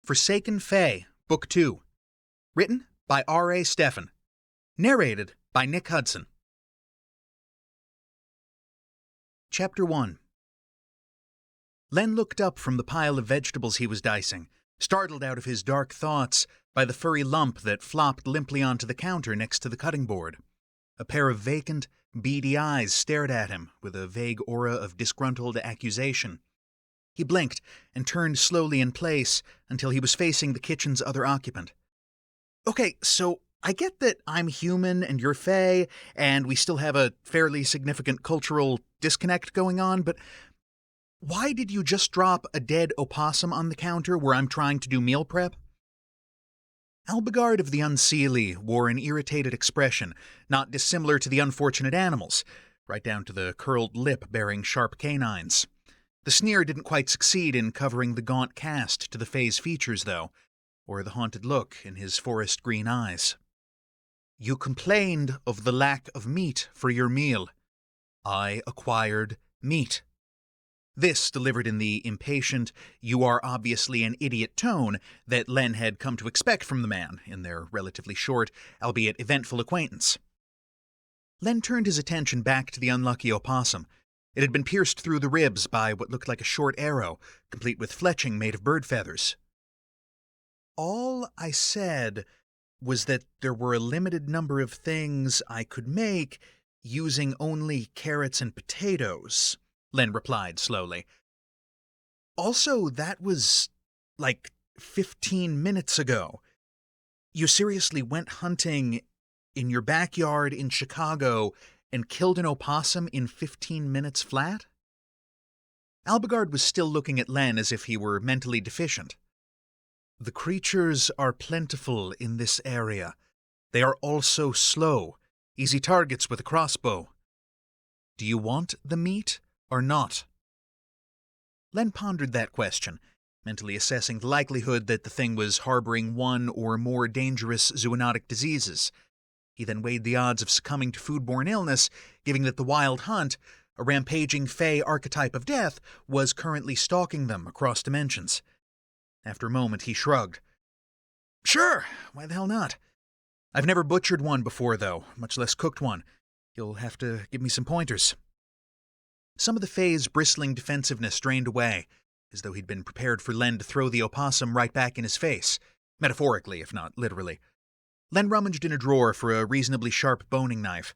Forsaken Fae, Book 2. Written by R.A. Stephan. Narrated by Nick Hudson. Chapter 1. Len looked up from the pile of vegetables he was dicing, startled out of his dark thoughts by the furry lump that flopped limply onto the counter next to the cutting board. A pair of vacant, beady eyes stared at him with a vague aura of disgruntled accusation. He blinked and turned slowly in place until he was facing the kitchen's other occupant. Okay, so I get that I'm human and you're Fae, and we still have a fairly significant cultural disconnect going on, but why did you just drop a dead opossum on the counter where I'm trying to do meal prep? Albigard of the Unseelie wore an irritated expression, not dissimilar to the unfortunate animals, right down to the curled lip bearing sharp canines. The sneer didn't quite succeed in covering the gaunt cast to the Fae's features, though, or the haunted look in his forest green eyes. You complained of the lack of meat for your meal. I acquired meat. This delivered in the impatient, you are obviously an idiot tone that Len had come to expect from the man in their relatively short, albeit eventful acquaintance. Len turned his attention back to the unlucky opossum. It had been pierced through the ribs by what looked like a short arrow, complete with fletching made of bird feathers. All I said was that there were a limited number of things I could make using only carrots and potatoes, Len replied slowly. Also, that was like 15 minutes ago. You seriously went hunting in your backyard in Chicago and killed an opossum in 15 minutes flat? Albigard was still looking at Len as if he were mentally deficient. The creatures are plentiful in this area. They are also slow, easy targets with a crossbow. Do you want the meat or not? Len pondered that question, mentally assessing the likelihood that the thing was harboring one or more dangerous zoonotic diseases. He then weighed the odds of succumbing to foodborne illness, given that the wild hunt, a rampaging Fae archetype of death, was currently stalking them across dimensions. After a moment, he shrugged. Sure, why the hell not? I've never butchered one before, though, much less cooked one. You'll have to give me some pointers. Some of the Fae's bristling defensiveness drained away, as though he'd been prepared for Len to throw the opossum right back in his face, metaphorically, if not literally. Len rummaged in a drawer for a reasonably sharp boning knife.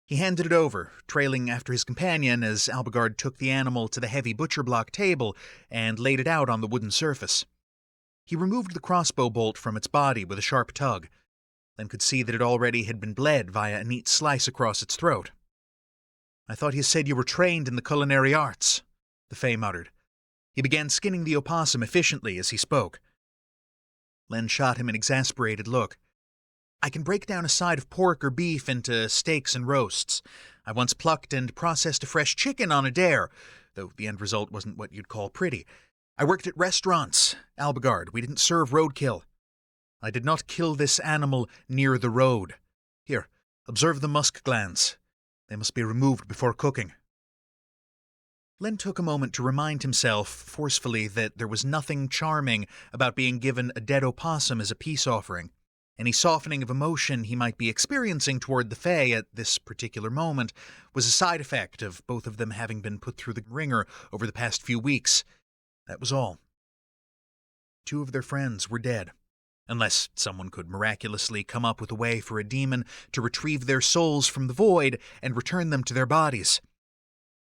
He handed it over, trailing after his companion as Albigard took the animal to the heavy butcher block table and laid it out on the wooden surface. He removed the crossbow bolt from its body with a sharp tug. Len could see that it already had been bled via a neat slice across its throat. I thought you said you were trained in the culinary arts, the Fae muttered. He began skinning the opossum efficiently as he spoke. Len shot him an exasperated look. I can break down a side of pork or beef into steaks and roasts. I once plucked and processed a fresh chicken on a dare, though the end result wasn't what you'd call pretty. I worked at restaurants, Albigard. We didn't serve roadkill. I did not kill this animal near the road. Here, observe the musk glands. They must be removed before cooking. Len took a moment to remind himself forcefully that there was nothing charming about being given a dead opossum as a peace offering. Any softening of emotion he might be experiencing toward the Fae at this particular moment was a side effect of both of them having been put through the ringer over the past few weeks. That was all. 2 of their friends were dead, unless someone could miraculously come up with a way for a demon to retrieve their souls from the void and return them to their bodies.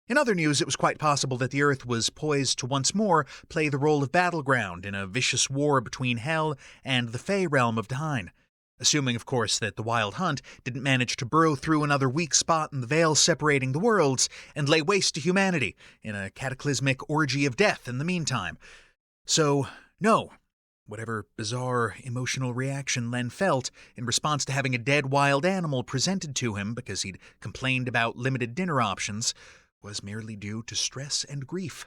In other news, it was quite possible that the Earth was poised to once more play the role of battleground in a vicious war between Hell and the Fae realm of Dine, assuming, of course, that the Wild Hunt didn't manage to burrow through another weak spot in the veil separating the worlds and lay waste to humanity in a cataclysmic orgy of death in the meantime. So, no. Whatever bizarre emotional reaction Len felt in response to having a dead wild animal presented to him because he'd complained about limited dinner options was merely due to stress and grief.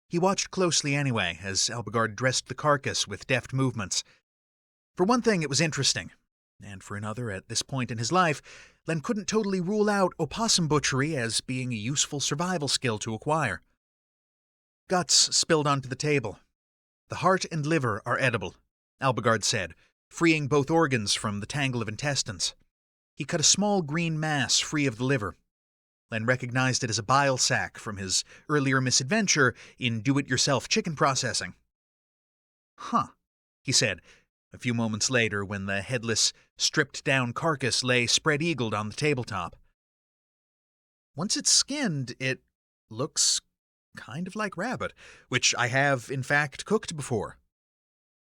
He watched closely anyway as Albigard dressed the carcass with deft movements. For one thing, it was interesting, and for another, at this point in his life, Len couldn't totally rule out opossum butchery as being a useful survival skill to acquire. Guts spilled onto the table. The heart and liver are edible, Albigard said, freeing both organs from the tangle of intestines. He cut a small green mass free of the liver. Len recognized it as a bile sac from his earlier misadventure in do-it-yourself chicken processing. Huh, he said, a few moments later when the headless, stripped-down carcass lay spread-eagled on the tabletop. Once it's skinned, it looks kind of like rabbit, which I have, in fact, cooked before.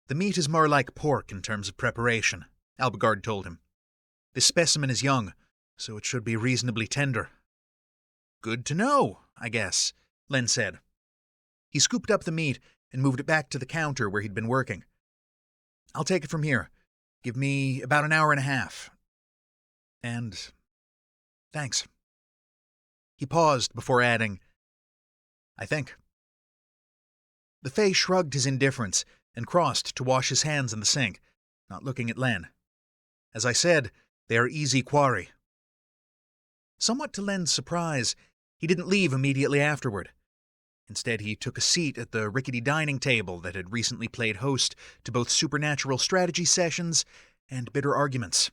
The meat is more like pork in terms of preparation, Albigard told him. This specimen is young, so it should be reasonably tender. Good to know, I guess, Len said. He scooped up the meat and moved it back to the counter where he'd been working. I'll take it from here. Give me about an hour and a half. And thanks. He paused before adding, I think. The Fae shrugged his indifference and crossed to wash his hands in the sink, not looking at Len. As I said, they are easy quarry. Somewhat to Len's surprise, he didn't leave immediately afterward. Instead, he took a seat at the rickety dining table that had recently played host to both supernatural strategy sessions and bitter arguments.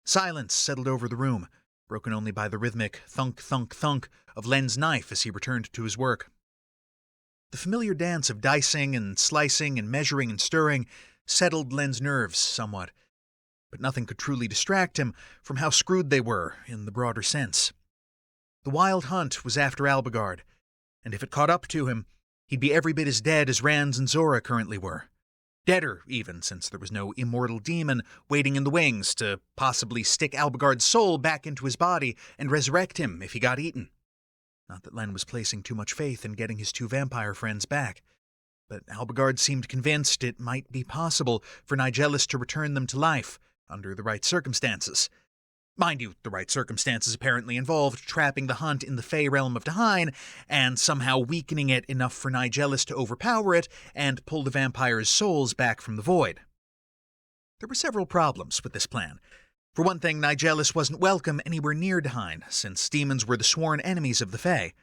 Silence settled over the room, broken only by the rhythmic thunk, thunk, thunk of Len's knife as he returned to his work. The familiar dance of dicing and slicing and measuring and stirring settled Len's nerves somewhat, but nothing could truly distract him from how screwed they were in the broader sense. The wild hunt was after Albigard, and if it caught up to him, he'd be every bit as dead as Rands and Zora currently were. Deader, even, since there was no immortal demon waiting in the wings to possibly stick Albigard's soul back into his body and resurrect him if he got eaten. Not that Len was placing too much faith in getting his two vampire friends back, but Albigard seemed convinced it might be possible for Nigelis to return them to life under the right circumstances. Mind you, the right circumstances apparently involved trapping the hunt in the Fey realm of Dahain and somehow weakening it enough for Nigelis to overpower it and pull the vampire's souls back from the void. There were several problems with this plan. For one thing, Nigelis wasn't welcome anywhere near Dahain, since demons were the sworn enemies of the Fey.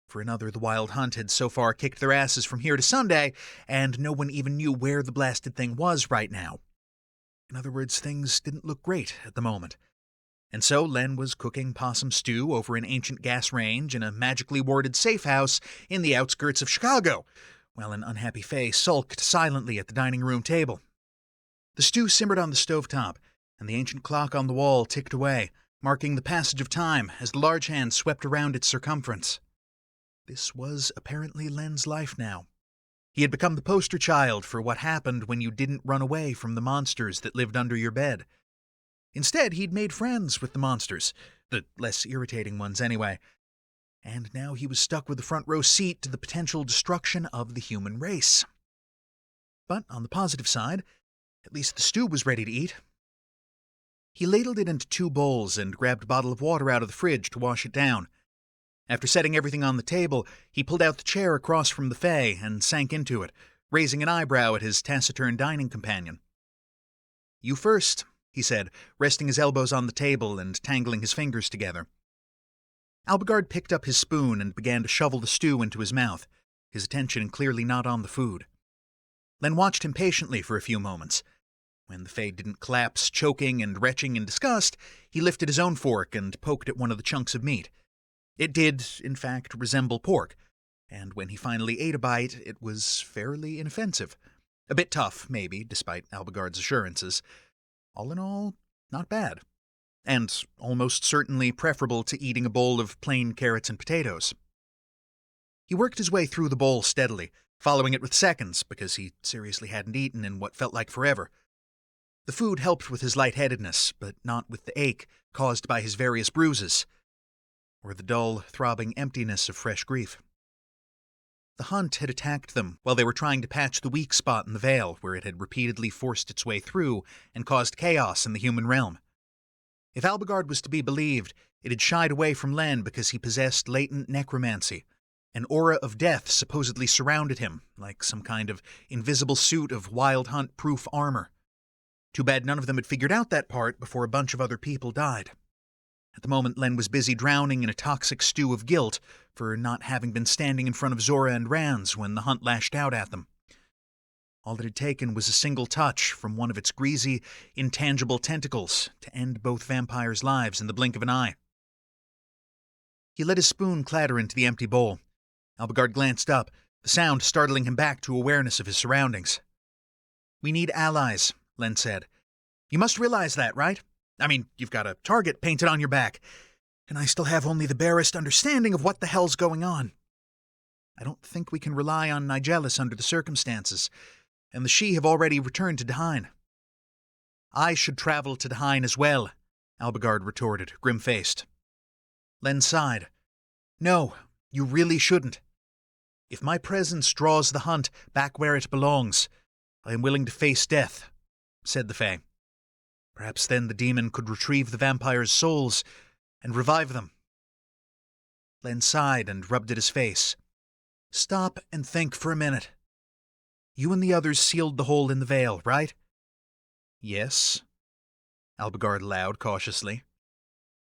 For another, the Wild Hunt had so far kicked their asses from here to Sunday, and no one even knew where the blasted thing was right now. In other words, things didn't look great at the moment. And so Len was cooking possum stew over an ancient gas range in a magically warded safe house in the outskirts of Chicago, while an unhappy Fae sulked silently at the dining room table. The stew simmered on the stovetop, and the ancient clock on the wall ticked away, marking the passage of time as the large hand swept around its circumference. This was apparently Len's life now. He had become the poster child for what happened when you didn't run away from the monsters that lived under your bed. Instead, he'd made friends with the monsters, the less irritating ones anyway, and now he was stuck with a front-row seat to the potential destruction of the human race. But on the positive side, at least the stew was ready to eat. He ladled it into 2 bowls and grabbed a bottle of water out of the fridge to wash it down. After setting everything on the table, he pulled out the chair across from the Fae and sank into it, raising an eyebrow at his taciturn dining companion. "You first," he said, resting his elbows on the table and tangling his fingers together. Albigard picked up his spoon and began to shovel the stew into his mouth, his attention clearly not on the food. Len watched him patiently for a few moments. When the Fae didn't collapse, choking and retching in disgust, he lifted his own fork and poked at one of the chunks of meat. It did, in fact, resemble pork, and when he finally ate a bite, it was fairly inoffensive. A bit tough, maybe, despite Albigard's assurances. All in all, not bad. And almost certainly preferable to eating a bowl of plain carrots and potatoes. He worked his way through the bowl steadily, following it with seconds because he seriously hadn't eaten in what felt like forever. The food helped with his lightheadedness, but not with the ache caused by his various bruises, or the dull, throbbing emptiness of fresh grief. The hunt had attacked them while they were trying to patch the weak spot in the veil where it had repeatedly forced its way through and caused chaos in the human realm. If Albigard was to be believed, it had shied away from Len because he possessed latent necromancy. An aura of death supposedly surrounded him, like some kind of invisible suit of Wild Hunt-proof armor. Too bad none of them had figured out that part before a bunch of other people died. At the moment, Len was busy drowning in a toxic stew of guilt for not having been standing in front of Zora and Rands when the hunt lashed out at them. All it had taken was a single touch from one of its greasy, intangible tentacles to end both vampires' lives in the blink of an eye. He let his spoon clatter into the empty bowl. Albigard glanced up, the sound startling him back to awareness of his surroundings. "We need allies," Len said. "You must realize that, right? I mean, you've got a target painted on your back, and I still have only the barest understanding of what the hell's going on. I don't think we can rely on Nigelis under the circumstances, and the Sidhe have already returned to Dahain." "I should travel to Dahain as well," Albigard retorted, grim-faced. Len sighed. "No, you really shouldn't. If my presence draws the hunt back where it belongs, I am willing to face death," said the Fae. "Perhaps then the demon could retrieve the vampires' souls and revive them." Len sighed and rubbed at his face. "Stop and think for a minute. You and the others sealed the hole in the veil, right?" "Yes," Albigard allowed cautiously.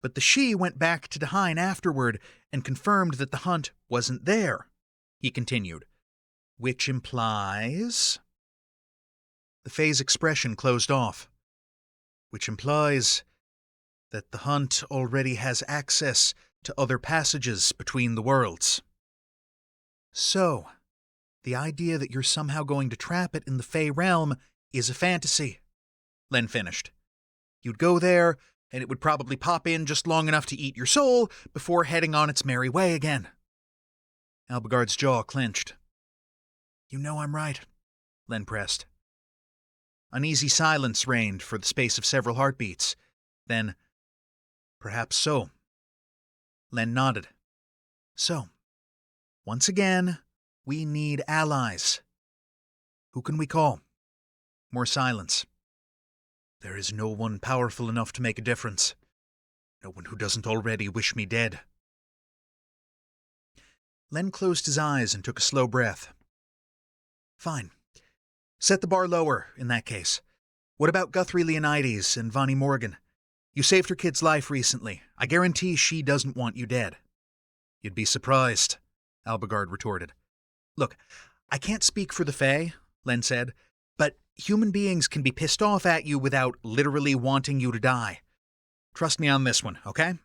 "But the Sidhe went back to Dahain afterward and confirmed that the hunt wasn't there," he continued. "Which implies—" The Fae's expression closed off. "Which implies that the hunt already has access to other passages between the worlds. So, the idea that you're somehow going to trap it in the Fae realm is a fantasy," Len finished. "You'd go there, and it would probably pop in just long enough to eat your soul before heading on its merry way again." Albigard's jaw clenched. "You know I'm right," Len pressed. Uneasy silence reigned for the space of several heartbeats. Then, "Perhaps so." Len nodded. "So, once again, we need allies. Who can we call?" More silence. "There is no one powerful enough to make a difference. No one who doesn't already wish me dead." Len closed his eyes and took a slow breath. "Fine. Set the bar lower, in that case. What about Guthrie Leonidas and Vonnie Morgan? You saved her kid's life recently. I guarantee she doesn't want you dead." "You'd be surprised," Albigard retorted. "Look, I can't speak for the Fae," Len said, "but human beings can be pissed off at you without literally wanting you to die. Trust me on this one, okay?"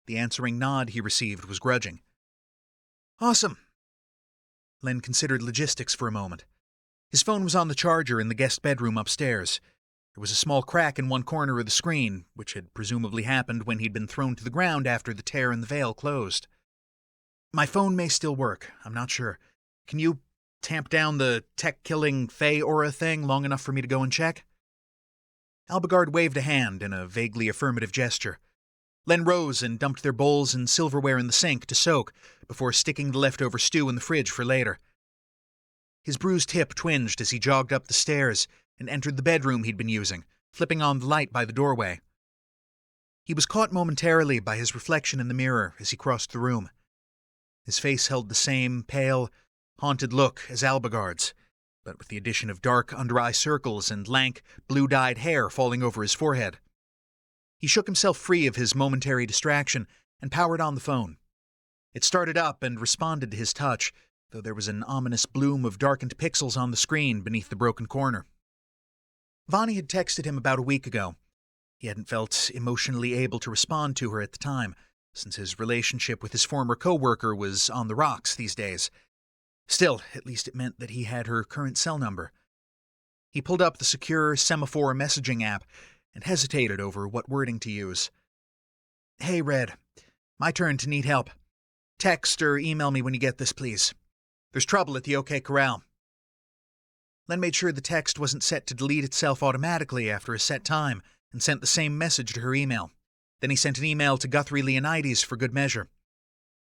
The answering nod he received was grudging. "Awesome." Len considered logistics for a moment. His phone was on the charger in the guest bedroom upstairs. There was a small crack in one corner of the screen, which had presumably happened when he'd been thrown to the ground after the tear in the veil closed. "My phone may still work. I'm not sure. Can you tamp down the tech-killing Fae aura thing long enough for me to go and check?" Albigard waved a hand in a vaguely affirmative gesture. Len rose and dumped their bowls and silverware in the sink to soak before sticking the leftover stew in the fridge for later. His bruised hip twinged as he jogged up the stairs and entered the bedroom he'd been using, flipping on the light by the doorway. He was caught momentarily by his reflection in the mirror as he crossed the room. His face held the same pale, haunted look as Albigard's, but with the addition of dark under-eye circles and lank, blue-dyed hair falling over his forehead. He shook himself free of his momentary distraction and powered on the phone. It started up and responded to his touch, though there was an ominous bloom of darkened pixels on the screen beneath the broken corner. Vonnie had texted him about a week ago. He hadn't felt emotionally able to respond to her at the time, since his relationship with his former co-worker was on the rocks these days. Still, at least it meant that he had her current cell number. He pulled up the secure semaphore messaging app and hesitated over what wording to use. "Hey, Red. My turn to need help. Text or email me when you get this, please. There's trouble at the OK Corral." Len made sure the text wasn't set to delete itself automatically after a set time and sent the same message to her email. Then he sent an email to Guthrie Leonidas for good measure.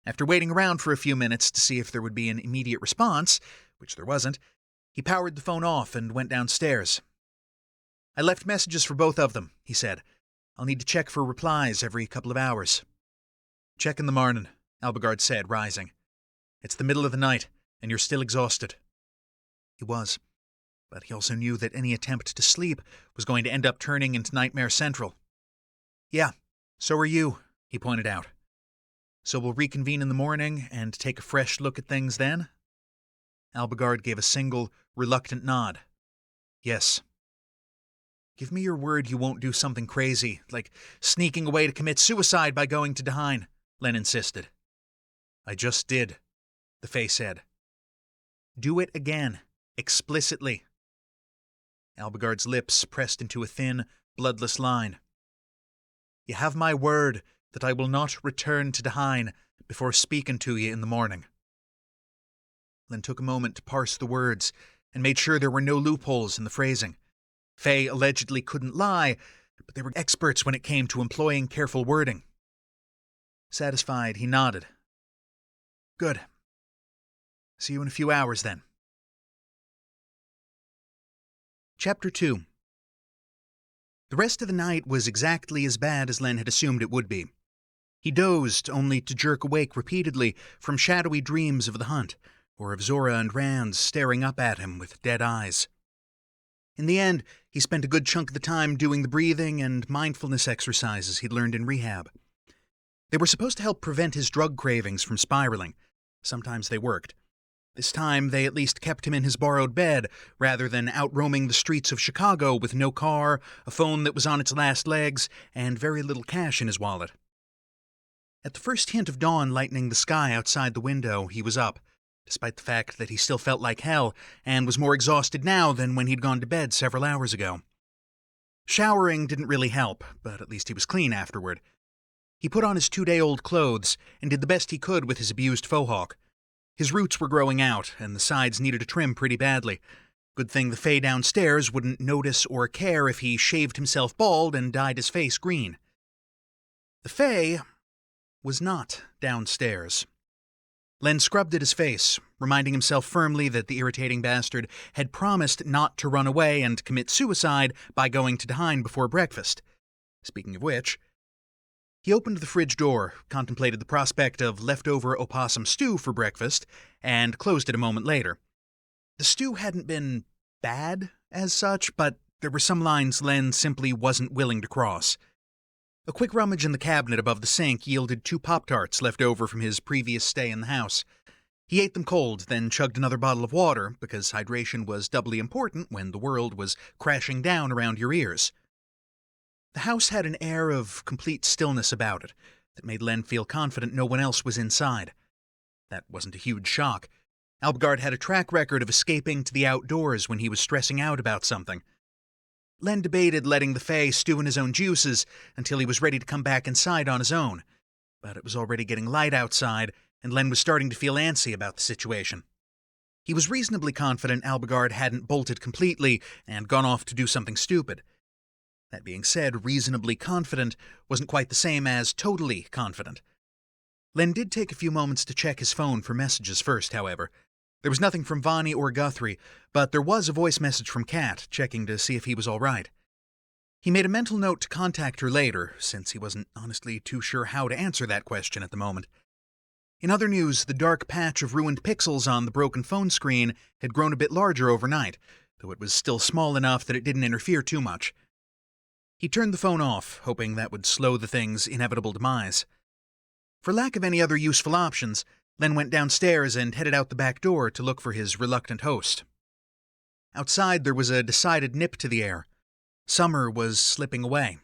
After waiting around for a few minutes to see if there would be an immediate response, which there wasn't, he powered the phone off and went downstairs. "I left messages for both of them," he said. "I'll need to check for replies every couple of hours." "Check in the morning," Albigard said, rising. "It's the middle of the night, and you're still exhausted." He was, but he also knew that any attempt to sleep was going to end up turning into Nightmare Central. "Yeah, so are you," he pointed out. "So we'll reconvene in the morning and take a fresh look at things then?" Albigard gave a single, reluctant nod. Yes. Give me your word you won't do something crazy, like sneaking away to commit suicide by going to Dahine, Len insisted. I just did, the Fae said. Do it again, explicitly. Albigard's lips pressed into a thin, bloodless line. You have my word that I will not return to Dahine before speaking to you in the morning. Len took a moment to parse the words and made sure there were no loopholes in the phrasing. Fae allegedly couldn't lie, but they were experts when it came to employing careful wording. Satisfied, he nodded. Good. See you in a few hours, then. Chapter 2. The rest of the night was exactly as bad as Len had assumed it would be. He dozed, only to jerk awake repeatedly from shadowy dreams of the hunt, or of Zora and Rand staring up at him with dead eyes. In the end, he spent a good chunk of the time doing the breathing and mindfulness exercises he'd learned in rehab. They were supposed to help prevent his drug cravings from spiraling. Sometimes they worked. This time, they at least kept him in his borrowed bed, rather than out roaming the streets of Chicago with no car, a phone that was on its last legs, and very little cash in his wallet. At the first hint of dawn lightening the sky outside the window, he was up, despite the fact that he still felt like hell, and was more exhausted now than when he'd gone to bed several hours ago. Showering didn't really help, but at least he was clean afterward. He put on his 2-day-old clothes, and did the best he could with his abused faux hawk. His roots were growing out, and the sides needed a trim pretty badly. Good thing the Fae downstairs wouldn't notice or care if he shaved himself bald and dyed his face green. The Fae was not downstairs. Len scrubbed at his face, reminding himself firmly that the irritating bastard had promised not to run away and commit suicide by going to Dahine before breakfast. Speaking of which, he opened the fridge door, contemplated the prospect of leftover opossum stew for breakfast, and closed it a moment later. The stew hadn't been bad as such, but there were some lines Len simply wasn't willing to cross. A quick rummage in the cabinet above the sink yielded 2 Pop-Tarts left over from his previous stay in the house. He ate them cold, then chugged another bottle of water, because hydration was doubly important when the world was crashing down around your ears. The house had an air of complete stillness about it that made Len feel confident no one else was inside. That wasn't a huge shock. Albigard had a track record of escaping to the outdoors when he was stressing out about something. Len debated letting the Fae stew in his own juices until he was ready to come back inside on his own, but it was already getting light outside, and Len was starting to feel antsy about the situation. He was reasonably confident Albigard hadn't bolted completely and gone off to do something stupid. That being said, reasonably confident wasn't quite the same as totally confident. Len did take a few moments to check his phone for messages first, however. There was nothing from Vonnie or Guthrie, but there was a voice message from Kat, checking to see if he was all right. He made a mental note to contact her later, since he wasn't honestly too sure how to answer that question at the moment. In other news, the dark patch of ruined pixels on the broken phone screen had grown a bit larger overnight, though it was still small enough that it didn't interfere too much. He turned the phone off, hoping that would slow the thing's inevitable demise. For lack of any other useful options, Len went downstairs and headed out the back door to look for his reluctant host. Outside, there was a decided nip to the air. Summer was slipping away.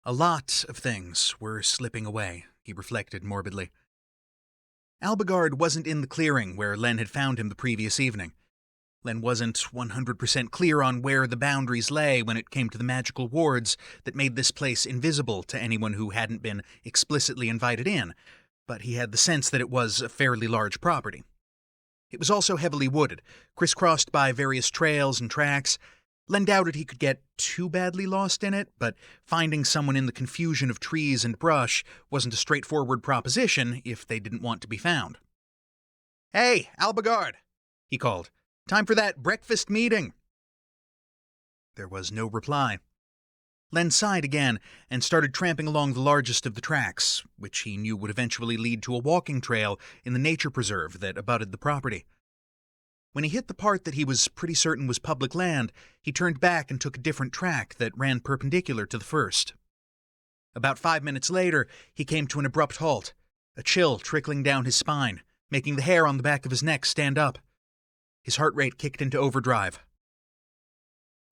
A lot of things were slipping away, he reflected morbidly. Albigard wasn't in the clearing where Len had found him the previous evening. Len wasn't 100% clear on where the boundaries lay when it came to the magical wards that made this place invisible to anyone who hadn't been explicitly invited in, but he had the sense that it was a fairly large property. It was also heavily wooded, crisscrossed by various trails and tracks. Len doubted he could get too badly lost in it, but finding someone in the confusion of trees and brush wasn't a straightforward proposition if they didn't want to be found. "Hey, Albigard!" he called. "Time for that breakfast meeting." There was no reply. Len sighed again and started tramping along the largest of the tracks, which he knew would eventually lead to a walking trail in the nature preserve that abutted the property. When he hit the part that he was pretty certain was public land, he turned back and took a different track that ran perpendicular to the first. About 5 minutes later, he came to an abrupt halt, a chill trickling down his spine, making the hair on the back of his neck stand up. His heart rate kicked into overdrive.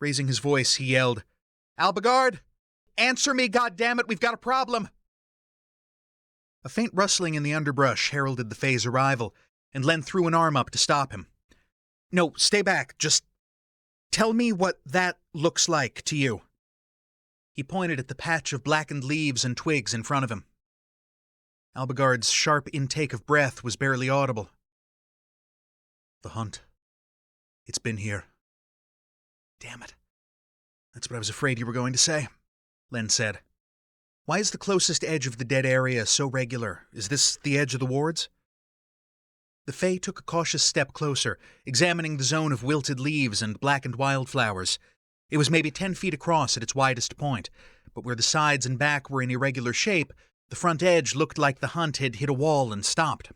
Raising his voice, he yelled, "Albigard! Answer me, goddammit! We've got a problem!" A faint rustling in the underbrush heralded the Fae's arrival, and Len threw an arm up to stop him. "No, stay back. Just tell me what that looks like to you." He pointed at the patch of blackened leaves and twigs in front of him. Albigard's sharp intake of breath was barely audible. "The hunt. It's been here." "Damn it. That's what I was afraid you were going to say," Len said. "Why is the closest edge of the dead area so regular? Is this the edge of the wards?" The Fae took a cautious step closer, examining the zone of wilted leaves and blackened wildflowers. It was maybe 10 feet across at its widest point, but where the sides and back were in irregular shape, the front edge looked like the hunt had hit a wall and stopped.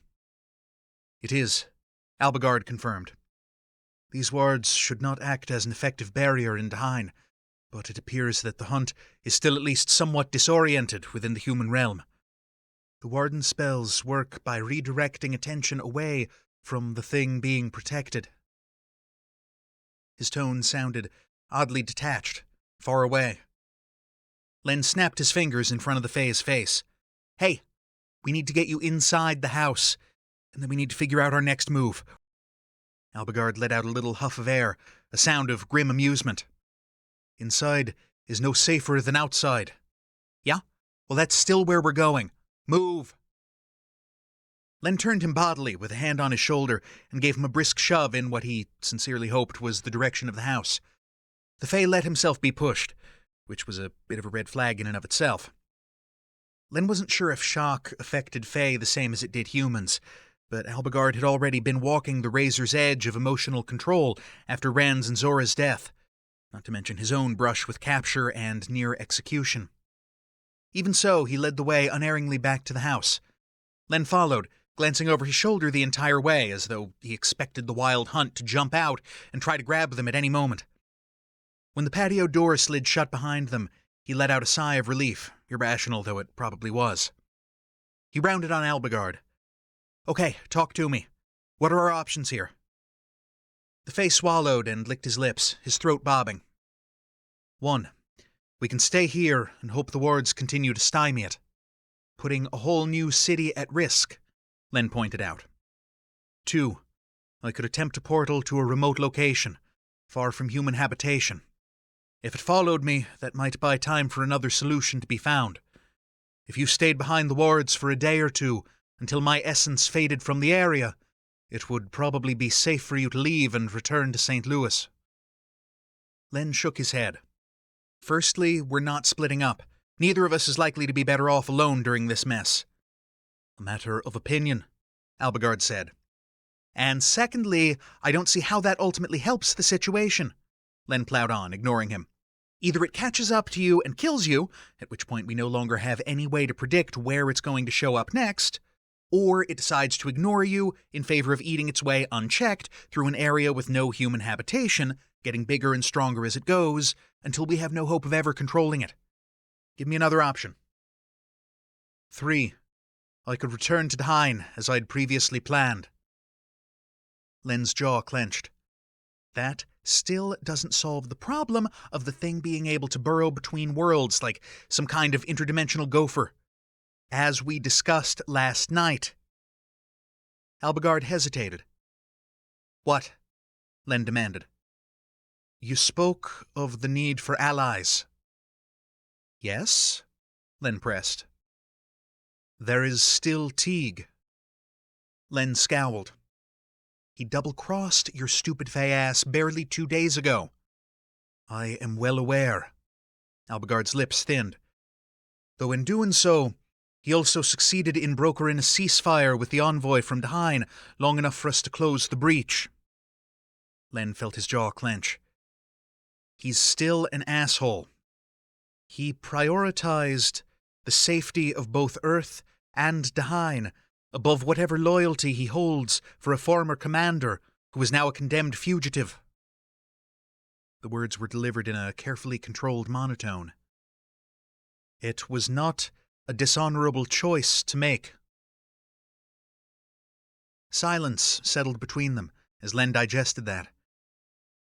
"It is," Albigard confirmed. "These wards should not act as an effective barrier in Dahain, but it appears that the hunt is still at least somewhat disoriented within the human realm. The warden spells work by redirecting attention away from the thing being protected." His tone sounded oddly detached, far away. Len snapped his fingers in front of the Fae's face. "Hey, we need to get you inside the house, and then we need to figure out our next move." Albigard let out a little huff of air, a sound of grim amusement. "Inside is no safer than outside." "Yeah? Well, that's still where we're going. Move!" Len turned him bodily with a hand on his shoulder and gave him a brisk shove in what he sincerely hoped was the direction of the house. The Fae let himself be pushed, which was a bit of a red flag in and of itself. Len wasn't sure if shock affected Fae the same as it did humans, but Albigard had already been walking the razor's edge of emotional control after Rand's and Zora's death, not to mention his own brush with capture and near execution. Even so, he led the way unerringly back to the house. Len followed, glancing over his shoulder the entire way, as though he expected the wild hunt to jump out and try to grab them at any moment. When the patio door slid shut behind them, he let out a sigh of relief, irrational though it probably was. He rounded on Albigard. "Okay, talk to me. What are our options here?" The Fae swallowed and licked his lips, his throat bobbing. "1. We can stay here and hope the wards continue to stymie it. Putting a whole new city at risk," Len pointed out. 2. I could attempt a portal to a remote location, far from human habitation. If it followed me, that might buy time for another solution to be found. If you stayed behind the wards for a day or two, until my essence faded from the area, it would probably be safe for you to leave and return to St. Louis." Len shook his head. "Firstly, we're not splitting up. Neither of us is likely to be better off alone during this mess." "A matter of opinion," Albigard said. "And secondly, I don't see how that ultimately helps the situation," Len plowed on, ignoring him. "Either it catches up to you and kills you, at which point we no longer have any way to predict where it's going to show up next, or it decides to ignore you in favor of eating its way unchecked through an area with no human habitation, getting bigger and stronger as it goes, until we have no hope of ever controlling it. Give me another option." 3. I could return to Dahain as I'd previously planned. Len's jaw clenched. That still doesn't solve the problem of the thing being able to burrow between worlds like some kind of interdimensional gopher. As we discussed last night. Albigard hesitated. "What?" Len demanded. "You spoke of the need for allies." "Yes?" Len pressed. "There is still Teague." Len scowled. "He double-crossed your stupid Fae-ass barely 2 days ago." "I am well aware." Albigard's lips thinned. "Though in doing so, he also succeeded in brokering a ceasefire with the envoy from Dahain long enough for us to close the breach." Len felt his jaw clench. "He's still an asshole. He prioritized the safety of both Earth and Dahain above whatever loyalty he holds for a former commander who is now a condemned fugitive." The words were delivered in a carefully controlled monotone. "It was not a dishonorable choice to make." Silence settled between them as Len digested that.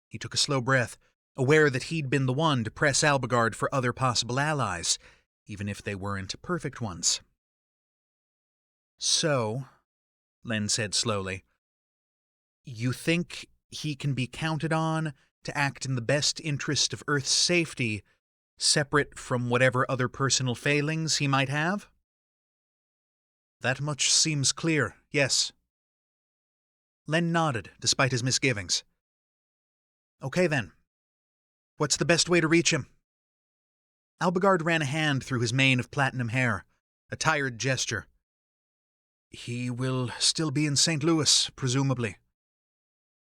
He took a slow breath, aware that he'd been the one to press Albigard for other possible allies, even if they weren't perfect ones. "So," Len said slowly, "you think he can be counted on to act in the best interest of Earth's safety, separate from whatever other personal failings he might have?" "That much seems clear, yes." Len nodded, despite his misgivings. "Okay then. What's the best way to reach him?" Albigard ran a hand through his mane of platinum hair, a tired gesture. "He will still be in St. Louis, presumably."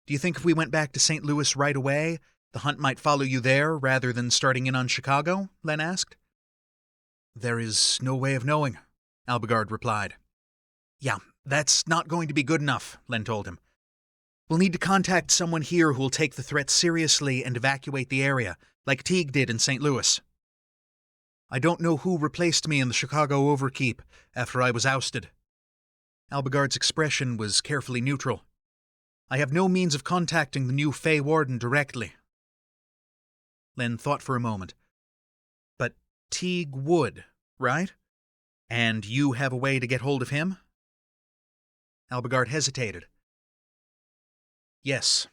"Do you think if we went back to St. Louis right away, the hunt might follow you there rather than starting in on Chicago?" Len asked. "There is no way of knowing," Albigard replied. "Yeah, that's not going to be good enough," Len told him. "We'll need to contact someone here who will take the threat seriously and evacuate the area, like Teague did in St. Louis." "I don't know who replaced me in the Chicago Overkeep after I was ousted." Albigard's expression was carefully neutral. "I have no means of contacting the new Fey Warden directly." Len thought for a moment. "But Teague would, right? And you have a way to get hold of him?" Albigard hesitated. "Yes."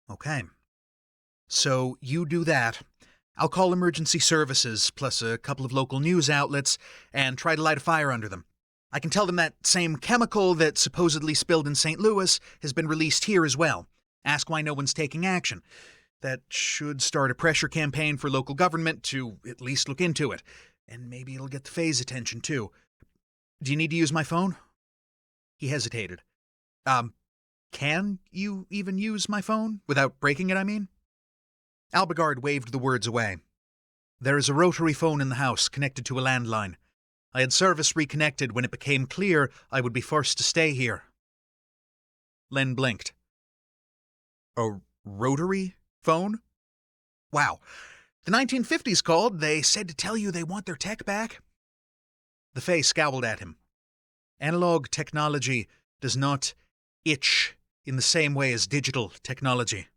"Okay. So you do that. I'll call emergency services, plus a couple of local news outlets, and try to light a fire under them. I can tell them that same chemical that supposedly spilled in St. Louis has been released here as well. Ask why no one's taking action. That should start a pressure campaign for local government to at least look into it. And maybe it'll get the Fae's attention, too. Do you need to use my phone?" He hesitated. Can you even use my phone? Without breaking it, I mean?" Albigard waved the words away. "There is a rotary phone in the house, connected to a landline. I had service reconnected when it became clear I would be forced to stay here." Len blinked. "A rotary phone? Wow. The 1950s called. They said to tell you they want their tech back." The Fae scowled at him. "Analog technology does not itch in the same way as digital technology."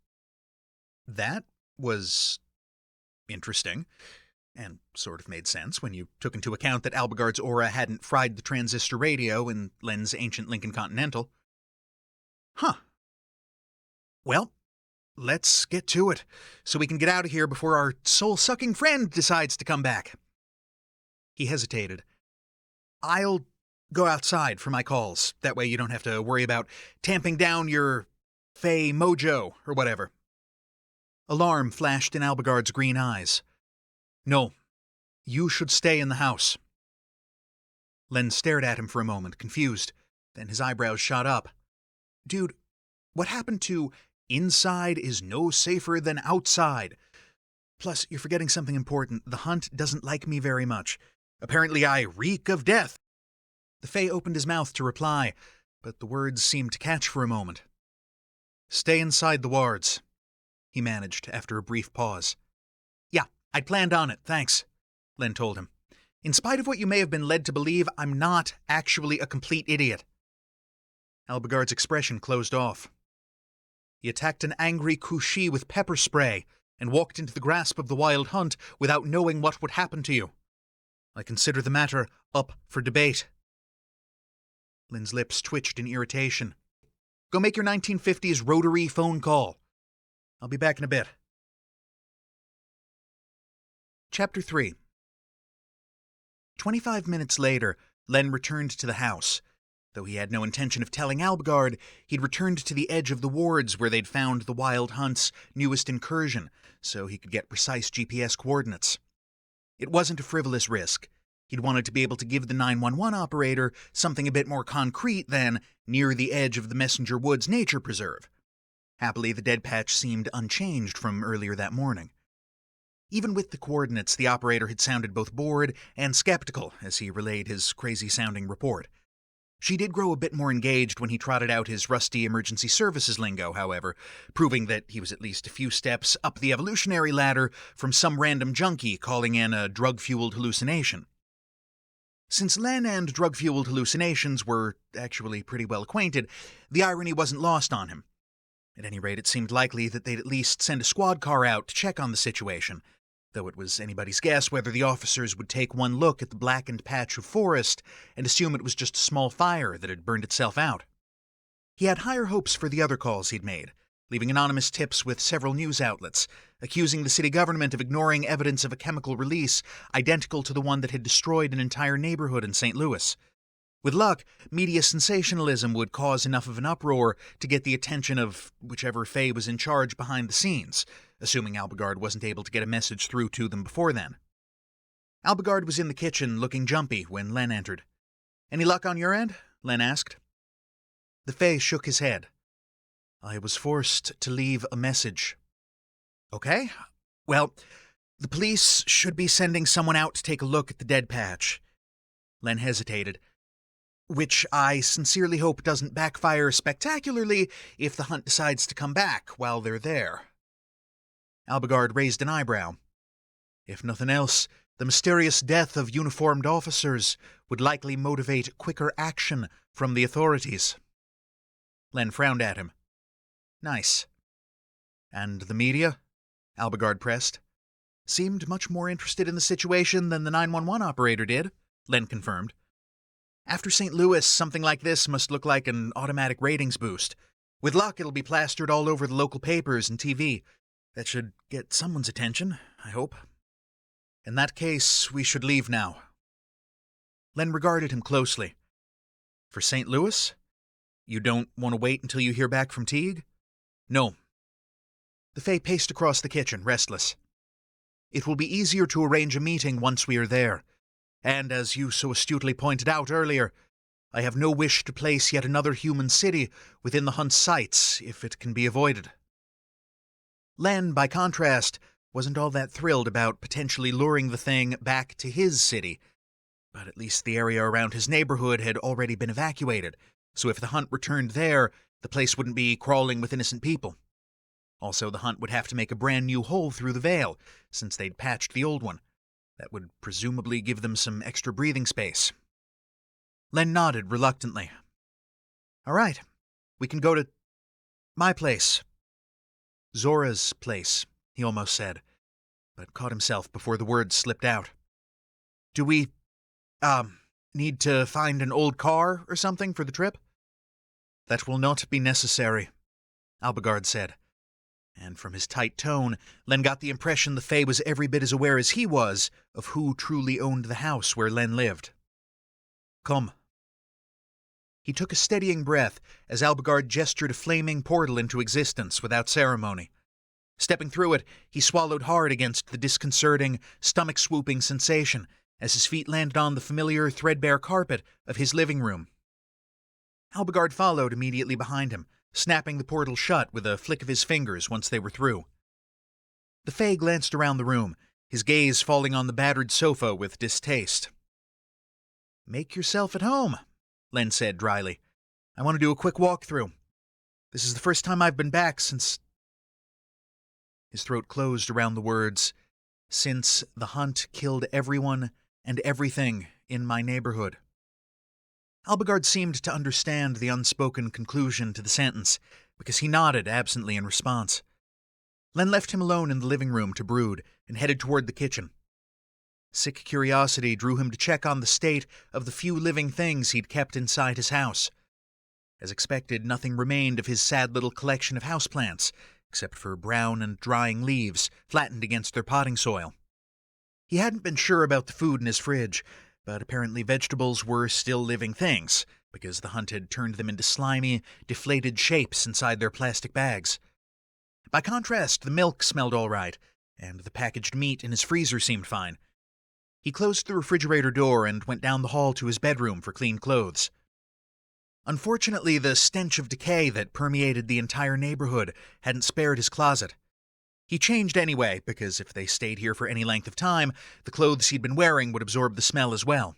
That was interesting, and sort of made sense when you took into account that Albigard's aura hadn't fried the transistor radio in Len's ancient Lincoln Continental. "Huh. Well, let's get to it, so we can get out of here before our soul-sucking friend decides to come back." He hesitated. "I'll go outside for my calls. That way you don't have to worry about tamping down your Fey mojo or whatever." Alarm flashed in Albigard's green eyes. "No, you should stay in the house." Len stared at him for a moment, confused. Then his eyebrows shot up. "Dude, what happened to inside is no safer than outside? Plus, you're forgetting something important. The hunt doesn't like me very much. Apparently I reek of death." The Fae opened his mouth to reply, but the words seemed to catch for a moment. "Stay inside the wards," he managed after a brief pause. "Yeah, I'd planned on it, thanks," Len told him. "In spite of what you may have been led to believe, I'm not actually a complete idiot." Albigard's expression closed off. "He attacked an angry Kushi with pepper spray and walked into the grasp of the wild hunt without knowing what would happen to you. I consider the matter up for debate." Len's lips twitched in irritation. "Go make your 1950s rotary phone call. I'll be back in a bit." Chapter 3. 25 minutes later, Len returned to the house. Though he had no intention of telling Albigard, he'd returned to the edge of the wards where they'd found the Wild Hunt's newest incursion, so he could get precise GPS coordinates. It wasn't a frivolous risk. He'd wanted to be able to give the 911 operator something a bit more concrete than near the edge of the Messenger Woods Nature Preserve. Happily, the dead patch seemed unchanged from earlier that morning. Even with the coordinates, the operator had sounded both bored and skeptical as he relayed his crazy-sounding report. She did grow a bit more engaged when he trotted out his rusty emergency services lingo, however, proving that he was at least a few steps up the evolutionary ladder from some random junkie calling in a drug-fueled hallucination. Since Len and drug-fueled hallucinations were actually pretty well acquainted, the irony wasn't lost on him. At any rate, it seemed likely that they'd at least send a squad car out to check on the situation, though it was anybody's guess whether the officers would take one look at the blackened patch of forest and assume it was just a small fire that had burned itself out. He had higher hopes for the other calls he'd made, leaving anonymous tips with several news outlets, accusing the city government of ignoring evidence of a chemical release identical to the one that had destroyed an entire neighborhood in St. Louis. With luck, media sensationalism would cause enough of an uproar to get the attention of whichever Fae was in charge behind the scenes, assuming Albigard wasn't able to get a message through to them before then. Albigard was in the kitchen looking jumpy when Len entered. "Any luck on your end?" Len asked. The Fae shook his head. "I was forced to leave a message." "Okay. Well, the police should be sending someone out to take a look at the dead patch." Len hesitated. "Which I sincerely hope doesn't backfire spectacularly if the hunt decides to come back while they're there." Albigard raised an eyebrow. "If nothing else, the mysterious death of uniformed officers would likely motivate quicker action from the authorities." Len frowned at him. "Nice." "And the media?" Albigard pressed. "Seemed much more interested in the situation than the 911 operator did," Len confirmed. "After St. Louis, something like this must look like an automatic ratings boost. With luck, it'll be plastered all over the local papers and TV. That should get someone's attention, I hope. In that case, we should leave now." Len regarded him closely. "For St. Louis? You don't want to wait until you hear back from Teague?" "No." The Fae paced across the kitchen, restless. "It will be easier to arrange a meeting once we are there. And as you so astutely pointed out earlier, I have no wish to place yet another human city within the hunt's sights if it can be avoided." Len, by contrast, wasn't all that thrilled about potentially luring the thing back to his city, but at least the area around his neighborhood had already been evacuated, so if the hunt returned there, the place wouldn't be crawling with innocent people. Also, the hunt would have to make a brand new hole through the veil, since they'd patched the old one. That would presumably give them some extra breathing space. Len nodded reluctantly. "All right, we can go to my place." "Zora's place," he almost said, but caught himself before the words slipped out. "Do we, need to find an old car or something for the trip?" "That will not be necessary," Albigard said. And from his tight tone, Len got the impression the Fae was every bit as aware as he was of who truly owned the house where Len lived. "Come." He took a steadying breath as Albigard gestured a flaming portal into existence without ceremony. Stepping through it, he swallowed hard against the disconcerting, stomach-swooping sensation as his feet landed on the familiar, threadbare carpet of his living room. Albigard followed immediately behind him, snapping the portal shut with a flick of his fingers once they were through. The Fae glanced around the room, his gaze falling on the battered sofa with distaste. "Make yourself at home," Len said dryly. "I want to do a quick walkthrough. This is the first time I've been back since—" His throat closed around the words, "since the hunt killed everyone and everything in my neighborhood." Albigard seemed to understand the unspoken conclusion to the sentence, because he nodded absently in response. Len left him alone in the living room to brood and headed toward the kitchen. Sick curiosity drew him to check on the state of the few living things he'd kept inside his house. As expected, nothing remained of his sad little collection of houseplants, except for brown and drying leaves flattened against their potting soil. He hadn't been sure about the food in his fridge, but apparently vegetables were still living things, because the hunt had turned them into slimy, deflated shapes inside their plastic bags. By contrast, the milk smelled all right, and the packaged meat in his freezer seemed fine. He closed the refrigerator door and went down the hall to his bedroom for clean clothes. Unfortunately, the stench of decay that permeated the entire neighborhood hadn't spared his closet. He changed anyway, because if they stayed here for any length of time, the clothes he'd been wearing would absorb the smell as well.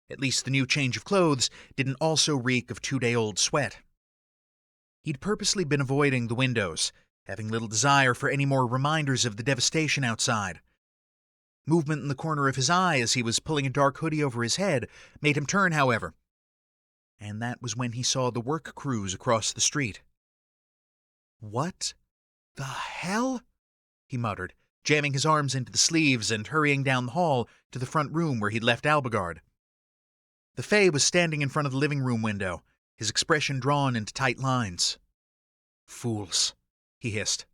At least the new change of clothes didn't also reek of 2-day-old sweat. He'd purposely been avoiding the windows, having little desire for any more reminders of the devastation outside. Movement in the corner of his eye as he was pulling a dark hoodie over his head made him turn, however. And that was when he saw the work crews across the street. "What the hell?" he muttered, jamming his arms into the sleeves and hurrying down the hall to the front room where he'd left Albigard. The Fae was standing in front of the living room window, his expression drawn into tight lines. "Fools," he hissed.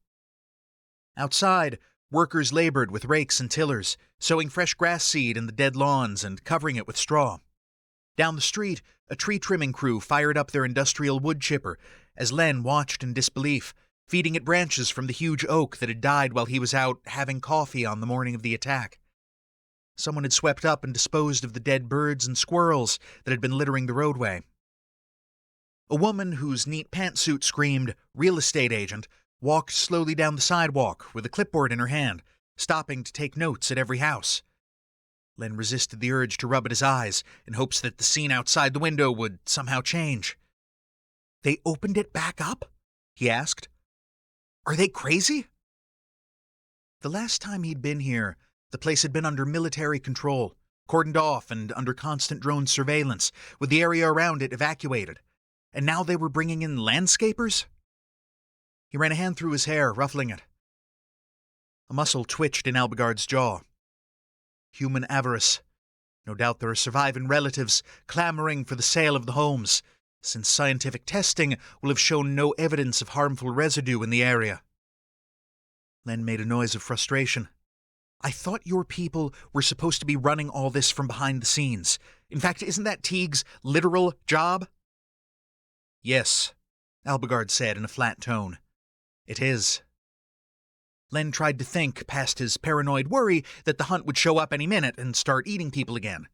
Outside, workers labored with rakes and tillers, sowing fresh grass seed in the dead lawns and covering it with straw. Down the street, a tree-trimming crew fired up their industrial wood chipper as Len watched in disbelief, feeding it branches from the huge oak that had died while he was out having coffee on the morning of the attack. Someone had swept up and disposed of the dead birds and squirrels that had been littering the roadway. A woman whose neat pantsuit screamed, "Real estate agent," walked slowly down the sidewalk with a clipboard in her hand, stopping to take notes at every house. Len resisted the urge to rub at his eyes in hopes that the scene outside the window would somehow change. "They opened it back up?" he asked. "Are they crazy?" The last time he'd been here, the place had been under military control, cordoned off and under constant drone surveillance, with the area around it evacuated. And now they were bringing in landscapers? He ran a hand through his hair, ruffling it. A muscle twitched in Albigard's jaw. Human avarice. No doubt there are surviving relatives clamoring for the sale of the homes, since scientific testing will have shown no evidence of harmful residue in the area. Len made a noise of frustration. "I thought your people were supposed to be running all this from behind the scenes. In fact, isn't that Teague's literal job?" "Yes," Albigard said in a flat tone. "It is." Len tried to think past his paranoid worry that the hunt would show up any minute and start eating people again.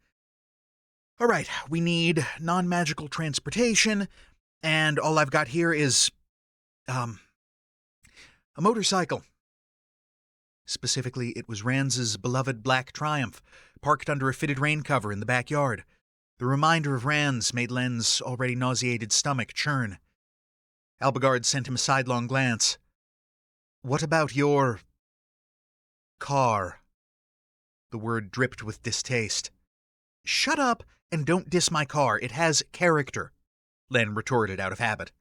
"All right, we need non-magical transportation, and all I've got here is, a motorcycle." Specifically, it was Ranz's beloved black Triumph, parked under a fitted rain cover in the backyard. The reminder of Ranz made Len's already nauseated stomach churn. Albigard sent him a sidelong glance. "What about your car?" The word dripped with distaste. "Shut up and don't diss my car. It has character," Len retorted out of habit.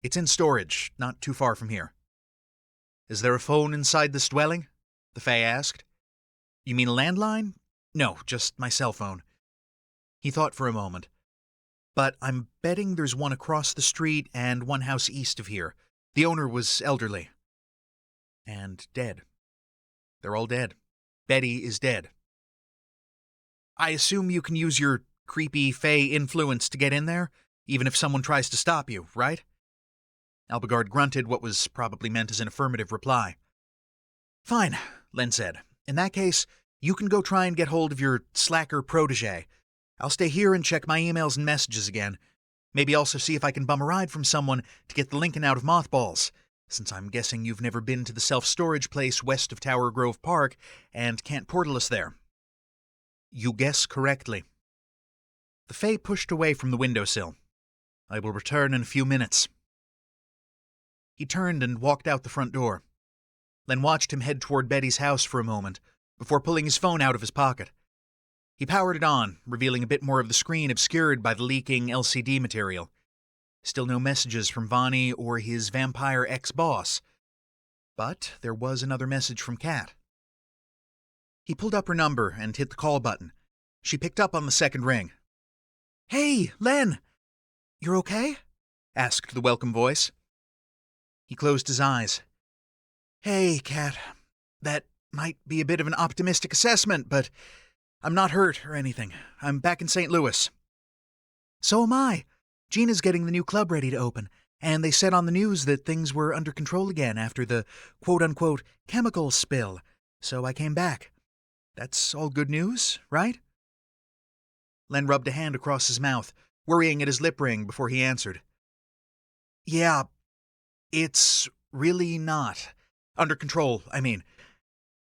"It's in storage, not too far from here." "Is there a phone inside this dwelling?" the Fae asked. "You mean a landline?" "No, just my cell phone." He thought for a moment. "But I'm betting there's one across the street and one house east of here. The owner was elderly. And dead. They're all dead. Betty is dead." "I assume you can use your creepy Fae influence to get in there, even if someone tries to stop you, right?" Albigard grunted what was probably meant as an affirmative reply. "Fine," Len said. "In that case, you can go try and get hold of your slacker protege. I'll stay here and check my emails and messages again. Maybe also see if I can bum a ride from someone to get the Lincoln out of mothballs, since I'm guessing you've never been to the self-storage place west of Tower Grove Park and can't portal us there." "You guess correctly." The Fae pushed away from the windowsill. "I will return in a few minutes." He turned and walked out the front door. Len watched him head toward Betty's house for a moment, before pulling his phone out of his pocket. He powered it on, revealing a bit more of the screen obscured by the leaking LCD material. Still no messages from Vonnie or his vampire ex-boss. But there was another message from Kat. He pulled up her number and hit the call button. She picked up on the second ring. "Hey, Len! You're okay?" asked the welcome voice. He closed his eyes. "Hey, Kat. That might be a bit of an optimistic assessment, but I'm not hurt or anything. I'm back in St. Louis." "So am I. Gina's getting the new club ready to open, and they said on the news that things were under control again after the quote-unquote chemical spill, so I came back. That's all good news, right?" Len rubbed a hand across his mouth, worrying at his lip ring before he answered. "Yeah, it's really not. Under control, I mean.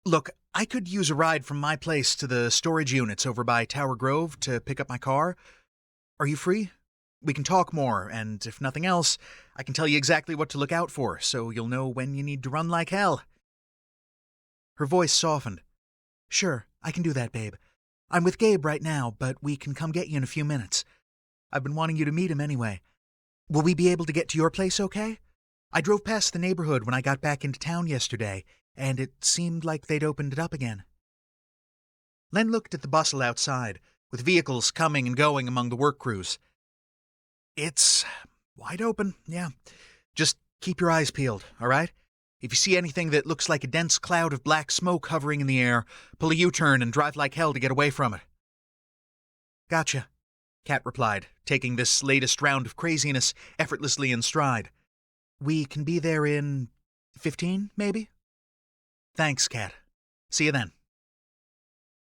Look, I could use a ride from my place to the storage units over by Tower Grove to pick up my car. Are you free? We can talk more, and if nothing else, I can tell you exactly what to look out for, so you'll know when you need to run like hell." Her voice softened. "Sure. I can do that, babe. I'm with Gabe right now, but we can come get you in a few minutes. I've been wanting you to meet him anyway. Will we be able to get to your place okay? I drove past the neighborhood when I got back into town yesterday, and it seemed like they'd opened it up again. Len looked at the bustle outside, with vehicles coming and going among the work crews. It's wide open, yeah. Just keep your eyes peeled, all right? If you see anything that looks like a dense cloud of black smoke hovering in the air, pull a U-turn and drive like hell to get away from it. Gotcha, Kat replied, taking this latest round of craziness effortlessly in stride. We can be there in 15, maybe? Thanks, Kat. See you then.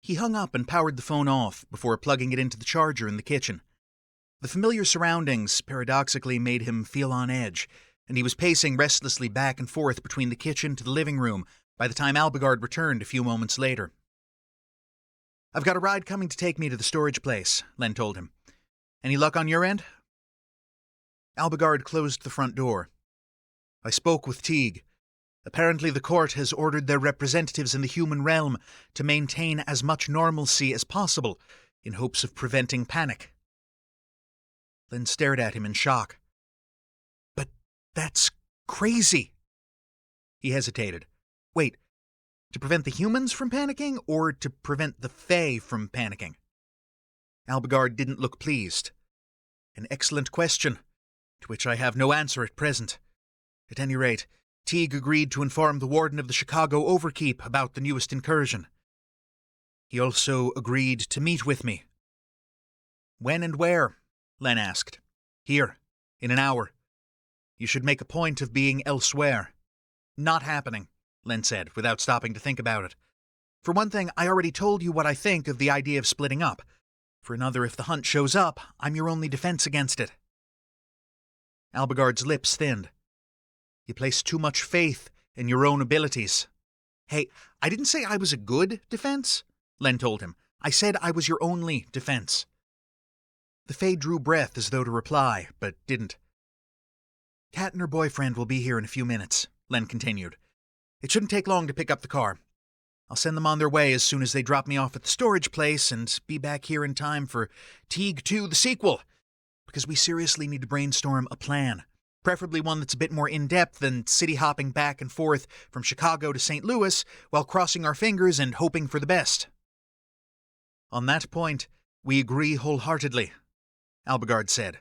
He hung up and powered the phone off before plugging it into the charger in the kitchen. The familiar surroundings paradoxically made him feel on edge, and he was pacing restlessly back and forth between the kitchen to the living room by the time Albigard returned a few moments later. I've got a ride coming to take me to the storage place, Len told him. Any luck on your end? Albigard closed the front door. I spoke with Teague. Apparently the court has ordered their representatives in the human realm to maintain as much normalcy as possible in hopes of preventing panic. Len stared at him in shock. But that's crazy. He hesitated. Wait, to prevent the humans from panicking, or to prevent the Fae from panicking? Albigard didn't look pleased. An excellent question, to which I have no answer at present. At any rate, Teague agreed to inform the warden of the Chicago Overkeep about the newest incursion. He also agreed to meet with me. When and where? Len asked. Here, in an hour. You should make a point of being elsewhere. Not happening, Len said, without stopping to think about it. For one thing, I already told you what I think of the idea of splitting up. For another, if the hunt shows up, I'm your only defense against it. Albigard's lips thinned. You place too much faith in your own abilities. Hey, I didn't say I was a good defense, Len told him. I said I was your only defense. The Fae drew breath as though to reply, but didn't. Kat and her boyfriend will be here in a few minutes, Len continued. It shouldn't take long to pick up the car. I'll send them on their way as soon as they drop me off at the storage place and be back here in time for Teague 2, the sequel, because we seriously need to brainstorm a plan. Preferably one that's a bit more in-depth than city-hopping back and forth from Chicago to St. Louis while crossing our fingers and hoping for the best. On that point, we agree wholeheartedly, Albigard said.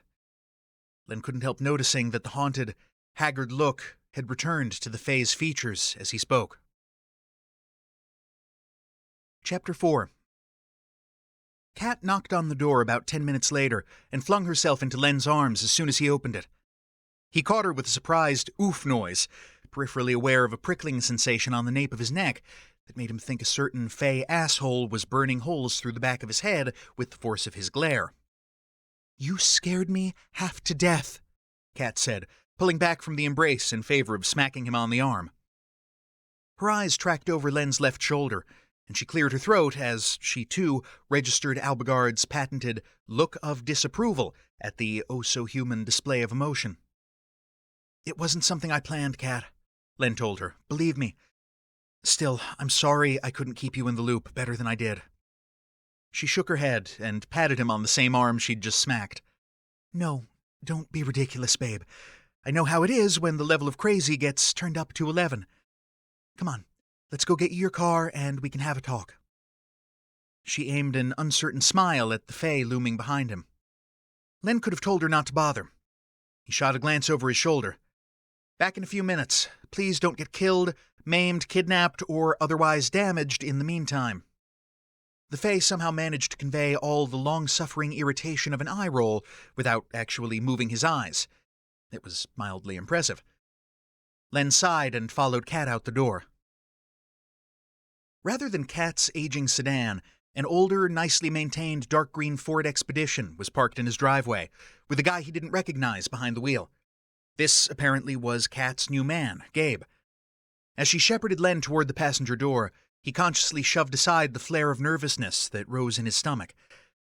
Len couldn't help noticing that the haunted, haggard look had returned to the Fae's features as he spoke. Chapter 4. Kat knocked on the door about 10 minutes later and flung herself into Len's arms as soon as he opened it. He caught her with a surprised oof noise, peripherally aware of a prickling sensation on the nape of his neck that made him think a certain Fae asshole was burning holes through the back of his head with the force of his glare. You scared me half to death, Kat said, pulling back from the embrace in favor of smacking him on the arm. Her eyes tracked over Len's left shoulder, and she cleared her throat as she, too, registered Albigard's patented look of disapproval at the oh-so-human display of emotion. It wasn't something I planned, Kat, Len told her. Believe me. Still, I'm sorry I couldn't keep you in the loop better than I did. She shook her head and patted him on the same arm she'd just smacked. No, don't be ridiculous, babe. I know how it is when the level of crazy gets turned up to 11. Come on, let's go get you your car and we can have a talk. She aimed an uncertain smile at the Fae looming behind him. Len could have told her not to bother. He shot a glance over his shoulder. Back in a few minutes. Please don't get killed, maimed, kidnapped, or otherwise damaged in the meantime. The Fae somehow managed to convey all the long-suffering irritation of an eye roll without actually moving his eyes. It was mildly impressive. Len sighed and followed Kat out the door. Rather than Kat's aging sedan, an older, nicely maintained dark green Ford Expedition was parked in his driveway, with a guy he didn't recognize behind the wheel. This apparently was Kat's new man, Gabe. As she shepherded Len toward the passenger door, he consciously shoved aside the flare of nervousness that rose in his stomach.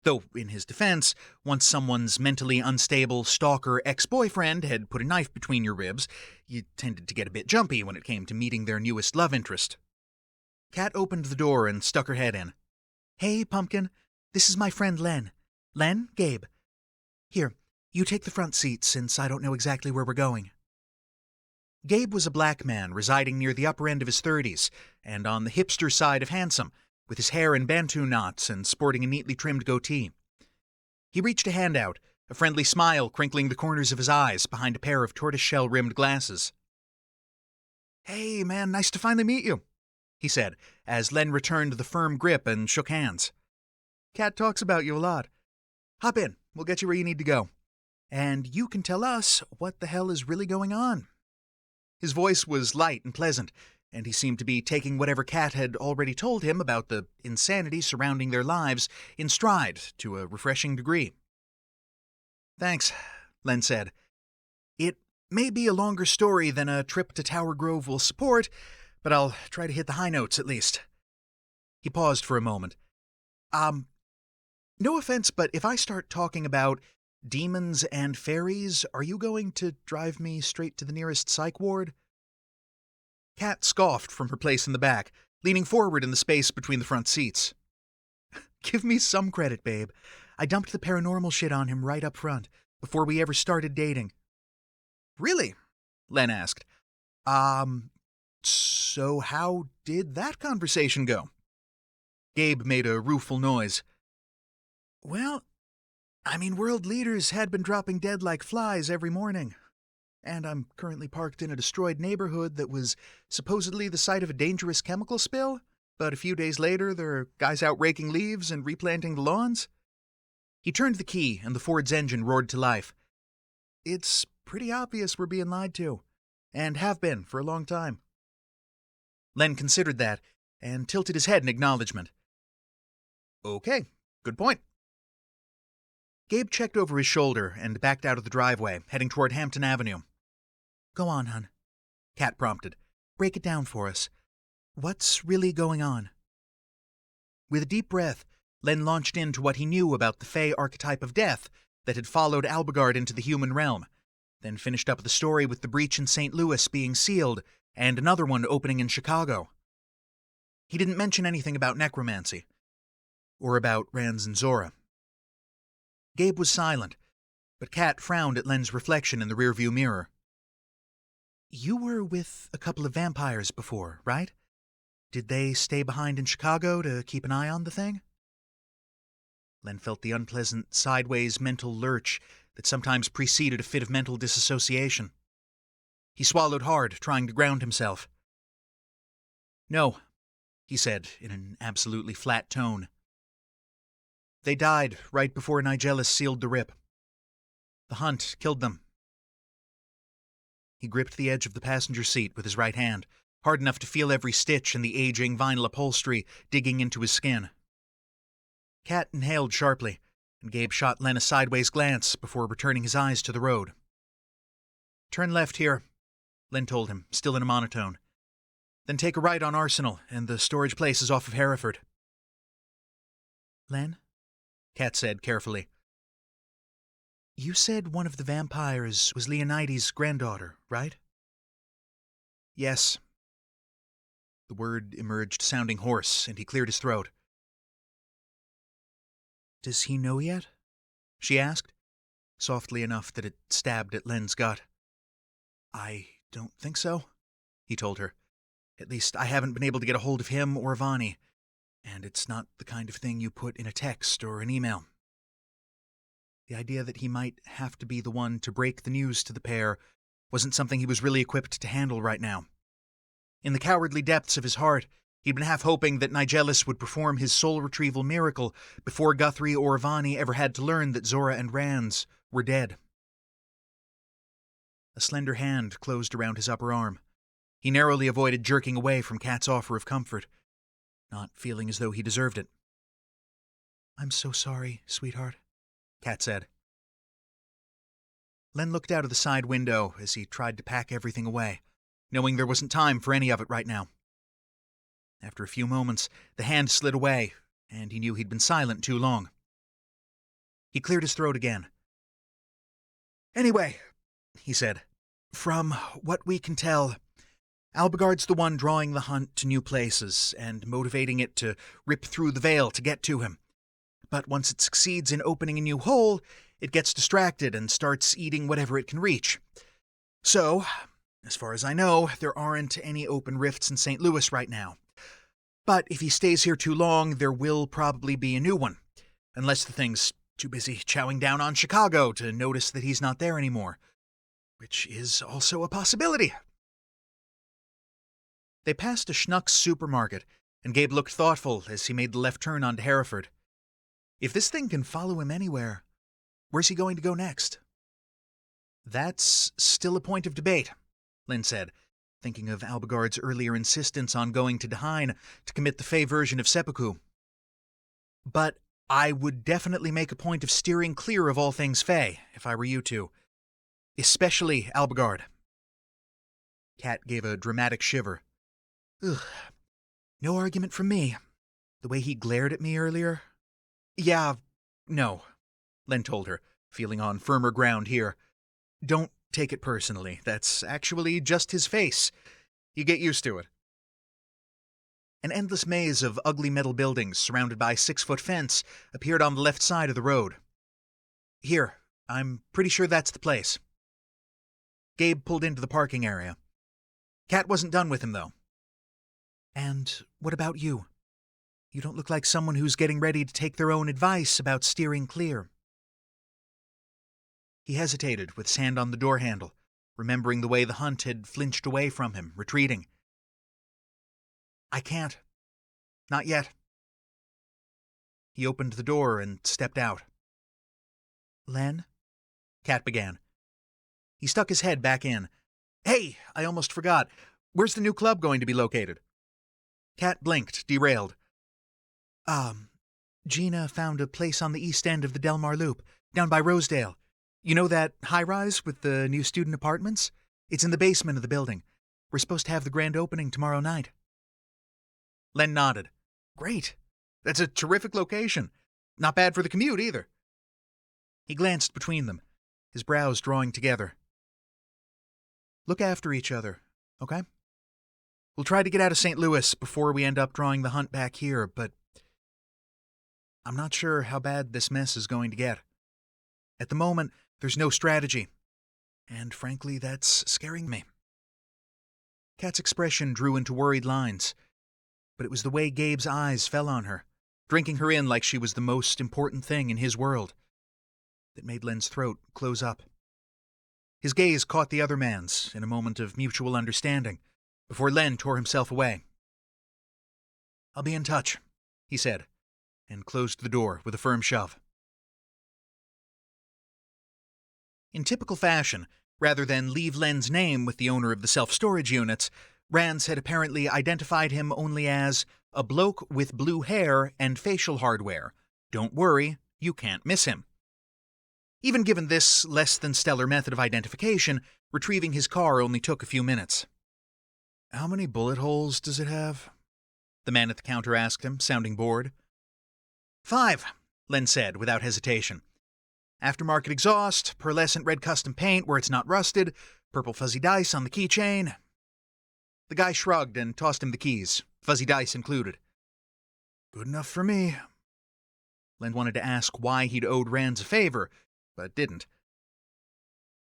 Though, in his defense, once someone's mentally unstable stalker ex-boyfriend had put a knife between your ribs, you tended to get a bit jumpy when it came to meeting their newest love interest. Kat opened the door and stuck her head in. Hey, Pumpkin. This is my friend Len. Len, Gabe. Here, you take the front seat since I don't know exactly where we're going. Gabe was a black man residing near the upper end of his 30s and on the hipster side of handsome, with his hair in bantu knots and sporting a neatly trimmed goatee. He reached a hand out, a friendly smile crinkling the corners of his eyes behind a pair of tortoiseshell-rimmed glasses. Hey, man, nice to finally meet you, he said, as Len returned the firm grip and shook hands. Kat talks about you a lot. Hop in, we'll get you where you need to go. And you can tell us what the hell is really going on. His voice was light and pleasant, and he seemed to be taking whatever Kat had already told him about the insanity surrounding their lives in stride to a refreshing degree. Thanks, Len said. It may be a longer story than a trip to Tower Grove will support, but I'll try to hit the high notes at least. He paused for a moment. No offense, but if I start talking about demons and fairies, are you going to drive me straight to the nearest psych ward? Kat scoffed from her place in the back, leaning forward in the space between the front seats. Give me some credit, babe. I dumped the paranormal shit on him right up front, before we ever started dating. Really? Len asked. So how did that conversation go? Gabe made a rueful noise. Well, world leaders had been dropping dead like flies every morning. And I'm currently parked in a destroyed neighborhood that was supposedly the site of a dangerous chemical spill, but a few days later there are guys out raking leaves and replanting the lawns. He turned the key and the Ford's engine roared to life. It's pretty obvious we're being lied to, and have been for a long time. Len considered that and tilted his head in acknowledgement. Okay, good point. Gabe checked over his shoulder and backed out of the driveway, heading toward Hampton Avenue. Go on, hon, Kat prompted. Break it down for us. What's really going on? With a deep breath, Len launched into what he knew about the Fey archetype of death that had followed Albigard into the human realm, then finished up the story with the breach in St. Louis being sealed and another one opening in Chicago. He didn't mention anything about necromancy, or about Ranz and Zora. Gabe was silent, but Kat frowned at Len's reflection in the rearview mirror. You were with a couple of vampires before, right? Did they stay behind in Chicago to keep an eye on the thing? Len felt the unpleasant, sideways mental lurch that sometimes preceded a fit of mental disassociation. He swallowed hard, trying to ground himself. No, he said in an absolutely flat tone. They died right before Nigellus sealed the rip. The hunt killed them. He gripped the edge of the passenger seat with his right hand, hard enough to feel every stitch in the aging vinyl upholstery digging into his skin. Kat inhaled sharply, and Gabe shot Len a sideways glance before returning his eyes to the road. Turn left here, Len told him, still in a monotone. Then take a right on Arsenal, and the storage place is off of Hereford. Len? Kat said carefully. You said one of the vampires was Leonides' granddaughter, right? Yes. The word emerged sounding hoarse, and he cleared his throat. Does he know yet? She asked, softly enough that it stabbed at Len's gut. I don't think so, he told her. At least I haven't been able to get a hold of him or Vani, and it's not the kind of thing you put in a text or an email. The idea that he might have to be the one to break the news to the pair wasn't something he was really equipped to handle right now. In the cowardly depths of his heart, he'd been half hoping that Nigellus would perform his soul retrieval miracle before Guthrie or Vani ever had to learn that Zora and Ranz were dead. A slender hand closed around his upper arm. He narrowly avoided jerking away from Kat's offer of comfort, not feeling as though he deserved it. I'm so sorry, sweetheart, Kat said. Len looked out of the side window as he tried to pack everything away, knowing there wasn't time for any of it right now. After a few moments, the hand slid away, and he knew he'd been silent too long. He cleared his throat again. Anyway, he said, from what we can tell, Albigard's the one drawing the hunt to new places and motivating it to rip through the veil to get to him. But once it succeeds in opening a new hole, it gets distracted and starts eating whatever it can reach. So, as far as I know, there aren't any open rifts in St. Louis right now. But if he stays here too long, there will probably be a new one, unless the thing's too busy chowing down on Chicago to notice that he's not there anymore, which is also a possibility. They passed a Schnucks supermarket, and Gabe looked thoughtful as he made the left turn onto Hereford. If this thing can follow him anywhere, where's he going to go next? That's still a point of debate, Lynn said, thinking of Albigard's earlier insistence on going to Dehain to commit the Fey version of seppuku. But I would definitely make a point of steering clear of all things Fey, if I were you two. Especially Albigard. Kat gave a dramatic shiver. Ugh. No argument from me. The way he glared at me earlier. Yeah, no, Len told her, feeling on firmer ground here. Don't take it personally. That's actually just his face. You get used to it. An endless maze of ugly metal buildings surrounded by a 6-foot fence appeared on the left side of the road. Here, I'm pretty sure that's the place. Gabe pulled into the parking area. Kat wasn't done with him, though. And what about you? You don't look like someone who's getting ready to take their own advice about steering clear. He hesitated with his hand on the door handle, remembering the way the hunt had flinched away from him, retreating. I can't. Not yet. He opened the door and stepped out. Len? Kat began. He stuck his head back in. Hey, I almost forgot. Where's the new club going to be located? Kat blinked, derailed. Gina found a place on the east end of the Delmar Loop, down by Rosedale. You know that high-rise with the new student apartments? It's in the basement of the building. We're supposed to have the grand opening tomorrow night. Len nodded. Great. That's a terrific location. Not bad for the commute, either. He glanced between them, his brows drawing together. Look after each other, okay? We'll try to get out of St. Louis before we end up drawing the hunt back here, but I'm not sure how bad this mess is going to get. At the moment, there's no strategy, and frankly, that's scaring me. Kat's expression drew into worried lines, but it was the way Gabe's eyes fell on her, drinking her in like she was the most important thing in his world, that made Len's throat close up. His gaze caught the other man's in a moment of mutual understanding, before Len tore himself away. I'll be in touch, he said, and closed the door with a firm shove. In typical fashion, rather than leave Len's name with the owner of the self-storage units, Rands had apparently identified him only as a bloke with blue hair and facial hardware. Don't worry, you can't miss him. Even given this less-than-stellar method of identification, retrieving his car only took a few minutes. How many bullet holes does it have? The man at the counter asked him, sounding bored. 5, Len said, without hesitation. Aftermarket exhaust, pearlescent red custom paint where it's not rusted, purple fuzzy dice on the keychain. The guy shrugged and tossed him the keys, fuzzy dice included. Good enough for me. Len wanted to ask why he'd owed Rands a favor, but didn't.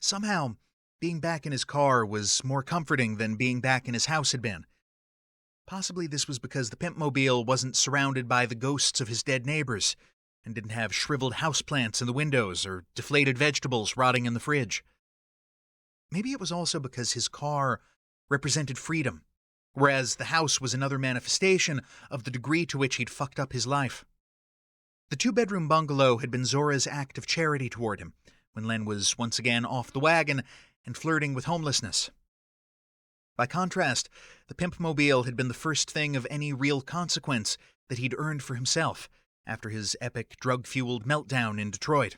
Somehow, being back in his car was more comforting than being back in his house had been. Possibly this was because the pimpmobile wasn't surrounded by the ghosts of his dead neighbors, and didn't have shriveled houseplants in the windows or deflated vegetables rotting in the fridge. Maybe it was also because his car represented freedom, whereas the house was another manifestation of the degree to which he'd fucked up his life. The 2-bedroom bungalow had been Zora's act of charity toward him, when Len was once again off the wagon and flirting with homelessness. By contrast, the pimpmobile had been the first thing of any real consequence that he'd earned for himself after his epic drug-fueled meltdown in Detroit.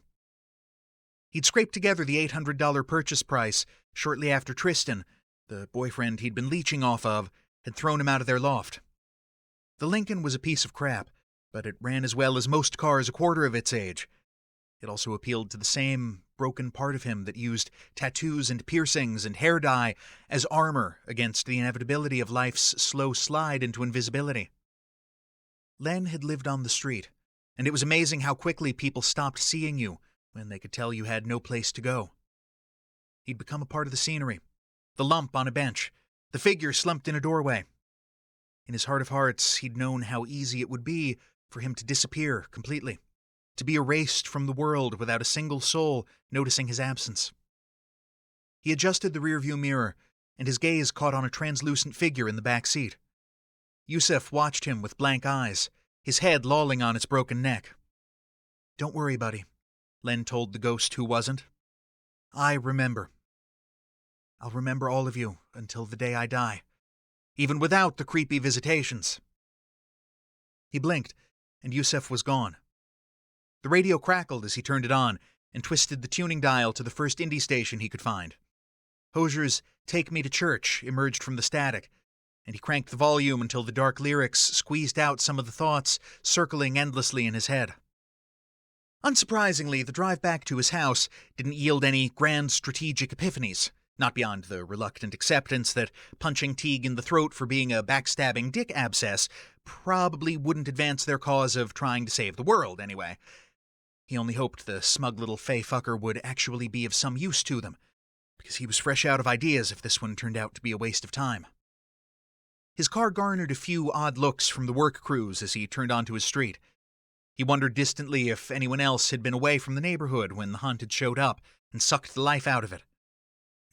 He'd scraped together the $800 purchase price shortly after Tristan, the boyfriend he'd been leeching off of, had thrown him out of their loft. The Lincoln was a piece of crap, but it ran as well as most cars a quarter of its age. It also appealed to the same broken part of him that used tattoos and piercings and hair dye as armor against the inevitability of life's slow slide into invisibility. Len had lived on the street, and it was amazing how quickly people stopped seeing you when they could tell you had no place to go. He'd become a part of the scenery, the lump on a bench, the figure slumped in a doorway. In his heart of hearts, he'd known how easy it would be for him to disappear completely, to be erased from the world without a single soul noticing his absence. He adjusted the rearview mirror, and his gaze caught on a translucent figure in the back seat. Yusuf watched him with blank eyes, his head lolling on its broken neck. "Don't worry, buddy," Len told the ghost who wasn't. "I remember. I'll remember all of you until the day I die, even without the creepy visitations." He blinked, and Yusuf was gone. The radio crackled as he turned it on and twisted the tuning dial to the first indie station he could find. Hosier's "Take Me to Church" emerged from the static, and he cranked the volume until the dark lyrics squeezed out some of the thoughts circling endlessly in his head. Unsurprisingly, the drive back to his house didn't yield any grand strategic epiphanies, not beyond the reluctant acceptance that punching Teague in the throat for being a backstabbing dick abscess probably wouldn't advance their cause of trying to save the world, anyway. He only hoped the smug little fey fucker would actually be of some use to them, because he was fresh out of ideas if this one turned out to be a waste of time. His car garnered a few odd looks from the work crews as he turned onto his street. He wondered distantly if anyone else had been away from the neighborhood when the hunt had showed up and sucked the life out of it.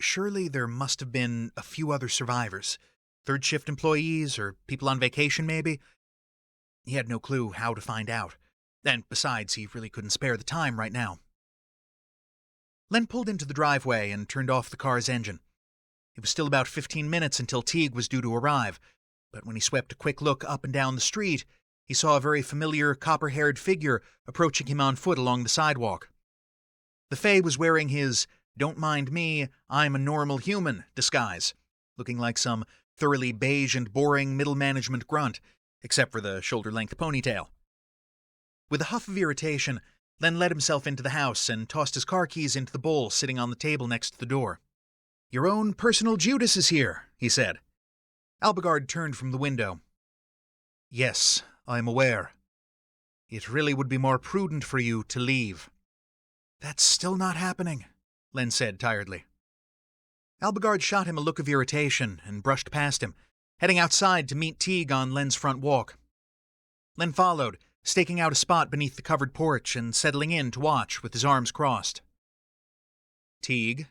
Surely there must have been a few other survivors, third-shift employees or people on vacation maybe. He had no clue how to find out, and besides, he really couldn't spare the time right now. Len pulled into the driveway and turned off the car's engine. It was still about 15 minutes until Teague was due to arrive, but when he swept a quick look up and down the street, he saw a very familiar copper-haired figure approaching him on foot along the sidewalk. The Fae was wearing his "Don't mind me, I'm a normal human" disguise, looking like some thoroughly beige and boring middle-management grunt, except for the shoulder-length ponytail. With a huff of irritation, Len let himself into the house and tossed his car keys into the bowl sitting on the table next to the door. "Your own personal Judas is here," he said. Albigard turned from the window. "Yes, I'm aware. It really would be more prudent for you to leave." "That's still not happening," Len said tiredly. Albigard shot him a look of irritation and brushed past him, heading outside to meet Teague on Len's front walk. Len followed, staking out a spot beneath the covered porch and settling in to watch with his arms crossed. "Teague,"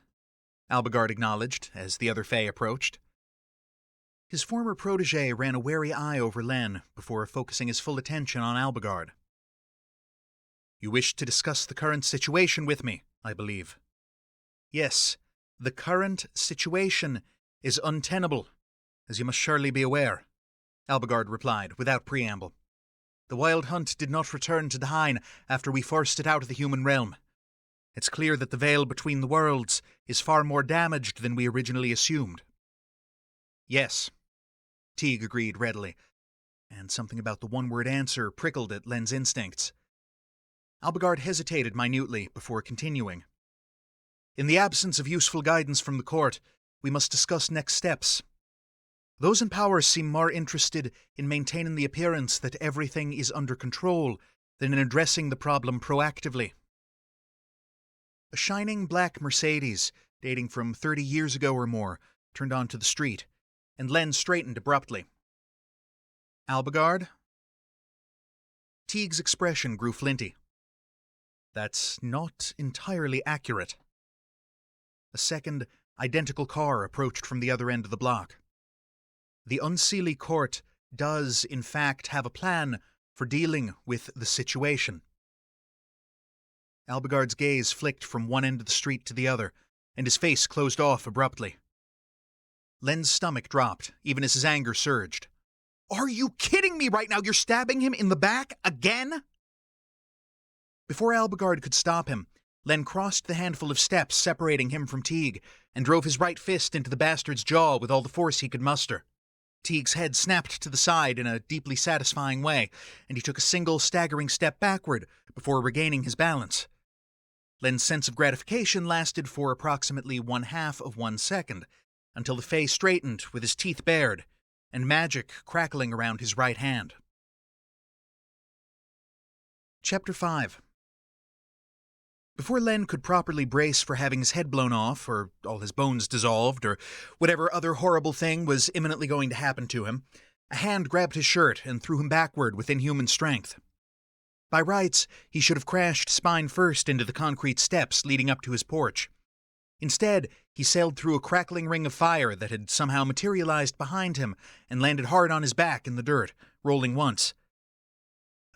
Albigard acknowledged as the other Fae approached. His former protege ran a wary eye over Len before focusing his full attention on Albigard. "You wish to discuss the current situation with me, I believe." "Yes, the current situation is untenable, as you must surely be aware," Albigard replied without preamble. "The wild hunt did not return to Dahain after we forced it out of the human realm. It's clear that the veil between the worlds is far more damaged than we originally assumed." "Yes," Teague agreed readily, and something about the one-word answer prickled at Len's instincts. Albigard hesitated minutely before continuing. "In the absence of useful guidance from the court, we must discuss next steps. Those in power seem more interested in maintaining the appearance that everything is under control than in addressing the problem proactively." A shining black Mercedes, dating from 30 years ago or more, turned onto the street, and Len straightened abruptly. "Albigard?" Teague's expression grew flinty. "That's not entirely accurate." A second, identical car approached from the other end of the block. "The Unseelie court does, in fact, have a plan for dealing with the situation." Albigard's gaze flicked from one end of the street to the other, and his face closed off abruptly. Len's stomach dropped, even as his anger surged. "Are you kidding me right now? You're stabbing him in the back again?" Before Albigard could stop him, Len crossed the handful of steps separating him from Teague and drove his right fist into the bastard's jaw with all the force he could muster. Teague's head snapped to the side in a deeply satisfying way, and he took a single staggering step backward before regaining his balance. Len's sense of gratification lasted for approximately 1/2 of 1 second, until the Fae straightened with his teeth bared, and magic crackling around his right hand. Chapter 5. Before Len could properly brace for having his head blown off, or all his bones dissolved, or whatever other horrible thing was imminently going to happen to him, a hand grabbed his shirt and threw him backward with inhuman strength. By rights, he should have crashed spine first into the concrete steps leading up to his porch. Instead, he sailed through a crackling ring of fire that had somehow materialized behind him and landed hard on his back in the dirt, rolling once.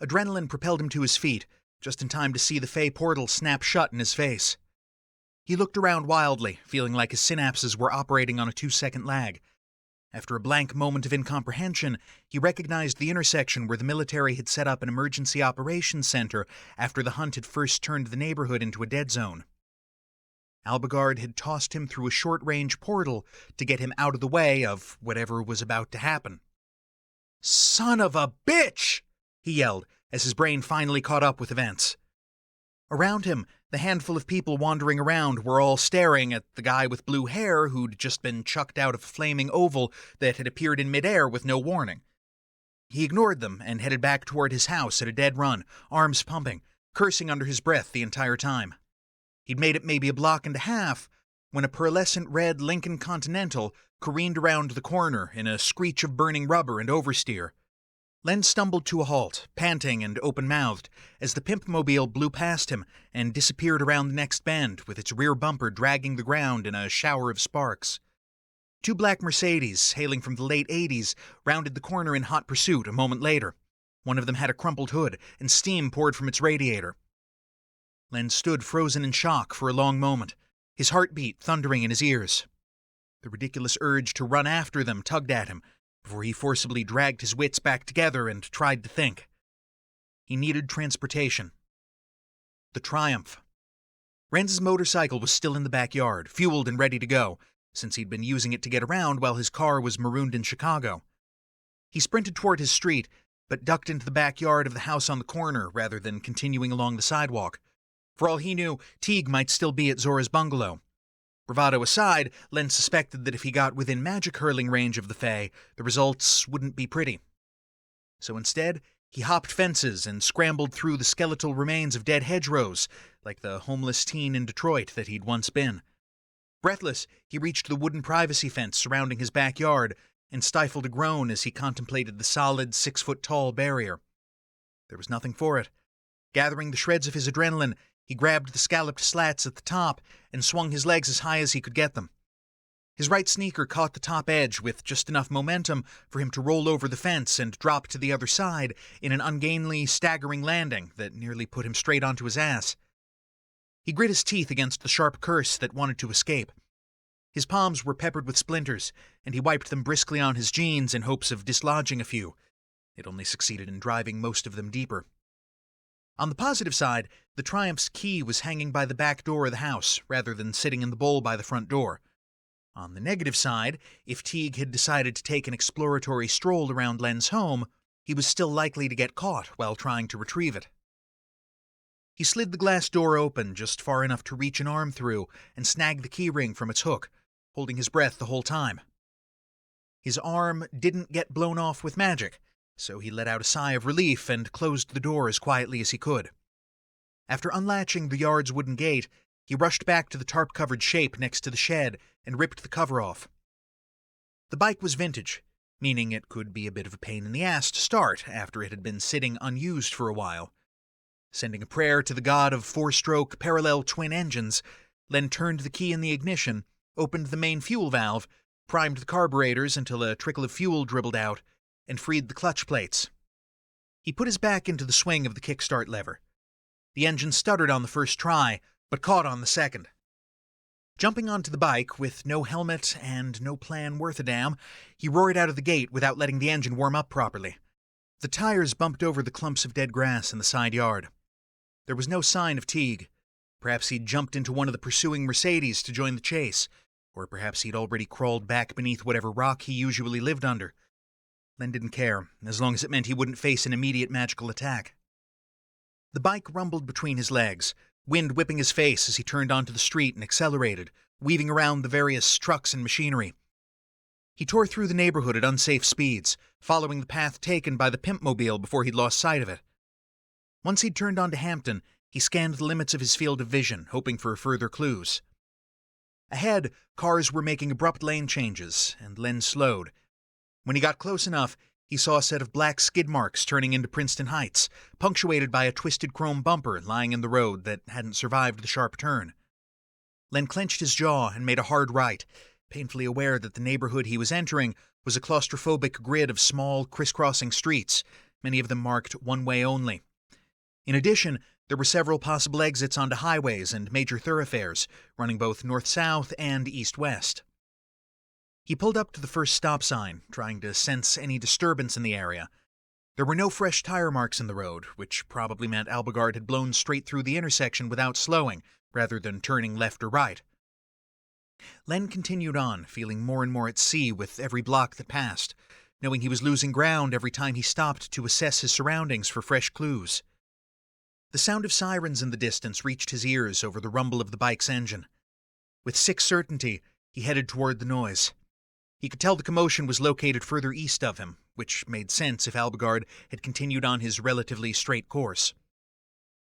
Adrenaline propelled him to his feet, just in time to see the Fae portal snap shut in his face. He looked around wildly, feeling like his synapses were operating on a 2-second lag. After a blank moment of incomprehension, he recognized the intersection where the military had set up an emergency operations center after the hunt had first turned the neighborhood into a dead zone. Albigard had tossed him through a short-range portal to get him out of the way of whatever was about to happen. "Son of a bitch!" he yelled as his brain finally caught up with events. Around him, the handful of people wandering around were all staring at the guy with blue hair who'd just been chucked out of a flaming oval that had appeared in midair with no warning. He ignored them and headed back toward his house at a dead run, arms pumping, cursing under his breath the entire time. He'd made it maybe a block and a half when a pearlescent red Lincoln Continental careened around the corner in a screech of burning rubber and oversteer. Len stumbled to a halt, panting and open-mouthed, as the Pimpmobile blew past him and disappeared around the next bend with its rear bumper dragging the ground in a shower of sparks. 2 black Mercedes, hailing from the late 80s, rounded the corner in hot pursuit a moment later. One of them had a crumpled hood, and steam poured from its radiator. Len stood frozen in shock for a long moment, his heartbeat thundering in his ears. The ridiculous urge to run after them tugged at him, before he forcibly dragged his wits back together and tried to think. He needed transportation. The Triumph. Renz's motorcycle was still in the backyard, fueled and ready to go, since he'd been using it to get around while his car was marooned in Chicago. He sprinted toward his street, but ducked into the backyard of the house on the corner rather than continuing along the sidewalk. For all he knew, Teague might still be at Zora's bungalow. Bravado aside, Len suspected that if he got within magic-hurling range of the Fae, the results wouldn't be pretty. So instead, he hopped fences and scrambled through the skeletal remains of dead hedgerows, like the homeless teen in Detroit that he'd once been. Breathless, he reached the wooden privacy fence surrounding his backyard and stifled a groan as he contemplated the solid 6-foot-tall barrier. There was nothing for it. Gathering the shreds of his adrenaline, he grabbed the scalloped slats at the top and swung his legs as high as he could get them. His right sneaker caught the top edge with just enough momentum for him to roll over the fence and drop to the other side in an ungainly, staggering landing that nearly put him straight onto his ass. He grit his teeth against the sharp curse that wanted to escape. His palms were peppered with splinters, and he wiped them briskly on his jeans in hopes of dislodging a few. It only succeeded in driving most of them deeper. On the positive side, the Triumph's key was hanging by the back door of the house, rather than sitting in the bowl by the front door. On the negative side, if Teague had decided to take an exploratory stroll around Len's home, he was still likely to get caught while trying to retrieve it. He slid the glass door open just far enough to reach an arm through and snag the key ring from its hook, holding his breath the whole time. His arm didn't get blown off with magic, so he let out a sigh of relief and closed the door as quietly as he could. After unlatching the yard's wooden gate, he rushed back to the tarp-covered shape next to the shed and ripped the cover off. The bike was vintage, meaning it could be a bit of a pain in the ass to start after it had been sitting unused for a while. Sending a prayer to the god of 4-stroke parallel twin engines, Len turned the key in the ignition, opened the main fuel valve, primed the carburetors until a trickle of fuel dribbled out, and freed the clutch plates. He put his back into the swing of the kickstart lever. The engine stuttered on the first try, but caught on the second. Jumping onto the bike with no helmet and no plan worth a damn, he roared out of the gate without letting the engine warm up properly. The tires bumped over the clumps of dead grass in the side yard. There was no sign of Teague. Perhaps he'd jumped into one of the pursuing Mercedes to join the chase, or perhaps he'd already crawled back beneath whatever rock he usually lived under. Len didn't care, as long as it meant he wouldn't face an immediate magical attack. The bike rumbled between his legs, wind whipping his face as he turned onto the street and accelerated, weaving around the various trucks and machinery. He tore through the neighborhood at unsafe speeds, following the path taken by the pimpmobile before he'd lost sight of it. Once he'd turned onto Hampton, he scanned the limits of his field of vision, hoping for further clues. Ahead, cars were making abrupt lane changes, and Len slowed. When he got close enough, he saw a set of black skid marks turning into Princeton Heights, punctuated by a twisted chrome bumper lying in the road that hadn't survived the sharp turn. Len clenched his jaw and made a hard right, painfully aware that the neighborhood he was entering was a claustrophobic grid of small, crisscrossing streets, many of them marked one way only. In addition, there were several possible exits onto highways and major thoroughfares, running both north-south and east-west. He pulled up to the first stop sign, trying to sense any disturbance in the area. There were no fresh tire marks in the road, which probably meant Albigard had blown straight through the intersection without slowing, rather than turning left or right. Len continued on, feeling more and more at sea with every block that passed, knowing he was losing ground every time he stopped to assess his surroundings for fresh clues. The sound of sirens in the distance reached his ears over the rumble of the bike's engine. With sick certainty, he headed toward the noise. He could tell the commotion was located further east of him, which made sense if Albigard had continued on his relatively straight course.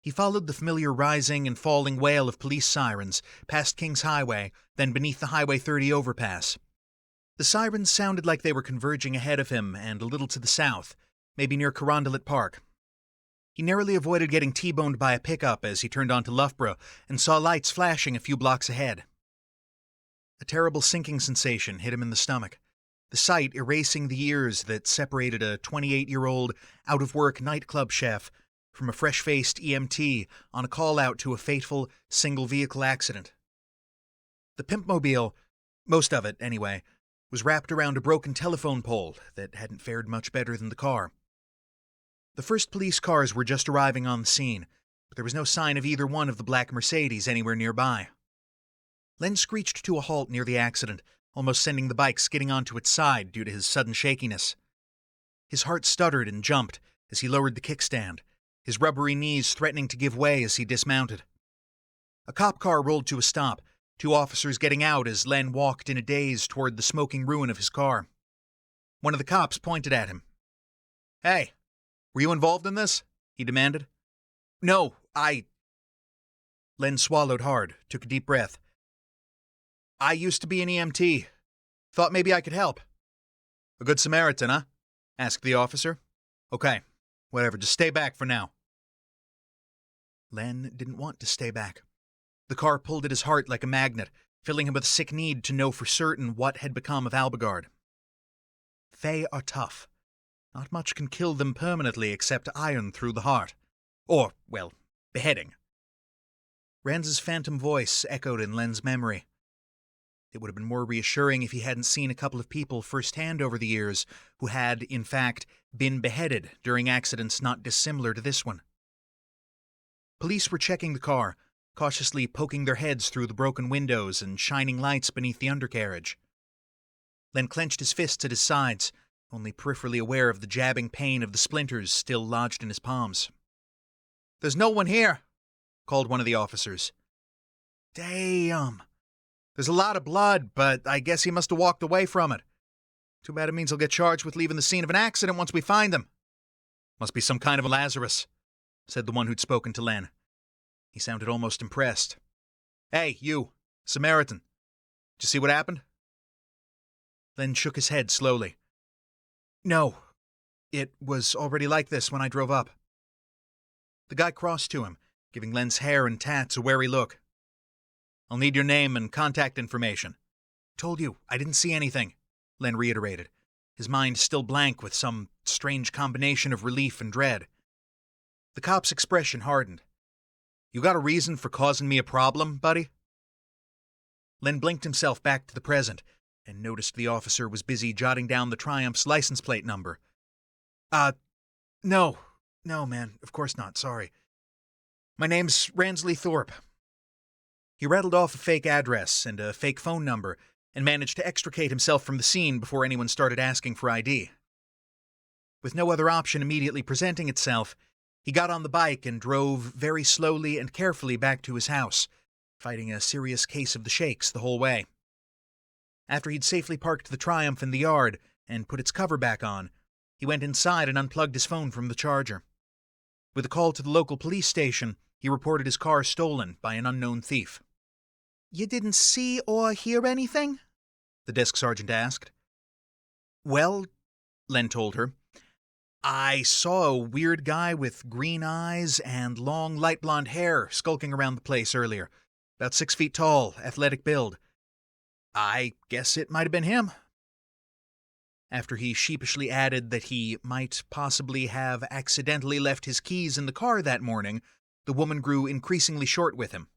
He followed the familiar rising and falling wail of police sirens, past Kings Highway, then beneath the Highway 30 overpass. The sirens sounded like they were converging ahead of him and a little to the south, maybe near Carondelet Park. He narrowly avoided getting T-boned by a pickup as he turned onto Loughborough and saw lights flashing a few blocks ahead. A terrible sinking sensation hit him in the stomach, the sight erasing the years that separated a 28-year-old, out-of-work nightclub chef from a fresh-faced EMT on a call-out to a fateful, single-vehicle accident. The pimpmobile, most of it anyway, was wrapped around a broken telephone pole that hadn't fared much better than the car. The first police cars were just arriving on the scene, but there was no sign of either one of the black Mercedes anywhere nearby. Len screeched to a halt near the accident, almost sending the bike skidding onto its side due to his sudden shakiness. His heart stuttered and jumped as he lowered the kickstand, his rubbery knees threatening to give way as he dismounted. A cop car rolled to a stop, two officers getting out as Len walked in a daze toward the smoking ruin of his car. One of the cops pointed at him. "Hey, were you involved in this?" he demanded. "No, Len swallowed hard, took a deep breath. "I used to be an EMT. Thought maybe I could help." "A good Samaritan, huh?" asked the officer. "Okay, whatever, just stay back for now." Len didn't want to stay back. The car pulled at his heart like a magnet, filling him with a sick need to know for certain what had become of Albigard. Fae are tough. Not much can kill them permanently except iron through the heart. Or, well, beheading. Ranz's phantom voice echoed in Len's memory. It would have been more reassuring if he hadn't seen a couple of people firsthand over the years who had, in fact, been beheaded during accidents not dissimilar to this one. Police were checking the car, cautiously poking their heads through the broken windows and shining lights beneath the undercarriage. Len clenched his fists at his sides, only peripherally aware of the jabbing pain of the splinters still lodged in his palms. "There's no one here," called one of the officers. "Damn. There's a lot of blood, but I guess he must have walked away from it. Too bad it means he'll get charged with leaving the scene of an accident once we find him." "Must be some kind of a Lazarus," said the one who'd spoken to Len. He sounded almost impressed. "Hey, you, Samaritan. Did you see what happened?" Len shook his head slowly. "No. It was already like this when I drove up." The guy crossed to him, giving Len's hair and tats a wary look. "I'll need your name and contact information." "Told you, I didn't see anything," Len reiterated, his mind still blank with some strange combination of relief and dread. The cop's expression hardened. "You got a reason for causing me a problem, buddy?" Len blinked himself back to the present and noticed the officer was busy jotting down the Triumph's license plate number. No, man, of course not, sorry. My name's Ransley Thorpe." He rattled off a fake address and a fake phone number and managed to extricate himself from the scene before anyone started asking for ID. With no other option immediately presenting itself, He got on the bike and drove very slowly and carefully back to his house, fighting a serious case of the shakes the whole way. After he'd safely parked the Triumph in the yard and put its cover back on, he went inside and unplugged his phone from the charger. With a call to the local police station, he reported his car stolen by an unknown thief. "You didn't see or hear anything?" the desk sergeant asked. "Well," Len told her, "I saw a weird guy with green eyes and long light blonde hair skulking around the place earlier. About 6 feet tall, athletic build. I guess it might have been him." After he sheepishly added that he might possibly have accidentally left his keys in the car that morning, the woman grew increasingly short with him.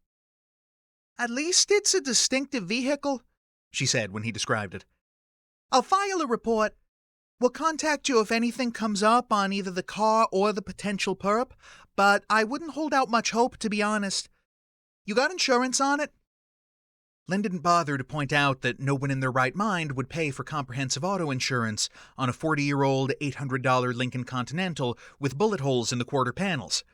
"At least it's a distinctive vehicle," she said when he described it. "I'll file a report. We'll contact you if anything comes up on either the car or the potential perp, but I wouldn't hold out much hope, to be honest. You got insurance on it?" Len didn't bother to point out that no one in their right mind would pay for comprehensive auto insurance on a 40-year-old $800 Lincoln Continental with bullet holes in the quarter panels.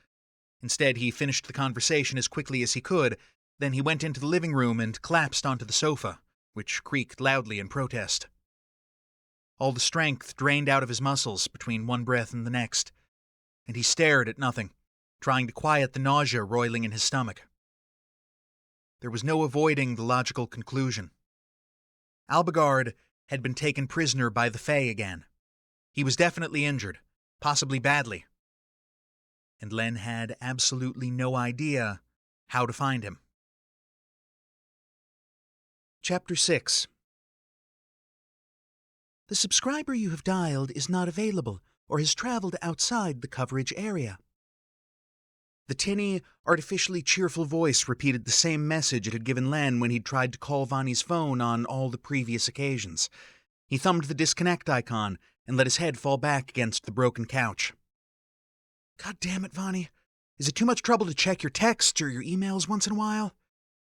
Instead, he finished the conversation as quickly as he could, then he went into the living room and collapsed onto the sofa, which creaked loudly in protest. All the strength drained out of his muscles between one breath and the next, and he stared at nothing, trying to quiet the nausea roiling in his stomach. There was no avoiding the logical conclusion. Albigard had been taken prisoner by the Fae again. He was definitely injured, possibly badly. And Len had absolutely no idea how to find him. Chapter 6. The subscriber you have dialed is not available or has traveled outside the coverage area. The tinny, artificially cheerful voice repeated the same message it had given Len when he'd tried to call Vani's phone on all the previous occasions. He thumbed the disconnect icon and let his head fall back against the broken couch. "God damn it, Vani. Is it too much trouble to check your texts or your emails once in a while?"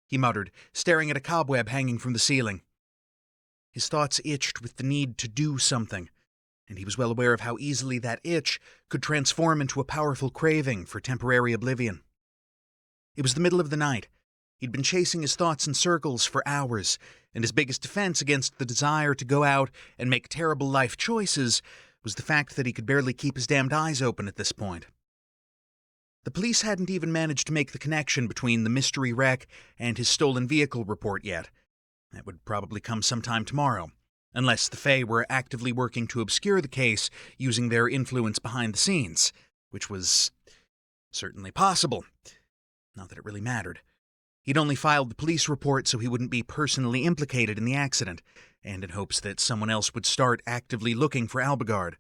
he muttered, staring at a cobweb hanging from the ceiling. His thoughts itched with the need to do something, and he was well aware of how easily that itch could transform into a powerful craving for temporary oblivion. It was the middle of the night. He'd been chasing his thoughts in circles for hours, and his biggest defense against the desire to go out and make terrible life choices was the fact that he could barely keep his damned eyes open at this point. The police hadn't even managed to make the connection between the mystery wreck and his stolen vehicle report yet. That would probably come sometime tomorrow, unless the Fae were actively working to obscure the case using their influence behind the scenes, which was certainly possible. Not that it really mattered. He'd only filed the police report so he wouldn't be personally implicated in the accident, and in hopes that someone else would start actively looking for Albigard.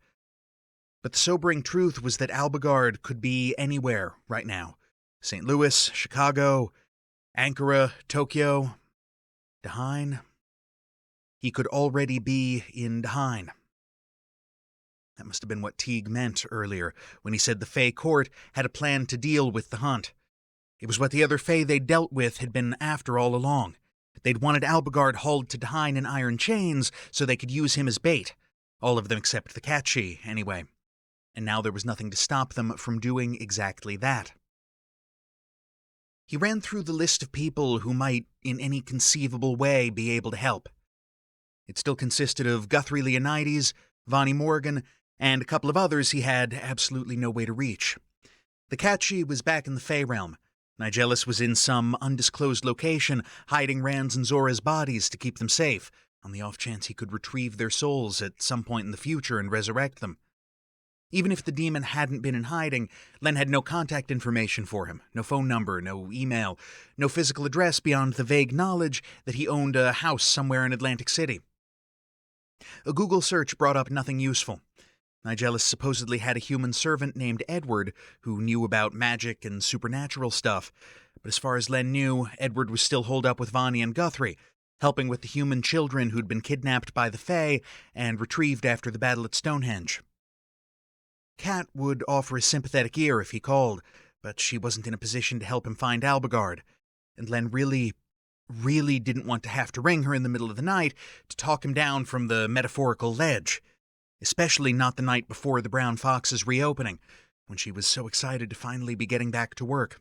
But the sobering truth was that Albigard could be anywhere right now. St. Louis, Chicago, Ankara, Tokyo, Daheim. He could already be in Daheim. That must have been what Teague meant earlier when he said the Fae court had a plan to deal with the hunt. It was what the other Fae they dealt with had been after all along. They'd wanted Albigard hauled to Daheim in iron chains so they could use him as bait. All of them except the Catchy, anyway. And now there was nothing to stop them from doing exactly that. He ran through the list of people who might, in any conceivable way, be able to help. It still consisted of Guthrie Leonidas, Vani Morgan, and a couple of others he had absolutely no way to reach. The Catchy was back in the Fae realm. Nigelis was in some undisclosed location, hiding Rand's and Zora's bodies to keep them safe, on the off chance he could retrieve their souls at some point in the future and resurrect them. Even if the demon hadn't been in hiding, Len had no contact information for him, no phone number, no email, no physical address beyond the vague knowledge that he owned a house somewhere in Atlantic City. A Google search brought up nothing useful. Nigelis supposedly had a human servant named Edward who knew about magic and supernatural stuff, but as far as Len knew, Edward was still holed up with Vani and Guthrie, helping with the human children who'd been kidnapped by the Fae and retrieved after the battle at Stonehenge. Kat would offer a sympathetic ear if he called, but she wasn't in a position to help him find Albigard, and Len really didn't want to have to ring her in the middle of the night to talk him down from the metaphorical ledge, especially not the night before the Brown Fox's reopening, when she was so excited to finally be getting back to work.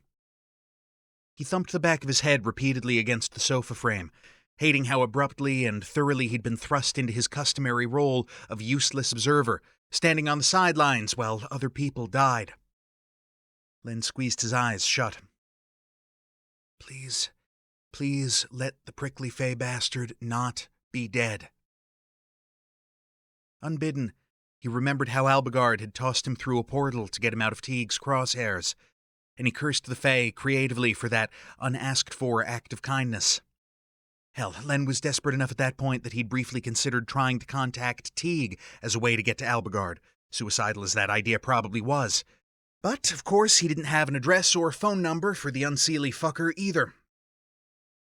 He thumped the back of his head repeatedly against the sofa frame, hating how abruptly and thoroughly he'd been thrust into his customary role of useless observer, standing on the sidelines while other people died. Len squeezed his eyes shut. Please, please let the prickly fey bastard not be dead. Unbidden, he remembered how Albigard had tossed him through a portal to get him out of Teague's crosshairs, and he cursed the Fae creatively for that unasked-for act of kindness. Hell, Len was desperate enough at that point that he'd briefly considered trying to contact Teague as a way to get to Albigard, suicidal as that idea probably was. But, of course, he didn't have an address or phone number for the Unseelie fucker either.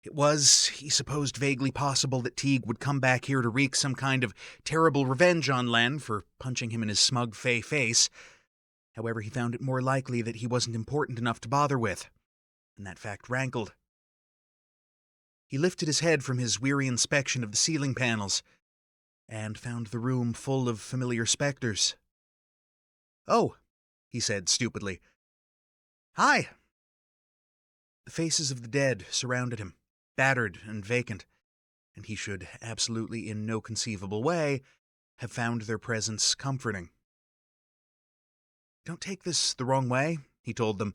It was, he supposed, vaguely possible that Teague would come back here to wreak some kind of terrible revenge on Len for punching him in his smug Fae face. However, he found it more likely that he wasn't important enough to bother with, and that fact rankled. He lifted his head from his weary inspection of the ceiling panels, and found the room full of familiar specters. "Oh," he said stupidly. "Hi." The faces of the dead surrounded him, battered and vacant, and he should absolutely in no conceivable way have found their presence comforting. "Don't take this the wrong way," he told them,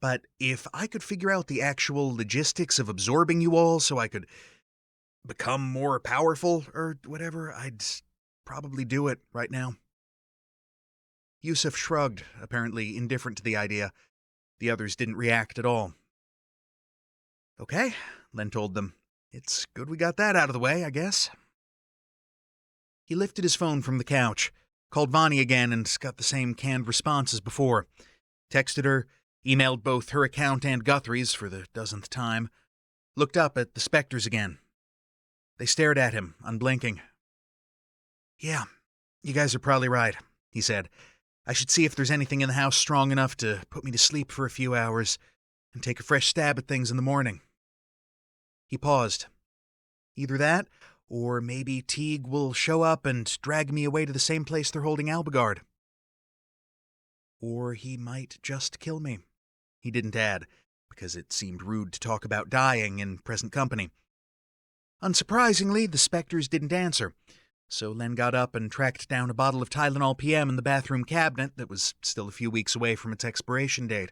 "but if I could figure out the actual logistics of absorbing you all so I could become more powerful or whatever, I'd probably do it right now." Yusuf shrugged, apparently indifferent to the idea. The others didn't react at all. "Okay," Len told them. "It's good we got that out of the way, I guess." He lifted his phone from the couch, called Vonnie again, and got the same canned response as before. Texted her, emailed both her account and Guthrie's for the dozenth time, looked up at the specters again. They stared at him, unblinking. "Yeah, you guys are probably right," he said. "I should see if there's anything in the house strong enough to put me to sleep for a few hours, and take a fresh stab at things in the morning." He paused. "Either that, or maybe Teague will show up and drag me away to the same place they're holding Albigard. Or he might just kill me," he didn't add, because it seemed rude to talk about dying in present company. Unsurprisingly, the specters didn't answer, so Len got up and tracked down a bottle of Tylenol PM in the bathroom cabinet that was still a few weeks away from its expiration date.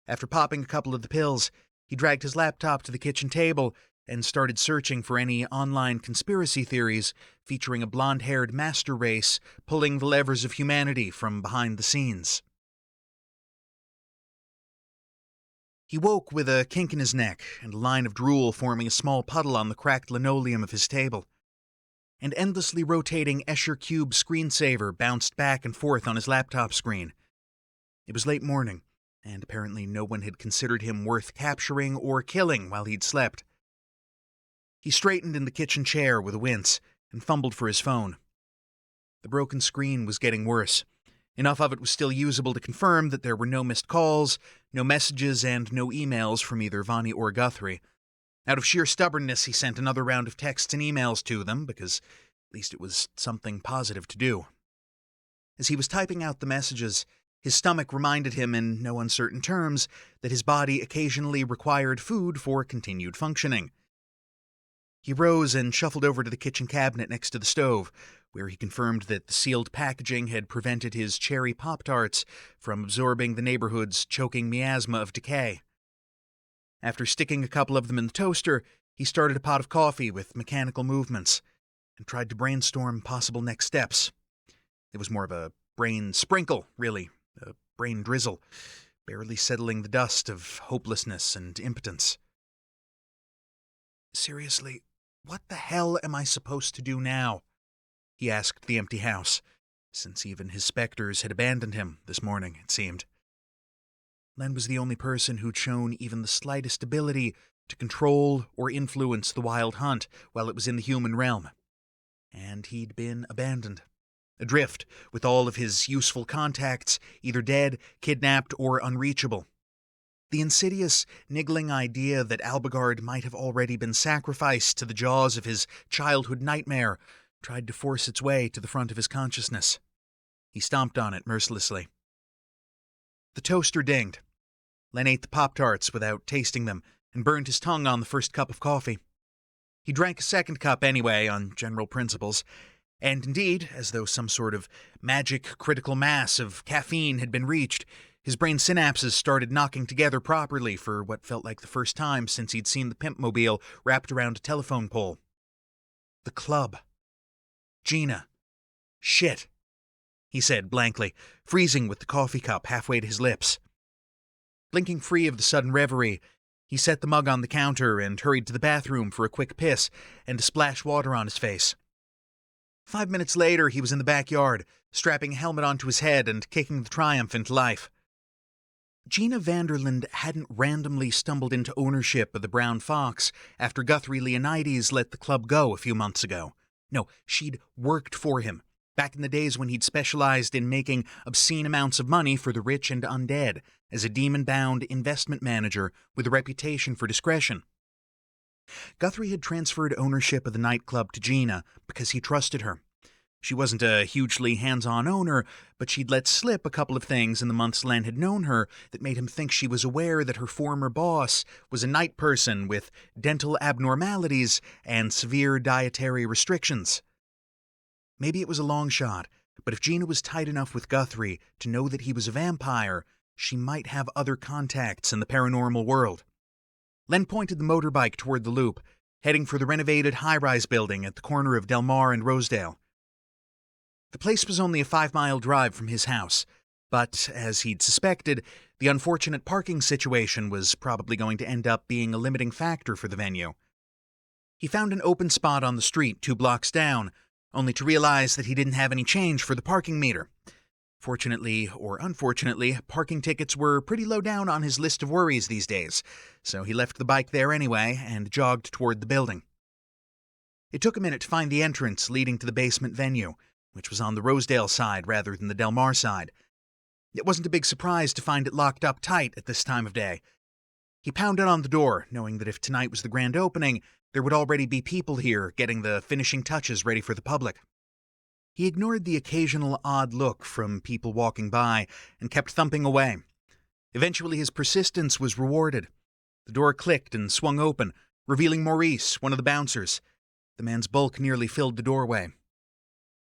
After popping a couple of the pills, he dragged his laptop to the kitchen table and started searching for any online conspiracy theories featuring a blonde-haired master race pulling the levers of humanity from behind the scenes. He woke with a kink in his neck and a line of drool forming a small puddle on the cracked linoleum of his table. An endlessly rotating Escher Cube screensaver bounced back and forth on his laptop screen. It was late morning, and apparently no one had considered him worth capturing or killing while he'd slept. He straightened in the kitchen chair with a wince and fumbled for his phone. The broken screen was getting worse. Enough of it was still usable to confirm that there were no missed calls, no messages, and no emails from either Vonnie or Guthrie. Out of sheer stubbornness, he sent another round of texts and emails to them, because at least it was something positive to do. As he was typing out the messages, his stomach reminded him in no uncertain terms that his body occasionally required food for continued functioning. He rose and shuffled over to the kitchen cabinet next to the stove, where he confirmed that the sealed packaging had prevented his cherry Pop-Tarts from absorbing the neighborhood's choking miasma of decay. After sticking a couple of them in the toaster, he started a pot of coffee with mechanical movements and tried to brainstorm possible next steps. It was more of a brain sprinkle, really, a brain drizzle, barely settling the dust of hopelessness and impotence. "Seriously, what the hell am I supposed to do now?" he asked the empty house, since even his specters had abandoned him this morning, it seemed. Len was the only person who'd shown even the slightest ability to control or influence the wild hunt while it was in the human realm. And he'd been abandoned. Adrift, with all of his useful contacts either dead, kidnapped, or unreachable. The insidious, niggling idea that Albigard might have already been sacrificed to the jaws of his childhood nightmare tried to force its way to the front of his consciousness. He stomped on it mercilessly. The toaster dinged. Len ate the Pop-Tarts without tasting them and burned his tongue on the first cup of coffee. He drank a second cup anyway, on general principles, and indeed, as though some sort of magic critical mass of caffeine had been reached, his brain synapses started knocking together properly for what felt like the first time since he'd seen the pimpmobile wrapped around a telephone pole. The club. Gina. Shit, he said blankly, freezing with the coffee cup halfway to his lips. Blinking free of the sudden reverie, he set the mug on the counter and hurried to the bathroom for a quick piss and to splash water on his face. 5 minutes later, he was in the backyard, strapping a helmet onto his head and kicking the Triumph into life. Gina Vanderland hadn't randomly stumbled into ownership of the Brown Fox after Guthrie Leonidas let the club go a few months ago. No, she'd worked for him, back in the days when he'd specialized in making obscene amounts of money for the rich and undead, as a demon-bound investment manager with a reputation for discretion. Guthrie had transferred ownership of the nightclub to Gina because he trusted her. She wasn't a hugely hands-on owner, but she'd let slip a couple of things in the months Len had known her that made him think she was aware that her former boss was a night person with dental abnormalities and severe dietary restrictions. Maybe it was a long shot, but if Gina was tight enough with Guthrie to know that he was a vampire, she might have other contacts in the paranormal world. Len pointed the motorbike toward the loop, heading for the renovated high-rise building at the corner of Del Mar and Rosedale. The place was only a 5-mile drive from his house, but, as he'd suspected, the unfortunate parking situation was probably going to end up being a limiting factor for the venue. He found an open spot on the street 2 blocks down, only to realize that he didn't have any change for the parking meter. Fortunately, or unfortunately, parking tickets were pretty low down on his list of worries these days, so he left the bike there anyway and jogged toward the building. It took a minute to find the entrance leading to the basement venue, which was on the Rosedale side rather than the Del Mar side. It wasn't a big surprise to find it locked up tight at this time of day. He pounded on the door, knowing that if tonight was the grand opening, there would already be people here getting the finishing touches ready for the public. He ignored the occasional odd look from people walking by and kept thumping away. Eventually his persistence was rewarded. The door clicked and swung open, revealing Maurice, one of the bouncers. The man's bulk nearly filled the doorway.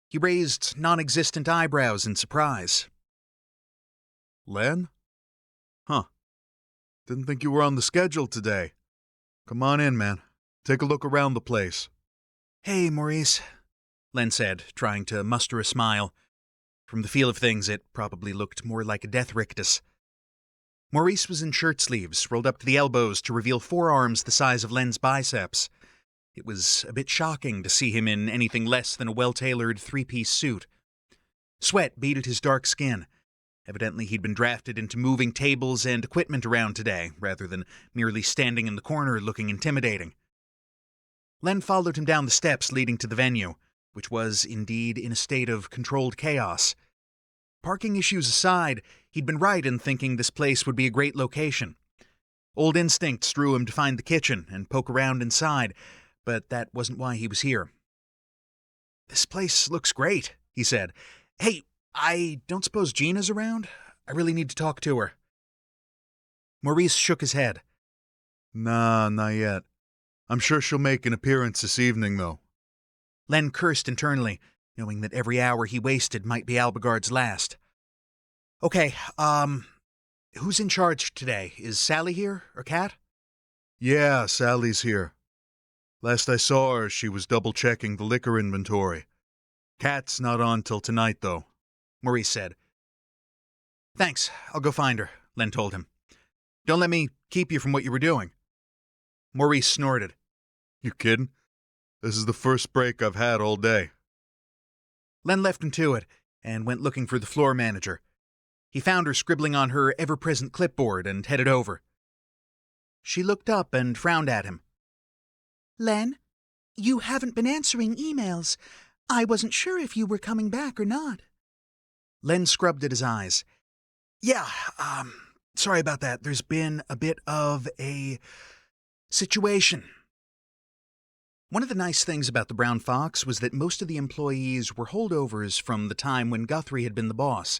He raised non-existent eyebrows in surprise. Len? Huh. Didn't think you were on the schedule today. Come on in, man. Take a look around the place. Hey, Maurice, Len said, trying to muster a smile. From the feel of things, it probably looked more like a death rictus. Maurice was in shirt sleeves, rolled up to the elbows to reveal forearms the size of Len's biceps. It was a bit shocking to see him in anything less than a well-tailored 3-piece suit. Sweat beaded his dark skin. Evidently he'd been drafted into moving tables and equipment around today, rather than merely standing in the corner looking intimidating. Len followed him down the steps leading to the venue, which was indeed in a state of controlled chaos. Parking issues aside, he'd been right in thinking this place would be a great location. Old instincts drew him to find the kitchen and poke around inside, but that wasn't why he was here. "This place looks great," he said. "Hey, I don't suppose Gina's around? I really need to talk to her." Maurice shook his head. Nah, not yet. I'm sure she'll make an appearance this evening, though. Len cursed internally, knowing that every hour he wasted might be Albigard's last. "Okay, who's in charge today? Is Sally here, or Kat?" Yeah, Sally's here. Last I saw her, she was double-checking the liquor inventory. Kat's not on till tonight, though, Maurice said. "Thanks, I'll go find her," Len told him. "Don't let me keep you from what you were doing." Maurice snorted. You kidding? This is the first break I've had all day. Len left him to it and went looking for the floor manager. He found her scribbling on her ever-present clipboard and headed over. She looked up and frowned at him. "Len, you haven't been answering emails. I wasn't sure if you were coming back or not." Len scrubbed at his eyes. "Yeah, sorry about that. There's been a bit of a situation." One of the nice things about the Brown Fox was that most of the employees were holdovers from the time when Guthrie had been the boss.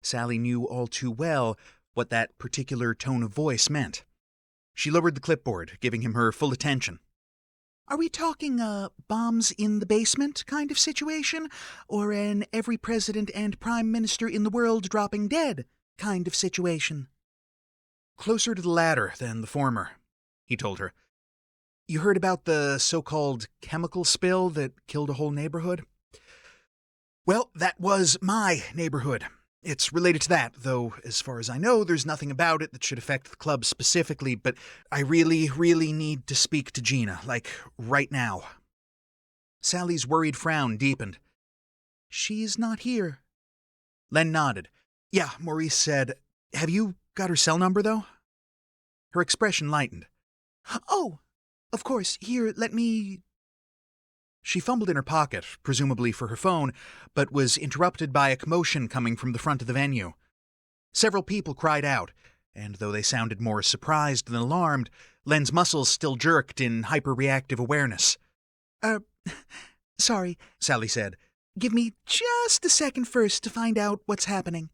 Sally knew all too well what that particular tone of voice meant. She lowered the clipboard, giving him her full attention. Are we talking a bombs in the basement kind of situation, or an every president and prime minister in the world dropping dead kind of situation? Closer to the latter than the former, he told her. You heard about the so-called chemical spill that killed a whole neighborhood? Well, that was my neighborhood. It's related to that, though as far as I know, there's nothing about it that should affect the club specifically, but I really, really need to speak to Gina, like right now. Sally's worried frown deepened. She's not here. Len nodded. Yeah, Maurice said, have you got her cell number, though? Her expression lightened. Oh, of course. Here, let me... She fumbled in her pocket, presumably for her phone, but was interrupted by a commotion coming from the front of the venue. Several people cried out, and though they sounded more surprised than alarmed, Len's muscles still jerked in hyper-reactive awareness. Sorry, Sally said. Give me just a second first to find out what's happening.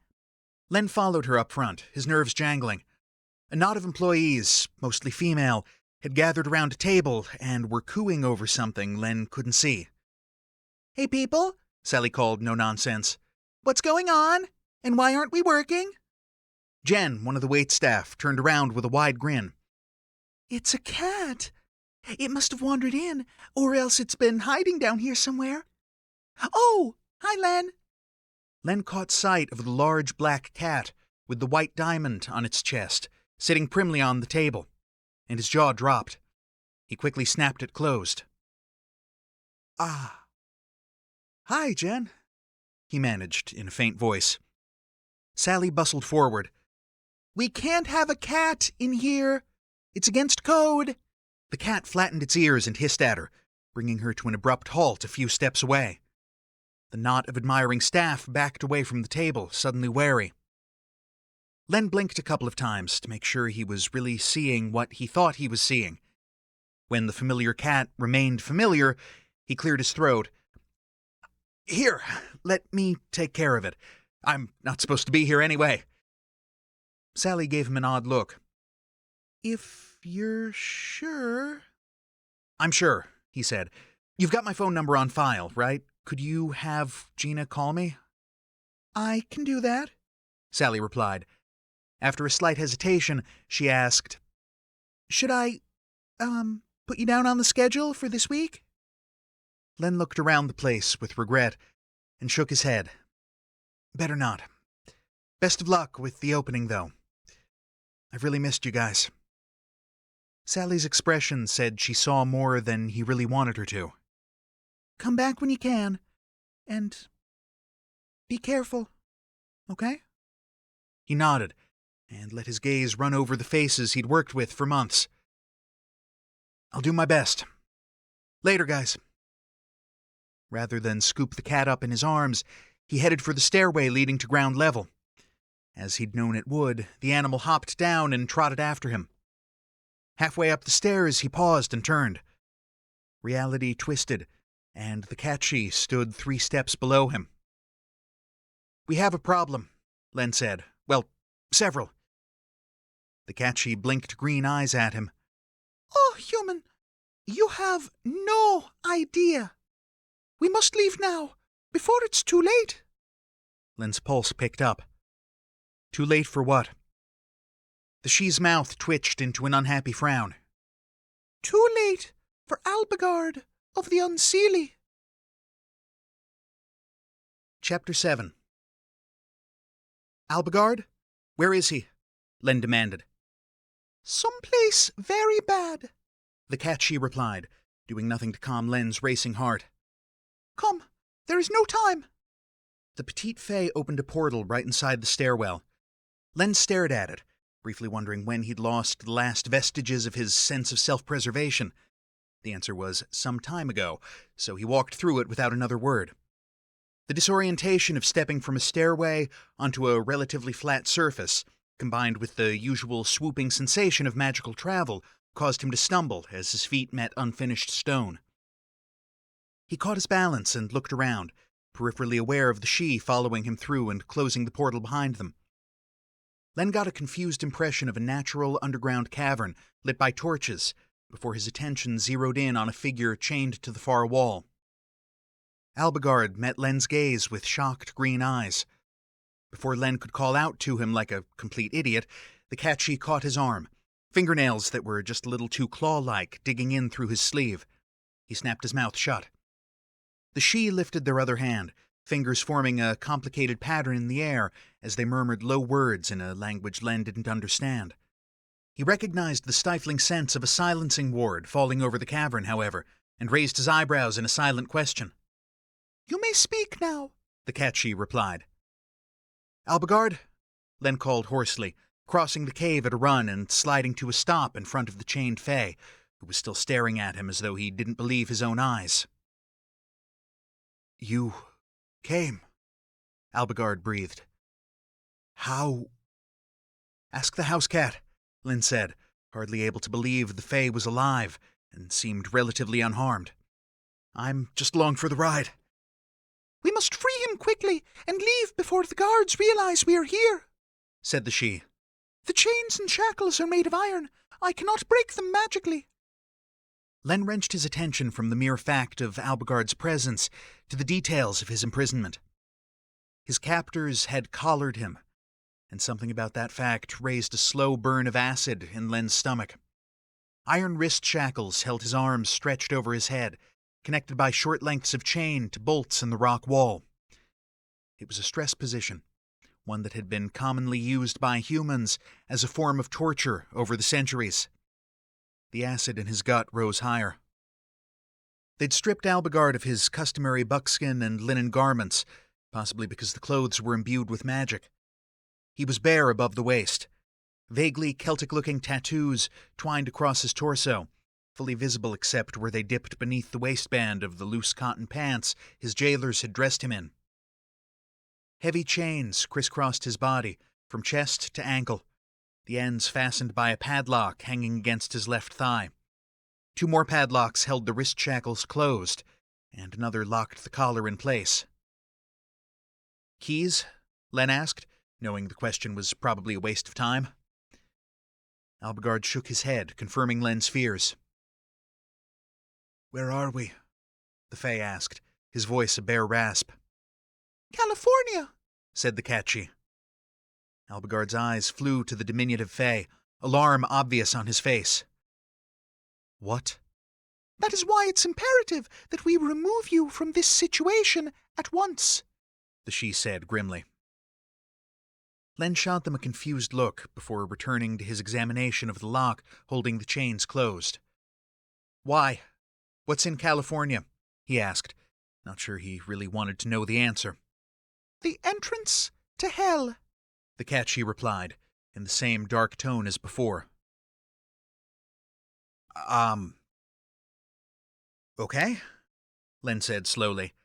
Len followed her up front, his nerves jangling. A knot of employees, mostly female, had gathered around a table and were cooing over something Len couldn't see. Hey, people, Sally called, no nonsense. What's going on? And why aren't we working? Jen, one of the waitstaff, turned around with a wide grin. It's a cat. It must have wandered in, or else it's been hiding down here somewhere. Oh, hi, Len. Len caught sight of the large black cat with the white diamond on its chest, sitting primly on the table, and his jaw dropped. He quickly snapped it closed. Ah. Hi, Jen, he managed in a faint voice. Sally bustled forward. We can't have a cat in here. It's against code. The cat flattened its ears and hissed at her, bringing her to an abrupt halt a few steps away. The knot of admiring staff backed away from the table, suddenly wary. Len blinked a couple of times to make sure he was really seeing what he thought he was seeing. When the familiar cat remained familiar, he cleared his throat. Here, let me take care of it. I'm not supposed to be here anyway. Sally gave him an odd look. If you're sure... I'm sure, he said. You've got my phone number on file, right? Could you have Gina call me? I can do that, Sally replied. After a slight hesitation, she asked, Should I, put you down on the schedule for this week? Len looked around the place with regret and shook his head. Better not. Best of luck with the opening, though. I've really missed you guys. Sally's expression said she saw more than he really wanted her to. Come back when you can, and be careful, okay? He nodded and let his gaze run over the faces he'd worked with for months. I'll do my best. Later, guys. Rather than scoop the cat up in his arms, he headed for the stairway leading to ground level. As he'd known it would, the animal hopped down and trotted after him. Halfway up the stairs, he paused and turned. Reality twisted, and the catchy stood 3 steps below him. We have a problem, Len said. Well, several. The catchy blinked green eyes at him. Oh, human, you have no idea. We must leave now, before it's too late. Len's pulse picked up. Too late for what? The she's mouth twitched into an unhappy frown. Too late for Albigard of the Unseelie. Chapter 7. Albigard? Where is he? Len demanded. Someplace very bad, the catchy replied, doing nothing to calm Len's racing heart. Come, there is no time. The petite fay opened a portal right inside the stairwell. Len stared at it, briefly wondering when he'd lost the last vestiges of his sense of self-preservation. The answer was some time ago, so he walked through it without another word. The disorientation of stepping from a stairway onto a relatively flat surface, combined with the usual swooping sensation of magical travel, caused him to stumble as his feet met unfinished stone. He caught his balance and looked around, peripherally aware of the She following him through and closing the portal behind them. Len got a confused impression of a natural underground cavern lit by torches before his attention zeroed in on a figure chained to the far wall. Albigard met Len's gaze with shocked green eyes. Before Len could call out to him like a complete idiot, the Catchy caught his arm, fingernails that were just a little too claw-like digging in through his sleeve. He snapped his mouth shut. The She lifted their other hand, fingers forming a complicated pattern in the air as they murmured low words in a language Len didn't understand. He recognized the stifling sense of a silencing ward falling over the cavern, however, and raised his eyebrows in a silent question. "You may speak now," the Catchy replied. "Albigard," Len called hoarsely, crossing the cave at a run and sliding to a stop in front of the chained Fae, who was still staring at him as though he didn't believe his own eyes. "You came," Albigard breathed. "How?" "Ask the house cat," Len said, hardly able to believe the Fae was alive and seemed relatively unharmed. "I'm just along for the ride." "We must free him quickly and leave before the guards realize we are here," said the She. "The chains and shackles are made of iron. I cannot break them magically." Len wrenched his attention from the mere fact of Albigard's presence to the details of his imprisonment. His captors had collared him, and something about that fact raised a slow burn of acid in Len's stomach. Iron wrist shackles held his arms stretched over his head, connected by short lengths of chain to bolts in the rock wall. It was a stress position, one that had been commonly used by humans as a form of torture over the centuries. The acid in his gut rose higher. They'd stripped Albigard of his customary buckskin and linen garments, possibly because the clothes were imbued with magic. He was bare above the waist. Vaguely Celtic-looking tattoos twined across his torso, fully visible except where they dipped beneath the waistband of the loose cotton pants his jailers had dressed him in. Heavy chains crisscrossed his body, from chest to ankle, the ends fastened by a padlock hanging against his left thigh. 2 more padlocks held the wrist shackles closed, and another locked the collar in place. "Keys?" Len asked, knowing the question was probably a waste of time. Albigard shook his head, confirming Len's fears. "Where are we?" the Fae asked, his voice a bare rasp. "California," said the Catchy. Albigard's eyes flew to the diminutive Fae, alarm obvious on his face. "What?" "That is why it's imperative that we remove you from this situation at once," the She said grimly. Len shot them a confused look before returning to his examination of the lock holding the chains closed. "Why? What's in California?" he asked, not sure he really wanted to know the answer. "The entrance to hell," the Catchy replied, in the same dark tone as before. Okay, Len said slowly.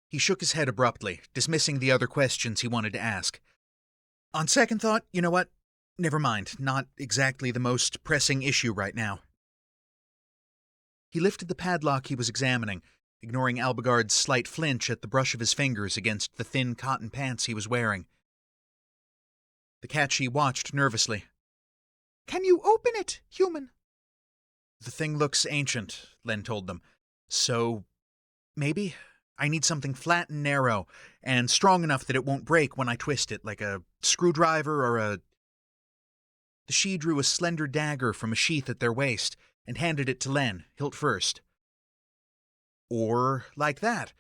He shook his head abruptly, dismissing the other questions he wanted to ask. On second thought, you know what? Never mind, not exactly the most pressing issue right now. He lifted the padlock he was examining, ignoring Albigard's slight flinch at the brush of his fingers against the thin cotton pants he was wearing. The Catchy watched nervously. "Can you open it, human?" The thing looks ancient, Len told them. So, maybe? I need something flat and narrow, and strong enough that it won't break when I twist it, like a screwdriver or a... The She drew a slender dagger from a sheath at their waist and handed it to Len, hilt first. Or like that.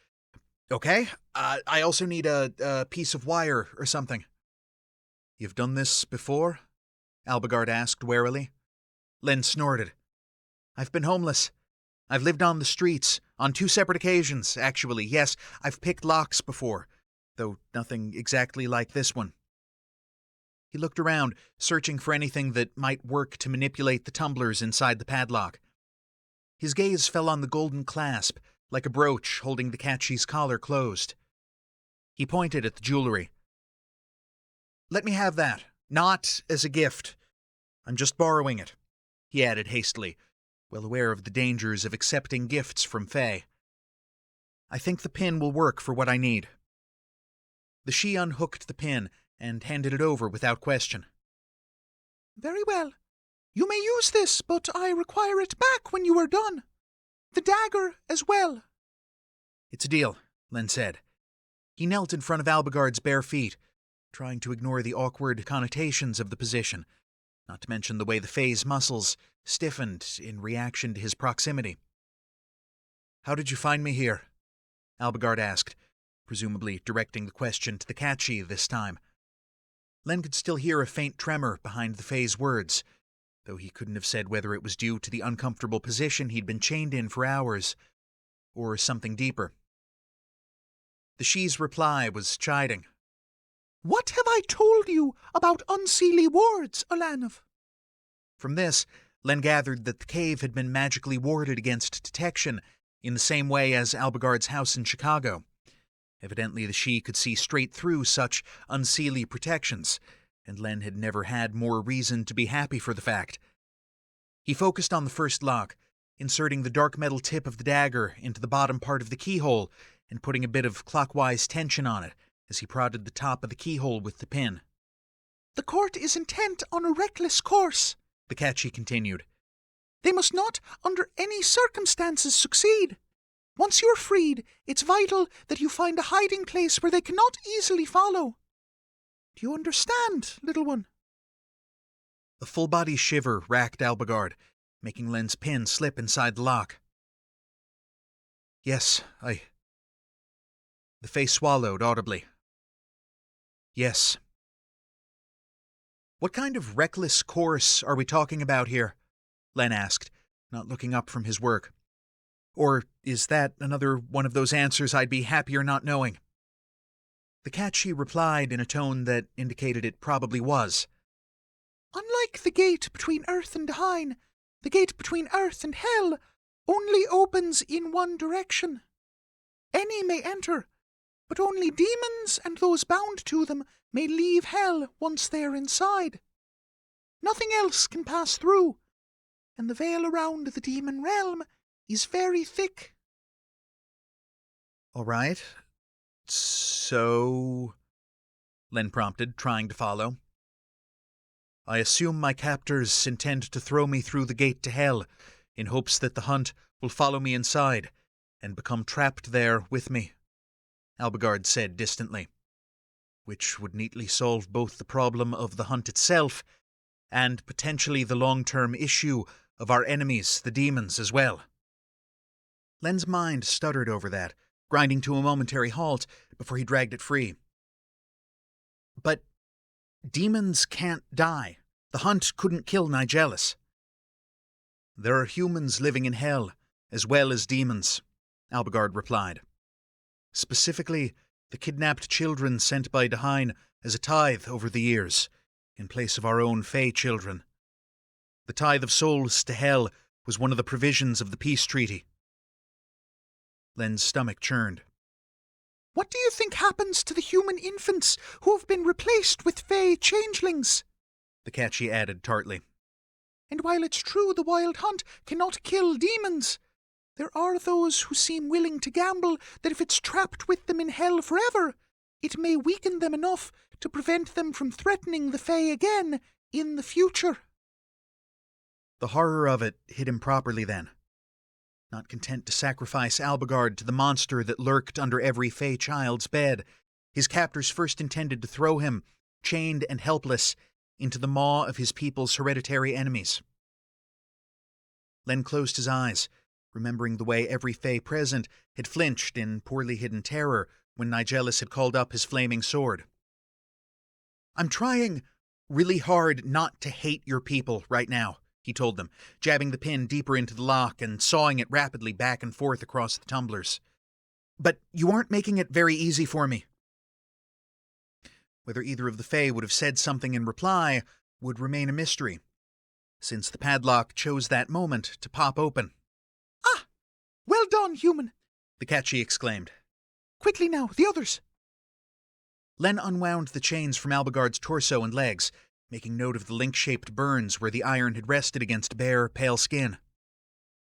Okay, I also need a piece of wire or something. You've done this before? Albigard asked warily. Len snorted. I've been homeless. I've lived on the streets, on 2 separate occasions, actually. Yes, I've picked locks before, though nothing exactly like this one. He looked around, searching for anything that might work to manipulate the tumblers inside the padlock. His gaze fell on the golden clasp, like a brooch holding the Catchy's collar closed. He pointed at the jewelry. Let me have that, not as a gift. I'm just borrowing it, he added hastily, well aware of the dangers of accepting gifts from Fae. I think the pin will work for what I need. The Sidhe unhooked the pin and handed it over without question. Very well. You may use this, but I require it back when you are done. The dagger as well. It's a deal, Len said. He knelt in front of Albigard's bare feet, trying to ignore the awkward connotations of the position, not to mention the way the Fae's muscles stiffened in reaction to his proximity. How did you find me here? Albigard asked, presumably directing the question to the catchy this time. Len could still hear a faint tremor behind the Fae's words, though he couldn't have said whether it was due to the uncomfortable position he'd been chained in for hours, or something deeper. The Sidhe's reply was chiding. What have I told you about Unseelie wards, Olanov? From this, Len gathered that the cave had been magically warded against detection in the same way as Albigard's house in Chicago. Evidently the Sidhe could see straight through such Unseelie protections, and Len had never had more reason to be happy for the fact. He focused on the first lock, inserting the dark metal tip of the dagger into the bottom part of the keyhole and putting a bit of clockwise tension on it as he prodded the top of the keyhole with the pin. The court is intent on a reckless course, the catchy continued. They must not, under any circumstances, succeed. Once you're freed, it's vital that you find a hiding place where they cannot easily follow. Do you understand, little one? A full-body shiver racked Albigard, making Len's pin slip inside the lock. Yes, The Fae swallowed audibly. Yes. What kind of reckless course are we talking about here? Len asked, not looking up from his work. Or is that another one of those answers I'd be happier not knowing? The catchy replied in a tone that indicated it probably was. Unlike the gate between Earth and Hine, the gate between Earth and Hell only opens in one direction. Any may enter, but only demons and those bound to them may leave Hell once they are inside. Nothing else can pass through, and the veil around the demon realm is very thick. All right. So... Len prompted, trying to follow. I assume my captors intend to throw me through the gate to Hell, in hopes that the hunt will follow me inside, and become trapped there with me, Albigard said distantly, which would neatly solve both the problem of the hunt itself and potentially the long-term issue of our enemies, the demons, as well. Len's mind stuttered over that, grinding to a momentary halt before he dragged it free. But demons can't die. The hunt couldn't kill Nigelis. There are humans living in Hell, as well as demons, Albigard replied. Specifically, the kidnapped children sent by Dahine as a tithe over the years, in place of our own Fae children. The tithe of souls to Hell was one of the provisions of the peace treaty. Len's stomach churned. What do you think happens to the human infants who have been replaced with Fae changelings? The catchy added tartly. And while it's true the wild hunt cannot kill demons, there are those who seem willing to gamble that if it's trapped with them in Hell forever, it may weaken them enough to prevent them from threatening the Fae again in the future. The horror of it hit him properly then. Not content to sacrifice Albigard to the monster that lurked under every Fae child's bed, his captors first intended to throw him, chained and helpless, into the maw of his people's hereditary enemies. Len closed his eyes, remembering the way every Fae present had flinched in poorly hidden terror when Nigelis had called up his flaming sword. I'm trying really hard not to hate your people right now, he told them, jabbing the pin deeper into the lock and sawing it rapidly back and forth across the tumblers. But you aren't making it very easy for me. Whether either of the Fae would have said something in reply would remain a mystery, since the padlock chose that moment to pop open. Ah! Well done, human! The catchy exclaimed. Quickly now, the others! Len unwound the chains from Albigard's torso and legs, making note of the link-shaped burns where the iron had rested against bare, pale skin.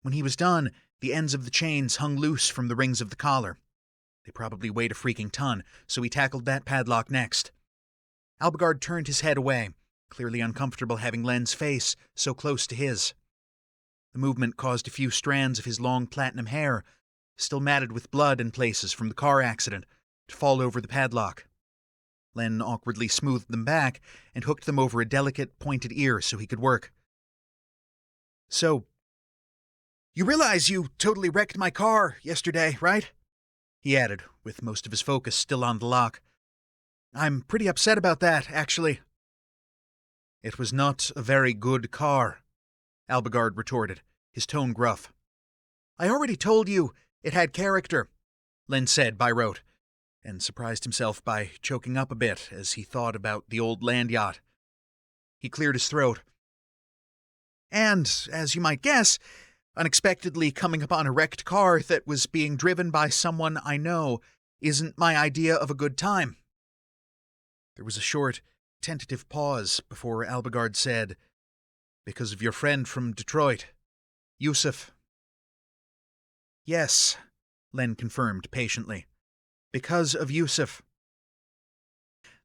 When he was done, the ends of the chains hung loose from the rings of the collar. They probably weighed a freaking ton, so he tackled that padlock next. Albigard turned his head away, clearly uncomfortable having Len's face so close to his. The movement caused a few strands of his long platinum hair, still matted with blood in places from the car accident, to fall over the padlock. Len awkwardly smoothed them back and hooked them over a delicate, pointed ear so he could work. "So, you realize you totally wrecked my car yesterday, right?" he added, with most of his focus still on the lock. "I'm pretty upset about that, actually." "It was not a very good car," Albigard retorted, his tone gruff. "I already told you it had character," Len said by rote, and surprised himself by choking up a bit as he thought about the old land yacht. He cleared his throat. "And, as you might guess, unexpectedly coming upon a wrecked car that was being driven by someone I know isn't my idea of a good time." There was a short, tentative pause before Albigard said, "Because of your friend from Detroit, Yusuf." "Yes," Len confirmed patiently. "Because of Yusuf."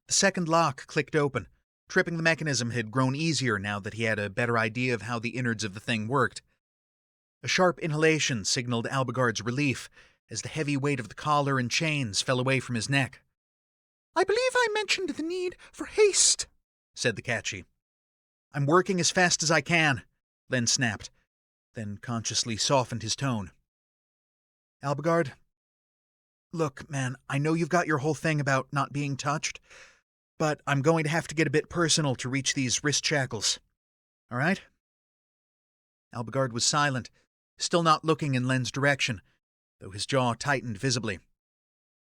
The second lock clicked open. Tripping the mechanism had grown easier now that he had a better idea of how the innards of the thing worked. A sharp inhalation signaled Albigard's relief as the heavy weight of the collar and chains fell away from his neck. "I believe I mentioned the need for haste," said the catchy. "I'm working as fast as I can," Len snapped, then consciously softened his tone. "Albigard, look, man, I know you've got your whole thing about not being touched, but I'm going to have to get a bit personal to reach these wrist shackles. All right?" Albigard was silent, still not looking in Len's direction, though his jaw tightened visibly.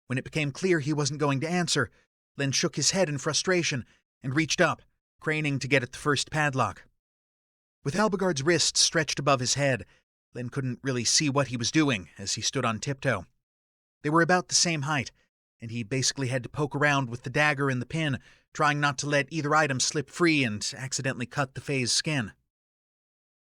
When it became clear he wasn't going to answer, Len shook his head in frustration and reached up, craning to get at the first padlock. With Albigard's wrists stretched above his head, Len couldn't really see what he was doing as he stood on tiptoe. They were about the same height, and he basically had to poke around with the dagger and the pin, trying not to let either item slip free and accidentally cut the Fae's skin.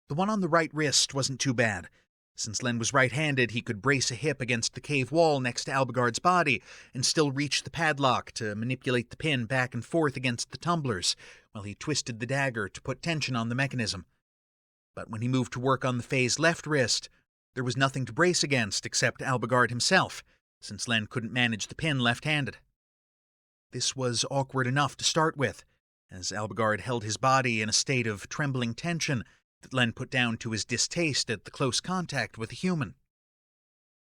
The one on the right wrist wasn't too bad. Since Len was right-handed, he could brace a hip against the cave wall next to Albigard's body and still reach the padlock to manipulate the pin back and forth against the tumblers while he twisted the dagger to put tension on the mechanism. But when he moved to work on the Fae's left wrist, there was nothing to brace against except Albigard himself, since Len couldn't manage the pin left-handed. This was awkward enough to start with, as Albigard held his body in a state of trembling tension that Len put down to his distaste at the close contact with a human.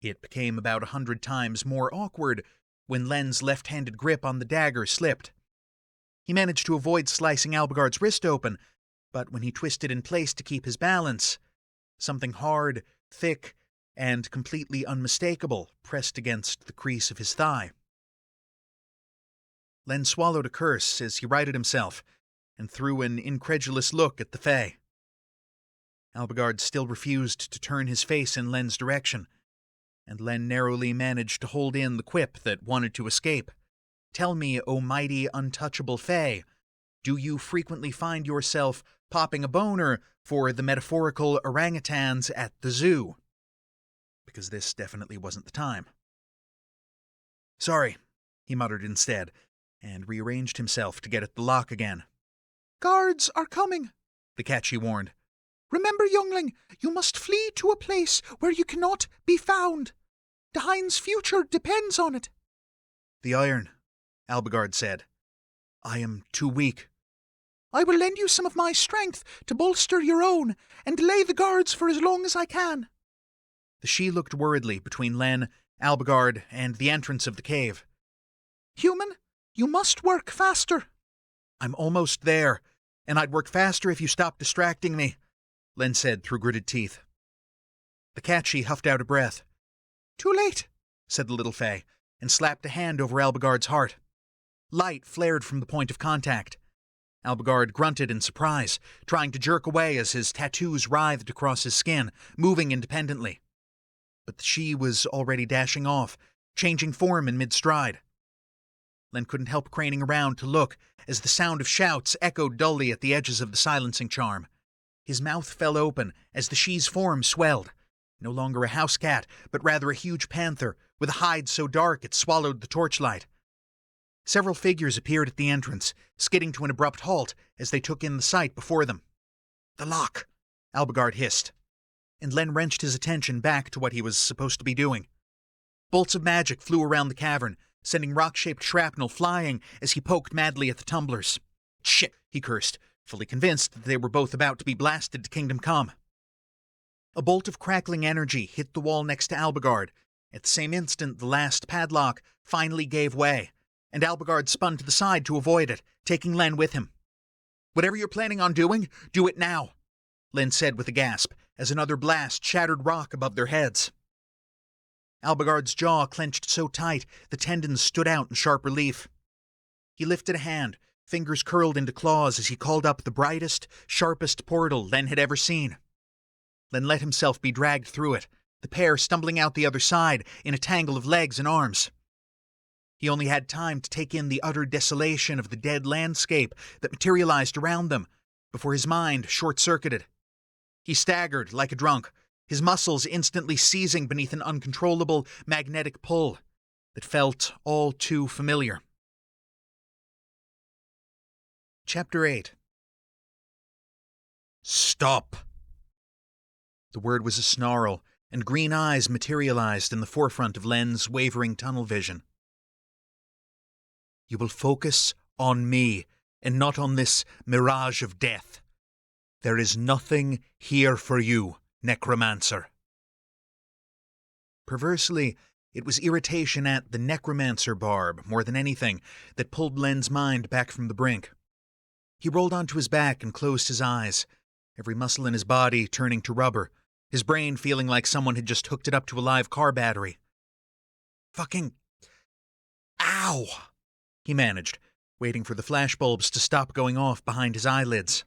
It became about 100 times more awkward when Len's left-handed grip on the dagger slipped. He managed to avoid slicing Albigard's wrist open, but when he twisted in place to keep his balance, something hard, thick, and completely unmistakable pressed against the crease of his thigh. Len swallowed a curse as he righted himself and threw an incredulous look at the Fae. Albigard still refused to turn his face in Len's direction, and Len narrowly managed to hold in the quip that wanted to escape. "Tell me, O mighty untouchable Fae, do you frequently find yourself popping a boner for the metaphorical orangutans at the zoo?" Because this definitely wasn't the time. "Sorry," he muttered instead, and rearranged himself to get at the lock again. "Guards are coming," the catchy warned. "Remember, youngling, you must flee to a place where you cannot be found. Dahine's future depends on it." "The iron," Albigard said. "I am too weak." "I will lend you some of my strength to bolster your own, and delay the guards for as long as I can." The she looked worriedly between Len, Albigard, and the entrance of the cave. "Human, you must work faster." "I'm almost there, and I'd work faster if you stopped distracting me," Len said through gritted teeth. The catchy huffed out a breath. "Too late," said the little Fae, and slapped a hand over Albigard's heart. Light flared from the point of contact. Albigard grunted in surprise, trying to jerk away as his tattoos writhed across his skin, moving independently. But the she was already dashing off, changing form in mid-stride. Len couldn't help craning around to look as the sound of shouts echoed dully at the edges of the silencing charm. His mouth fell open as the she's form swelled. No longer a house cat, but rather a huge panther, with a hide so dark it swallowed the torchlight. Several figures appeared at the entrance, skidding to an abrupt halt as they took in the sight before them. "The lock!" Albigard hissed, and Len wrenched his attention back to what he was supposed to be doing. Bolts of magic flew around the cavern, sending rock-shaped shrapnel flying as he poked madly at the tumblers. "Shit!" he cursed, fully convinced that they were both about to be blasted to Kingdom Come. A bolt of crackling energy hit the wall next to Albigard. At the same instant, the last padlock finally gave way, and Albigard spun to the side to avoid it, taking Len with him. "Whatever you're planning on doing, do it now," Len said with a gasp, as another blast shattered rock above their heads. Albigard's jaw clenched so tight the tendons stood out in sharp relief. He lifted a hand, fingers curled into claws as he called up the brightest, sharpest portal Len had ever seen. Len let himself be dragged through it, the pair stumbling out the other side in a tangle of legs and arms. He only had time to take in the utter desolation of the dead landscape that materialized around them before his mind short-circuited. He staggered like a drunk, his muscles instantly seizing beneath an uncontrollable magnetic pull that felt all too familiar. Chapter 8. "Stop!" The word was a snarl, and green eyes materialized in the forefront of Len's wavering tunnel vision. "You will focus on me, and not on this mirage of death. There is nothing here for you, necromancer." Perversely, it was irritation at the necromancer barb, more than anything, that pulled Len's mind back from the brink. He rolled onto his back and closed his eyes, every muscle in his body turning to rubber, his brain feeling like someone had just hooked it up to a live car battery. "Fucking... ow!" he managed, waiting for the flashbulbs to stop going off behind his eyelids.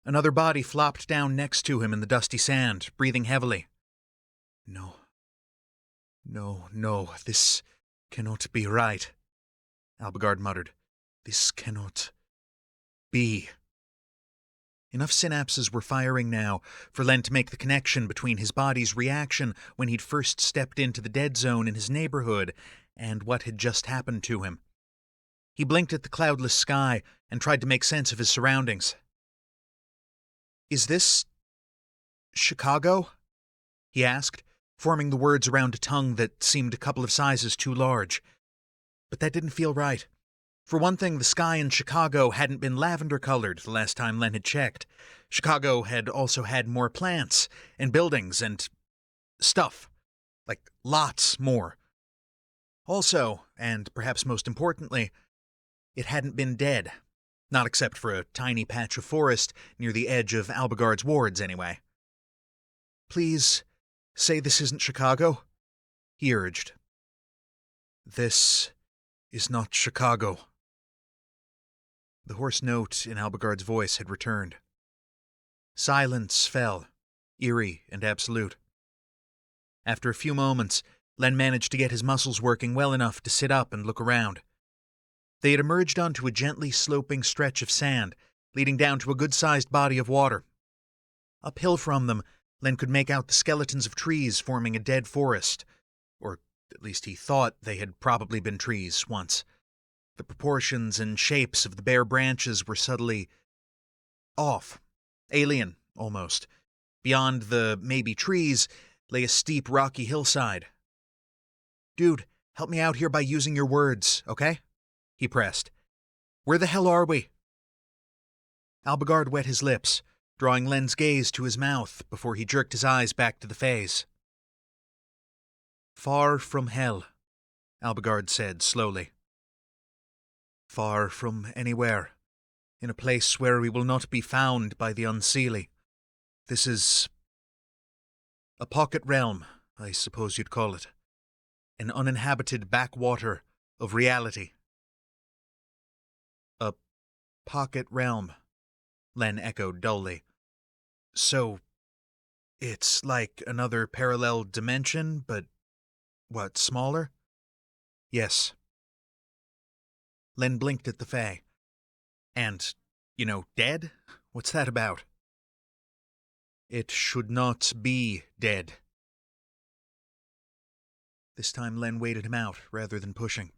Another body flopped down next to him in the dusty sand, breathing heavily. No, this cannot be right," Albigard muttered. "This cannot be." Enough synapses were firing now for Len to make the connection between his body's reaction when he'd first stepped into the dead zone in his neighborhood and what had just happened to him. He blinked at the cloudless sky and tried to make sense of his surroundings. "Is this... Chicago?" he asked, forming the words around a tongue that seemed a couple of sizes too large. But that didn't feel right. For one thing, the sky in Chicago hadn't been lavender-colored the last time Len had checked. Chicago had also had more plants and buildings and... stuff. Like, lots more. Also, and perhaps most importantly, it hadn't been dead. Not except for a tiny patch of forest near the edge of Albigard's wards, anyway. "Please, say this isn't Chicago," he urged. "This is not Chicago." The hoarse note in Albigard's voice had returned. Silence fell, eerie and absolute. After a few moments, Len managed to get his muscles working well enough to sit up and look around. They had emerged onto a gently sloping stretch of sand, leading down to a good-sized body of water. Uphill from them, Len could make out the skeletons of trees forming a dead forest, or at least he thought they had probably been trees once. The proportions and shapes of the bare branches were subtly off, alien, almost. Beyond the maybe trees lay a steep, rocky hillside. "Dude, help me out here by using your words, okay?" he pressed. "Where the hell are we?" Albigard wet his lips, drawing Len's gaze to his mouth before he jerked his eyes back to the phase. "Far from hell," Albigard said slowly. "Far from anywhere, in a place where we will not be found by the Unseelie. This is a pocket realm, I suppose you'd call it. An uninhabited backwater of reality." "A pocket realm," Len echoed dully. "So, it's like another parallel dimension, but, what, smaller?" "Yes." Len blinked at the Fae. "And, dead? What's that about?" It should not be dead. This time Len waited him out rather than pushing.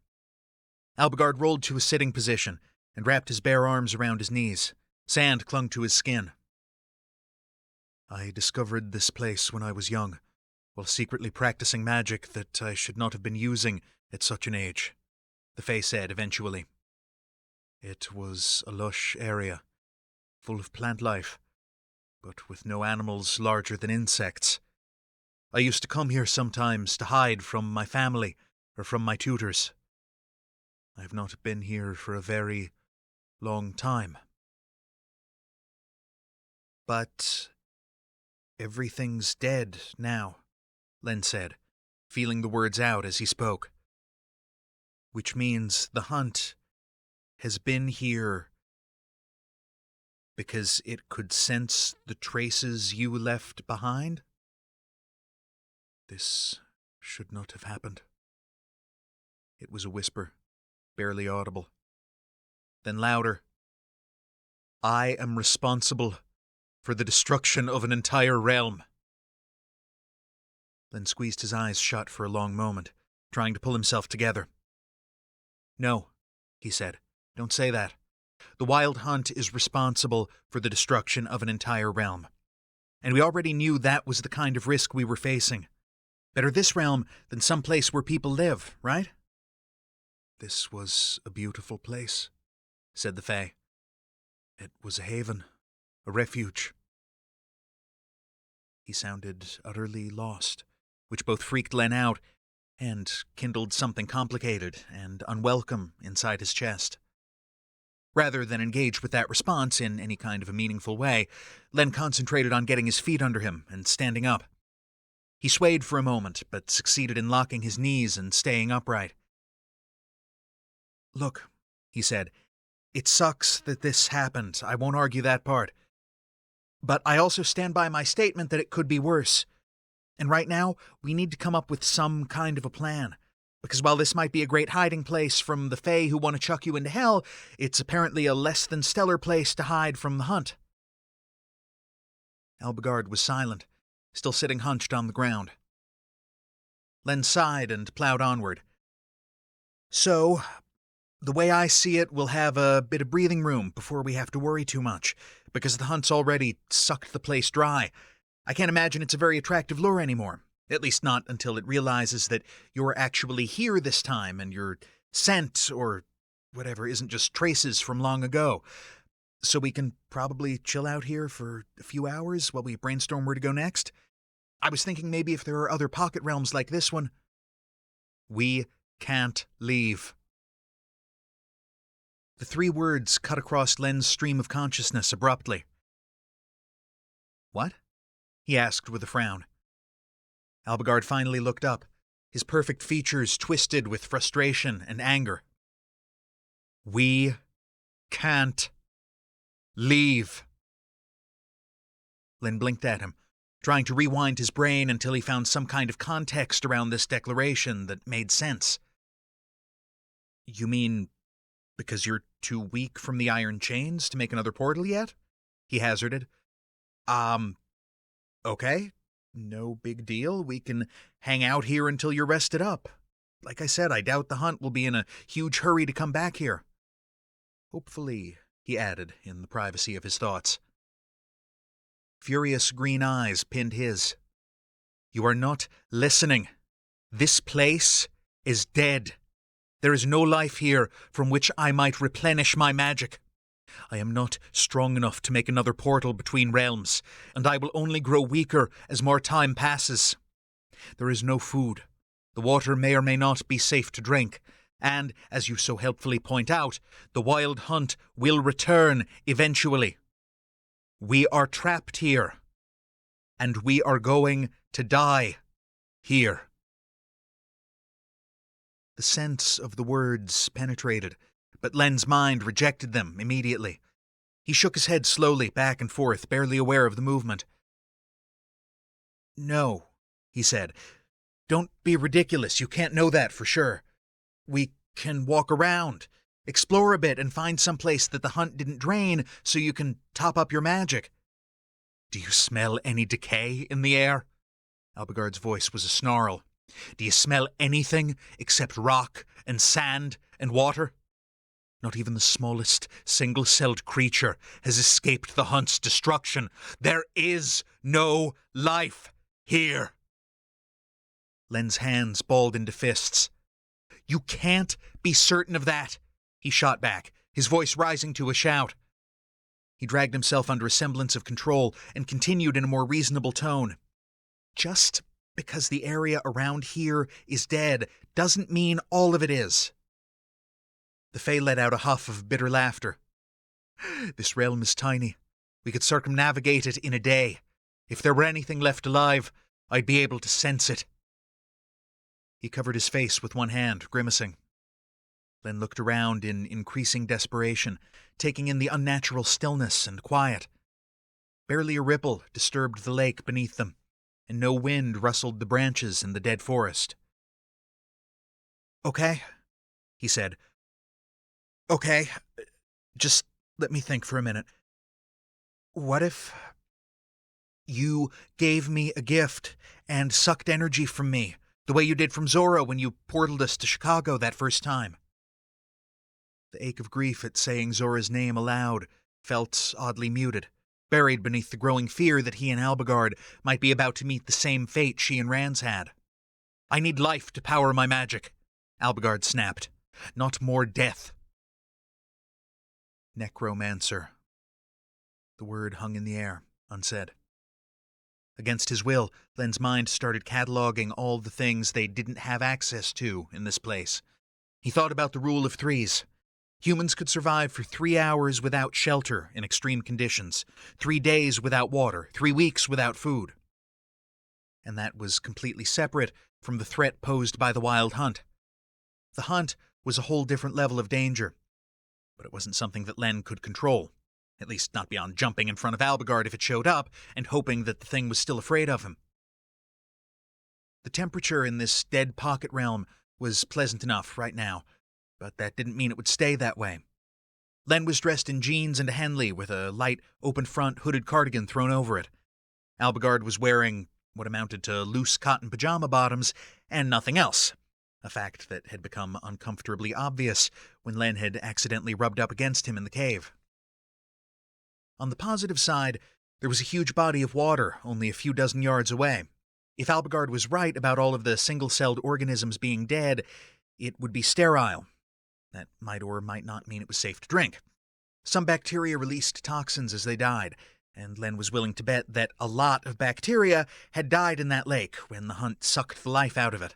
Albigard rolled to a sitting position and wrapped his bare arms around his knees. Sand clung to his skin. I discovered this place when I was young, while secretly practicing magic that I should not have been using at such an age, the Fae said eventually. It was a lush area, full of plant life, but with no animals larger than insects. I used to come here sometimes to hide from my family or from my tutors. I have not been here for a very long time. But everything's dead now, Len said, feeling the words out as he spoke. Which means the hunt has been here because it could sense the traces you left behind? This should not have happened. It was a whisper, barely audible. Then louder. I am responsible for the destruction of an entire realm. Len squeezed his eyes shut for a long moment, trying to pull himself together. No, he said. Don't say that. The Wild Hunt is responsible for the destruction of an entire realm. And we already knew that was the kind of risk we were facing. Better this realm than some place where people live, right? This was a beautiful place, said the Fae. It was a haven, a refuge. He sounded utterly lost, which both freaked Len out and kindled something complicated and unwelcome inside his chest. Rather than engage with that response in any kind of a meaningful way, Len concentrated on getting his feet under him and standing up. He swayed for a moment, but succeeded in locking his knees and staying upright. Look, he said, it sucks that this happened. I won't argue that part. But I also stand by my statement that it could be worse. And right now, we need to come up with some kind of a plan. Because while this might be a great hiding place from the Fae who want to chuck you into hell, it's apparently a less than stellar place to hide from the hunt. Albigard was silent, still sitting hunched on the ground. Len sighed and plowed onward. So, the way I see it, we'll have a bit of breathing room before we have to worry too much, because the hunt's already sucked the place dry. I can't imagine it's a very attractive lure anymore. At least not until it realizes that you're actually here this time and your scent or whatever isn't just traces from long ago. So we can probably chill out here for a few hours while we brainstorm where to go next. I was thinking maybe if there are other pocket realms like this one. We can't leave. The three words cut across Len's stream of consciousness abruptly. What? He asked with a frown. Albigard finally looked up, his perfect features twisted with frustration and anger. We can't leave. Len blinked at him, trying to rewind his brain until he found some kind of context around this declaration that made sense. You mean because you're too weak from the iron chains to make another portal yet? He hazarded. Okay. No big deal. We can hang out here until you're rested up. Like I said, I doubt the hunt will be in a huge hurry to come back here. Hopefully, he added in the privacy of his thoughts. Furious green eyes pinned his. You are not listening. This place is dead. There is no life here from which I might replenish my magic. I am not strong enough to make another portal between realms, and I will only grow weaker as more time passes. There is no food. The water may or may not be safe to drink, and, as you so helpfully point out, the Wild Hunt will return eventually. We are trapped here, and we are going to die here. The sense of the words penetrated, but Len's mind rejected them immediately. He shook his head slowly back and forth, barely aware of the movement. No, he said. Don't be ridiculous. You can't know that for sure. We can walk around, explore a bit, and find some place that the hunt didn't drain so you can top up your magic. Do you smell any decay in the air? Albigard's voice was a snarl. Do you smell anything except rock and sand and water? Not even the smallest single-celled creature has escaped the hunt's destruction. There is no life here. Len's hands balled into fists. You can't be certain of that, he shot back, his voice rising to a shout. He dragged himself under a semblance of control and continued in a more reasonable tone. Just because the area around here is dead doesn't mean all of it is. The Fae let out a huff of bitter laughter. This realm is tiny. We could circumnavigate it in a day. If there were anything left alive, I'd be able to sense it. He covered his face with one hand, grimacing. Len looked around in increasing desperation, taking in the unnatural stillness and quiet. Barely a ripple disturbed the lake beneath them, and no wind rustled the branches in the dead forest. Okay, he said. Okay, just let me think for a minute. What if you gave me a gift and sucked energy from me, the way you did from Zora when you portaled us to Chicago that first time? The ache of grief at saying Zora's name aloud felt oddly muted, buried beneath the growing fear that he and Albigard might be about to meet the same fate she and Rans had. I need life to power my magic, Albigard snapped. Not more death. Necromancer. The word hung in the air, unsaid. Against his will, Len's mind started cataloging all the things they didn't have access to in this place. He thought about the rule of threes. Humans could survive for 3 hours without shelter in extreme conditions, 3 days without water, 3 weeks without food. And that was completely separate from the threat posed by the wild hunt. The hunt was a whole different level of danger, but it wasn't something that Len could control, at least not beyond jumping in front of Albigard if it showed up and hoping that the thing was still afraid of him. The temperature in this dead pocket realm was pleasant enough right now, but that didn't mean it would stay that way. Len was dressed in jeans and a Henley with a light, open-front hooded cardigan thrown over it. Albigard was wearing what amounted to loose cotton pajama bottoms and nothing else, a fact that had become uncomfortably obvious when Len had accidentally rubbed up against him in the cave. On the positive side, there was a huge body of water only a few dozen yards away. If Albigard was right about all of the single-celled organisms being dead, it would be sterile. That might or might not mean it was safe to drink. Some bacteria released toxins as they died, and Len was willing to bet that a lot of bacteria had died in that lake when the hunt sucked the life out of it.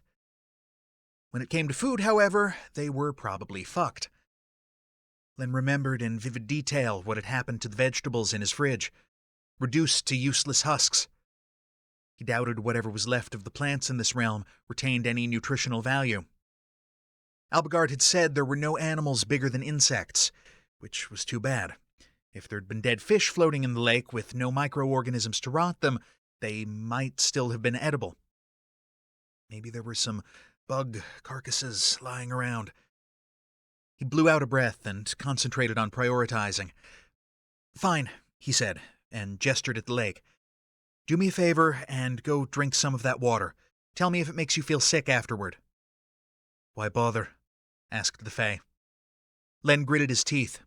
When it came to food, however, they were probably fucked. Len remembered in vivid detail what had happened to the vegetables in his fridge, reduced to useless husks. He doubted whatever was left of the plants in this realm retained any nutritional value. Albigard had said there were no animals bigger than insects, which was too bad. If there'd been dead fish floating in the lake with no microorganisms to rot them, they might still have been edible. Maybe there were some bug carcasses lying around. He blew out a breath and concentrated on prioritizing. Fine, he said, and gestured at the lake. Do me a favor and go drink some of that water. Tell me if it makes you feel sick afterward. Why bother? Asked the Fae. Len gritted his teeth.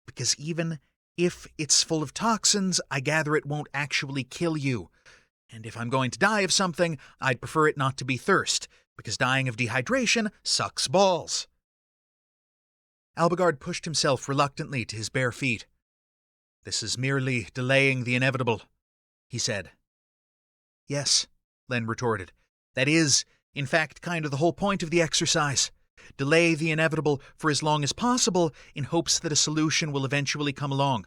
Because even if it's full of toxins, I gather it won't actually kill you. And if I'm going to die of something, I'd prefer it not to be thirst, because dying of dehydration sucks balls. Albigard pushed himself reluctantly to his bare feet. This is merely delaying the inevitable, he said. Yes, Len retorted. That is, in fact, kind of the whole point of the exercise. Delay the inevitable for as long as possible in hopes that a solution will eventually come along.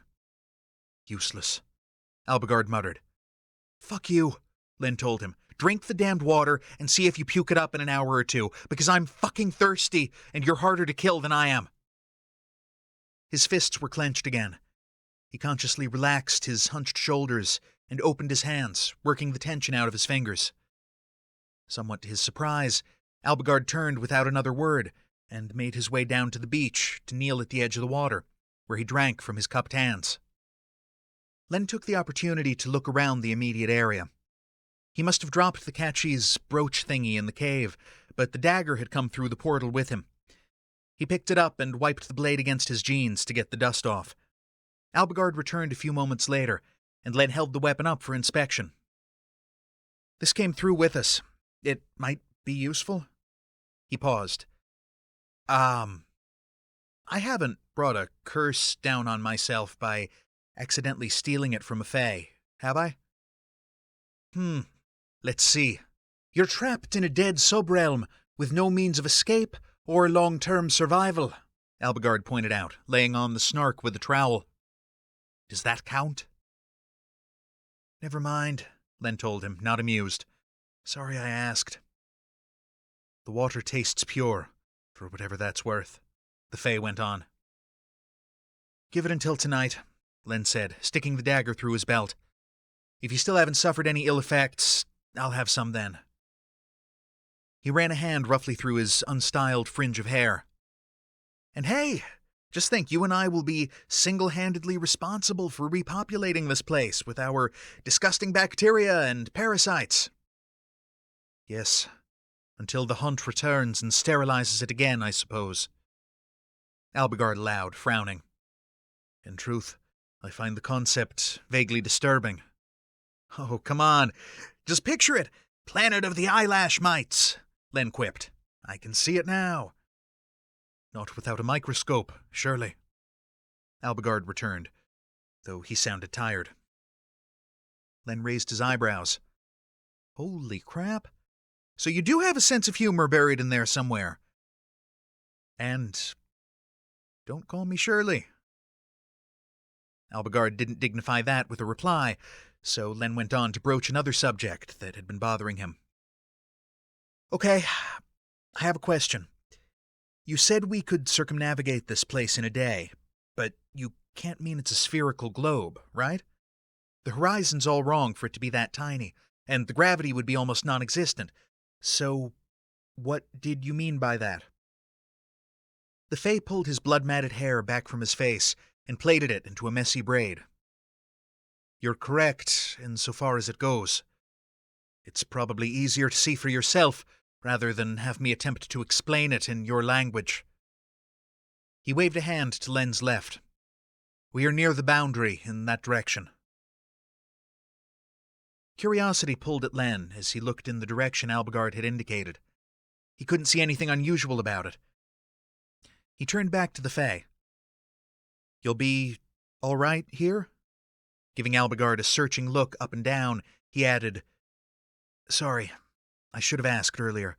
Useless, Albigard muttered. Fuck you, Len told him. Drink the damned water and see if you puke it up in an hour or two, because I'm fucking thirsty and you're harder to kill than I am. His fists were clenched again. He consciously relaxed his hunched shoulders and opened his hands, working the tension out of his fingers. Somewhat to his surprise, Albigard turned without another word and made his way down to the beach to kneel at the edge of the water, where he drank from his cupped hands. Len took the opportunity to look around the immediate area. He must have dropped the catchy's brooch thingy in the cave, but the dagger had come through the portal with him. He picked it up and wiped the blade against his jeans to get the dust off. Albigard returned a few moments later, and Len held the weapon up for inspection. "This came through with us. It might be useful?" He paused. I haven't brought a curse down on myself by accidentally stealing it from a fae, have I? Let's see. You're trapped in a dead subrealm with no means of escape or long-term survival, Albigard pointed out, laying on the snark with the trowel. Does that count? Never mind, Len told him, not amused. Sorry I asked. The water tastes pure, for whatever that's worth, the fae went on. Give it until tonight, Len said, sticking the dagger through his belt. If you still haven't suffered any ill effects, I'll have some then. He ran a hand roughly through his unstyled fringe of hair. And hey, just think, you and I will be single-handedly responsible for repopulating this place with our disgusting bacteria and parasites. Yes, until the hunt returns and sterilizes it again, I suppose. Albigard allowed, frowning. In truth, I find the concept vaguely disturbing. Oh, come on. Just picture it. Planet of the eyelash mites, Len quipped. I can see it now. Not without a microscope, surely. Albigard returned, though he sounded tired. Len raised his eyebrows. Holy crap. So you do have a sense of humor buried in there somewhere. And don't call me Shirley. Albigard didn't dignify that with a reply, so Len went on to broach another subject that had been bothering him. Okay, I have a question. You said we could circumnavigate this place in a day, but you can't mean it's a spherical globe, right? The horizon's all wrong for it to be that tiny, and the gravity would be almost non-existent. So, what did you mean by that? The Fae pulled his blood-matted hair back from his face and plaited it into a messy braid. You're correct, insofar as it goes. It's probably easier to see for yourself, rather than have me attempt to explain it in your language. He waved a hand to Len's left. We are near the boundary in that direction. Curiosity pulled at Len as he looked in the direction Albigard had indicated. He couldn't see anything unusual about it. He turned back to the Fae. You'll be all right here? Giving Albigard a searching look up and down, he added, Sorry, I should have asked earlier.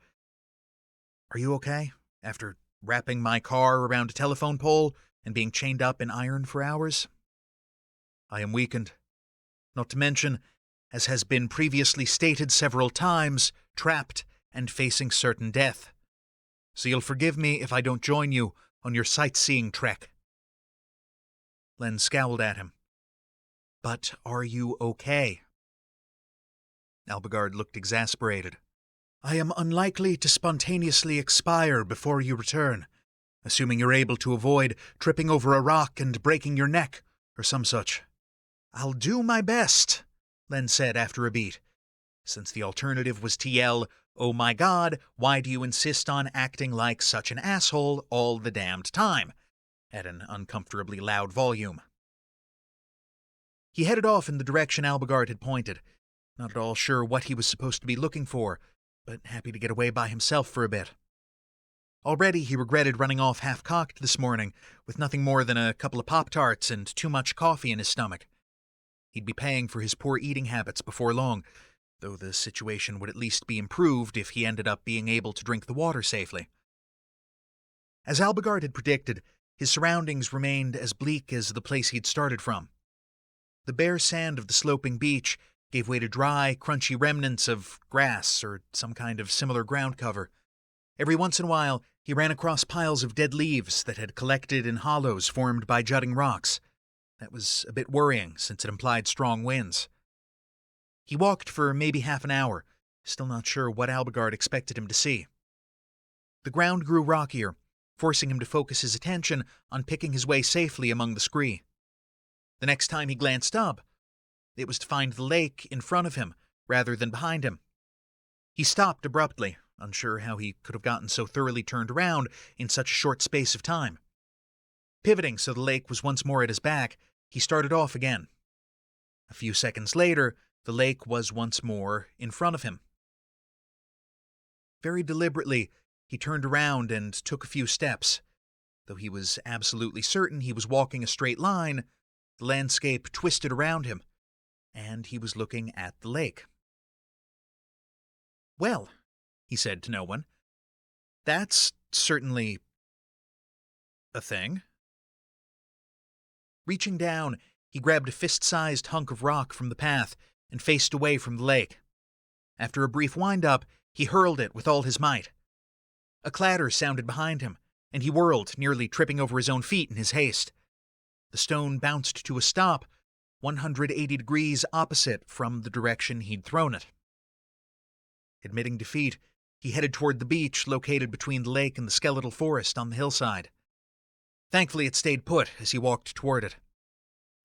Are you okay, after wrapping my car around a telephone pole and being chained up in iron for hours? I am weakened. Not to mention, as has been previously stated several times, trapped and facing certain death. So you'll forgive me if I don't join you on your sightseeing trek. Len scowled at him. But are you okay? Albigard looked exasperated. I am unlikely to spontaneously expire before you return, assuming you're able to avoid tripping over a rock and breaking your neck, or some such. I'll do my best, Len said after a beat, since the alternative was to yell, Oh my God, why do you insist on acting like such an asshole all the damned time, at an uncomfortably loud volume. He headed off in the direction Albigard had pointed, not at all sure what he was supposed to be looking for, but happy to get away by himself for a bit. Already he regretted running off half-cocked this morning, with nothing more than a couple of Pop-Tarts and too much coffee in his stomach. He'd be paying for his poor eating habits before long, though the situation would at least be improved if he ended up being able to drink the water safely. As Albigard had predicted, his surroundings remained as bleak as the place he'd started from. The bare sand of the sloping beach gave way to dry, crunchy remnants of grass or some kind of similar ground cover. Every once in a while, he ran across piles of dead leaves that had collected in hollows formed by jutting rocks. That was a bit worrying, since it implied strong winds. He walked for maybe half an hour, still not sure what Albigard expected him to see. The ground grew rockier, forcing him to focus his attention on picking his way safely among the scree. The next time he glanced up, It was to find the lake in front of him, rather than behind him. He stopped abruptly, unsure how he could have gotten so thoroughly turned around in such a short space of time. Pivoting so the lake was once more at his back, he started off again. A few seconds later, the lake was once more in front of him. Very deliberately, he turned around and took a few steps. Though he was absolutely certain he was walking a straight line, the landscape twisted around him, and he was looking at the lake. "Well," he said to no one, "that's certainly a thing." Reaching down, he grabbed a fist-sized hunk of rock from the path and faced away from the lake. After a brief wind-up, he hurled it with all his might. A clatter sounded behind him, and he whirled, nearly tripping over his own feet in his haste. The stone bounced to a stop, 180 degrees opposite from the direction he'd thrown it. Admitting defeat, he headed toward the beach located between the lake and the skeletal forest on the hillside. Thankfully, it stayed put as he walked toward it.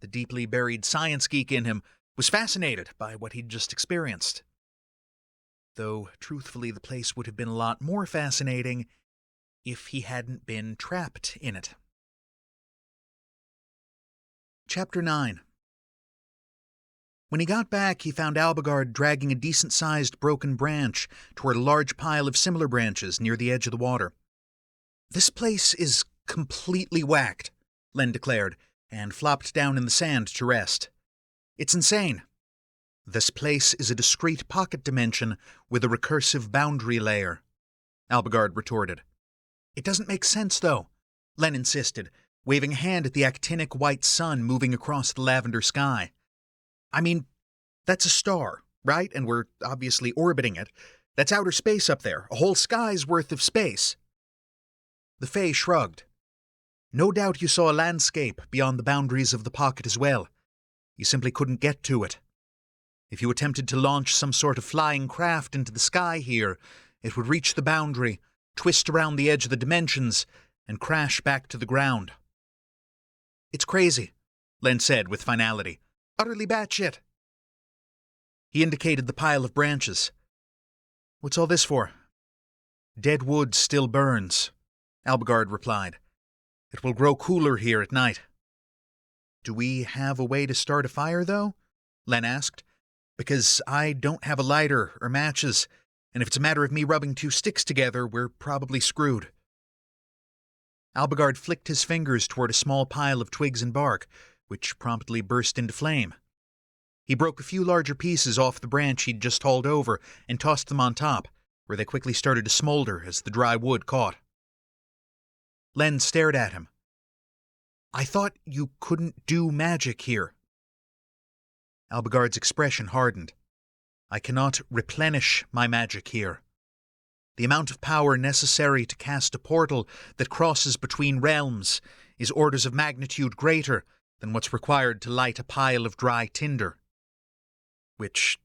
The deeply buried science geek in him was fascinated by what he'd just experienced. Though, truthfully, the place would have been a lot more fascinating if he hadn't been trapped in it. Chapter 9. When he got back, he found Albigard dragging a decent-sized broken branch toward a large pile of similar branches near the edge of the water. "This place is completely whacked," Len declared, and flopped down in the sand to rest. "It's insane." "This place is a discrete pocket dimension with a recursive boundary layer," Albigard retorted. "It doesn't make sense, though," Len insisted, waving a hand at the actinic white sun moving across the lavender sky. "I mean, that's a star, right? And we're obviously orbiting it. That's outer space up there, a whole sky's worth of space." The Fae shrugged. "No doubt you saw a landscape beyond the boundaries of the pocket as well. You simply couldn't get to it. If you attempted to launch some sort of flying craft into the sky here, it would reach the boundary, twist around the edge of the dimensions, and crash back to the ground." "It's crazy," Len said with finality. "Utterly batshit." He indicated the pile of branches. "What's all this for?" "Dead wood still burns," Albigard replied. "It will grow cooler here at night." "Do we have a way to start a fire, though?" Len asked. "Because I don't have a lighter or matches, and if it's a matter of me rubbing two sticks together, we're probably screwed." Albigard flicked his fingers toward a small pile of twigs and bark, which promptly burst into flame. He broke a few larger pieces off the branch he'd just hauled over and tossed them on top, where they quickly started to smolder as the dry wood caught. Len stared at him. "I thought you couldn't do magic here." Albigard's expression hardened. "I cannot replenish my magic here. The amount of power necessary to cast a portal that crosses between realms is orders of magnitude greater than what's required to light a pile of dry tinder." Which,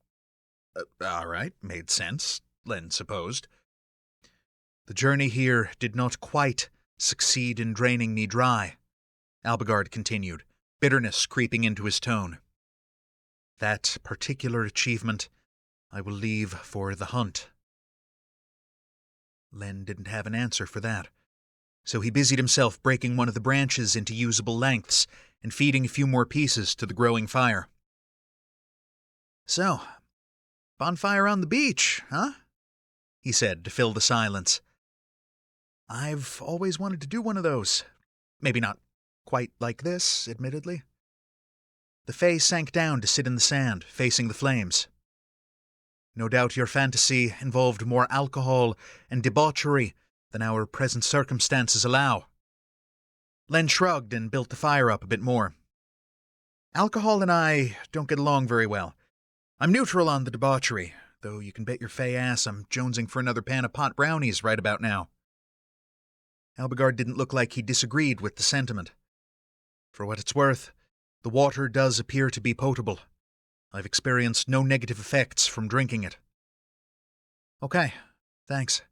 all right, made sense, Len supposed. "The journey here did not quite succeed in draining me dry," Albigard continued, bitterness creeping into his tone. "That particular achievement I will leave for the hunt." Len didn't have an answer for that, so he busied himself breaking one of the branches into usable lengths and feeding a few more pieces to the growing fire. "So, bonfire on the beach, huh?" he said to fill the silence. "I've always wanted to do one of those. Maybe not quite like this, admittedly." The Fae sank down to sit in the sand, facing the flames. "No doubt your fantasy involved more alcohol and debauchery than our present circumstances allow." Len shrugged and built the fire up a bit more. "Alcohol and I don't get along very well. I'm neutral on the debauchery, though you can bet your Fae ass I'm jonesing for another pan of pot brownies right about now." Albigard didn't look like he disagreed with the sentiment. "For what it's worth, the water does appear to be potable. I've experienced no negative effects from drinking it." "Okay, thanks,"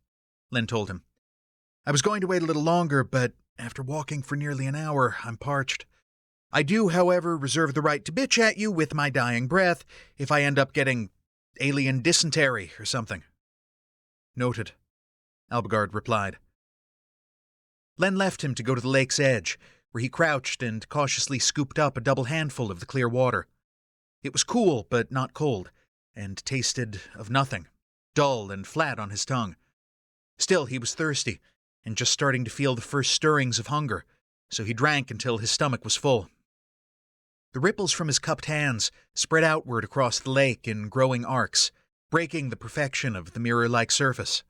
Len told him. "I was going to wait a little longer, but after walking for nearly an hour, I'm parched. I do, however, reserve the right to bitch at you with my dying breath if I end up getting alien dysentery or something." "Noted," Albigard replied. Len left him to go to the lake's edge, where he crouched and cautiously scooped up a double handful of the clear water. It was cool, but not cold, and tasted of nothing, dull and flat on his tongue. Still, he was thirsty, and just starting to feel the first stirrings of hunger, so he drank until his stomach was full. The ripples from his cupped hands spread outward across the lake in growing arcs, breaking the perfection of the mirror-like surface.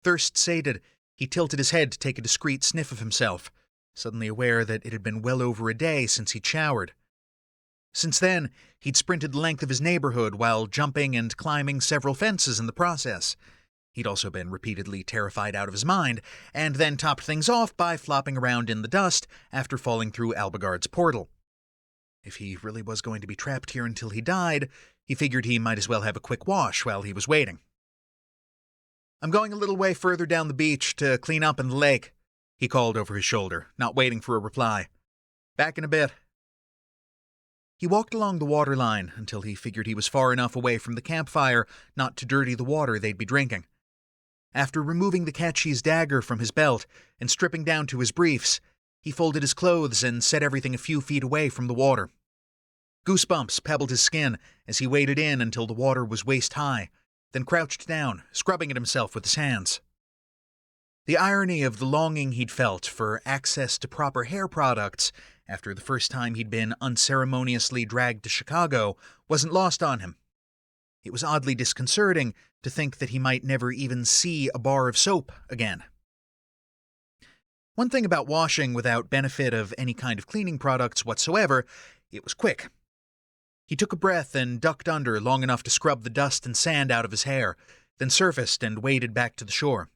Thirst sated, he tilted his head to take a discreet sniff of himself, suddenly aware that it had been well over a day since he'd showered. Since then, he'd sprinted the length of his neighborhood while jumping and climbing several fences in the process. He'd also been repeatedly terrified out of his mind, and then topped things off by flopping around in the dust after falling through Albigard's portal. If he really was going to be trapped here until he died, he figured he might as well have a quick wash while he was waiting. "I'm going a little way further down the beach to clean up in the lake," he called over his shoulder, not waiting for a reply. "Back in a bit." He walked along the waterline until he figured he was far enough away from the campfire not to dirty the water they'd be drinking. After removing the catchie's dagger from his belt and stripping down to his briefs, he folded his clothes and set everything a few feet away from the water. Goosebumps pebbled his skin as he waded in until the water was waist-high, then crouched down, scrubbing at himself with his hands. The irony of the longing he'd felt for access to proper hair products after the first time he'd been unceremoniously dragged to Chicago wasn't lost on him. It was oddly disconcerting to think that he might never even see a bar of soap again. One thing about washing without benefit of any kind of cleaning products whatsoever, it was quick. He took a breath and ducked under long enough to scrub the dust and sand out of his hair, then surfaced and waded back to the shore.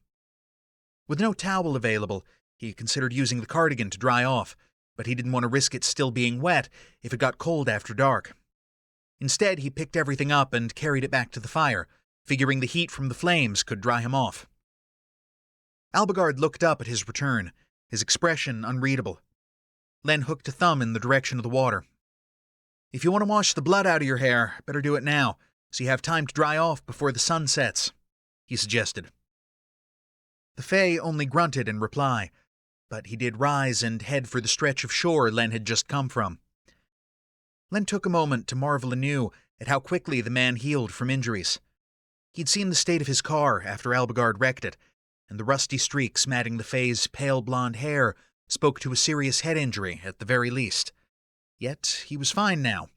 With no towel available, he considered using the cardigan to dry off, but he didn't want to risk it still being wet if it got cold after dark. Instead, he picked everything up and carried it back to the fire, figuring the heat from the flames could dry him off. Albigard looked up at his return, his expression unreadable. Len hooked a thumb in the direction of the water. "If you want to wash the blood out of your hair, better do it now, so you have time to dry off before the sun sets," he suggested. The Fae only grunted in reply, but he did rise and head for the stretch of shore Len had just come from. Len took a moment to marvel anew at how quickly the man healed from injuries. He'd seen the state of his car after Albigard wrecked it, and the rusty streaks matting the Fae's pale blonde hair spoke to a serious head injury at the very least. Yet he was fine now,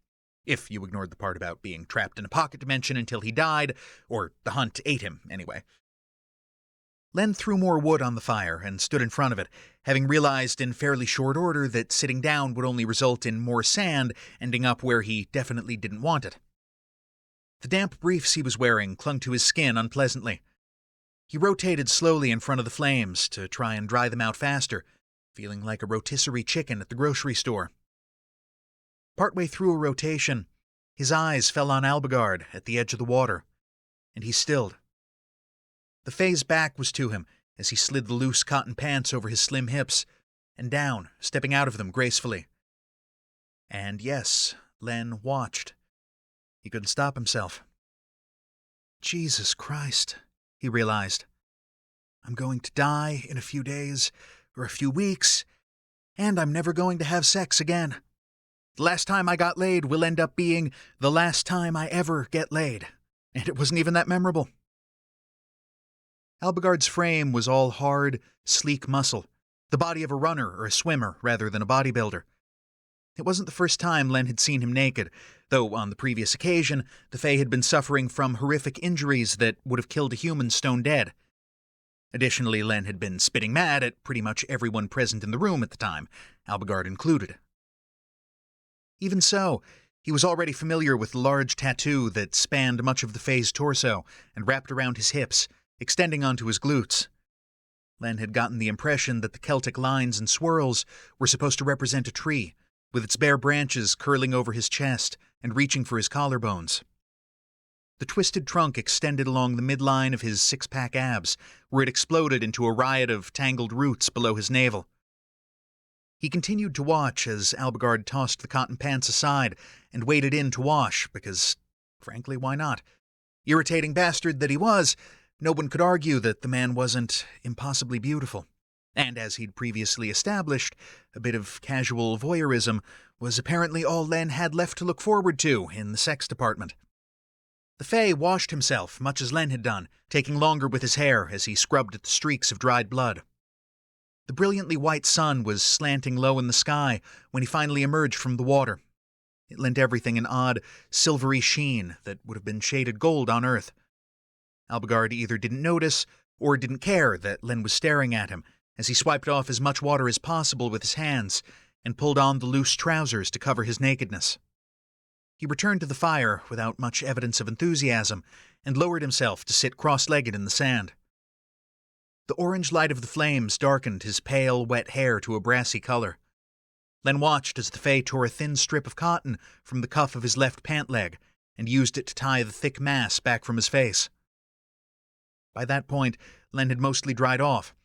if you ignored the part about being trapped in a pocket dimension until he died, or the hunt ate him, anyway. Len threw more wood on the fire and stood in front of it, having realized in fairly short order that sitting down would only result in more sand ending up where he definitely didn't want it. The damp briefs he was wearing clung to his skin unpleasantly. He rotated slowly in front of the flames to try and dry them out faster, feeling like a rotisserie chicken at the grocery store. Partway through a rotation, his eyes fell on Albigard at the edge of the water, and he stilled. The Fae's back was to him as he slid the loose cotton pants over his slim hips, and down, stepping out of them gracefully. And yes, Len watched. He couldn't stop himself. Jesus Christ, he realized. I'm going to die in a few days, or a few weeks, and I'm never going to have sex again. The last time I got laid will end up being the last time I ever get laid, and it wasn't even that memorable. Albigard's frame was all hard, sleek muscle, the body of a runner or a swimmer rather than a bodybuilder. It wasn't the first time Len had seen him naked, though on the previous occasion, the Fae had been suffering from horrific injuries that would have killed a human stone dead. Additionally, Len had been spitting mad at pretty much everyone present in the room at the time, Albigard included. Even so, he was already familiar with the large tattoo that spanned much of the Fae's torso and wrapped around his hips, extending onto his glutes. Len had gotten the impression that the Celtic lines and swirls were supposed to represent a tree, with its bare branches curling over his chest and reaching for his collarbones. The twisted trunk extended along the midline of his six-pack abs, where it exploded into a riot of tangled roots below his navel. He continued to watch as Albigard tossed the cotton pants aside and waded in to wash, because, frankly, why not? Irritating bastard that he was, no one could argue that the man wasn't impossibly beautiful. And as he'd previously established, a bit of casual voyeurism was apparently all Len had left to look forward to in the sex department. The Fae washed himself, much as Len had done, taking longer with his hair as he scrubbed at the streaks of dried blood. The brilliantly white sun was slanting low in the sky when he finally emerged from the water. It lent everything an odd, silvery sheen that would have been shaded gold on Earth. Albigard either didn't notice or didn't care that Len was staring at him as he swiped off as much water as possible with his hands and pulled on the loose trousers to cover his nakedness. He returned to the fire without much evidence of enthusiasm and lowered himself to sit cross-legged in the sand. The orange light of the flames darkened his pale, wet hair to a brassy color. Len watched as the Fae tore a thin strip of cotton from the cuff of his left pant leg and used it to tie the thick mass back from his face. By that point, Len had mostly dried off,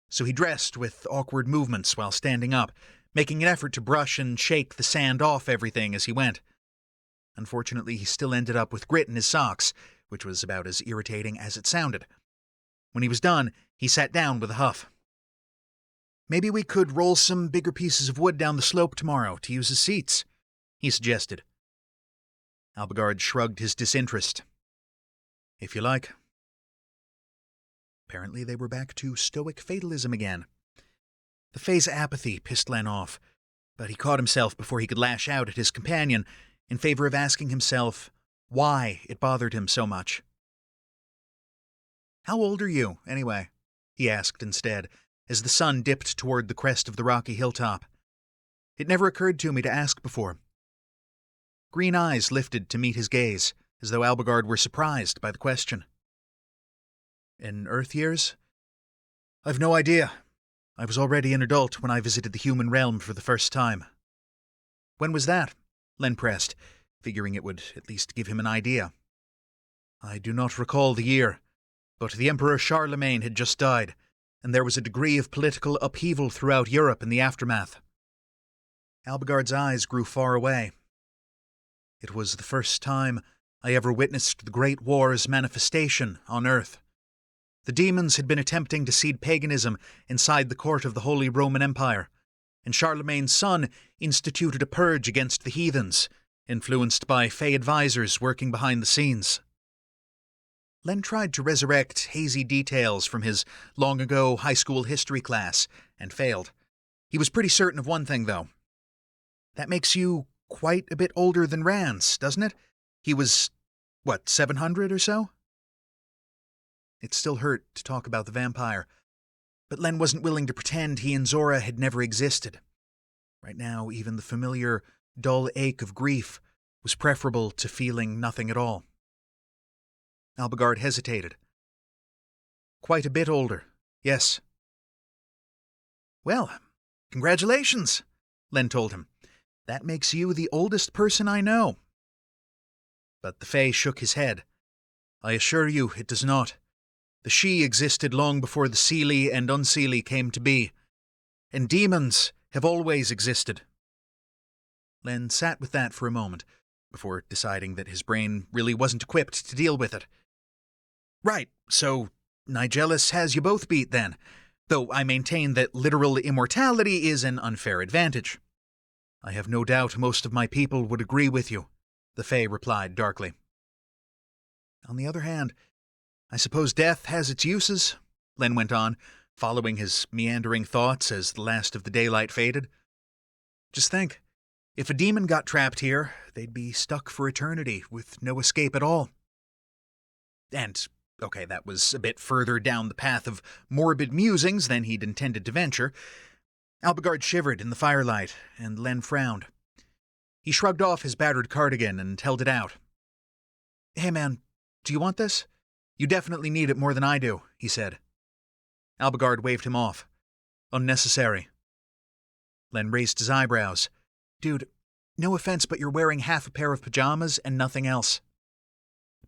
so he dressed with awkward movements while standing up, making an effort to brush and shake the sand off everything as he went. Unfortunately, he still ended up with grit in his socks, which was about as irritating as it sounded. When he was done, he sat down with a huff. "Maybe we could roll some bigger pieces of wood down the slope tomorrow to use as seats," he suggested. Albigard shrugged his disinterest. "If you like." Apparently they were back to stoic fatalism again. The Fae's apathy pissed Len off, but he caught himself before he could lash out at his companion in favor of asking himself why it bothered him so much. "How old are you, anyway?" he asked instead, as the sun dipped toward the crest of the rocky hilltop. "It never occurred to me to ask before." Green eyes lifted to meet his gaze, as though Albigard were surprised by the question. "In Earth years? I've no idea. I was already an adult when I visited the human realm for the first time." "When was that?" Len pressed, figuring it would at least give him an idea. "I do not recall the year, but the Emperor Charlemagne had just died, and there was a degree of political upheaval throughout Europe in the aftermath." Albigard's eyes grew far away. "It was the first time I ever witnessed the Great War's manifestation on Earth. The demons had been attempting to seed paganism inside the court of the Holy Roman Empire, and Charlemagne's son instituted a purge against the heathens, influenced by Fey advisors working behind the scenes." Len tried to resurrect hazy details from his long-ago high school history class, and failed. He was pretty certain of one thing, though. "That makes you quite a bit older than Rance, doesn't it? He was, 700 or so?" It still hurt to talk about the vampire, but Len wasn't willing to pretend he and Zora had never existed. Right now, even the familiar, dull ache of grief was preferable to feeling nothing at all. Albigard hesitated. "Quite a bit older, yes." "Well, congratulations," Len told him. "That makes you the oldest person I know." But the Fae shook his head. "I assure you it does not. The She existed long before the Seelie and Unseelie came to be, and demons have always existed." Len sat with that for a moment, before deciding that his brain really wasn't equipped to deal with it. "Right, so Nigelis has you both beat then, though I maintain that literal immortality is an unfair advantage." "I have no doubt most of my people would agree with you," the Fae replied darkly. "On the other hand, I suppose death has its uses," Len went on, following his meandering thoughts as the last of the daylight faded. "Just think, if a demon got trapped here, they'd be stuck for eternity with no escape at all." And, okay, that was a bit further down the path of morbid musings than he'd intended to venture. Albigard shivered in the firelight, and Len frowned. He shrugged off his battered cardigan and held it out. "Hey man, do you want this? You definitely need it more than I do," he said. Albigard waved him off. "Unnecessary." Len raised his eyebrows. "Dude, no offense, but you're wearing half a pair of pajamas and nothing else."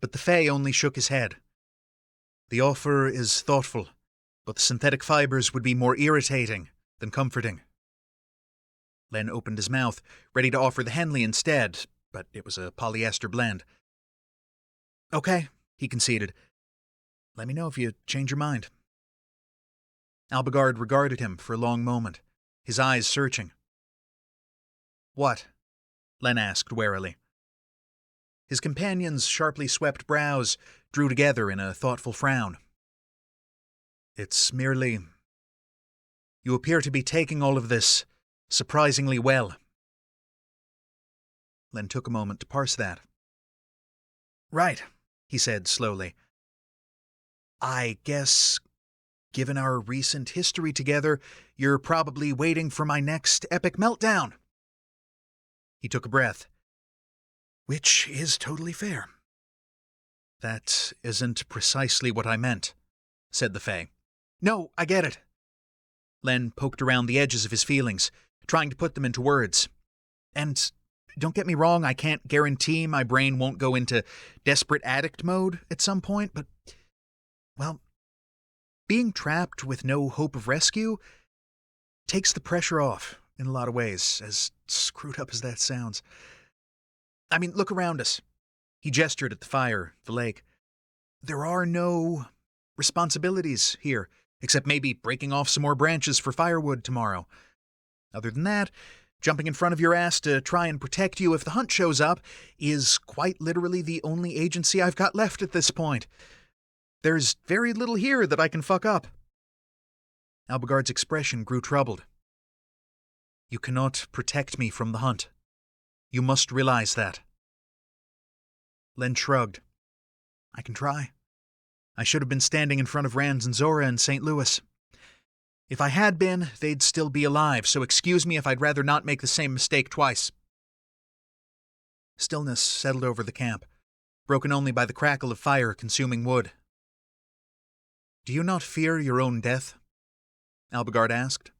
But the Fae only shook his head. "The offer is thoughtful, but the synthetic fibers would be more irritating than comforting." Len opened his mouth, ready to offer the Henley instead, but it was a polyester blend. Okay, he conceded. Let me know if you change your mind. Albigard regarded him for a long moment, his eyes searching. What? Len asked warily. His companion's sharply swept brows drew together in a thoughtful frown. It's merely... You appear to be taking all of this surprisingly well. Len took a moment to parse that. Right, he said slowly. I guess, given our recent history together, you're probably waiting for my next epic meltdown. He took a breath. Which is totally fair. That isn't precisely what I meant, said the Fae. No, I get it. Len poked around the edges of his feelings, trying to put them into words. And don't get me wrong, I can't guarantee my brain won't go into desperate addict mode at some point, but, well, being trapped with no hope of rescue takes the pressure off in a lot of ways, as screwed up as that sounds. I mean, look around us. He gestured at the fire, the lake. There are no responsibilities here, except maybe breaking off some more branches for firewood tomorrow. Other than that, jumping in front of your ass to try and protect you if the hunt shows up is quite literally the only agency I've got left at this point. There's very little here that I can fuck up. Albigard's expression grew troubled. You cannot protect me from the hunt. You must realize that. Len shrugged. I can try. I should have been standing in front of Rands and Zora in St. Louis. If I had been, they'd still be alive, so excuse me if I'd rather not make the same mistake twice. Stillness settled over the camp, broken only by the crackle of fire consuming wood. Do you not fear your own death? Albigard asked.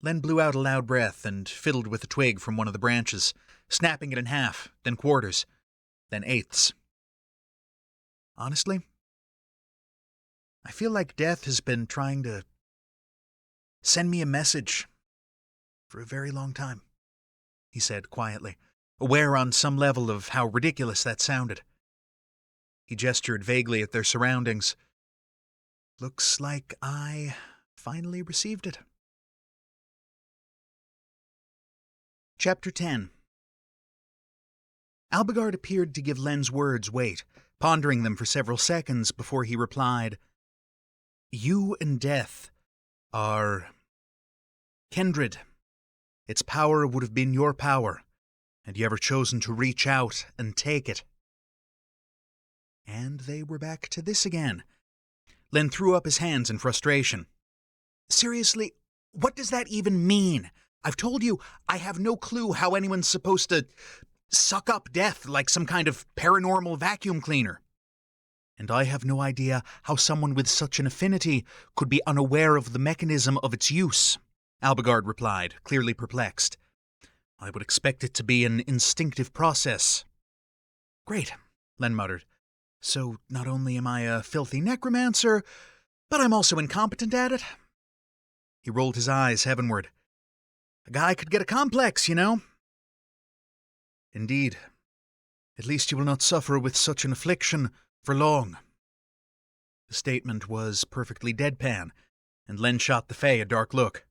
Len blew out a loud breath and fiddled with a twig from one of the branches, snapping it in half, then quarters, then eighths. Honestly, I feel like death has been trying to send me a message for a very long time, he said quietly, aware on some level of how ridiculous that sounded. He gestured vaguely at their surroundings. Looks like I finally received it. Chapter 10. Albigard appeared to give Len's words weight, pondering them for several seconds before he replied, You and death are kindred. Its power would have been your power, had you ever chosen to reach out and take it. And they were back to this again. Len threw up his hands in frustration. Seriously, what does that even mean? I've told you, I have no clue how anyone's supposed to suck up death like some kind of paranormal vacuum cleaner. And I have no idea how someone with such an affinity could be unaware of the mechanism of its use, Albigard replied, clearly perplexed. I would expect it to be an instinctive process. Great, Len muttered. So not only am I a filthy necromancer, but I'm also incompetent at it. He rolled his eyes heavenward. A guy could get a complex, you know. Indeed. At least you will not suffer with such an affliction for long. The statement was perfectly deadpan, and Len shot the Fae a dark look.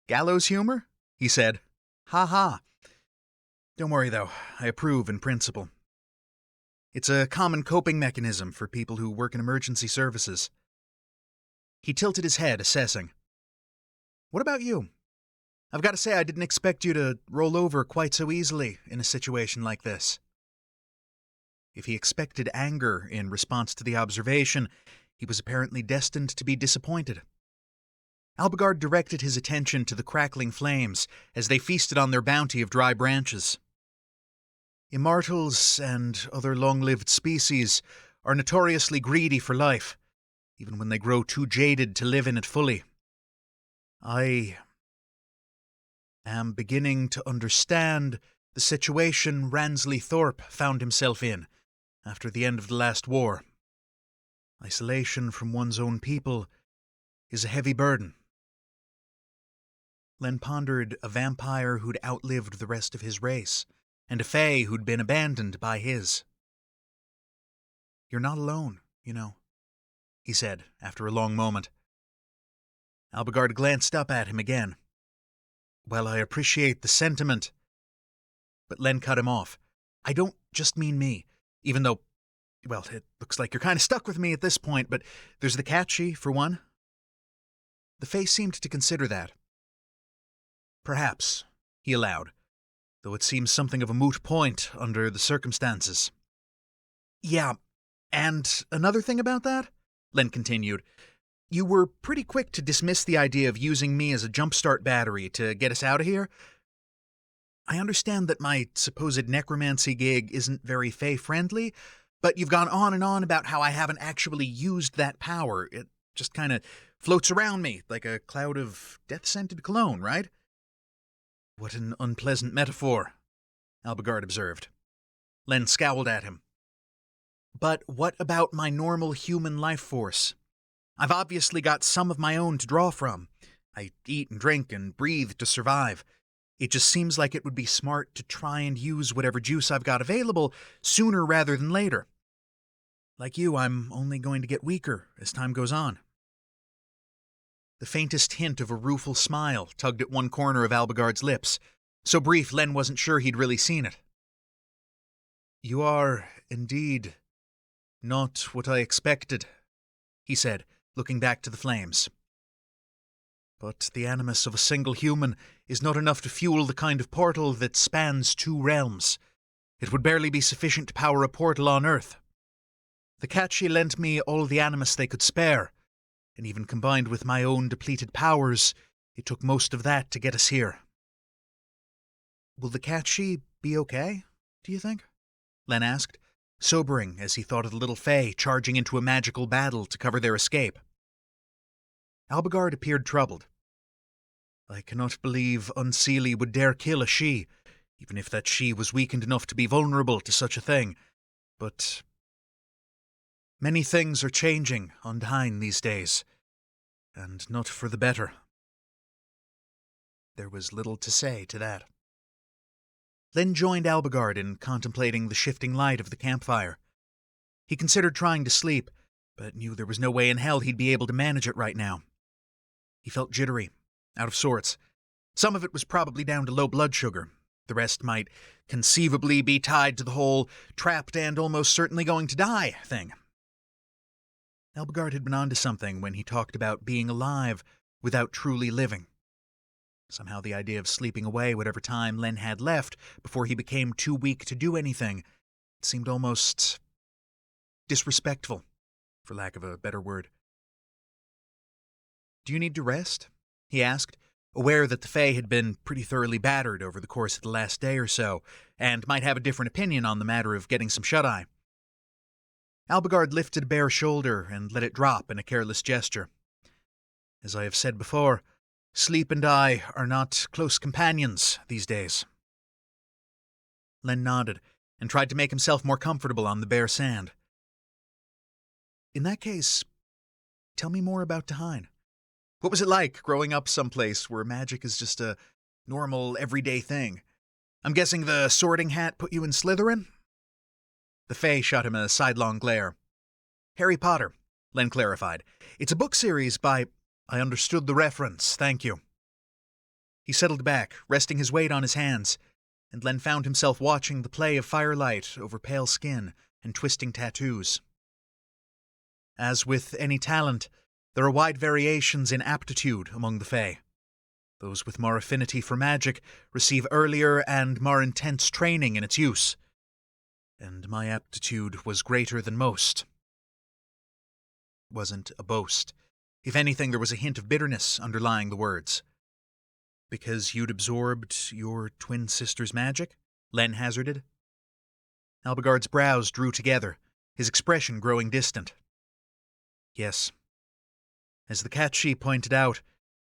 Gallows humor? He said. Ha ha. Don't worry, though. I approve in principle. It's a common coping mechanism for people who work in emergency services. He tilted his head, assessing. What about you? I've got to say I didn't expect you to roll over quite so easily in a situation like this. If he expected anger in response to the observation, he was apparently destined to be disappointed. Albigard directed his attention to the crackling flames as they feasted on their bounty of dry branches. Immortals and other long-lived species are notoriously greedy for life, even when they grow too jaded to live in it fully. I am beginning to understand the situation Ransley Thorpe found himself in after the end of the last war. Isolation from one's own people is a heavy burden. Len pondered a vampire who'd outlived the rest of his race, and a fae who'd been abandoned by his. "You're not alone, you know," he said after a long moment. Albigard glanced up at him again. "Well, I appreciate the sentiment." But Len cut him off. "I don't just mean me, even though, well, it looks like you're kind of stuck with me at this point, but there's the catchy, for one." The fae seemed to consider that. "Perhaps," he allowed, "though it seems something of a moot point under the circumstances." "Yeah, and another thing about that," Len continued, "you were pretty quick to dismiss the idea of using me as a jumpstart battery to get us out of here. I understand that my supposed necromancy gig isn't very fae-friendly, but you've gone on and on about how I haven't actually used that power. It just kind of floats around me like a cloud of death-scented cologne, right?" "What an unpleasant metaphor," Albigard observed. Len scowled at him. "But what about my normal human life force? I've obviously got some of my own to draw from. I eat and drink and breathe to survive. It just seems like it would be smart to try and use whatever juice I've got available sooner rather than later. Like you, I'm only going to get weaker as time goes on." The faintest hint of a rueful smile tugged at one corner of Albigard's lips, so brief Len wasn't sure he'd really seen it. "You are, indeed, not what I expected," he said, looking back to the flames. "But the animus of a single human is not enough to fuel the kind of portal that spans 2 realms. It would barely be sufficient to power a portal on Earth. The Catchy lent me all the animus they could spare, and even combined with my own depleted powers, it took most of that to get us here." "Will the Catchy be okay, do you think?" Len asked, sobering as he thought of the little fae charging into a magical battle to cover their escape. Albigard appeared troubled. "I cannot believe Unseelie would dare kill a she, even if that she was weakened enough to be vulnerable to such a thing. But many things are changing on Dain these days, and not for the better." There was little to say to that. Len joined Albigard in contemplating the shifting light of the campfire. He considered trying to sleep, but knew there was no way in hell he'd be able to manage it right now. He felt jittery, out of sorts. Some of it was probably down to low blood sugar. The rest might conceivably be tied to the whole trapped and almost certainly going to die thing. Albigard had been onto something when he talked about being alive without truly living. Somehow the idea of sleeping away whatever time Len had left before he became too weak to do anything seemed almost disrespectful, for lack of a better word. "Do you need to rest?" he asked, aware that the fae had been pretty thoroughly battered over the course of the last day or so, and might have a different opinion on the matter of getting some shut-eye. Albigard lifted a bare shoulder and let it drop in a careless gesture. "As I have said before, sleep and I are not close companions these days." Len nodded and tried to make himself more comfortable on the bare sand. "In that case, tell me more about Dain. What was it like growing up someplace where magic is just a normal, everyday thing? I'm guessing the sorting hat put you in Slytherin?" The fae shot him a sidelong glare. "Harry Potter," Len clarified. "It's a book series by—" "I understood the reference, thank you." He settled back, resting his weight on his hands, and Len found himself watching the play of firelight over pale skin and twisting tattoos. As with any talent, there are wide variations in aptitude among the fae. Those with more affinity for magic receive earlier and more intense training in its use. And my aptitude was greater than most. Wasn't a boast. If anything, there was a hint of bitterness underlying the words. "Because you'd absorbed your twin sister's magic?" Len hazarded. Albigard's brows drew together, his expression growing distant. "Yes. As the Catchy pointed out,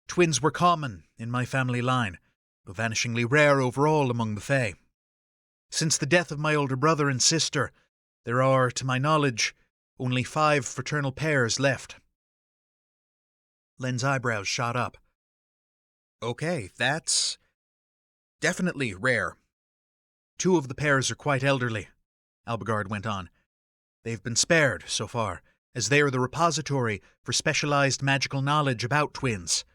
twins were common in my family line, though vanishingly rare overall among the fae. Since the death of my older brother and sister, there are, to my knowledge, only 5 fraternal pairs left." Len's eyebrows shot up. Okay, that's definitely rare. 2 of the pairs are quite elderly, Albigard went on. They've been spared, so far, as they are the repository for specialized magical knowledge about twins.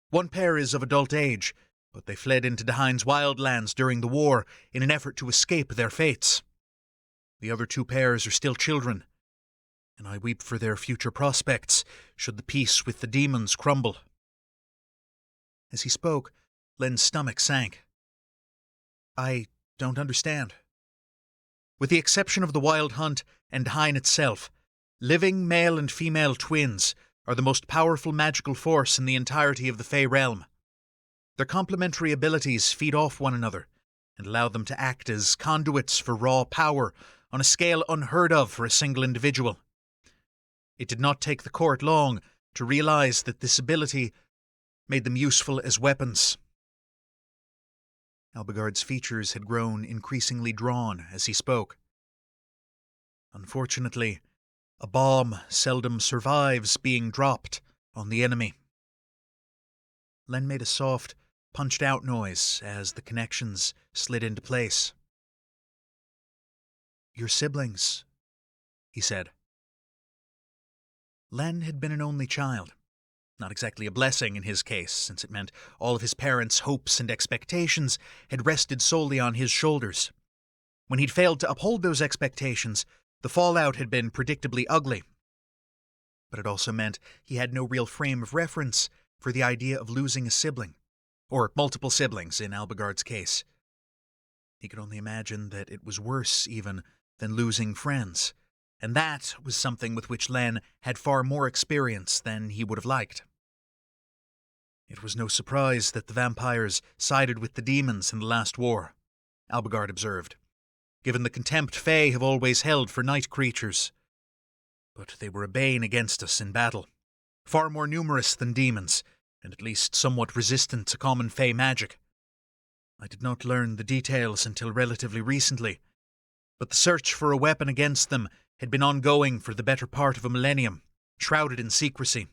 1 pair is of adult age, but they fled into Dahine's wildlands during the war in an effort to escape their fates. The other 2 pairs are still children, and I weep for their future prospects should the peace with the demons crumble. As he spoke, Len's stomach sank. I don't understand. With the exception of the Wild Hunt and Dahine itself, living male and female twins are the most powerful magical force in the entirety of the Fey realm. Their complementary abilities feed off one another and allow them to act as conduits for raw power on a scale unheard of for a single individual. It did not take the court long to realize that this ability made them useful as weapons. Albigard's features had grown increasingly drawn as he spoke. Unfortunately, a bomb seldom survives being dropped on the enemy. Len made a soft, punched-out noise as the connections slid into place. Your siblings, he said. Len had been an only child. Not exactly a blessing in his case, since it meant all of his parents' hopes and expectations had rested solely on his shoulders. When he'd failed to uphold those expectations, the fallout had been predictably ugly. But it also meant he had no real frame of reference for the idea of losing a sibling, or multiple siblings in Albigard's case. He could only imagine that it was worse, even, than losing friends, and that was something with which Len had far more experience than he would have liked. It was no surprise that the vampires sided with the demons in the last war, Albigard observed, given the contempt Fae have always held for night creatures. But they were a bane against us in battle, far more numerous than demons, and at least somewhat resistant to common Fae magic. I did not learn the details until relatively recently, but the search for a weapon against them had been ongoing for the better part of a millennium, shrouded in secrecy.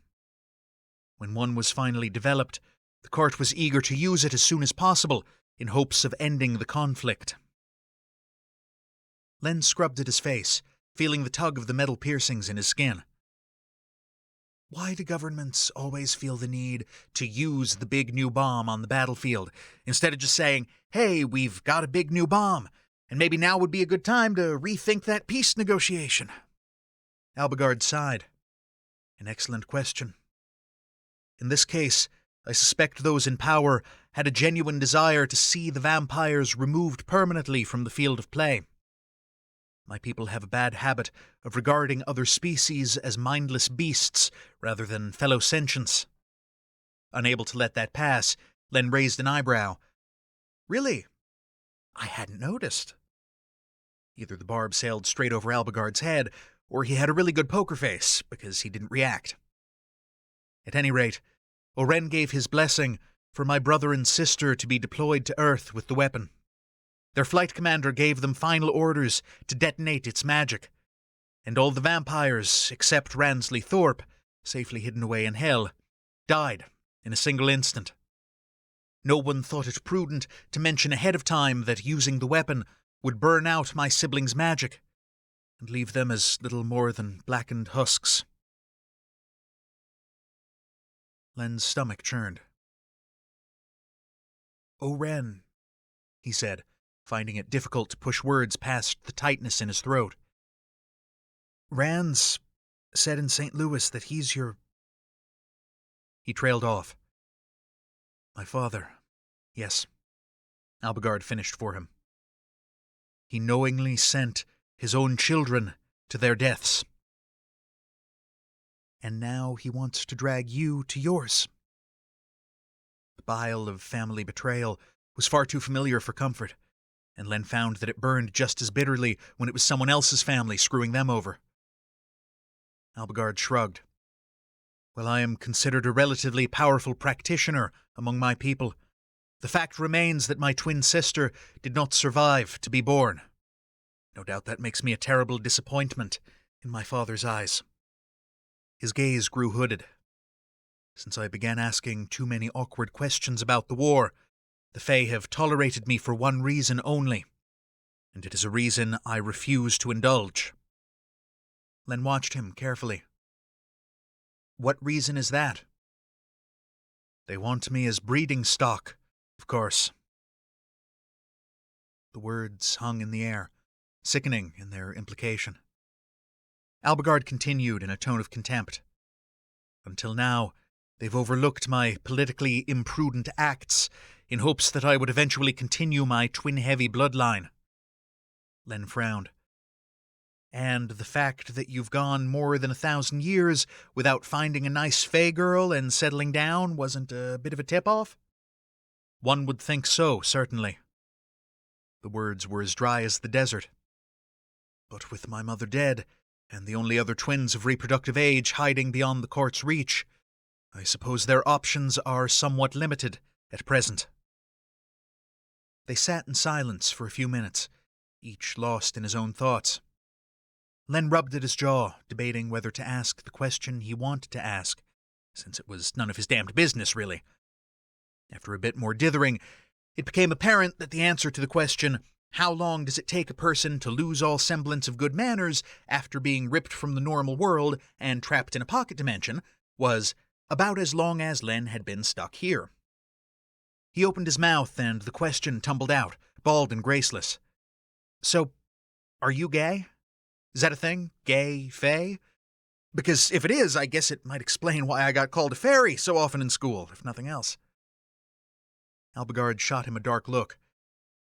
When one was finally developed, the court was eager to use it as soon as possible in hopes of ending the conflict. Len scrubbed at his face, feeling the tug of the metal piercings in his skin. Why do governments always feel the need to use the big new bomb on the battlefield, instead of just saying, hey, we've got a big new bomb, and maybe now would be a good time to rethink that peace negotiation? Albigard sighed. An excellent question. In this case, I suspect those in power had a genuine desire to see the vampires removed permanently from the field of play. My people have a bad habit of regarding other species as mindless beasts rather than fellow sentients. Unable to let that pass, Len raised an eyebrow. Really? I hadn't noticed. Either the barb sailed straight over Albigard's head, or he had a really good poker face, because he didn't react. At any rate, Oren gave his blessing for my brother and sister to be deployed to Earth with the weapon. Their flight commander gave them final orders to detonate its magic, and all the vampires, except Ransley Thorpe, safely hidden away in hell, died in a single instant. No one thought it prudent to mention ahead of time that using the weapon would burn out my siblings' magic and leave them as little more than blackened husks. Len's stomach churned. Oren, he said, finding it difficult to push words past the tightness in his throat. Rand's said in St. Louis that he's your... He trailed off. My father, yes. Albigard finished for him. He knowingly sent his own children to their deaths. And now he wants to drag you to yours. The bile of family betrayal was far too familiar for comfort, and Len found that it burned just as bitterly when it was someone else's family screwing them over. Albigard shrugged. While I am considered a relatively powerful practitioner among my people, the fact remains that my twin sister did not survive to be born. No doubt that makes me a terrible disappointment in my father's eyes. His gaze grew hooded. Since I began asking too many awkward questions about the war, the Fae have tolerated me for one reason only, and it is a reason I refuse to indulge. Len watched him carefully. What reason is that? They want me as breeding stock, of course. The words hung in the air, sickening in their implication. Albigard continued in a tone of contempt. Until now, they've overlooked my politically imprudent acts in hopes that I would eventually continue my twin-heavy bloodline. Len frowned. And the fact that you've gone more than 1,000 years without finding a nice Fae girl and settling down wasn't a bit of a tip-off? One would think so, certainly. The words were as dry as the desert. But with my mother dead, and the only other twins of reproductive age hiding beyond the court's reach, I suppose their options are somewhat limited at present. They sat in silence for a few minutes, each lost in his own thoughts. Len rubbed at his jaw, debating whether to ask the question he wanted to ask, since it was none of his damned business, really. After a bit more dithering, it became apparent that the answer to the question, how long does it take a person to lose all semblance of good manners after being ripped from the normal world and trapped in a pocket dimension, was about as long as Len had been stuck here. He opened his mouth and the question tumbled out, bald and graceless. So, are you gay? Is that a thing? Gay, Fae? Because if it is, I guess it might explain why I got called a fairy so often in school, if nothing else. Albigard shot him a dark look.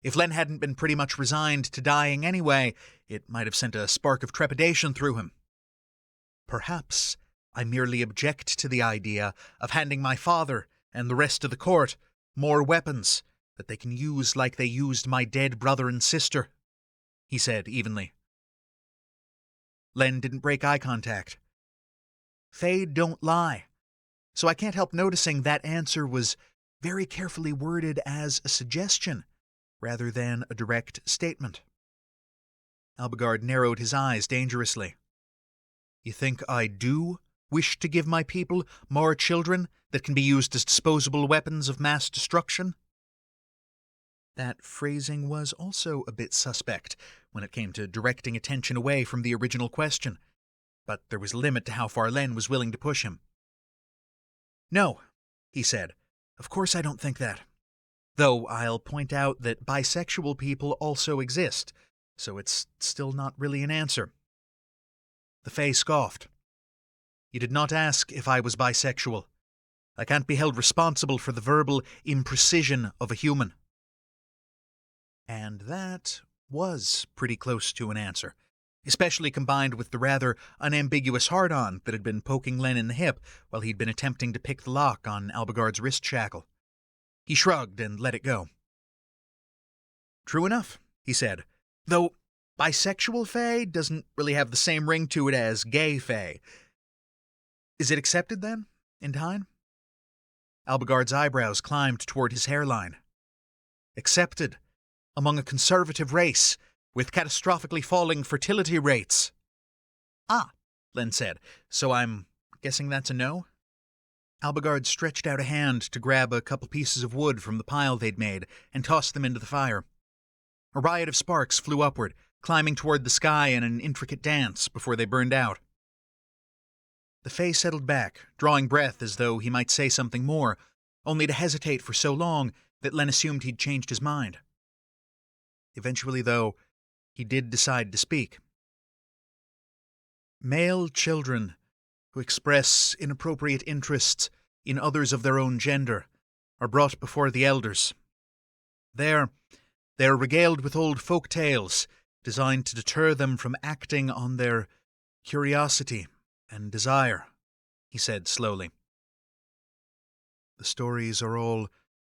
If Len hadn't been pretty much resigned to dying anyway, it might have sent a spark of trepidation through him. Perhaps I merely object to the idea of handing my father and the rest of the court more weapons that they can use like they used my dead brother and sister, he said evenly. Len didn't break eye contact. Fae don't lie, so I can't help noticing that answer was very carefully worded as a suggestion, rather than a direct statement. Albigard narrowed his eyes dangerously. You think I do wish to give my people more children that can be used as disposable weapons of mass destruction? That phrasing was also a bit suspect when it came to directing attention away from the original question, but there was a limit to how far Len was willing to push him. No, he said. Of course I don't think that. Though I'll point out that bisexual people also exist, so it's still not really an answer. The Fae scoffed. You did not ask if I was bisexual. I can't be held responsible for the verbal imprecision of a human. And that was pretty close to an answer, especially combined with the rather unambiguous hard-on that had been poking Len in the hip while he'd been attempting to pick the lock on Albigard's wrist shackle. He shrugged and let it go. True enough, he said, though bisexual Fae doesn't really have the same ring to it as gay Fae. Is it accepted, then, in time? Albigard's eyebrows climbed toward his hairline. Accepted, among a conservative race, with catastrophically falling fertility rates. Ah, Len said, so I'm guessing that's a no? Albigard stretched out a hand to grab a couple pieces of wood from the pile they'd made and tossed them into the fire. A riot of sparks flew upward, climbing toward the sky in an intricate dance before they burned out. The Fae settled back, drawing breath as though he might say something more, only to hesitate for so long that Len assumed he'd changed his mind. Eventually, though, he did decide to speak. Male children who express inappropriate interests in others of their own gender are brought before the elders. They are regaled with old folk tales designed to deter them from acting on their curiosity and desire, he said slowly. The stories are all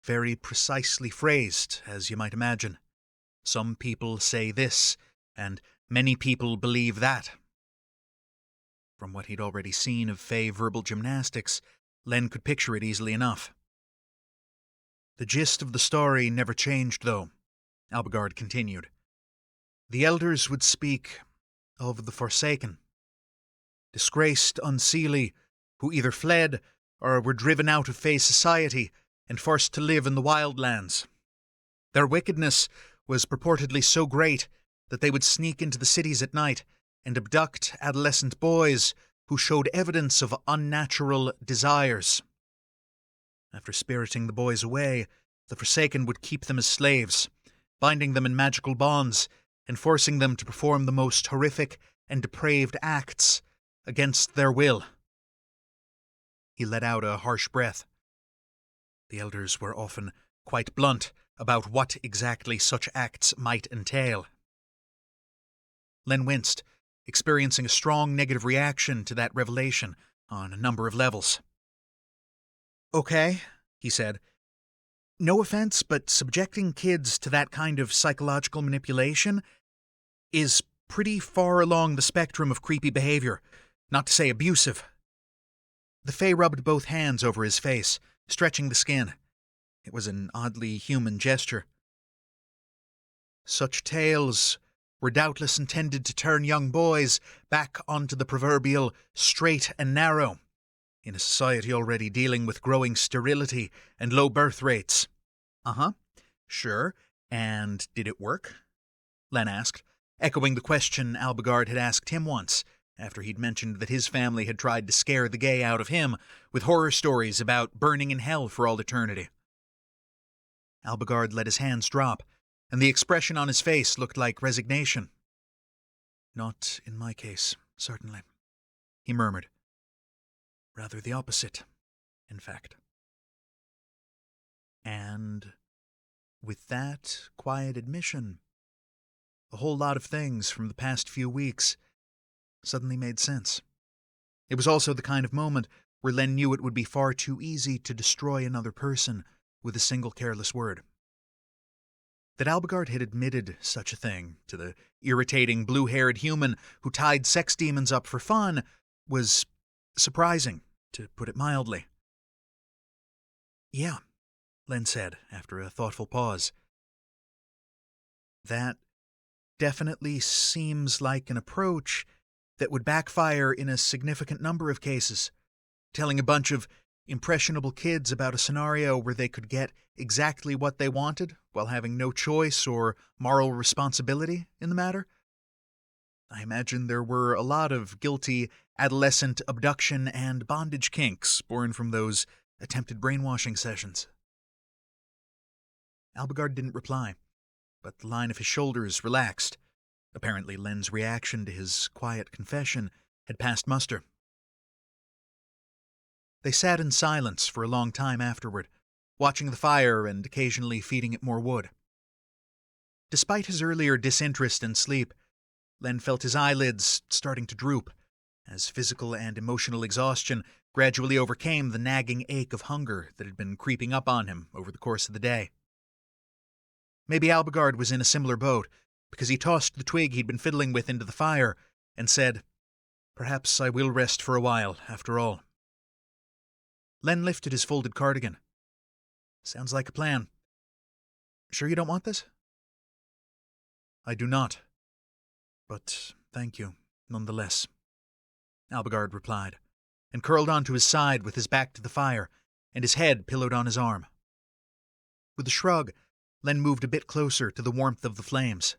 very precisely phrased, as you might imagine. Some people say this, and many people believe that. From what he'd already seen of Fae verbal gymnastics, Len could picture it easily enough. The gist of the story never changed, though, Albigard continued. The elders would speak of the Forsaken, disgraced Unseelie who either fled or were driven out of Fae society and forced to live in the wildlands. Their wickedness was purportedly so great that they would sneak into the cities at night and abduct adolescent boys who showed evidence of unnatural desires. After spiriting the boys away, the Forsaken would keep them as slaves, binding them in magical bonds and forcing them to perform the most horrific and depraved acts against their will. He let out a harsh breath. The elders were often quite blunt about what exactly such acts might entail. Len winced, experiencing a strong negative reaction to that revelation on a number of levels. "Okay," he said. "No offense, but subjecting kids to that kind of psychological manipulation is pretty far along the spectrum of creepy behavior, not to say abusive." The Fae rubbed both hands over his face, stretching the skin. It was an oddly human gesture. "Such tales were doubtless intended to turn young boys back onto the proverbial straight and narrow, in a society already dealing with growing sterility and low birth rates." "Uh-huh. Sure. And did it work?" Len asked, echoing the question Albigard had asked him once, after he'd mentioned that his family had tried to scare the gay out of him with horror stories about burning in hell for all eternity. Albigard let his hands drop, and the expression on his face looked like resignation. "Not in my case, certainly," he murmured. "Rather the opposite, in fact." And with that quiet admission, a whole lot of things from the past few weeks suddenly made sense. It was also the kind of moment where Len knew it would be far too easy to destroy another person with a single careless word. That Albigard had admitted such a thing to the irritating blue-haired human who tied sex demons up for fun was surprising, to put it mildly. "Yeah," Len said after a thoughtful pause. "That definitely seems like an approach that would backfire in a significant number of cases, telling a bunch of impressionable kids about a scenario where they could get exactly what they wanted while having no choice or moral responsibility in the matter. I imagine there were a lot of guilty adolescent abduction and bondage kinks born from those attempted brainwashing sessions." Albigard didn't reply, but the line of his shoulders relaxed. Apparently Len's reaction to his quiet confession had passed muster. They sat in silence for a long time afterward, watching the fire and occasionally feeding it more wood. Despite his earlier disinterest in sleep, Len felt his eyelids starting to droop, as physical and emotional exhaustion gradually overcame the nagging ache of hunger that had been creeping up on him over the course of the day. Maybe Albigard was in a similar boat, because he tossed the twig he'd been fiddling with into the fire and said, "Perhaps I will rest for a while, after all." Len lifted his folded cardigan. "Sounds like a plan. Sure you don't want this?" "I do not. But thank you, nonetheless," Albigard replied, and curled onto his side with his back to the fire and his head pillowed on his arm. With a shrug, Len moved a bit closer to the warmth of the flames.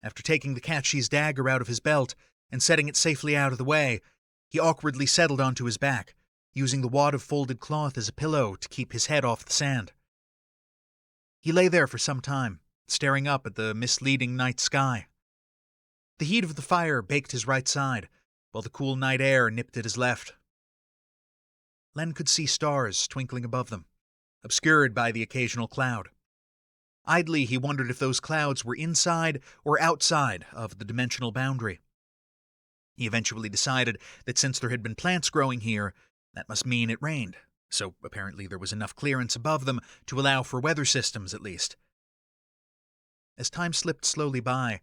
After taking the Catshi's dagger out of his belt and setting it safely out of the way, he awkwardly settled onto his back, using the wad of folded cloth as a pillow to keep his head off the sand. He lay there for some time, staring up at the misleading night sky. The heat of the fire baked his right side, while the cool night air nipped at his left. Len could see stars twinkling above them, obscured by the occasional cloud. Idly, he wondered if those clouds were inside or outside of the dimensional boundary. He eventually decided that since there had been plants growing here, that must mean it rained, so apparently there was enough clearance above them to allow for weather systems at least. As time slipped slowly by,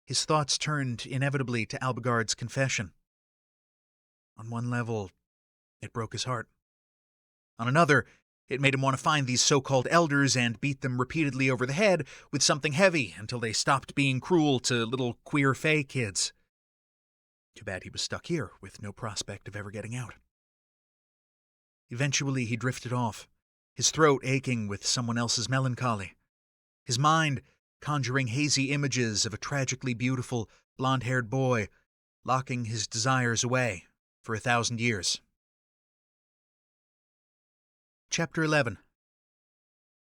his thoughts turned inevitably to Albigard's confession. On one level, it broke his heart. On another, it made him want to find these so-called elders and beat them repeatedly over the head with something heavy until they stopped being cruel to little queer Fae kids. Too bad he was stuck here with no prospect of ever getting out. Eventually he drifted off, his throat aching with someone else's melancholy, his mind conjuring hazy images of a tragically beautiful, blonde-haired boy locking his desires away for 1,000 years. Chapter 11.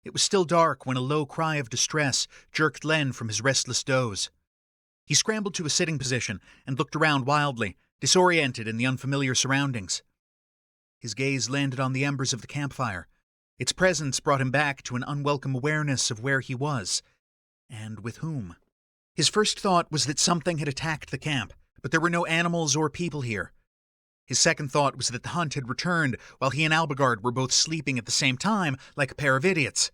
It was still dark when a low cry of distress jerked Len from his restless doze. He scrambled to a sitting position and looked around wildly, disoriented in the unfamiliar surroundings. His gaze landed on the embers of the campfire. Its presence brought him back to an unwelcome awareness of where he was, and with whom. His first thought was that something had attacked the camp, but there were no animals or people here. His second thought was that the hunt had returned while he and Albigard were both sleeping at the same time like a pair of idiots.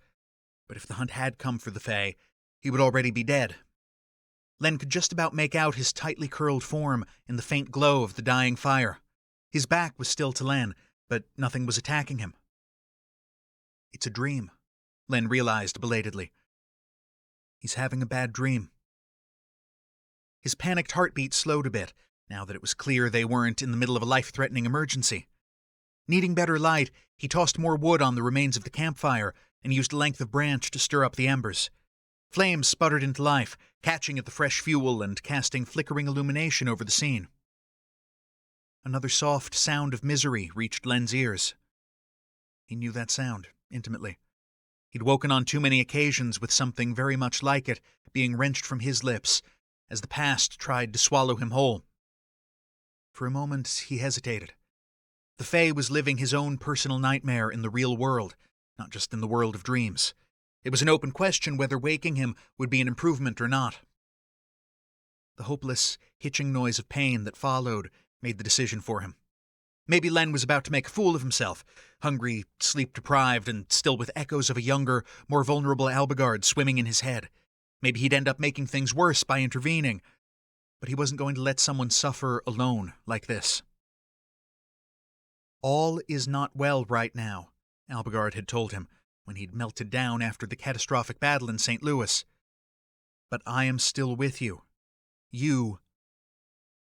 But if the hunt had come for the Fae, he would already be dead. Len could just about make out his tightly curled form in the faint glow of the dying fire. His back was still to Len, but nothing was attacking him. It's a dream, Len realized belatedly. He's having a bad dream. His panicked heartbeat slowed a bit, now that it was clear they weren't in the middle of a life-threatening emergency. Needing better light, he tossed more wood on the remains of the campfire and used a length of branch to stir up the embers. Flames sputtered into life, catching at the fresh fuel and casting flickering illumination over the scene. Another soft sound of misery reached Len's ears. He knew that sound intimately. He'd woken on too many occasions with something very much like it being wrenched from his lips as the past tried to swallow him whole. For a moment, he hesitated. The Fae was living his own personal nightmare in the real world, not just in the world of dreams. It was an open question whether waking him would be an improvement or not. The hopeless, hitching noise of pain that followed made the decision for him. Maybe Len was about to make a fool of himself, hungry, sleep-deprived, and still with echoes of a younger, more vulnerable Albigard swimming in his head. Maybe he'd end up making things worse by intervening, but he wasn't going to let someone suffer alone like this. All is not well right now, Albigard had told him when he'd melted down after the catastrophic battle in St. Louis. But I am still with you.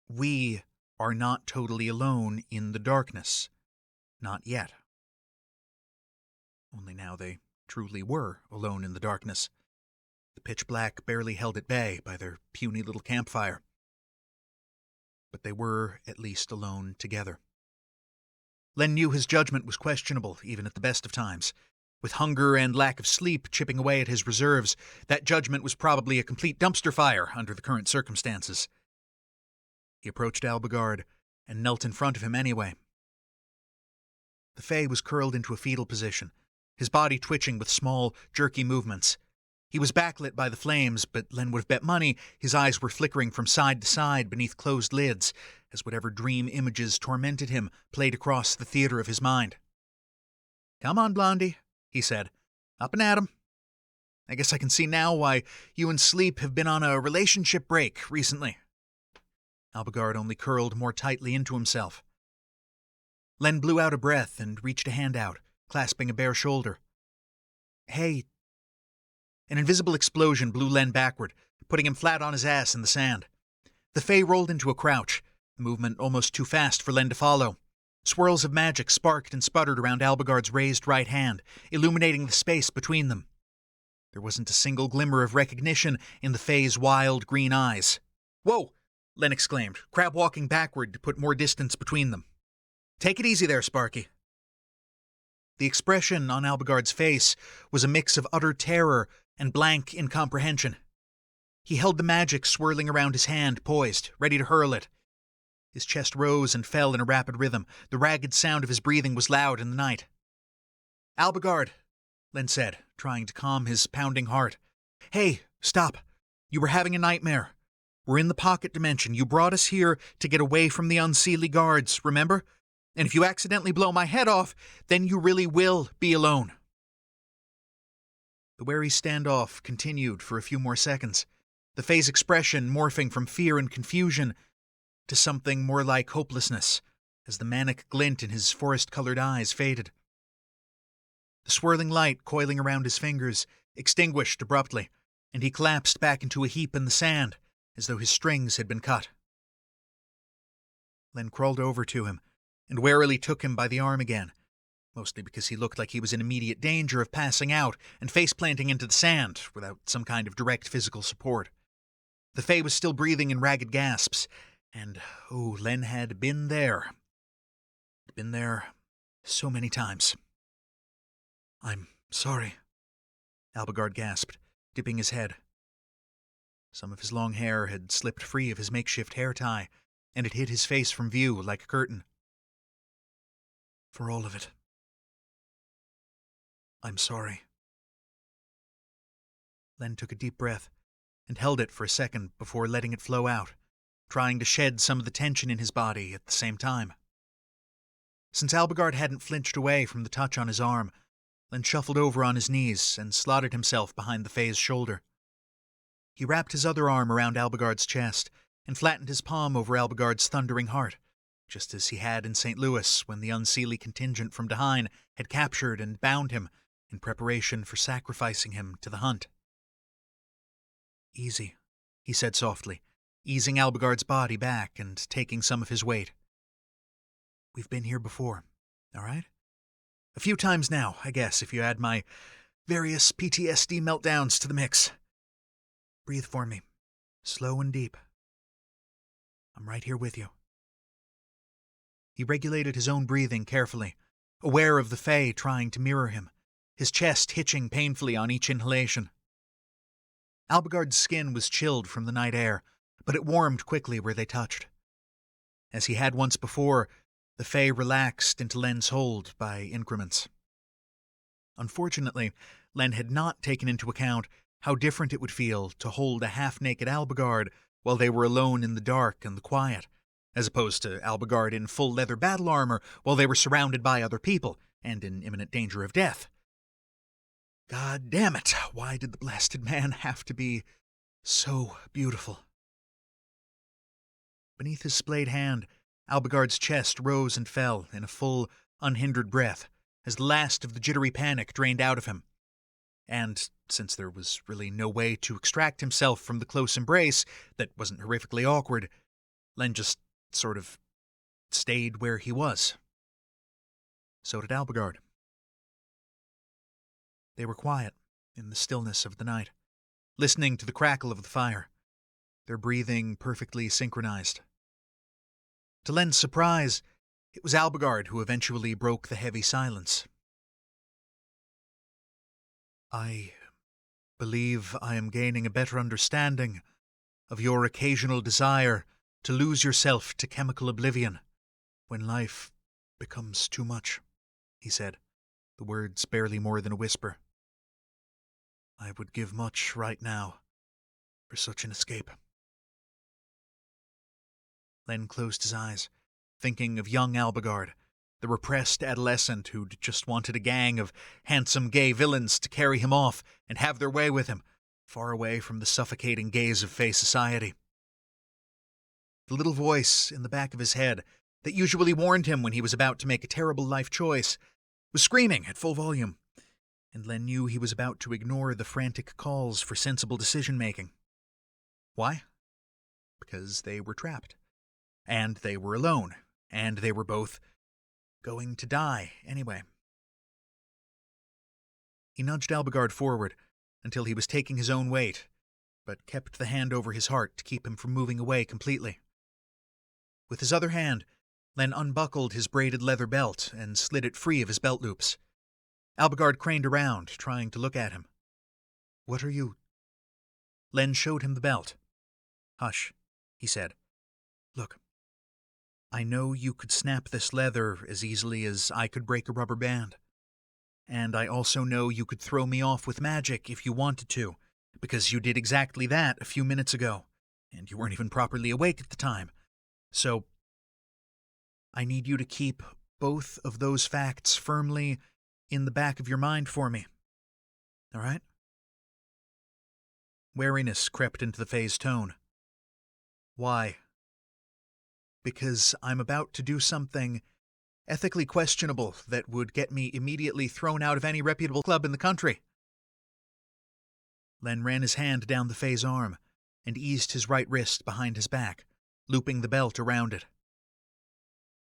We are not totally alone in the darkness. Not yet. Only now they truly were alone in the darkness. The pitch black barely held at bay by their puny little campfire. But they were at least alone together. Len knew his judgment was questionable, even at the best of times. With hunger and lack of sleep chipping away at his reserves, that judgment was probably a complete dumpster fire under the current circumstances. He approached Albigard and knelt in front of him anyway. The Fae was curled into a fetal position, his body twitching with small, jerky movements. He was backlit by the flames, but Len would have bet money his eyes were flickering from side to side beneath closed lids, as whatever dream images tormented him played across the theater of his mind. "Come on, Blondie," he said. "Up and at 'em. I guess I can see now why you and Sleep have been on a relationship break recently." Albigard only curled more tightly into himself. Len blew out a breath and reached a hand out, clasping a bare shoulder. "Hey." An invisible explosion blew Len backward, putting him flat on his ass in the sand. The Fae rolled into a crouch, the movement almost too fast for Len to follow. Swirls of magic sparked and sputtered around Albigard's raised right hand, illuminating the space between them. There wasn't a single glimmer of recognition in the Fae's wild green eyes. "Whoa!" Len exclaimed, crab-walking backward to put more distance between them. "Take it easy there, Sparky." The expression on Albigard's face was a mix of utter terror and blank incomprehension. He held the magic swirling around his hand, poised, ready to hurl it. His chest rose and fell in a rapid rhythm. The ragged sound of his breathing was loud in the night. "Albigard," Len said, trying to calm his pounding heart. "Hey, stop. You were having a nightmare. We're in the pocket dimension. You brought us here to get away from the Unseelie guards, remember? And if you accidentally blow my head off, then you really will be alone." The wary standoff continued for a few more seconds, the Fae's expression morphing from fear and confusion to something more like hopelessness as the manic glint in his forest-colored eyes faded. The swirling light coiling around his fingers extinguished abruptly, and he collapsed back into a heap in the sand, as though his strings had been cut. Len crawled over to him and warily took him by the arm again, mostly because he looked like he was in immediate danger of passing out and face-planting into the sand without some kind of direct physical support. The Fae was still breathing in ragged gasps, and, Len had been there. Been there so many times. "I'm sorry," Albigard gasped, dipping his head. Some of his long hair had slipped free of his makeshift hair tie, and it hid his face from view like a curtain. "For all of it. I'm sorry." Len took a deep breath and held it for a second before letting it flow out, trying to shed some of the tension in his body at the same time. Since Albigard hadn't flinched away from the touch on his arm, Len shuffled over on his knees and slotted himself behind the Fae's shoulder. He wrapped his other arm around Albigard's chest and flattened his palm over Albigard's thundering heart, just as he had in St. Louis when the Unseelie contingent from Dahain had captured and bound him in preparation for sacrificing him to the hunt. "Easy," he said softly, easing Albigard's body back and taking some of his weight. "We've been here before, all right? A few times now, I guess, if you add my various PTSD meltdowns to the mix. Breathe for me, slow and deep. I'm right here with you." He regulated his own breathing carefully, aware of the Fae trying to mirror him, his chest hitching painfully on each inhalation. Albigard's skin was chilled from the night air, but it warmed quickly where they touched. As he had once before, the Fae relaxed into Len's hold by increments. Unfortunately, Len had not taken into account how different it would feel to hold a half-naked Albigard while they were alone in the dark and the quiet, as opposed to Albigard in full leather battle armor while they were surrounded by other people and in imminent danger of death. God damn it, why did the blasted man have to be so beautiful? Beneath his splayed hand, Albigard's chest rose and fell in a full, unhindered breath as the last of the jittery panic drained out of him. And, since there was really no way to extract himself from the close embrace that wasn't horrifically awkward, Len just sort of stayed where he was. So did Albigard. They were quiet in the stillness of the night, listening to the crackle of the fire, their breathing perfectly synchronized. To Len's surprise, it was Albigard who eventually broke the heavy silence. "I believe I am gaining a better understanding of your occasional desire to lose yourself to chemical oblivion when life becomes too much," he said, the words barely more than a whisper. "I would give much right now for such an escape." Len closed his eyes, thinking of young Albigard, the repressed adolescent who'd just wanted a gang of handsome gay villains to carry him off and have their way with him, far away from the suffocating gaze of Fae society. The little voice in the back of his head that usually warned him when he was about to make a terrible life choice was screaming at full volume, and Len knew he was about to ignore the frantic calls for sensible decision-making. Why? Because they were trapped. And they were alone, and they were both going to die anyway. He nudged Albigard forward until he was taking his own weight, but kept the hand over his heart to keep him from moving away completely. With his other hand, Len unbuckled his braided leather belt and slid it free of his belt loops. Albigard craned around, trying to look at him. "What are you—" Len showed him the belt. "Hush," he said. "Look. I know you could snap this leather as easily as I could break a rubber band. And I also know you could throw me off with magic if you wanted to, because you did exactly that a few minutes ago, and you weren't even properly awake at the time. So, I need you to keep both of those facts firmly in the back of your mind for me. All right?" Wariness crept into the Fae's tone. "Why?" "Because I'm about to do something ethically questionable that would get me immediately thrown out of any reputable club in the country." Len ran his hand down the Fae's arm and eased his right wrist behind his back, looping the belt around it.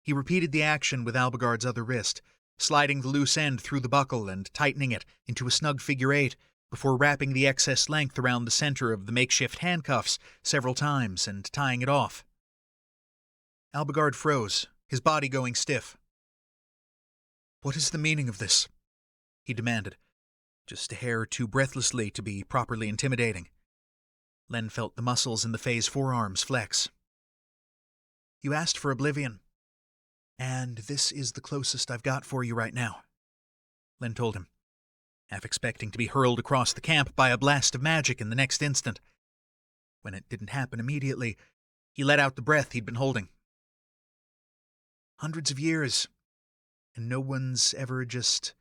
He repeated the action with Albigard's other wrist, sliding the loose end through the buckle and tightening it into a snug figure eight before wrapping the excess length around the center of the makeshift handcuffs several times and tying it off. Albigard froze, his body going stiff. "What is the meaning of this?" he demanded, just a hair too breathlessly to be properly intimidating. Len felt the muscles in the Fae's forearms flex. "You asked for oblivion, and this is the closest I've got for you right now," Len told him, half expecting to be hurled across the camp by a blast of magic in the next instant. When it didn't happen immediately, he let out the breath he'd been holding. "Hundreds of years, and no one's ever just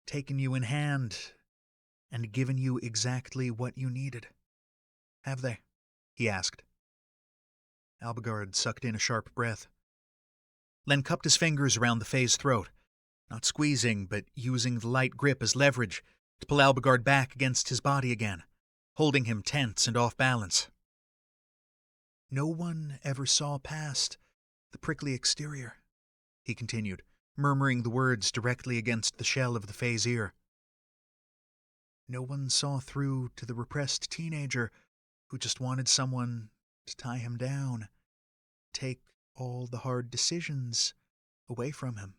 taken you in hand and given you exactly what you needed, have they?" he asked. Albigard sucked in a sharp breath. Len cupped his fingers around the Fae's throat, not squeezing, but using the light grip as leverage to pull Albigard back against his body again, holding him tense and off balance. "No one ever saw past the prickly exterior," he continued, murmuring the words directly against the shell of the Fae's ear. "No one saw through to the repressed teenager who just wanted someone to tie him down, take all the hard decisions away from him."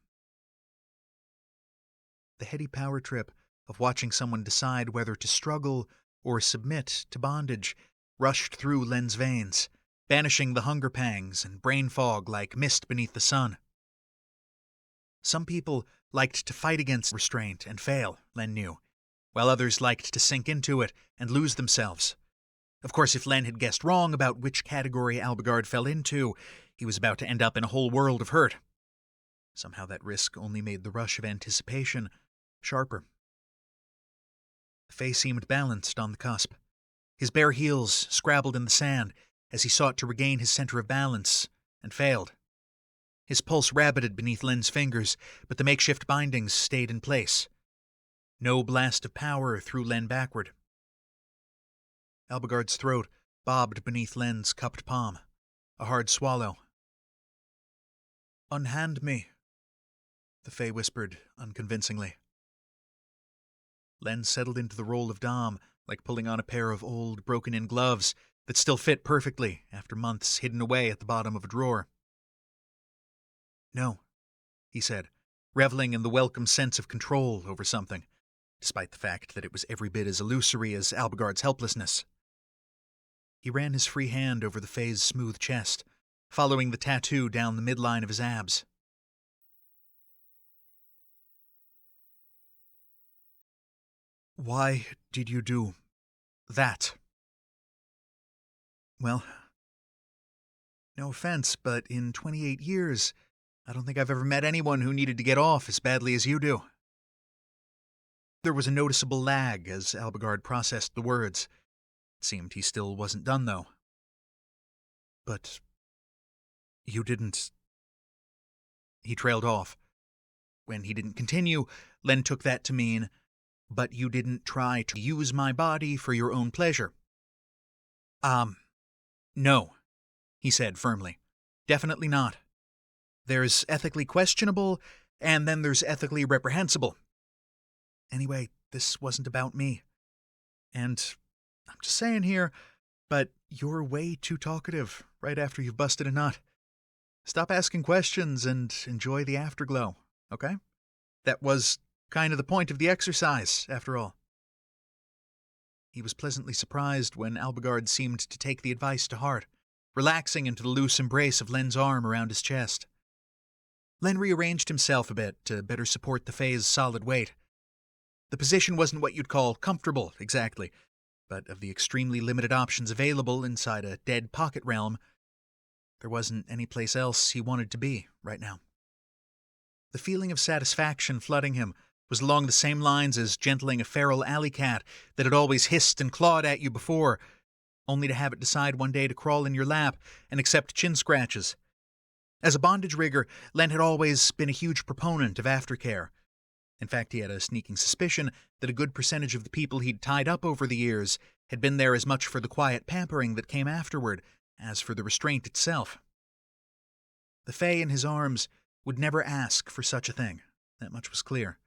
The heady power trip of watching someone decide whether to struggle or submit to bondage rushed through Len's veins, banishing the hunger pangs and brain fog like mist beneath the sun. Some people liked to fight against restraint and fail, Len knew, while others liked to sink into it and lose themselves. Of course, if Len had guessed wrong about which category Albigard fell into, he was about to end up in a whole world of hurt. Somehow that risk only made the rush of anticipation sharper. The Fae seemed balanced on the cusp. His bare heels scrabbled in the sand as he sought to regain his center of balance, and failed. His pulse rabbited beneath Len's fingers, but the makeshift bindings stayed in place. No blast of power threw Len backward. Albigard's throat bobbed beneath Len's cupped palm, a hard swallow. "Unhand me," the Fae whispered unconvincingly. Len settled into the role of Dom like pulling on a pair of old, broken-in gloves that still fit perfectly after months hidden away at the bottom of a drawer. "No," he said, reveling in the welcome sense of control over something, despite the fact that it was every bit as illusory as Albigard's helplessness. He ran his free hand over the Fae's smooth chest, following the tattoo down the midline of his abs. "Why did you do that?" "Well, no offense, but in 28 years, I don't think I've ever met anyone who needed to get off as badly as you do." There was a noticeable lag as Albigard processed the words. It seemed he still wasn't done, though. "But you didn't—" He trailed off. When he didn't continue, Len took that to mean, "But you didn't try to use my body for your own pleasure." No," he said firmly. "Definitely not. There's ethically questionable, and then there's ethically reprehensible. Anyway, this wasn't about me. And I'm just saying here, but you're way too talkative right after you've busted a nut. Stop asking questions and enjoy the afterglow, okay? That was kind of the point of the exercise, after all." He was pleasantly surprised when Albigard seemed to take the advice to heart, relaxing into the loose embrace of Len's arm around his chest. Len rearranged himself a bit to better support the Fae's solid weight. The position wasn't what you'd call comfortable, exactly, but of the extremely limited options available inside a dead pocket realm, there wasn't any place else he wanted to be right now. The feeling of satisfaction flooding him was along the same lines as gentling a feral alley cat that had always hissed and clawed at you before, only to have it decide one day to crawl in your lap and accept chin scratches. As a bondage rigger, Len had always been a huge proponent of aftercare. In fact, he had a sneaking suspicion that a good percentage of the people he'd tied up over the years had been there as much for the quiet pampering that came afterward as for the restraint itself. The Fae in his arms would never ask for such a thing, That much was clear.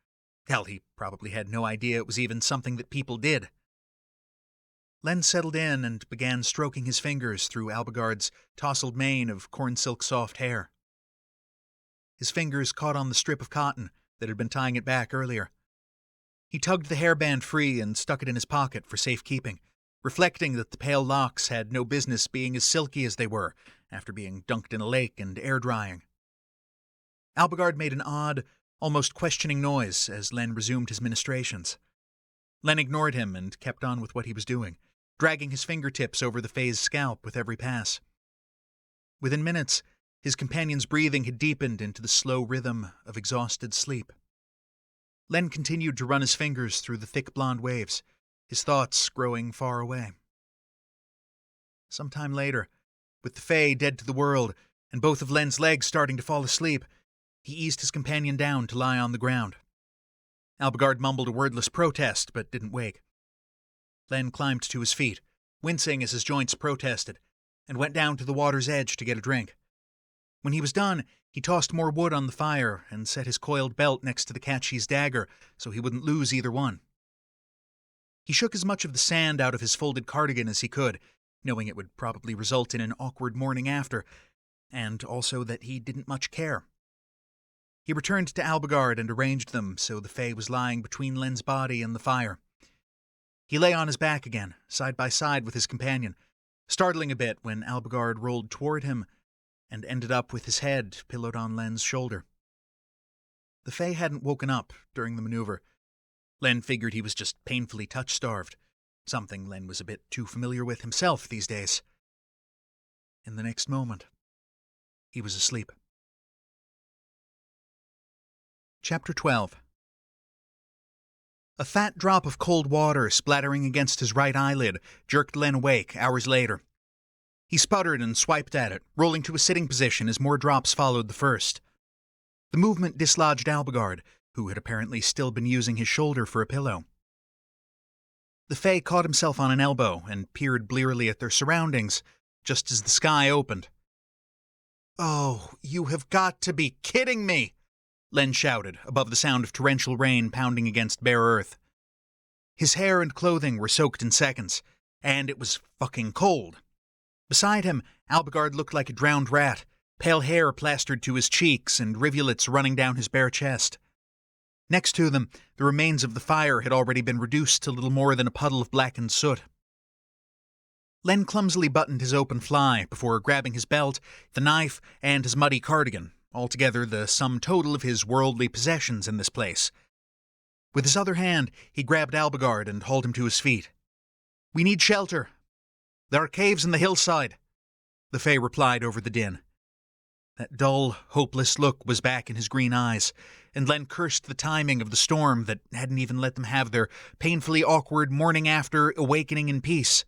Hell, he probably had no idea it was even something that people did. Len settled in and began stroking his fingers through Albigard's tousled mane of corn-silk soft hair. His fingers caught on the strip of cotton that had been tying it back earlier. He tugged the hairband free and stuck it in his pocket for safekeeping, reflecting that the pale locks had no business being as silky as they were after being dunked in a lake and air-drying. Albigard made an odd, almost questioning noise as Len resumed his ministrations. Len ignored him and kept on with what he was doing, dragging his fingertips over the Fae's scalp with every pass. Within minutes, his companion's breathing had deepened into the slow rhythm of exhausted sleep. Len continued to run his fingers through the thick blonde waves, his thoughts growing far away. Some time later, with the Fae dead to the world and both of Len's legs starting to fall asleep, he eased his companion down to lie on the ground. Albigard mumbled a wordless protest, but didn't wake. Len climbed to his feet, wincing as his joints protested, and went down to the water's edge to get a drink. When he was done, he tossed more wood on the fire and set his coiled belt next to the Catshee's dagger so he wouldn't lose either one. He shook as much of the sand out of his folded cardigan as he could, knowing it would probably result in an awkward morning after, and also that he didn't much care. He returned to Albigard and arranged them so the Fae was lying between Len's body and the fire. He lay on his back again, side by side with his companion, startling a bit when Albigard rolled toward him and ended up with his head pillowed on Len's shoulder. The Fae hadn't woken up during the maneuver. Len figured he was just painfully touch-starved, something Len was a bit too familiar with himself these days. In the next moment, he was asleep. Chapter 12. A fat drop of cold water splattering against his right eyelid jerked Len awake hours later. He sputtered and swiped at it, rolling to a sitting position as more drops followed the first. The movement dislodged Albigard, who had apparently still been using his shoulder for a pillow. The Fae caught himself on an elbow and peered blearily at their surroundings, just as the sky opened. "Oh, you have got to be kidding me!" Len shouted, above the sound of torrential rain pounding against bare earth. His hair and clothing were soaked in seconds, and it was fucking cold. Beside him, Albigard looked like a drowned rat, pale hair plastered to his cheeks and rivulets running down his bare chest. Next to them, the remains of the fire had already been reduced to little more than a puddle of blackened soot. Len clumsily buttoned his open fly before grabbing his belt, the knife, and his muddy cardigan, altogether the sum total of his worldly possessions in this place. With his other hand, he grabbed Albigard and hauled him to his feet. "We need shelter. There are caves in the hillside," the Fae replied over the din. That dull, hopeless look was back in his green eyes, and Len cursed the timing of the storm that hadn't even let them have their painfully awkward morning after awakening in peace.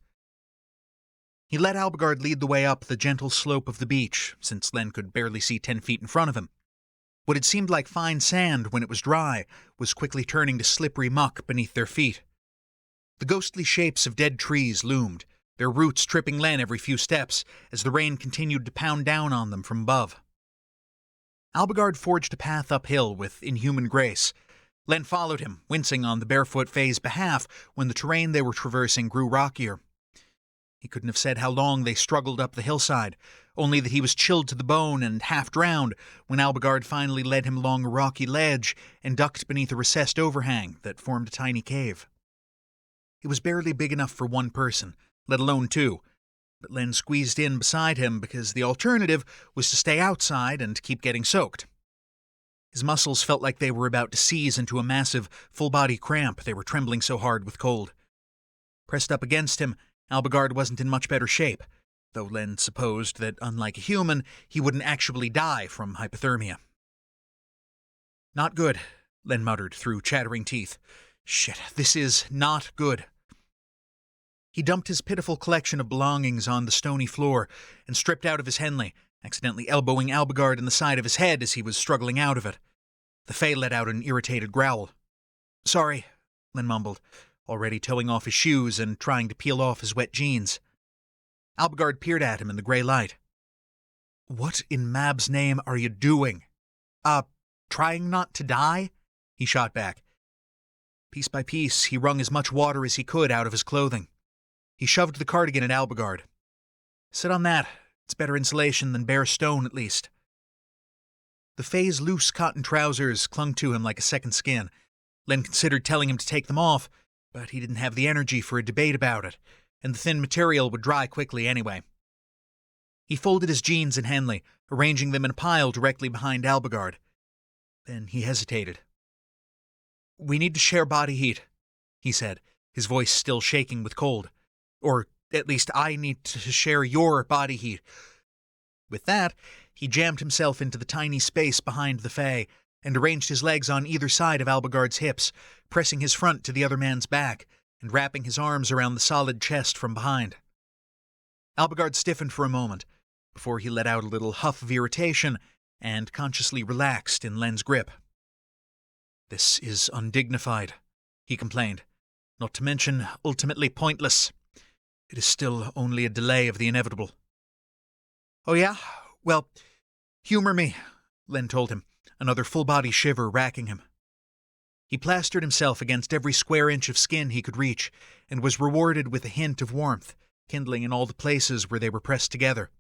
He let Albigard lead the way up the gentle slope of the beach, since Len could barely see 10 feet in front of him. What had seemed like fine sand when it was dry was quickly turning to slippery muck beneath their feet. The ghostly shapes of dead trees loomed, their roots tripping Len every few steps as the rain continued to pound down on them from above. Albigard forged a path uphill with inhuman grace. Len followed him, wincing on the barefoot Fae's behalf when the terrain they were traversing grew rockier. He couldn't have said how long they struggled up the hillside, only that he was chilled to the bone and half drowned when Albigard finally led him along a rocky ledge and ducked beneath a recessed overhang that formed a tiny cave. It was barely big enough for one person, let alone two, but Len squeezed in beside him because the alternative was to stay outside and keep getting soaked. His muscles felt like they were about to seize into a massive, full-body cramp, they were trembling so hard with cold. Pressed up against him, Albigard wasn't in much better shape, though Len supposed that, unlike a human, he wouldn't actually die from hypothermia. "Not good," Len muttered through chattering teeth. "Shit, this is not good." He dumped his pitiful collection of belongings on the stony floor and stripped out of his Henley, accidentally elbowing Albigard in the side of his head as he was struggling out of it. The Fae let out an irritated growl. "Sorry," Len mumbled, already toeing off his shoes and trying to peel off his wet jeans. Albigard peered at him in the grey light. "What in Mab's name are you doing?" Trying not to die? He shot back. Piece by piece, he wrung as much water as he could out of his clothing. He shoved the cardigan at Albigard. Sit on that. It's better insulation than bare stone, at least. The Fae's loose cotton trousers clung to him like a second skin. Len considered telling him to take them off, but he didn't have the energy for a debate about it, and the thin material would dry quickly anyway. He folded his jeans in Henley, arranging them in a pile directly behind Albigard. Then he hesitated. We need to share body heat, he said, his voice still shaking with cold. Or, at least, I need to share your body heat. With that, he jammed himself into the tiny space behind the Fae and arranged his legs on either side of Albigard's hips, pressing his front to the other man's back and wrapping his arms around the solid chest from behind. Albigard stiffened for a moment before he let out a little huff of irritation and consciously relaxed in Len's grip. This is undignified, he complained, not to mention ultimately pointless. It is still only a delay of the inevitable. Oh yeah? Well, humor me, Len told him, another full-body shiver racking him. He plastered himself against every square inch of skin he could reach, and was rewarded with a hint of warmth, kindling in all the places where they were pressed together.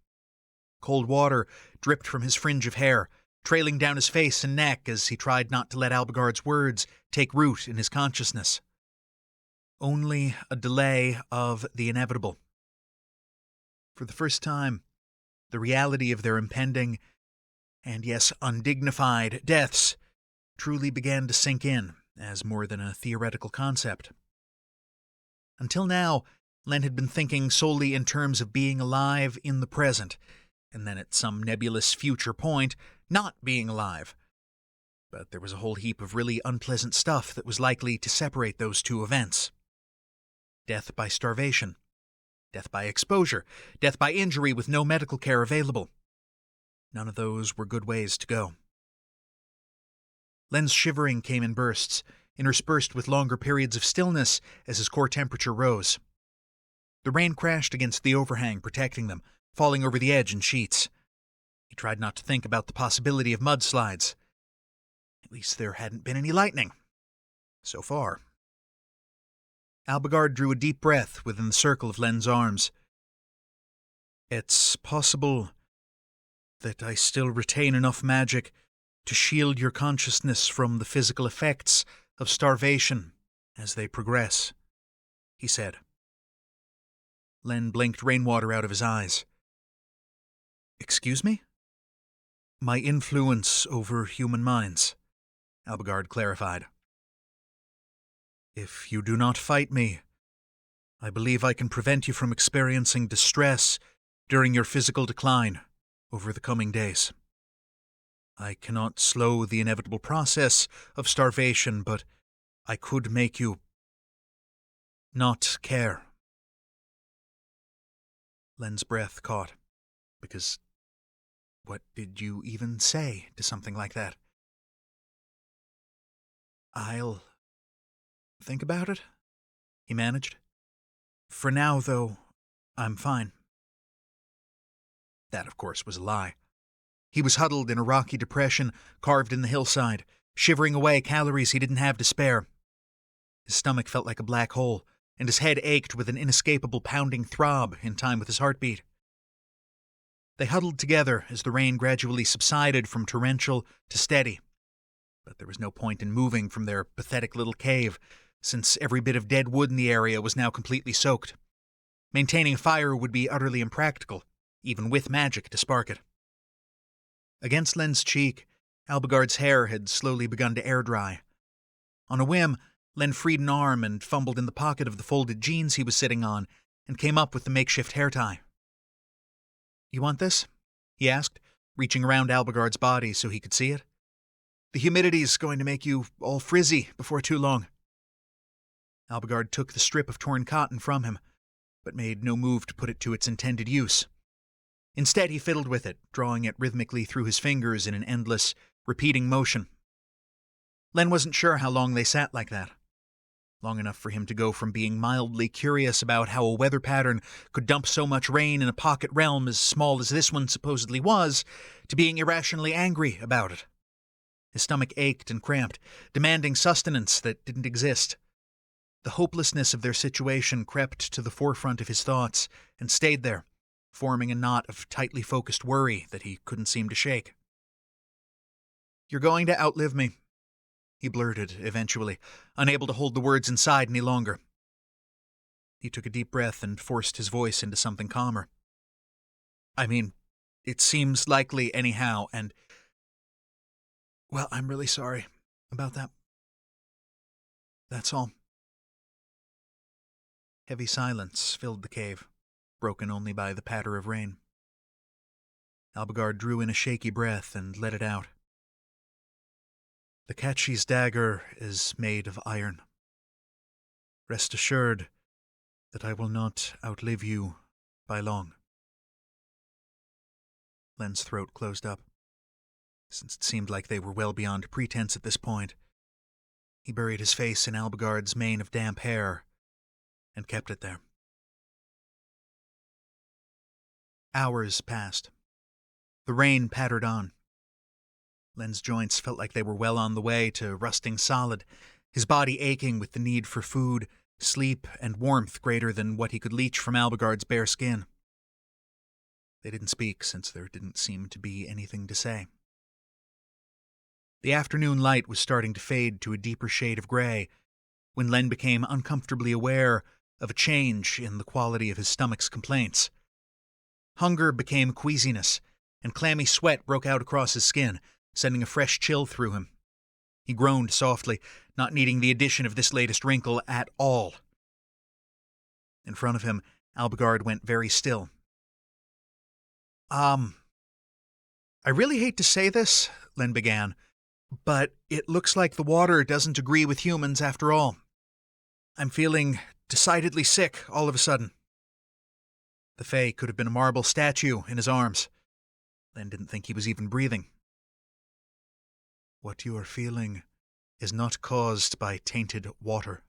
Cold water dripped from his fringe of hair, trailing down his face and neck as he tried not to let Albigard's words take root in his consciousness. Only a delay of the inevitable. For the first time, the reality of their impending, and yes, undignified deaths truly began to sink in as more than a theoretical concept. Until now, Len had been thinking solely in terms of being alive in the present, and then at some nebulous future point, not being alive. But there was a whole heap of really unpleasant stuff that was likely to separate those two events. Death by starvation, death by exposure, death by injury with no medical care available. None of those were good ways to go. Len's shivering came in bursts, interspersed with longer periods of stillness as his core temperature rose. The rain crashed against the overhang, protecting them, falling over the edge in sheets. He tried not to think about the possibility of mudslides. At least there hadn't been any lightning. So far. Albigard drew a deep breath within the circle of Len's arms. It's possible that I still retain enough magic to shield your consciousness from the physical effects of starvation as they progress, he said. Len blinked rainwater out of his eyes. Excuse me? My influence over human minds, Albigard clarified. If you do not fight me, I believe I can prevent you from experiencing distress during your physical decline over the coming days. I cannot slow the inevitable process of starvation, but I could make you not care. Len's breath caught, because what did you even say to something like that? I'll think about it, he managed. For now, though, I'm fine. That, of course, was a lie. He was huddled in a rocky depression carved in the hillside, shivering away calories he didn't have to spare. His stomach felt like a black hole, and his head ached with an inescapable pounding throb in time with his heartbeat. They huddled together as the rain gradually subsided from torrential to steady. But there was no point in moving from their pathetic little cave, since every bit of dead wood in the area was now completely soaked. Maintaining a fire would be utterly impractical, even with magic to spark it. Against Len's cheek, Albigard's hair had slowly begun to air dry. On a whim, Len freed an arm and fumbled in the pocket of the folded jeans he was sitting on and came up with the makeshift hair tie. You want this? He asked, reaching around Albigard's body so he could see it. The humidity's going to make you all frizzy before too long. Albigard took the strip of torn cotton from him, but made no move to put it to its intended use. Instead, he fiddled with it, drawing it rhythmically through his fingers in an endless, repeating motion. Len wasn't sure how long they sat like that. Long enough for him to go from being mildly curious about how a weather pattern could dump so much rain in a pocket realm as small as this one supposedly was, to being irrationally angry about it. His stomach ached and cramped, demanding sustenance that didn't exist. The hopelessness of their situation crept to the forefront of his thoughts and stayed there, forming a knot of tightly focused worry that he couldn't seem to shake. "You're going to outlive me," he blurted eventually, unable to hold the words inside any longer. He took a deep breath and forced his voice into something calmer. "I mean, it seems likely anyhow, and... well, I'm really sorry about that. That's all." Heavy silence filled the cave, broken only by the patter of rain. Albigard drew in a shaky breath and let it out. "The Catchy's dagger is made of iron. Rest assured that I will not outlive you by long." Len's throat closed up. Since it seemed like they were well beyond pretense at this point, he buried his face in Albigard's mane of damp hair and kept it there. Hours passed. The rain pattered on. Len's joints felt like they were well on the way to rusting solid, his body aching with the need for food, sleep, and warmth greater than what he could leach from Albigard's bare skin. They didn't speak, since there didn't seem to be anything to say. The afternoon light was starting to fade to a deeper shade of gray when Len became uncomfortably aware of a change in the quality of his stomach's complaints. Hunger became queasiness, and clammy sweat broke out across his skin, sending a fresh chill through him. He groaned softly, not needing the addition of this latest wrinkle at all. In front of him, Albigard went very still. I really hate to say this," Len began, "but it looks like the water doesn't agree with humans after all. I'm feeling decidedly sick all of a sudden." The Fae could have been a marble statue in his arms. Len didn't think he was even breathing. "What you are feeling is not caused by tainted water,"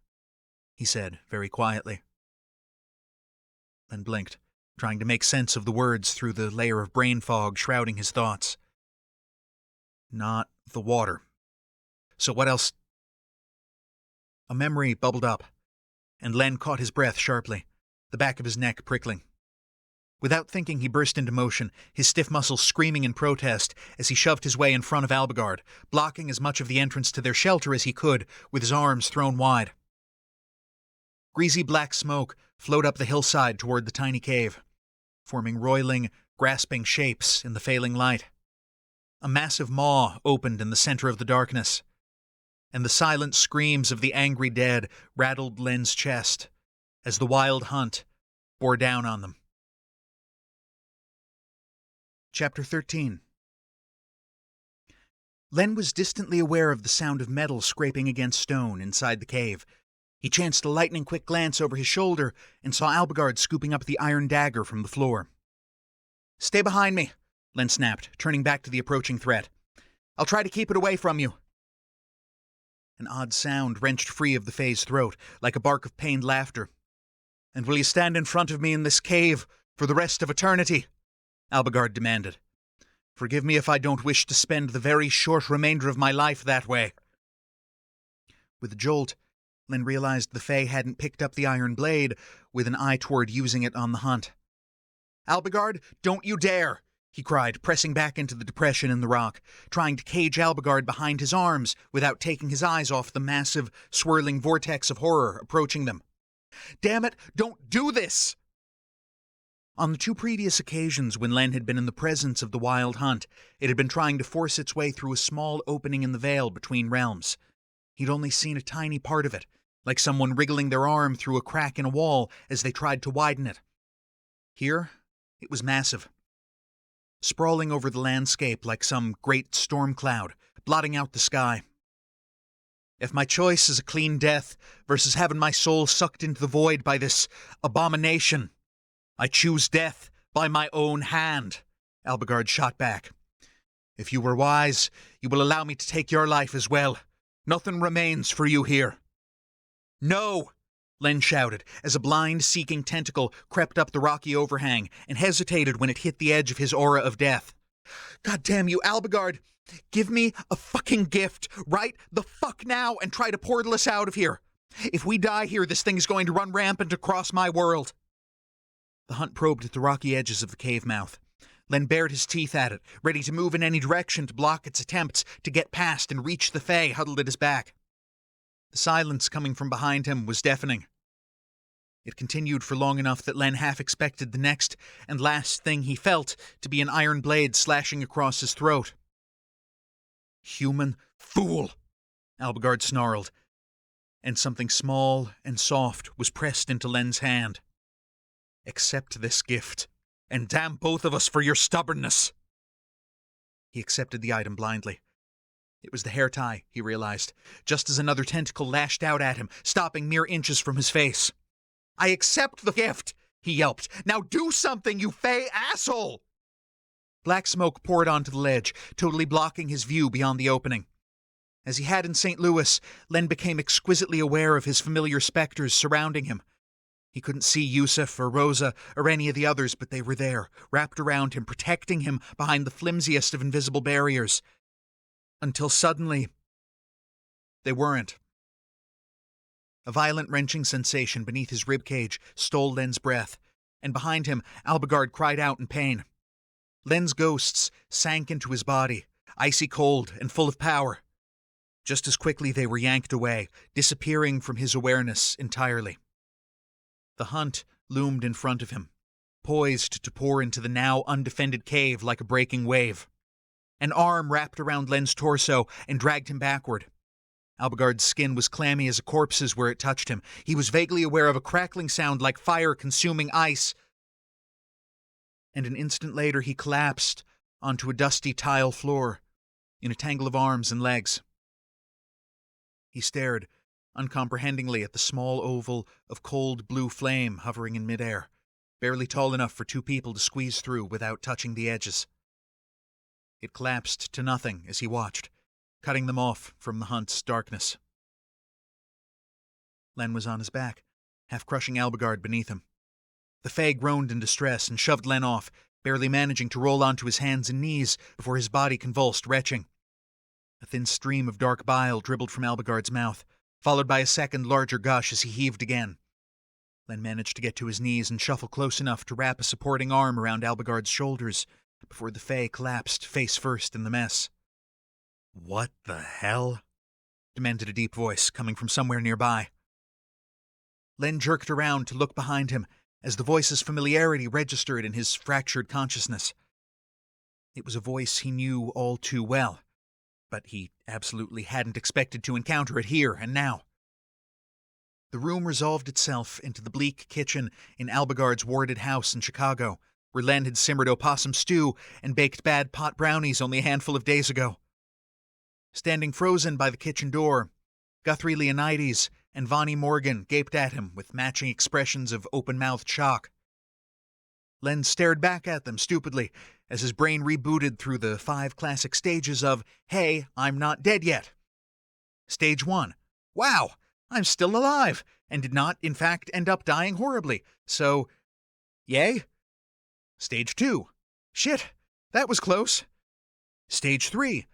he said very quietly. Len blinked, trying to make sense of the words through the layer of brain fog shrouding his thoughts. Not the water. So what else? A memory bubbled up, and Len caught his breath sharply, the back of his neck prickling. Without thinking, he burst into motion, his stiff muscles screaming in protest as he shoved his way in front of Albigard, blocking as much of the entrance to their shelter as he could with his arms thrown wide. Greasy black smoke flowed up the hillside toward the tiny cave, forming roiling, grasping shapes in the failing light. A massive maw opened in the center of the darkness, and the silent screams of the angry dead rattled Len's chest as the wild hunt bore down on them. Chapter 13. Len was distantly aware of the sound of metal scraping against stone inside the cave. He chanced a lightning-quick glance over his shoulder and saw Albigard scooping up the iron dagger from the floor. "Stay behind me," Len snapped, turning back to the approaching threat. "I'll try to keep it away from you." An odd sound wrenched free of the Fae's throat, like a bark of pained laughter. "And will you stand in front of me in this cave for the rest of eternity?" Albigard demanded. "Forgive me if I don't wish to spend the very short remainder of my life that way." With a jolt, Len realized the Fae hadn't picked up the iron blade, with an eye toward using it on the hunt. "Albigard, don't you dare!" he cried, pressing back into the depression in the rock, trying to cage Albigard behind his arms without taking his eyes off the massive, swirling vortex of horror approaching them. "Damn it, don't do this!" On the two previous occasions when Len had been in the presence of the wild hunt, it had been trying to force its way through a small opening in the veil between realms. He'd only seen a tiny part of it, like someone wriggling their arm through a crack in a wall as they tried to widen it. Here, it was massive, sprawling over the landscape like some great storm cloud, blotting out the sky. "If my choice is a clean death versus having my soul sucked into the void by this abomination, I choose death by my own hand," Albigard shot back. "If you were wise, you will allow me to take your life as well. Nothing remains for you here." "No!" Len shouted as a blind, seeking tentacle crept up the rocky overhang and hesitated when it hit the edge of his aura of death. "God damn you, Albigard! Give me a fucking gift right the fuck now and try to portal us out of here. If we die here, this thing's going to run rampant across my world. The hunt probed at the rocky edges of the cave mouth. Len bared his teeth at it, ready to move in any direction to block its attempts to get past and reach the Fae huddled at his back. The silence coming from behind him was deafening. It continued for long enough that Len half expected the next and last thing he felt to be an iron blade slashing across his throat. "Human fool!" Albigard snarled, and something small and soft was pressed into Len's hand. "Accept this gift, and damn both of us for your stubbornness." He accepted the item blindly. It was the hair tie, he realized, just as another tentacle lashed out at him, stopping mere inches from his face. "I accept the gift," he yelped. "Now do something, you Fae asshole!" Black smoke poured onto the ledge, totally blocking his view beyond the opening. As he had in St. Louis, Len became exquisitely aware of his familiar specters surrounding him. He couldn't see Yusuf or Rosa or any of the others, but they were there, wrapped around him, protecting him behind the flimsiest of invisible barriers. Until suddenly, they weren't. A violent wrenching sensation beneath his ribcage stole Len's breath, and behind him, Albigard cried out in pain. Len's ghosts sank into his body, icy cold and full of power. Just as quickly they were yanked away, disappearing from his awareness entirely. The hunt loomed in front of him, poised to pour into the now undefended cave like a breaking wave. An arm wrapped around Len's torso and dragged him backward. Albigard's skin was clammy as a corpse's where it touched him. He was vaguely aware of a crackling sound like fire consuming ice. And an instant later he collapsed onto a dusty tile floor in a tangle of arms and legs. He stared uncomprehendingly at the small oval of cold blue flame hovering in midair, barely tall enough for two people to squeeze through without touching the edges. It collapsed to nothing as he watched, cutting them off from the hunt's darkness. Len was on his back, half crushing Albigard beneath him. The Fae groaned in distress and shoved Len off, barely managing to roll onto his hands and knees before his body convulsed, retching. A thin stream of dark bile dribbled from Albigard's mouth, followed by a second larger gush as he heaved again. Len managed to get to his knees and shuffle close enough to wrap a supporting arm around Albigard's shoulders before the Fae collapsed face first in the mess. "What the hell?" demanded a deep voice coming from somewhere nearby. Len jerked around to look behind him as the voice's familiarity registered in his fractured consciousness. It was a voice he knew all too well, but he absolutely hadn't expected to encounter it here and now. The room resolved itself into the bleak kitchen in Albigard's warded house in Chicago, where Len had simmered opossum stew and baked bad pot brownies only a handful of days ago. Standing frozen by the kitchen door, Guthrie Leonidas and Vonnie Morgan gaped at him with matching expressions of open-mouthed shock. Len stared back at them stupidly as his brain rebooted through the 5 classic stages of, "Hey, I'm not dead yet." Stage 1. Wow, I'm still alive, and did not, in fact, end up dying horribly, so, yay. Stage 2. Shit, that was close. Stage 3.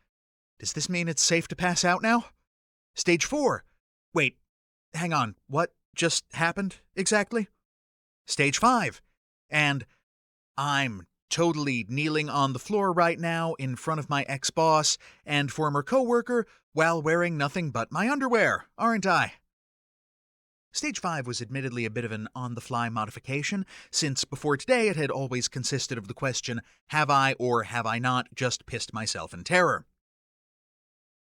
Does this mean it's safe to pass out now? Stage 4. Wait, hang on, what just happened exactly? Stage 5. And I'm totally kneeling on the floor right now in front of my ex-boss and former co-worker while wearing nothing but my underwear, aren't I? Stage 5 was admittedly a bit of an on-the-fly modification, since before today it had always consisted of the question, have I or have I not just pissed myself in terror?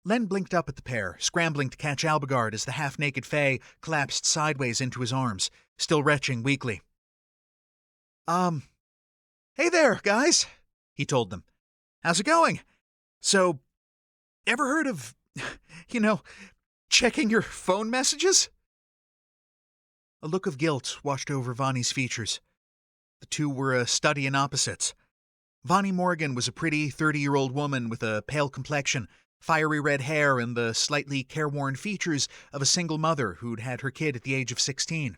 Len blinked up at the pair, scrambling to catch Albigard as the half-naked Fae collapsed sideways into his arms, still retching weakly. Hey there, guys, he told them. How's it going? So, ever heard of, checking your phone messages? A look of guilt washed over Vonnie's features. The two were a study in opposites. Vonnie Morgan was a pretty 30-year-old woman with a pale complexion, fiery red hair, and the slightly careworn features of a single mother who'd had her kid at the age of 16.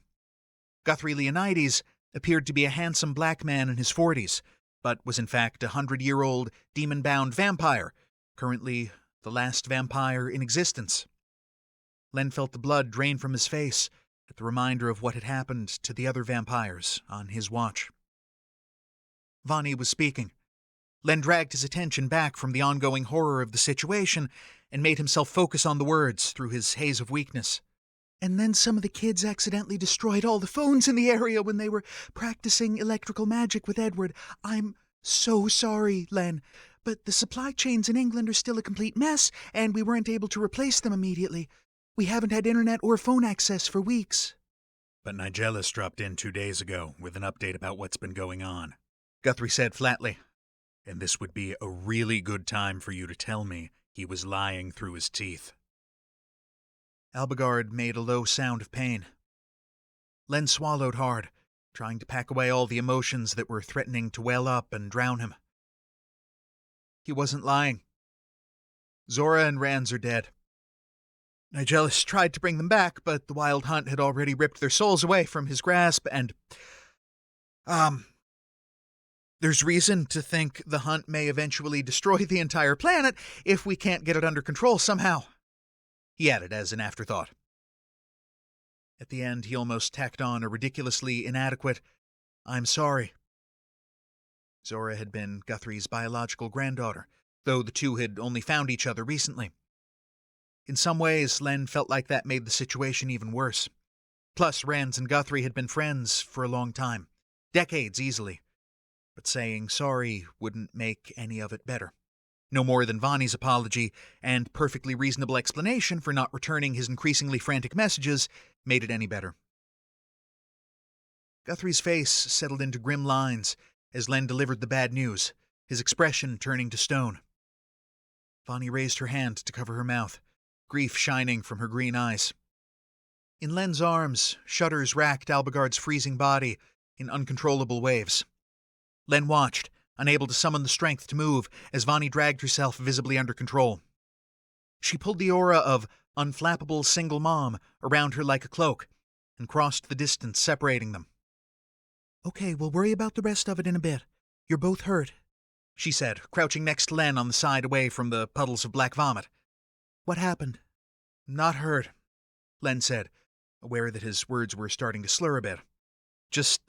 Guthrie Leonidas appeared to be a handsome black man in his 40s, but was in fact a 100-year-old demon-bound vampire currently the last vampire in existence. Len felt the blood drain from his face at the reminder of what had happened to the other vampires on his watch. Vani was speaking. Len dragged his attention back from the ongoing horror of the situation and made himself focus on the words through his haze of weakness. And then some of the kids accidentally destroyed all the phones in the area when they were practicing electrical magic with Edward. I'm so sorry, Len, but the supply chains in England are still a complete mess, and we weren't able to replace them immediately. We haven't had internet or phone access for weeks. But Nigelis dropped in 2 days ago with an update about what's been going on, Guthrie said flatly. and this would be a really good time for you to tell me he was lying through his teeth. Albigard made a low sound of pain. Len swallowed hard, trying to pack away all the emotions that were threatening to well up and drown him. He wasn't lying. Zora and Rans are dead. Nigelis tried to bring them back, but the Wild Hunt had already ripped their souls away from his grasp, and... There's reason to think the Hunt may eventually destroy the entire planet if we can't get it under control somehow, he added as an afterthought. At the end, he almost tacked on a ridiculously inadequate, "I'm sorry." Zora had been Guthrie's biological granddaughter, though the two had only found each other recently. In some ways, Len felt like that made the situation even worse. Plus, Rans and Guthrie had been friends for a long time, decades easily. But saying sorry wouldn't make any of it better. No more than Vani's apology and perfectly reasonable explanation for not returning his increasingly frantic messages made it any better. Guthrie's face settled into grim lines as Len delivered the bad news, his expression turning to stone. Vani raised her hand to cover her mouth, grief shining from her green eyes. In Len's arms, shudders racked Albigard's freezing body in uncontrollable waves. Len watched, unable to summon the strength to move, as Vani dragged herself visibly under control. She pulled the aura of unflappable single mom around her like a cloak, and crossed the distance separating them. "Okay, we'll worry about the rest of it in a bit. You're both hurt," she said, crouching next to Len on the side away from the puddles of black vomit. "What happened?" "Not hurt," Len said, aware that his words were starting to slur a bit. "Just,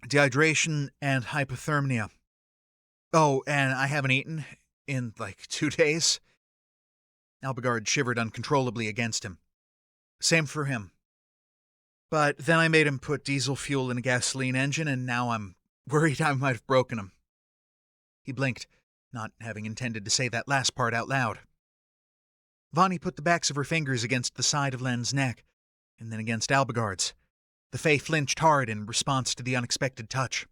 dehydration and hypothermia. Oh, and I haven't eaten in, 2 days. Albigard shivered uncontrollably against him. "Same for him. But then I made him put diesel fuel in a gasoline engine, and now I'm worried I might have broken him." He blinked, not having intended to say that last part out loud. Vani put the backs of her fingers against the side of Len's neck, and then against Albigard's. The Fae flinched hard in response to the unexpected touch.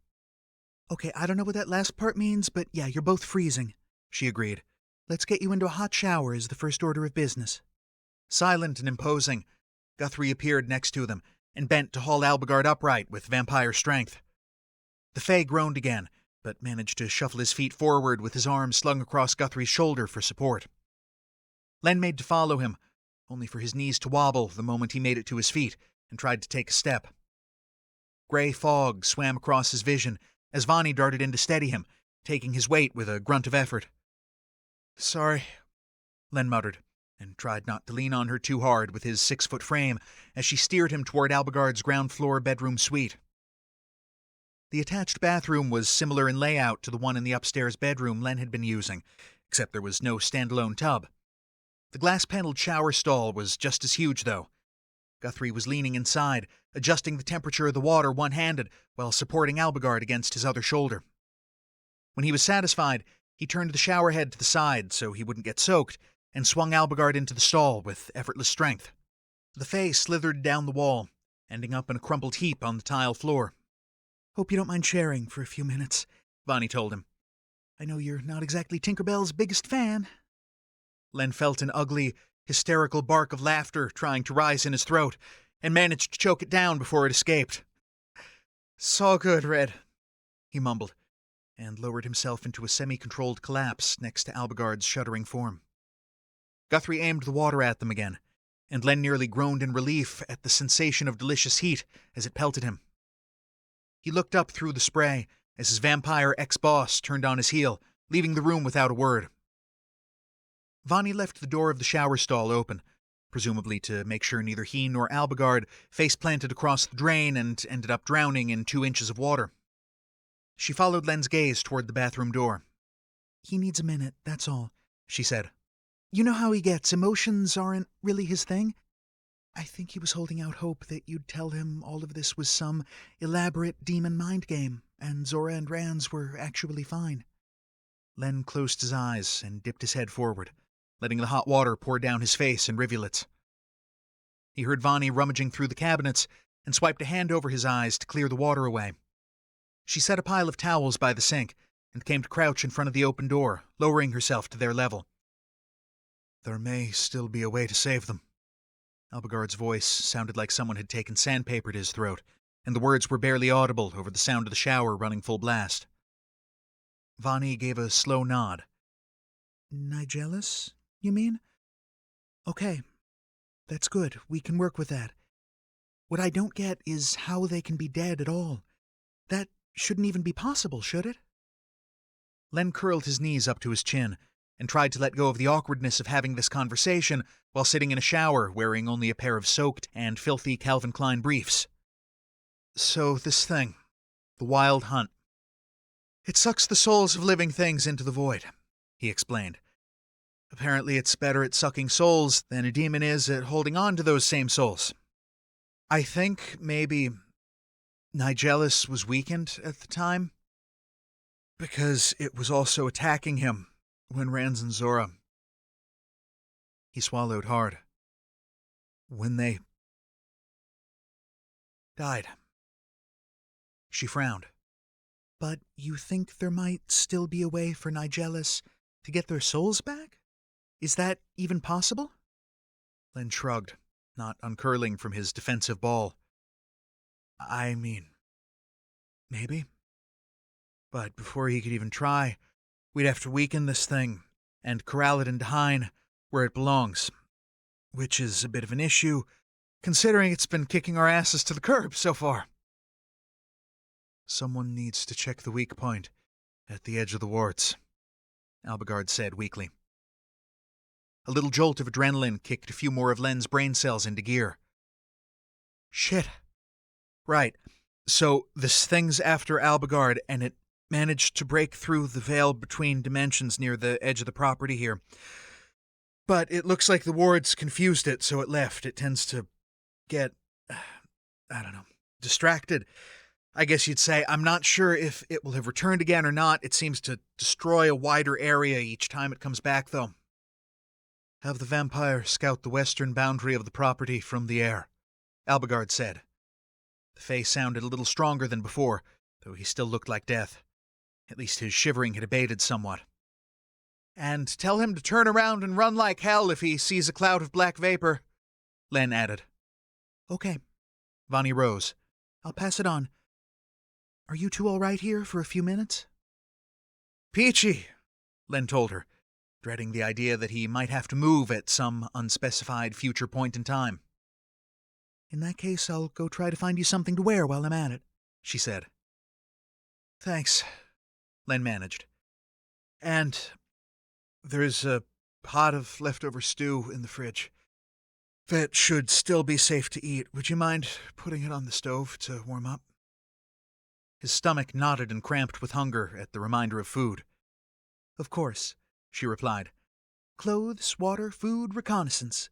"Okay, I don't know what that last part means, but yeah, you're both freezing," she agreed. "Let's get you into a hot shower as the first order of business." Silent and imposing, Guthrie appeared next to them and bent to haul Albigard upright with vampire strength. The Fae groaned again, but managed to shuffle his feet forward with his arms slung across Guthrie's shoulder for support. Len made to follow him, only for his knees to wobble the moment he made it to his feet and tried to take a step. Gray fog swam across his vision as Vani darted in to steady him, taking his weight with a grunt of effort. "Sorry," Len muttered, and tried not to lean on her too hard with his 6-foot frame as she steered him toward Albigard's ground-floor bedroom suite. The attached bathroom was similar in layout to the one in the upstairs bedroom Len had been using, except there was no standalone tub. The glass-paneled shower stall was just as huge, though. Guthrie was leaning inside, adjusting the temperature of the water one-handed while supporting Albigard against his other shoulder. When he was satisfied, he turned the shower head to the side so he wouldn't get soaked and swung Albigard into the stall with effortless strength. The Fae slithered down the wall, ending up in a crumpled heap on the tile floor. "Hope you don't mind sharing for a few minutes," Vani told him. "I know you're not exactly Tinkerbell's biggest fan." Len felt an ugly, hysterical bark of laughter trying to rise in his throat, and managed to choke it down before it escaped. "So good, Red," he mumbled, and lowered himself into a semi-controlled collapse next to Albigard's shuddering form. Guthrie aimed the water at them again, and Len nearly groaned in relief at the sensation of delicious heat as it pelted him. He looked up through the spray as his vampire ex-boss turned on his heel, leaving the room without a word. Vani left the door of the shower stall open, presumably to make sure neither he nor Albigard face-planted across the drain and ended up drowning in 2 inches of water. She followed Len's gaze toward the bathroom door. "He needs a minute, that's all," she said. "You know how he gets. Emotions aren't really his thing. I think he was holding out hope that you'd tell him all of this was some elaborate demon mind game, and Zora and Rans were actually fine." Len closed his eyes and dipped his head forward, letting the hot water pour down his face in rivulets. He heard Vani rummaging through the cabinets and swiped a hand over his eyes to clear the water away. She set a pile of towels by the sink and came to crouch in front of the open door, lowering herself to their level. "There may still be a way to save them." Albigard's voice sounded like someone had taken sandpaper to his throat, and the words were barely audible over the sound of the shower running full blast. Vani gave a slow nod. "Nigellus, you mean? Okay, that's good. We can work with that. What I don't get is how they can be dead at all. That shouldn't even be possible, should it?" Len curled his knees up to his chin and tried to let go of the awkwardness of having this conversation while sitting in a shower wearing only a pair of soaked and filthy Calvin Klein briefs. "So this thing, the Wild Hunt. It sucks the souls of living things into the void," he explained. "Apparently it's better at sucking souls than a demon is at holding on to those same souls. I think maybe Nigellus was weakened at the time, because it was also attacking him when Rans and Zora..." He swallowed hard. "When they died." She frowned. "But you think there might still be a way for Nigellus to get their souls back? Is that even possible?" Len shrugged, not uncurling from his defensive ball. "I mean, maybe. But before he could even try, we'd have to weaken this thing and corral it in Daheim, where it belongs. Which is a bit of an issue, considering it's been kicking our asses to the curb so far." "Someone needs to check the weak point at the edge of the warts," Albigard said weakly. A little jolt of adrenaline kicked a few more of Len's brain cells into gear. "Shit. Right. So this thing's after Albigard, and it managed to break through the veil between dimensions near the edge of the property here. But it looks like the wards confused it, so it left. It tends to get, distracted, I guess you'd say. I'm not sure if it will have returned again or not. It seems to destroy a wider area each time it comes back, though. Have the vampire scout the western boundary of the property from the air," Albigard said. The face sounded a little stronger than before, though he still looked like death. At least his shivering had abated somewhat. "And tell him to turn around and run like hell if he sees a cloud of black vapor," Len added. "Okay." Vani rose. "I'll pass it on. Are you two all right here for a few minutes?" "Peachy," Len told her, dreading the idea that he might have to move at some unspecified future point in time. "In that case, I'll go try to find you something to wear while I'm at it," she said. "Thanks," Len managed. "And there's a pot of leftover stew in the fridge that should still be safe to eat. Would you mind putting it on the stove to warm up?" His stomach knotted and cramped with hunger at the reminder of food. "Of course," she replied. "Clothes, water, food, reconnaissance.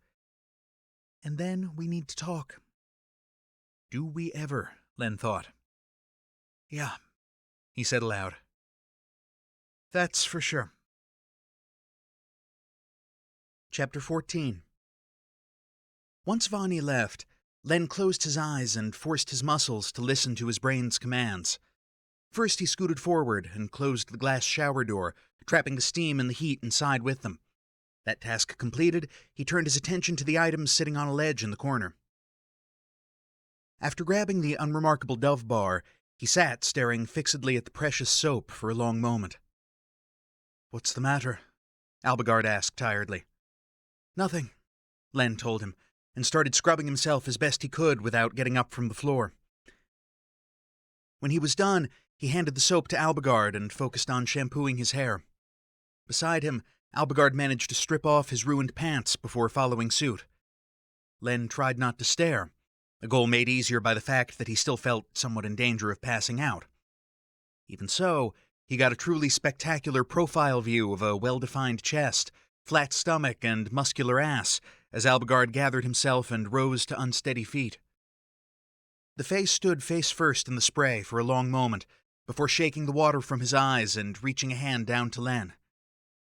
And then we need to talk." Do we ever? Len thought. "Yeah," he said aloud. "That's for sure." Chapter 14. Once Vani left, Len closed his eyes and forced his muscles to listen to his brain's commands. First he scooted forward and closed the glass shower door, trapping the steam and the heat inside with them. That task completed, he turned his attention to the items sitting on a ledge in the corner. After grabbing the unremarkable Dove bar, he sat staring fixedly at the precious soap for a long moment. "What's the matter?" Albigard asked tiredly. "Nothing," Len told him, and started scrubbing himself as best he could without getting up from the floor. When he was done, he handed the soap to Albigard and focused on shampooing his hair. Beside him, Albigard managed to strip off his ruined pants before following suit. Len tried not to stare, a goal made easier by the fact that he still felt somewhat in danger of passing out. Even so, he got a truly spectacular profile view of a well-defined chest, flat stomach, and muscular ass as Albigard gathered himself and rose to unsteady feet. The Fae stood face first in the spray for a long moment before shaking the water from his eyes and reaching a hand down to Len.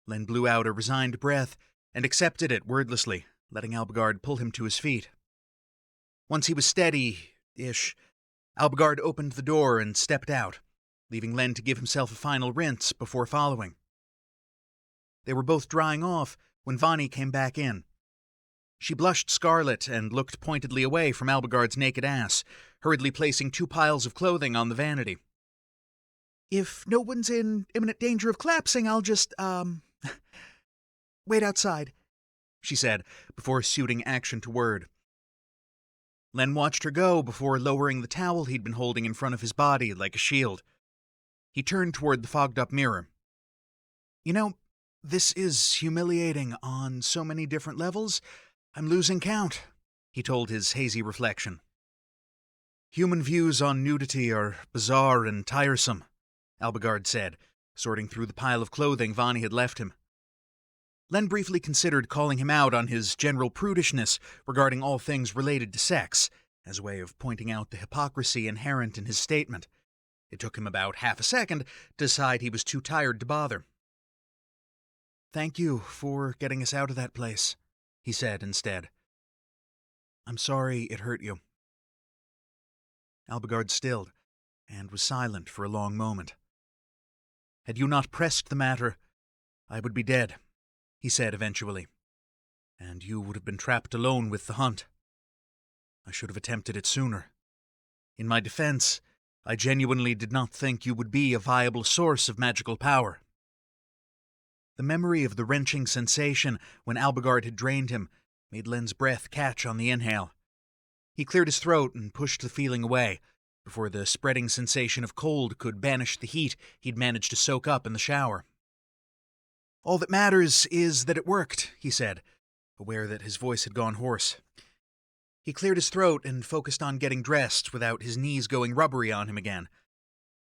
Len blew out a resigned breath and accepted it wordlessly, letting Albigard pull him to his feet. Once he was steady-ish, Albigard opened the door and stepped out, leaving Len to give himself a final rinse before following. They were both drying off when Vani came back in. She blushed scarlet and looked pointedly away from Albigard's naked ass, hurriedly placing 2 piles of clothing on the vanity. If no one's in imminent danger of collapsing, I'll just, wait outside, she said, before suiting action to word. Len watched her go before lowering the towel he'd been holding in front of his body like a shield. He turned toward the fogged-up mirror. "You know, this is humiliating on so many different levels. I'm losing count," he told his hazy reflection. "Human views on nudity are bizarre and tiresome," Albigard said, sorting through the pile of clothing Vani had left him. Len briefly considered calling him out on his general prudishness regarding all things related to sex, as a way of pointing out the hypocrisy inherent in his statement. It took him about half a second to decide he was too tired to bother. "Thank you for getting us out of that place," he said instead. "I'm sorry it hurt you." Albigard stilled, and was silent for a long moment. "Had you not pressed the matter, I would be dead," he said eventually, "and you would have been trapped alone with the hunt. I should have attempted it sooner. In my defense, I genuinely did not think you would be a viable source of magical power." The memory of the wrenching sensation when Albigard had drained him made Len's breath catch on the inhale. He cleared his throat and pushed the feeling away, before the spreading sensation of cold could banish the heat he'd managed to soak up in the shower. "All that matters is that it worked," he said, aware that his voice had gone hoarse. He cleared his throat and focused on getting dressed without his knees going rubbery on him again.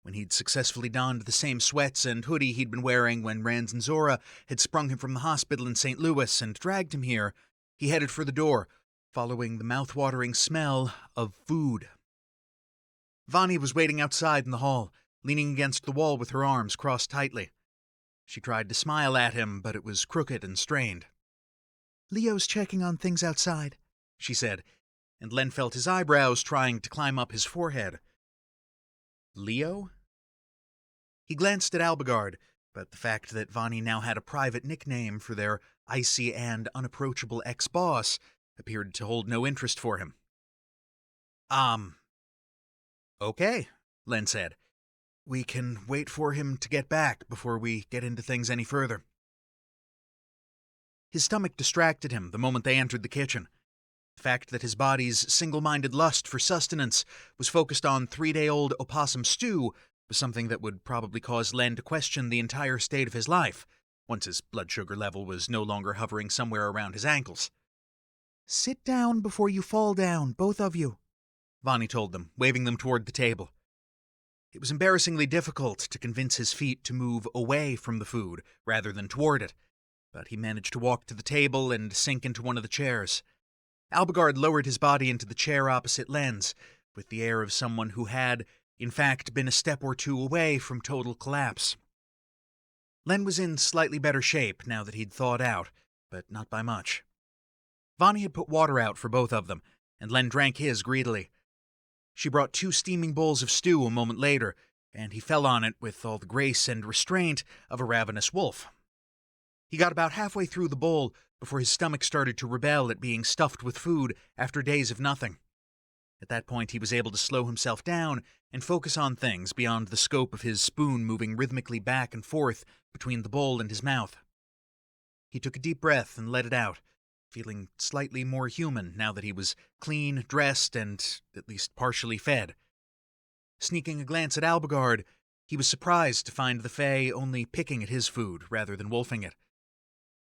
When he'd successfully donned the same sweats and hoodie he'd been wearing when Rand and Zora had sprung him from the hospital in St. Louis and dragged him here, he headed for the door, following the mouth-watering smell of food. Vani was waiting outside in the hall, leaning against the wall with her arms crossed tightly. She tried to smile at him, but it was crooked and strained. "Leo's checking on things outside," she said, and Len felt his eyebrows trying to climb up his forehead. Leo? He glanced at Albigard, but the fact that Vani now had a private nickname for their icy and unapproachable ex-boss appeared to hold no interest for him. Okay, Len said. "We can wait for him to get back before we get into things any further." His stomach distracted him the moment they entered the kitchen. The fact that his body's single-minded lust for sustenance was focused on 3-day-old opossum stew was something that would probably cause Len to question the entire state of his life, once his blood sugar level was no longer hovering somewhere around his ankles. "Sit down before you fall down, both of you," Vani told them, waving them toward the table. It was embarrassingly difficult to convince his feet to move away from the food rather than toward it, but he managed to walk to the table and sink into one of the chairs. Albigard lowered his body into the chair opposite Len's, with the air of someone who had, in fact, been a step or two away from total collapse. Len was in slightly better shape now that he'd thawed out, but not by much. Vani had put water out for both of them, and Len drank his greedily. She brought 2 steaming bowls of stew a moment later, and he fell on it with all the grace and restraint of a ravenous wolf. He got about halfway through the bowl before his stomach started to rebel at being stuffed with food after days of nothing. At that point, he was able to slow himself down and focus on things beyond the scope of his spoon moving rhythmically back and forth between the bowl and his mouth. He took a deep breath and let it out, feeling slightly more human now that he was clean, dressed, and at least partially fed. Sneaking a glance at Albigard, he was surprised to find the Fae only picking at his food rather than wolfing it.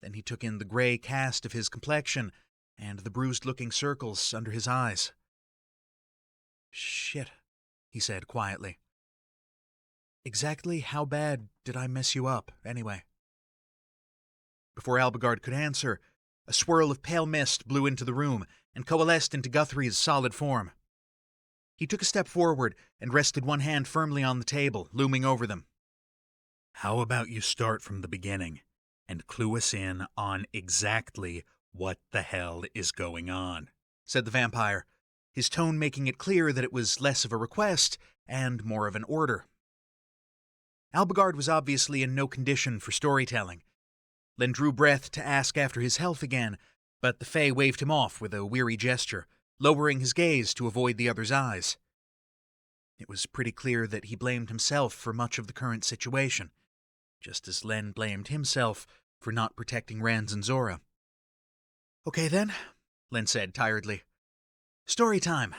Then he took in the gray cast of his complexion and the bruised-looking circles under his eyes. "Shit," he said quietly. "Exactly how bad did I mess you up, anyway?" Before Albigard could answer, a swirl of pale mist blew into the room and coalesced into Guthrie's solid form. He took a step forward and rested one hand firmly on the table, looming over them. "How about you start from the beginning and clue us in on exactly what the hell is going on?" said the vampire, his tone making it clear that it was less of a request and more of an order. Albigard was obviously in no condition for storytelling. Len drew breath to ask after his health again, but the Fae waved him off with a weary gesture, lowering his gaze to avoid the other's eyes. It was pretty clear that he blamed himself for much of the current situation, just as Len blamed himself for not protecting Rans and Zora. "Okay then," Len said tiredly. "Story time."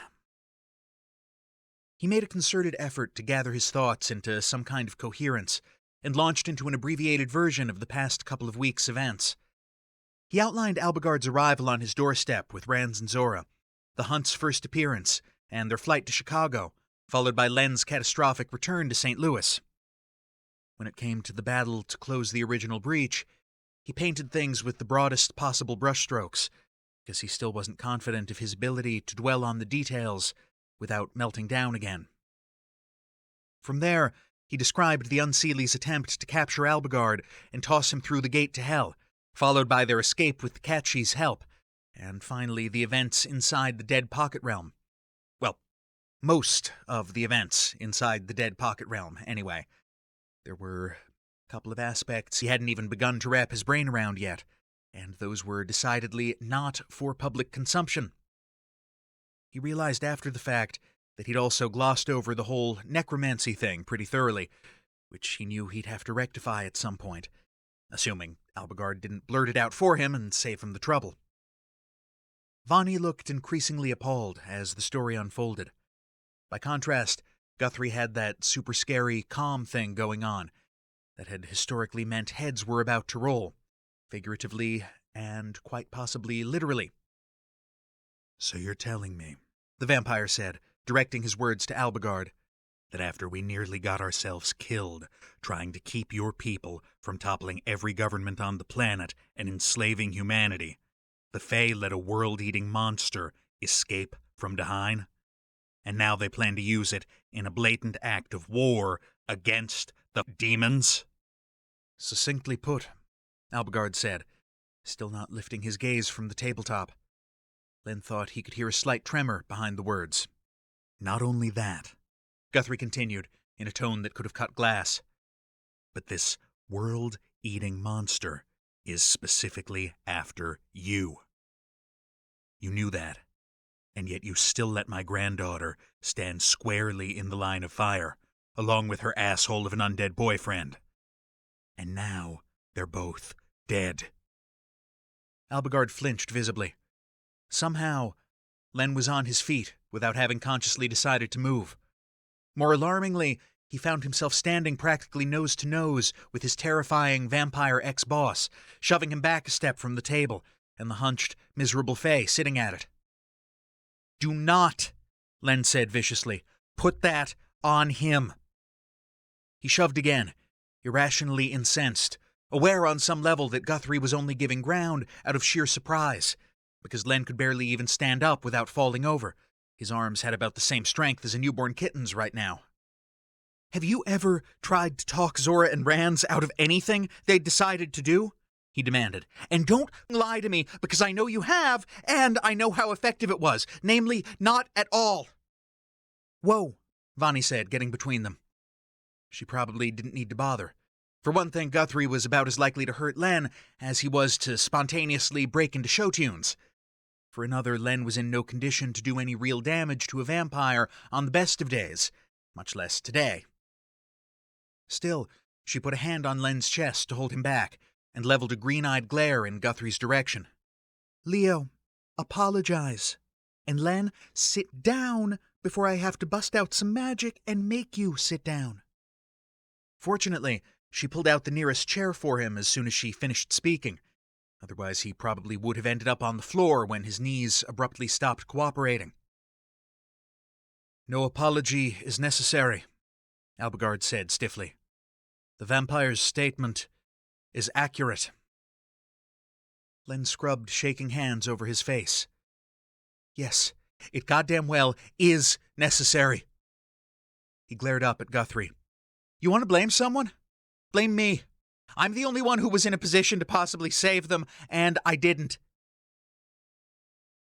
He made a concerted effort to gather his thoughts into some kind of coherence, and launched into an abbreviated version of the past couple of weeks' events. He outlined Albigard's arrival on his doorstep with Rans and Zora, the Hunt's first appearance, and their flight to Chicago, followed by Len's catastrophic return to St. Louis. When it came to the battle to close the original breach, he painted things with the broadest possible brushstrokes, because he still wasn't confident of his ability to dwell on the details without melting down again. From there, he described the Unseelie's attempt to capture Albigard and toss him through the gate to hell, followed by their escape with the Catchi's help, and finally the events inside the Dead Pocket Realm. Well, most of the events inside the Dead Pocket Realm, anyway. There were a couple of aspects he hadn't even begun to wrap his brain around yet, and those were decidedly not for public consumption. He realized after the fact that he'd also glossed over the whole necromancy thing pretty thoroughly, which he knew he'd have to rectify at some point, assuming Albigard didn't blurt it out for him and save him the trouble. Vani looked increasingly appalled as the story unfolded. By contrast, Guthrie had that super scary, calm thing going on that had historically meant heads were about to roll, figuratively and quite possibly literally. "So you're telling me," the vampire said, directing his words to Albigard, "that after we nearly got ourselves killed trying to keep your people from toppling every government on the planet and enslaving humanity, the Fae let a world-eating monster escape from Daheim? And now they plan to use it in a blatant act of war against the demons?" "Succinctly put," Albigard said, still not lifting his gaze from the tabletop. Len thought he could hear a slight tremor behind the words. "Not only that," Guthrie continued, in a tone that could have cut glass, "but this world-eating monster is specifically after you. You knew that, and yet you still let my granddaughter stand squarely in the line of fire, along with her asshole of an undead boyfriend. And now they're both dead." Albigard flinched visibly. Somehow, Len was on his feet without having consciously decided to move. More alarmingly, he found himself standing practically nose to nose with his terrifying vampire ex-boss, shoving him back a step from the table, and the hunched, miserable Fae sitting at it. "Do not," Len said viciously, "put that on him." He shoved again, irrationally incensed, aware on some level that Guthrie was only giving ground out of sheer surprise, because Len could barely even stand up without falling over. His arms had about the same strength as a newborn kitten's right now. "Have you ever tried to talk Zora and Rans out of anything they'd decided to do?" he demanded. "And don't lie to me, because I know you have, and I know how effective it was, namely, not at all." "Whoa," Vani said, getting between them. She probably didn't need to bother. For one thing, Guthrie was about as likely to hurt Len as he was to spontaneously break into show tunes. For another, Len was in no condition to do any real damage to a vampire on the best of days, much less today. Still, she put a hand on Len's chest to hold him back, and leveled a green-eyed glare in Guthrie's direction. "Leo, apologize. And Len, sit down before I have to bust out some magic and make you sit down." Fortunately, she pulled out the nearest chair for him as soon as she finished speaking, Otherwise, he probably would have ended up on the floor when his knees abruptly stopped cooperating. "No apology is necessary," Albigard said stiffly. "The vampire's statement is accurate." Len scrubbed shaking hands over his face. "Yes, it goddamn well is necessary." He glared up at Guthrie. "You want to blame someone? Blame me. I'm the only one who was in a position to possibly save them, and I didn't."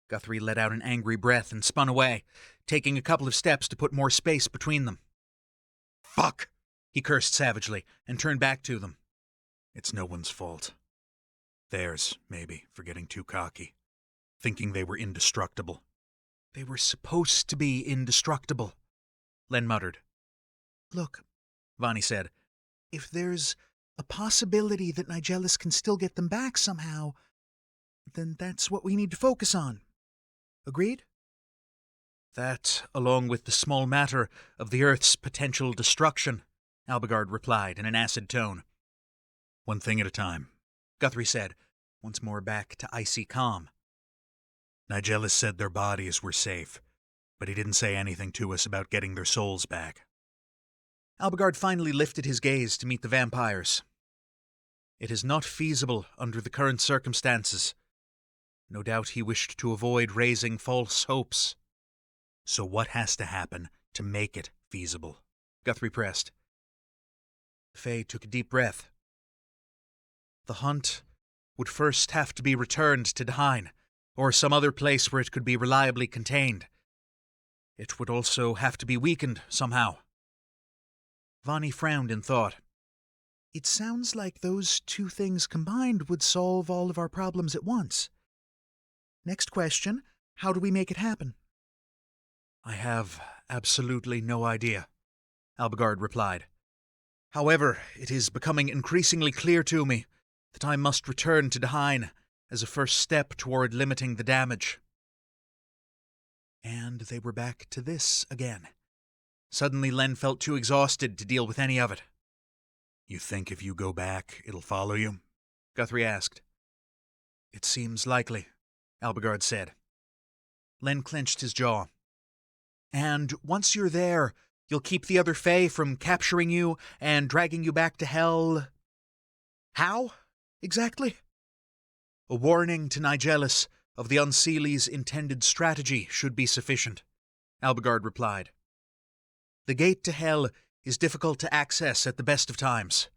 Guthrie let out an angry breath and spun away, taking a couple of steps to put more space between them. "Fuck!" he cursed savagely, and turned back to them. "It's no one's fault. Theirs, maybe, for getting too cocky, thinking they were indestructible." "They were supposed to be indestructible," Len muttered. "Look," Vani said, "if there's a possibility that Nigellus can still get them back somehow, then that's what we need to focus on. Agreed?" "That, along with the small matter of the Earth's potential destruction," Albigard replied in an acid tone. "One thing at a time," Guthrie said, once more back to icy calm. "Nigellus said their bodies were safe, but he didn't say anything to us about getting their souls back." Albigard finally lifted his gaze to meet the vampires. "It is not feasible under the current circumstances. No doubt he wished to avoid raising false hopes." "So what has to happen to make it feasible?" Guthrie pressed. Faye took a deep breath. "The hunt would first have to be returned to Dahine, or some other place where it could be reliably contained. It would also have to be weakened somehow." Vani frowned in thought. "It sounds like those two things combined would solve all of our problems at once. Next question, how do we make it happen?" "I have absolutely no idea," Albigard replied. "However, it is becoming increasingly clear to me that I must return to Dahine as a first step toward limiting the damage." And they were back to this again. Suddenly Len felt too exhausted to deal with any of it. "You think if you go back, it'll follow you?" Guthrie asked. "It seems likely," Albigard said. Len clenched his jaw. "And once you're there, you'll keep the other Fae from capturing you and dragging you back to hell. How, exactly?" "A warning to Nigellus of the Unseelie's intended strategy should be sufficient," Albigard replied. "The gate to hell is difficult to access at the best of times.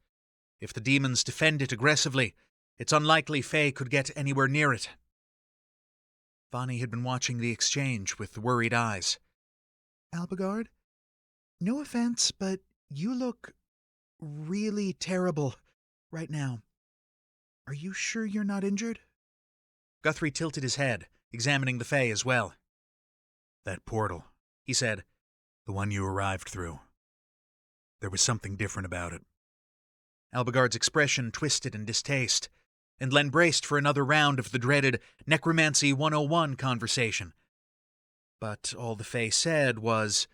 If the demons defend it aggressively, it's unlikely Fae could get anywhere near it." Vani had been watching the exchange with worried eyes. "Albigard, no offense, but you look really terrible right now. Are you sure you're not injured?" Guthrie tilted his head, examining the Fae as well. "That portal," he said, "the one you arrived through. There was something different about it." Albigard's expression twisted in distaste, and Len braced for another round of the dreaded Necromancy 101 conversation. But all the Fae said was,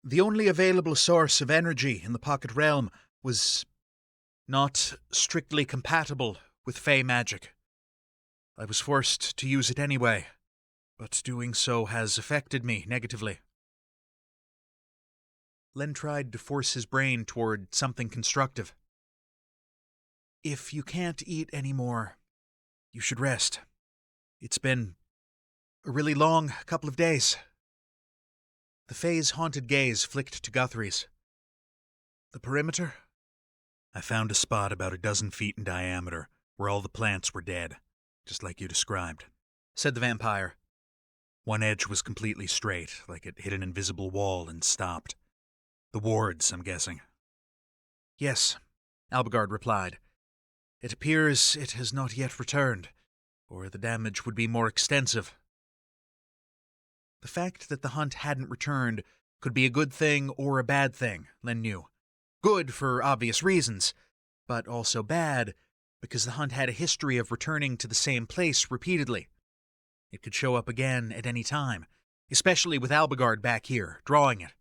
the only available source of energy in the Pocket Realm was not strictly compatible with Fae magic. I was forced to use it anyway, but doing so has affected me negatively. Len tried to force his brain toward something constructive. "If you can't eat anymore, you should rest. It's been a really long couple of days." The Fae's haunted gaze flicked to Guthrie's. "The perimeter?" "I found a spot about 12 feet in diameter where all the plants were dead, just like you described," said the vampire. "One edge was completely straight, like it hit an invisible wall and stopped. The wards, I'm guessing." "Yes," Albigard replied. "It appears it has not yet returned, or the damage would be more extensive." The fact that the hunt hadn't returned could be a good thing or a bad thing, Len knew. Good for obvious reasons, but also bad because the hunt had a history of returning to the same place repeatedly. It could show up again at any time, especially with Albigard back here, drawing it.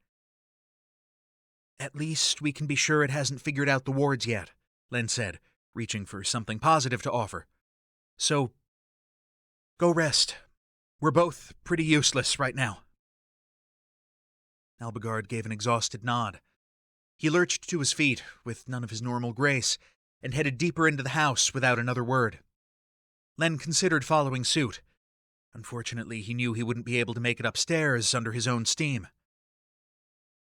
"At least we can be sure it hasn't figured out the wards yet," Len said, reaching for something positive to offer. So, go rest. We're both pretty useless right now. Albigard gave an exhausted nod. He lurched to his feet, with none of his normal grace, and headed deeper into the house without another word. Len considered following suit. Unfortunately, he knew he wouldn't be able to make it upstairs under his own steam.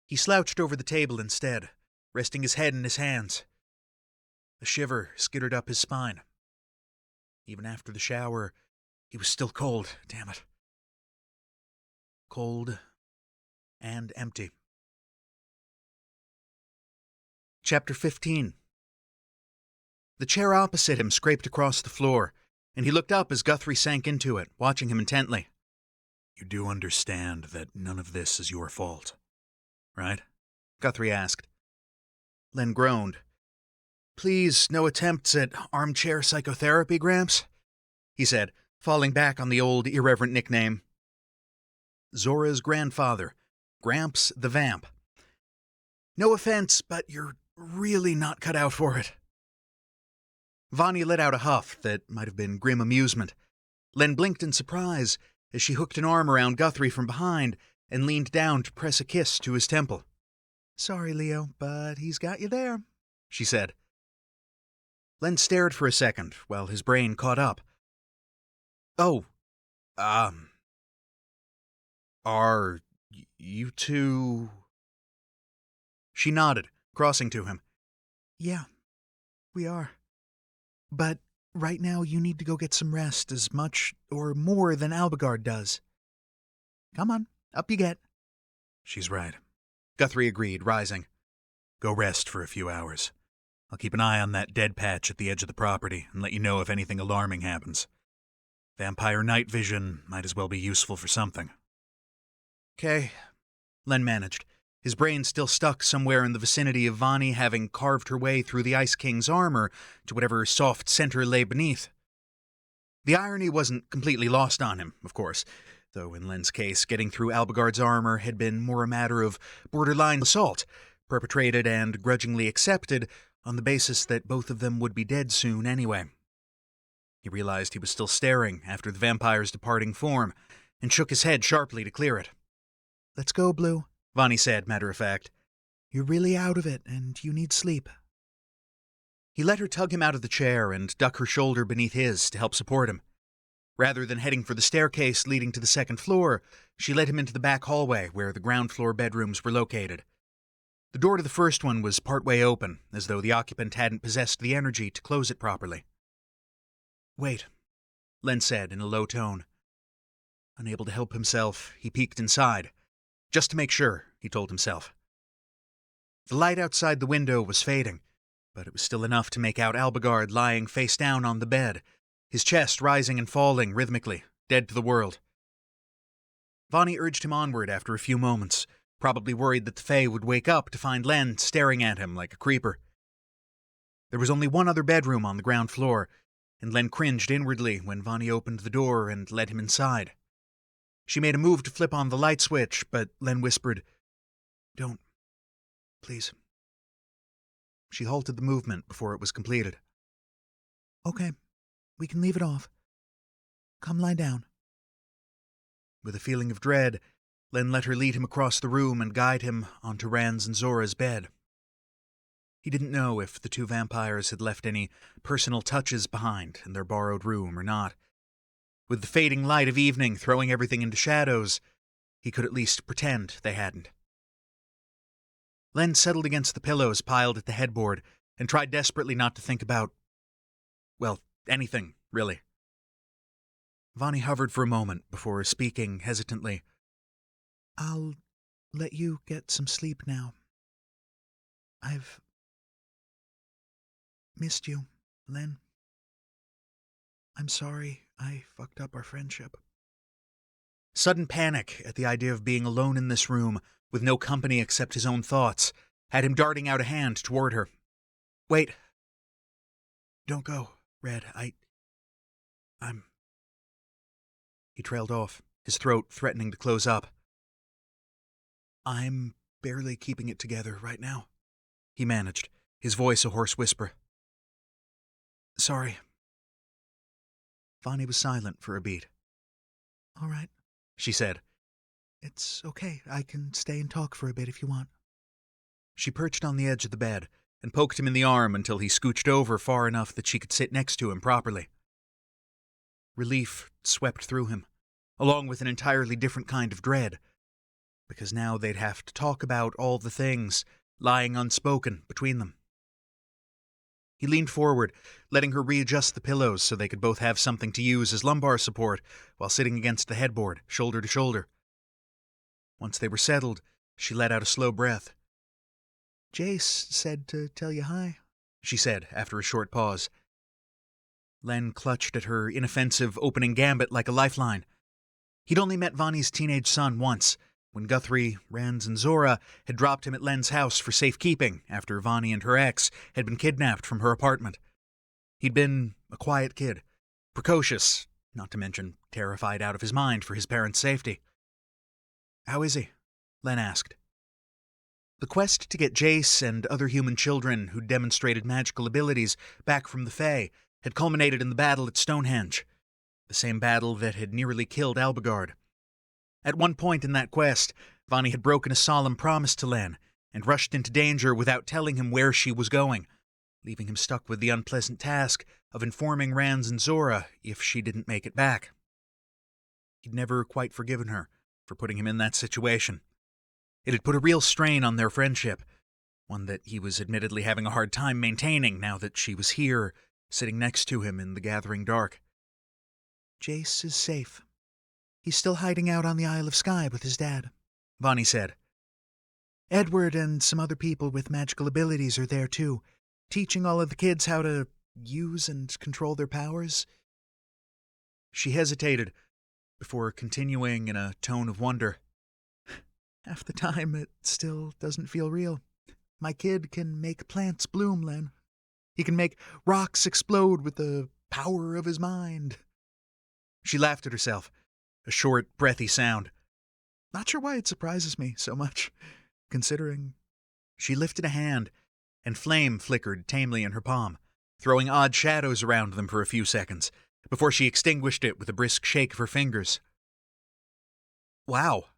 He slouched over the table instead, resting his head in his hands. A shiver skittered up his spine. Even after the shower, he was still cold, damn it. Cold and empty. Chapter 15. The chair opposite him scraped across the floor, and he looked up as Guthrie sank into it, watching him intently. You do understand that none of this is your fault, right? Guthrie asked. Len groaned. Please, no attempts at armchair psychotherapy, Gramps? He said, falling back on the old irreverent nickname. Zora's grandfather, Gramps the Vamp. No offense, but you're really not cut out for it. Vonnie let out a huff that might have been grim amusement. Len blinked in surprise as she hooked an arm around Guthrie from behind and leaned down to press a kiss to his temple. Sorry, Leo, but he's got you there, she said. Len stared for a second while his brain caught up. Oh, are you two... She nodded, crossing to him. Yeah, we are. But right now you need to go get some rest as much or more than Albigard does. Come on, up you get. She's right. Guthrie agreed, rising. Go rest for a few hours. I'll keep an eye on that dead patch at the edge of the property and let you know if anything alarming happens. Vampire night vision might as well be useful for something. 'Kay, Len managed, his brain still stuck somewhere in the vicinity of Vonnie having carved her way through the Ice King's armor to whatever soft center lay beneath. The irony wasn't completely lost on him, of course, though in Len's case, getting through Albigard's armor had been more a matter of borderline assault, perpetrated and grudgingly accepted on the basis that both of them would be dead soon anyway. He realized he was still staring after the vampire's departing form, and shook his head sharply to clear it. Let's go, Blue, Vonnie said, matter of fact. You're really out of it, and you need sleep. He let her tug him out of the chair and duck her shoulder beneath his to help support him. Rather than heading for the staircase leading to the second floor, she led him into the back hallway where the ground floor bedrooms were located. The door to the first one was partway open, as though the occupant hadn't possessed the energy to close it properly. Wait, Len said in a low tone. Unable to help himself, he peeked inside. Just to make sure, he told himself. The light outside the window was fading, but it was still enough to make out Albigard lying face down on the bed, his chest rising and falling rhythmically, dead to the world. Vonnie urged him onward after a few moments, probably worried that the Fae would wake up to find Len staring at him like a creeper. There was only one other bedroom on the ground floor, and Len cringed inwardly when Vonnie opened the door and led him inside. She made a move to flip on the light switch, but Len whispered, Don't. Please. She halted the movement before it was completed. Okay, we can leave it off. Come lie down. With a feeling of dread, Len let her lead him across the room and guide him onto Rand's and Zora's bed. He didn't know if the two vampires had left any personal touches behind in their borrowed room or not. With the fading light of evening throwing everything into shadows, he could at least pretend they hadn't. Len settled against the pillows piled at the headboard and tried desperately not to think about, well, anything, really. Vonnie hovered for a moment before speaking hesitantly. I'll let you get some sleep now. I've missed you, Len. I'm sorry I fucked up our friendship. Sudden panic at the idea of being alone in this room with no company except his own thoughts had him darting out a hand toward her. Wait. Don't go, Red. I'm... He trailed off, his throat threatening to close up. I'm barely keeping it together right now, he managed, his voice a hoarse whisper. Sorry. Vani was silent for a beat. All right, She said. it's okay. I can stay and talk for a bit if you want. She perched on the edge of the bed and poked him in the arm until he scooched over far enough that she could sit next to him properly. Relief swept through him, along with an entirely different kind of dread, because now they'd have to talk about all the things lying unspoken between them. He leaned forward, letting her readjust the pillows so they could both have something to use as lumbar support while sitting against the headboard, shoulder to shoulder. Once they were settled, she let out a slow breath. Jace said to tell you hi, she said after a short pause. Len clutched at her inoffensive opening gambit like a lifeline. He'd only met Vani's teenage son once, when Guthrie, Rans, and Zora had dropped him at Len's house for safekeeping after Vani and her ex had been kidnapped from her apartment. He'd been a quiet kid, precocious, not to mention terrified out of his mind for his parents' safety. "How is he?" Len asked. The quest to get Jace and other human children who'd demonstrated magical abilities back from the Fae had culminated in the battle at Stonehenge, the same battle that had nearly killed Albigard. At one point in that quest, Vani had broken a solemn promise to Len and rushed into danger without telling him where she was going, leaving him stuck with the unpleasant task of informing Rans and Zora if she didn't make it back. He'd never quite forgiven her for putting him in that situation. It had put a real strain on their friendship, one that he was admittedly having a hard time maintaining now that she was here, sitting next to him in the gathering dark. Jace is safe. He's still hiding out on the Isle of Skye with his dad, Vani said. Edward and some other people with magical abilities are there too, teaching all of the kids how to use and control their powers. She hesitated before continuing in a tone of wonder. Half the time it still doesn't feel real. My kid can make plants bloom, Len. He can make rocks explode with the power of his mind. She laughed at herself, a short, breathy sound. Not sure why it surprises me so much, considering. She lifted a hand, and flame flickered tamely in her palm, throwing odd shadows around them for a few seconds, before she extinguished it with a brisk shake of her fingers. "Wow,"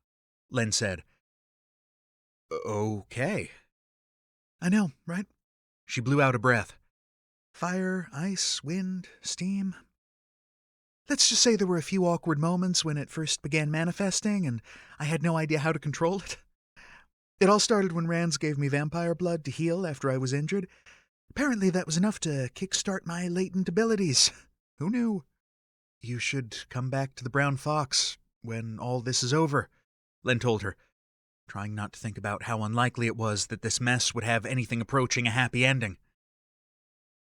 Len said. "Okay." I know, right? She blew out a breath. Fire, ice, wind, steam. Let's just say there were a few awkward moments when it first began manifesting, and I had no idea how to control it. It all started when Rans gave me vampire blood to heal after I was injured. Apparently that was enough to kickstart my latent abilities. Who knew? "You should come back to the Brown Fox when all this is over," Len told her, trying not to think about how unlikely it was that this mess would have anything approaching a happy ending.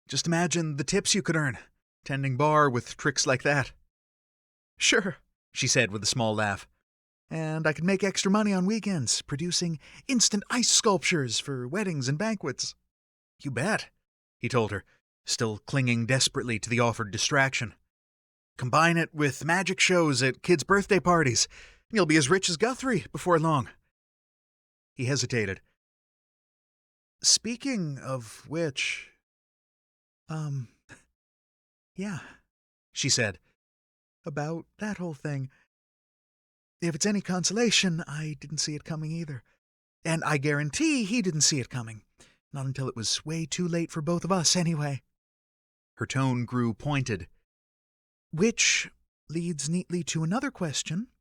"Just imagine the tips you could earn, tending bar with tricks like that." Sure, she said with a small laugh. And I could make extra money on weekends, producing instant ice sculptures for weddings and banquets. "You bet," he told her, still clinging desperately to the offered distraction. "Combine it with magic shows at kids' birthday parties, and you'll be as rich as Guthrie before long." He hesitated. "Speaking of which..." Yeah, she said. About that whole thing. If it's any consolation, I didn't see it coming either. And I guarantee he didn't see it coming. Not until it was way too late for both of us, anyway. Her tone grew pointed. Which leads neatly to another question.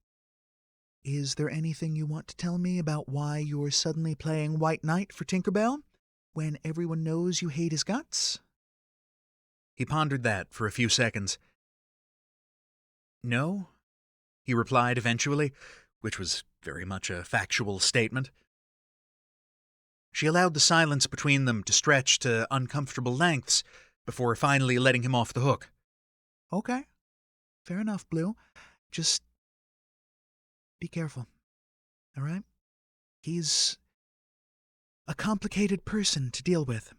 Is there anything you want to tell me about why you're suddenly playing White Knight for Tinkerbell, when everyone knows you hate his guts? He pondered that for a few seconds. "No," he replied eventually, which was very much a factual statement. She allowed the silence between them to stretch to uncomfortable lengths before finally letting him off the hook. Okay, fair enough, Blue. Just be careful, all right? He's a complicated person to deal with.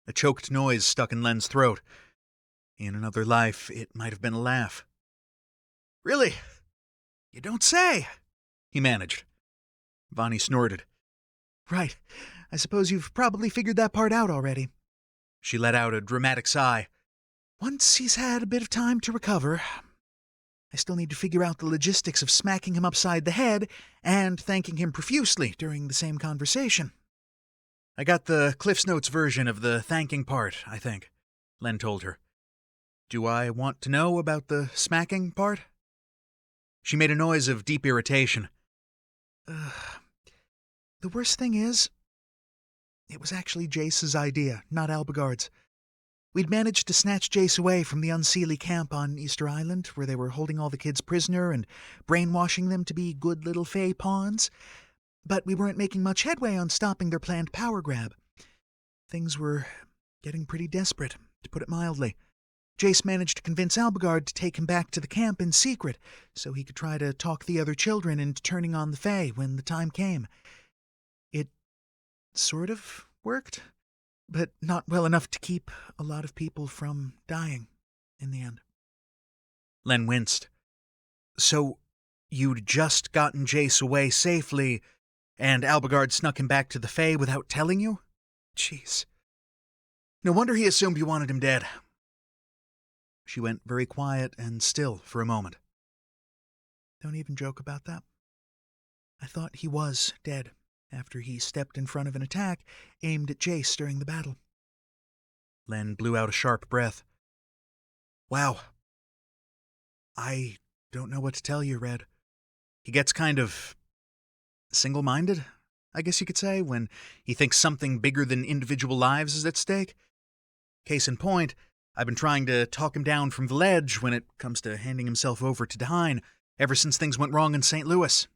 A choked noise stuck in Len's throat. In another life, it might have been a laugh. "Really? You don't say," he managed. Vani snorted. Right. I suppose you've probably figured that part out already. She let out a dramatic sigh. Once he's had a bit of time to recover, I still need to figure out the logistics of smacking him upside the head and thanking him profusely during the same conversation. I got the Cliff's Notes version of the thanking part, I think, Len told her. Do I want to know about the smacking part? She made a noise of deep irritation. The worst thing is, it was actually Jace's idea, not Albigard's. We'd managed to snatch Jace away from the Unseelie camp on Easter Island, where they were holding all the kids prisoner and brainwashing them to be good little fey pawns. But we weren't making much headway on stopping their planned power grab. Things were getting pretty desperate, to put it mildly. Jace managed to convince Albigard to take him back to the camp in secret, so he could try to talk the other children into turning on the Fae when the time came. It sort of worked, but not well enough to keep a lot of people from dying in the end. Len winced. So, you'd just gotten Jace away safely, and Albigard snuck him back to the Fae without telling you? Jeez. No wonder he assumed you wanted him dead. She went very quiet and still for a moment. Don't even joke about that. I thought he was dead after he stepped in front of an attack aimed at Jace during the battle. Len blew out a sharp breath. Wow. I don't know what to tell you, Red. He gets kind of single-minded, I guess you could say, when he thinks something bigger than individual lives is at stake. Case in point, I've been trying to talk him down from the ledge when it comes to handing himself over to Dahine ever since things went wrong in St. Louis.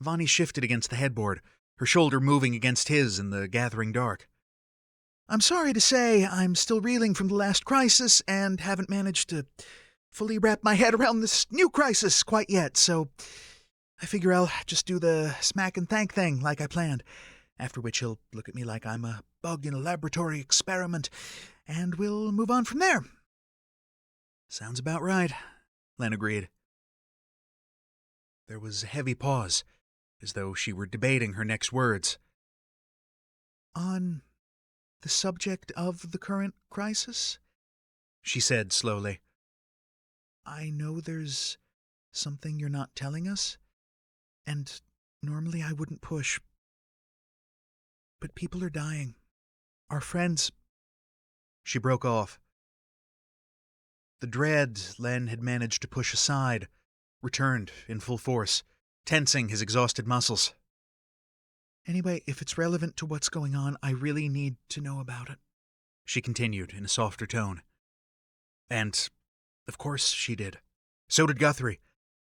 Vonnie shifted against the headboard, her shoulder moving against his in the gathering dark. I'm sorry to say I'm still reeling from the last crisis and haven't managed to fully wrap my head around this new crisis quite yet, so I figure I'll just do the smack and thank thing like I planned, after which he'll look at me like I'm a bug in a laboratory experiment, and we'll move on from there. Sounds about right, Len agreed. There was a heavy pause, as though she were debating her next words. On the subject of the current crisis, she said slowly, I know there's something you're not telling us, and normally I wouldn't push, but people are dying. Our friends... She broke off. The dread Len had managed to push aside returned in full force, tensing his exhausted muscles. Anyway, if it's relevant to what's going on, I really need to know about it, she continued in a softer tone. And, of course, she did. So did Guthrie.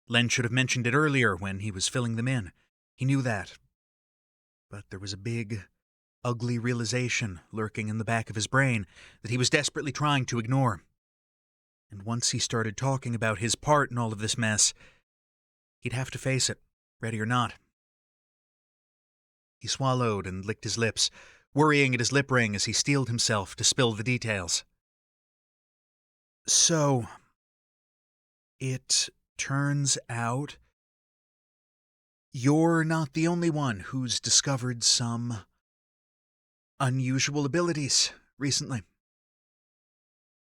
Len should have mentioned it earlier when he was filling them in. He knew that. But there was a big, ugly realization lurking in the back of his brain that he was desperately trying to ignore. And once he started talking about his part in all of this mess, he'd have to face it, ready or not. He swallowed and licked his lips, worrying at his lip ring as he steeled himself to spill the details. So, it turns out you're not the only one who's discovered some unusual abilities recently.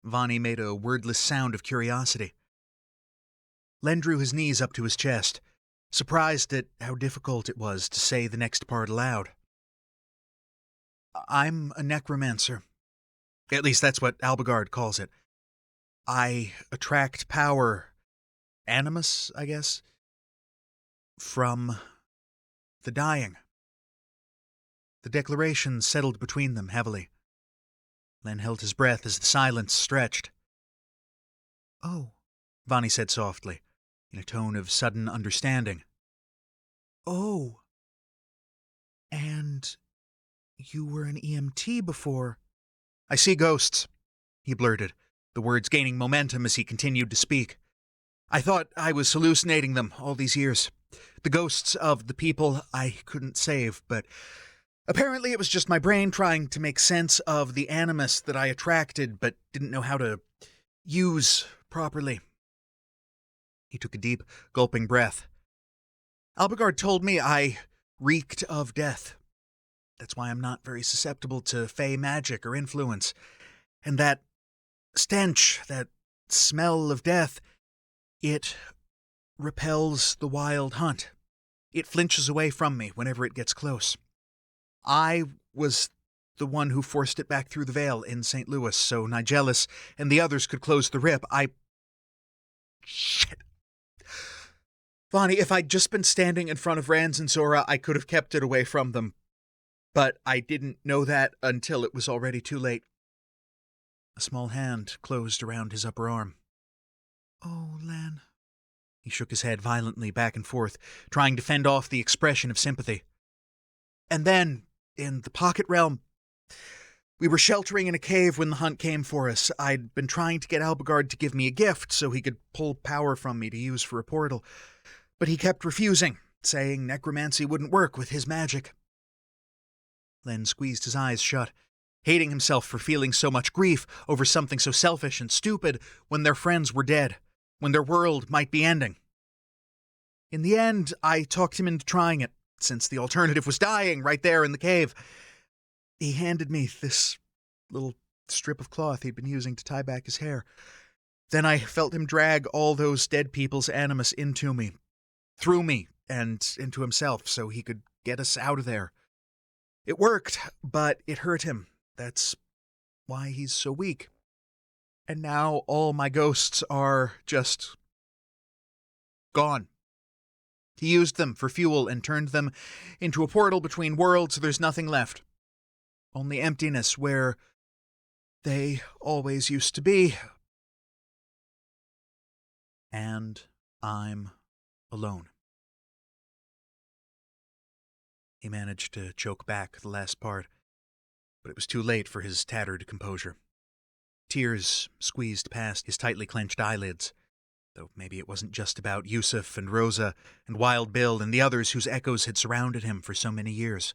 Vonnie made a wordless sound of curiosity. Len drew his knees up to his chest, surprised at how difficult it was to say the next part aloud. I'm a necromancer. At least that's what Albigard calls it. I attract power, animus, I guess, from the dying. The declaration settled between them heavily. Len held his breath as the silence stretched. Oh, Vonnie said softly, in a tone of sudden understanding. Oh. And you were an EMT before. I see ghosts, he blurted, the words gaining momentum as he continued to speak. I thought I was hallucinating them all these years. The ghosts of the people I couldn't save, but apparently it was just my brain trying to make sense of the animus that I attracted but didn't know how to use properly. He took a deep, gulping breath. Albigard told me I reeked of death. That's why I'm not very susceptible to fey magic or influence, and that stench, that smell of death, it repels the wild hunt. It flinches away from me whenever it gets close. I was the one who forced it back through the veil in St. Louis so Nigelis and the others could close the rip. Shit. Vonnie, if I'd just been standing in front of Rans and Zora, I could have kept it away from them. But I didn't know that until it was already too late. A small hand closed around his upper arm. Oh, Len. He shook his head violently back and forth, trying to fend off the expression of sympathy. And then, in the Pocket Realm, we were sheltering in a cave when the hunt came for us. I'd been trying to get Albigard to give me a gift so he could pull power from me to use for a portal. But he kept refusing, saying necromancy wouldn't work with his magic. Len squeezed his eyes shut, hating himself for feeling so much grief over something so selfish and stupid when their friends were dead, when their world might be ending. In the end, I talked him into trying it, since the alternative was dying right there in the cave. He handed me this little strip of cloth he'd been using to tie back his hair. Then I felt him drag all those dead people's animus into me, through me, and into himself so he could get us out of there. It worked, but it hurt him. That's why he's so weak. And now all my ghosts are just gone. He used them for fuel and turned them into a portal between worlds so there's nothing left. Only emptiness where they always used to be. And I'm alone. He managed to choke back the last part, but it was too late for his tattered composure. Tears squeezed past his tightly clenched eyelids, though maybe it wasn't just about Yusuf and Rosa and Wild Bill and the others whose echoes had surrounded him for so many years.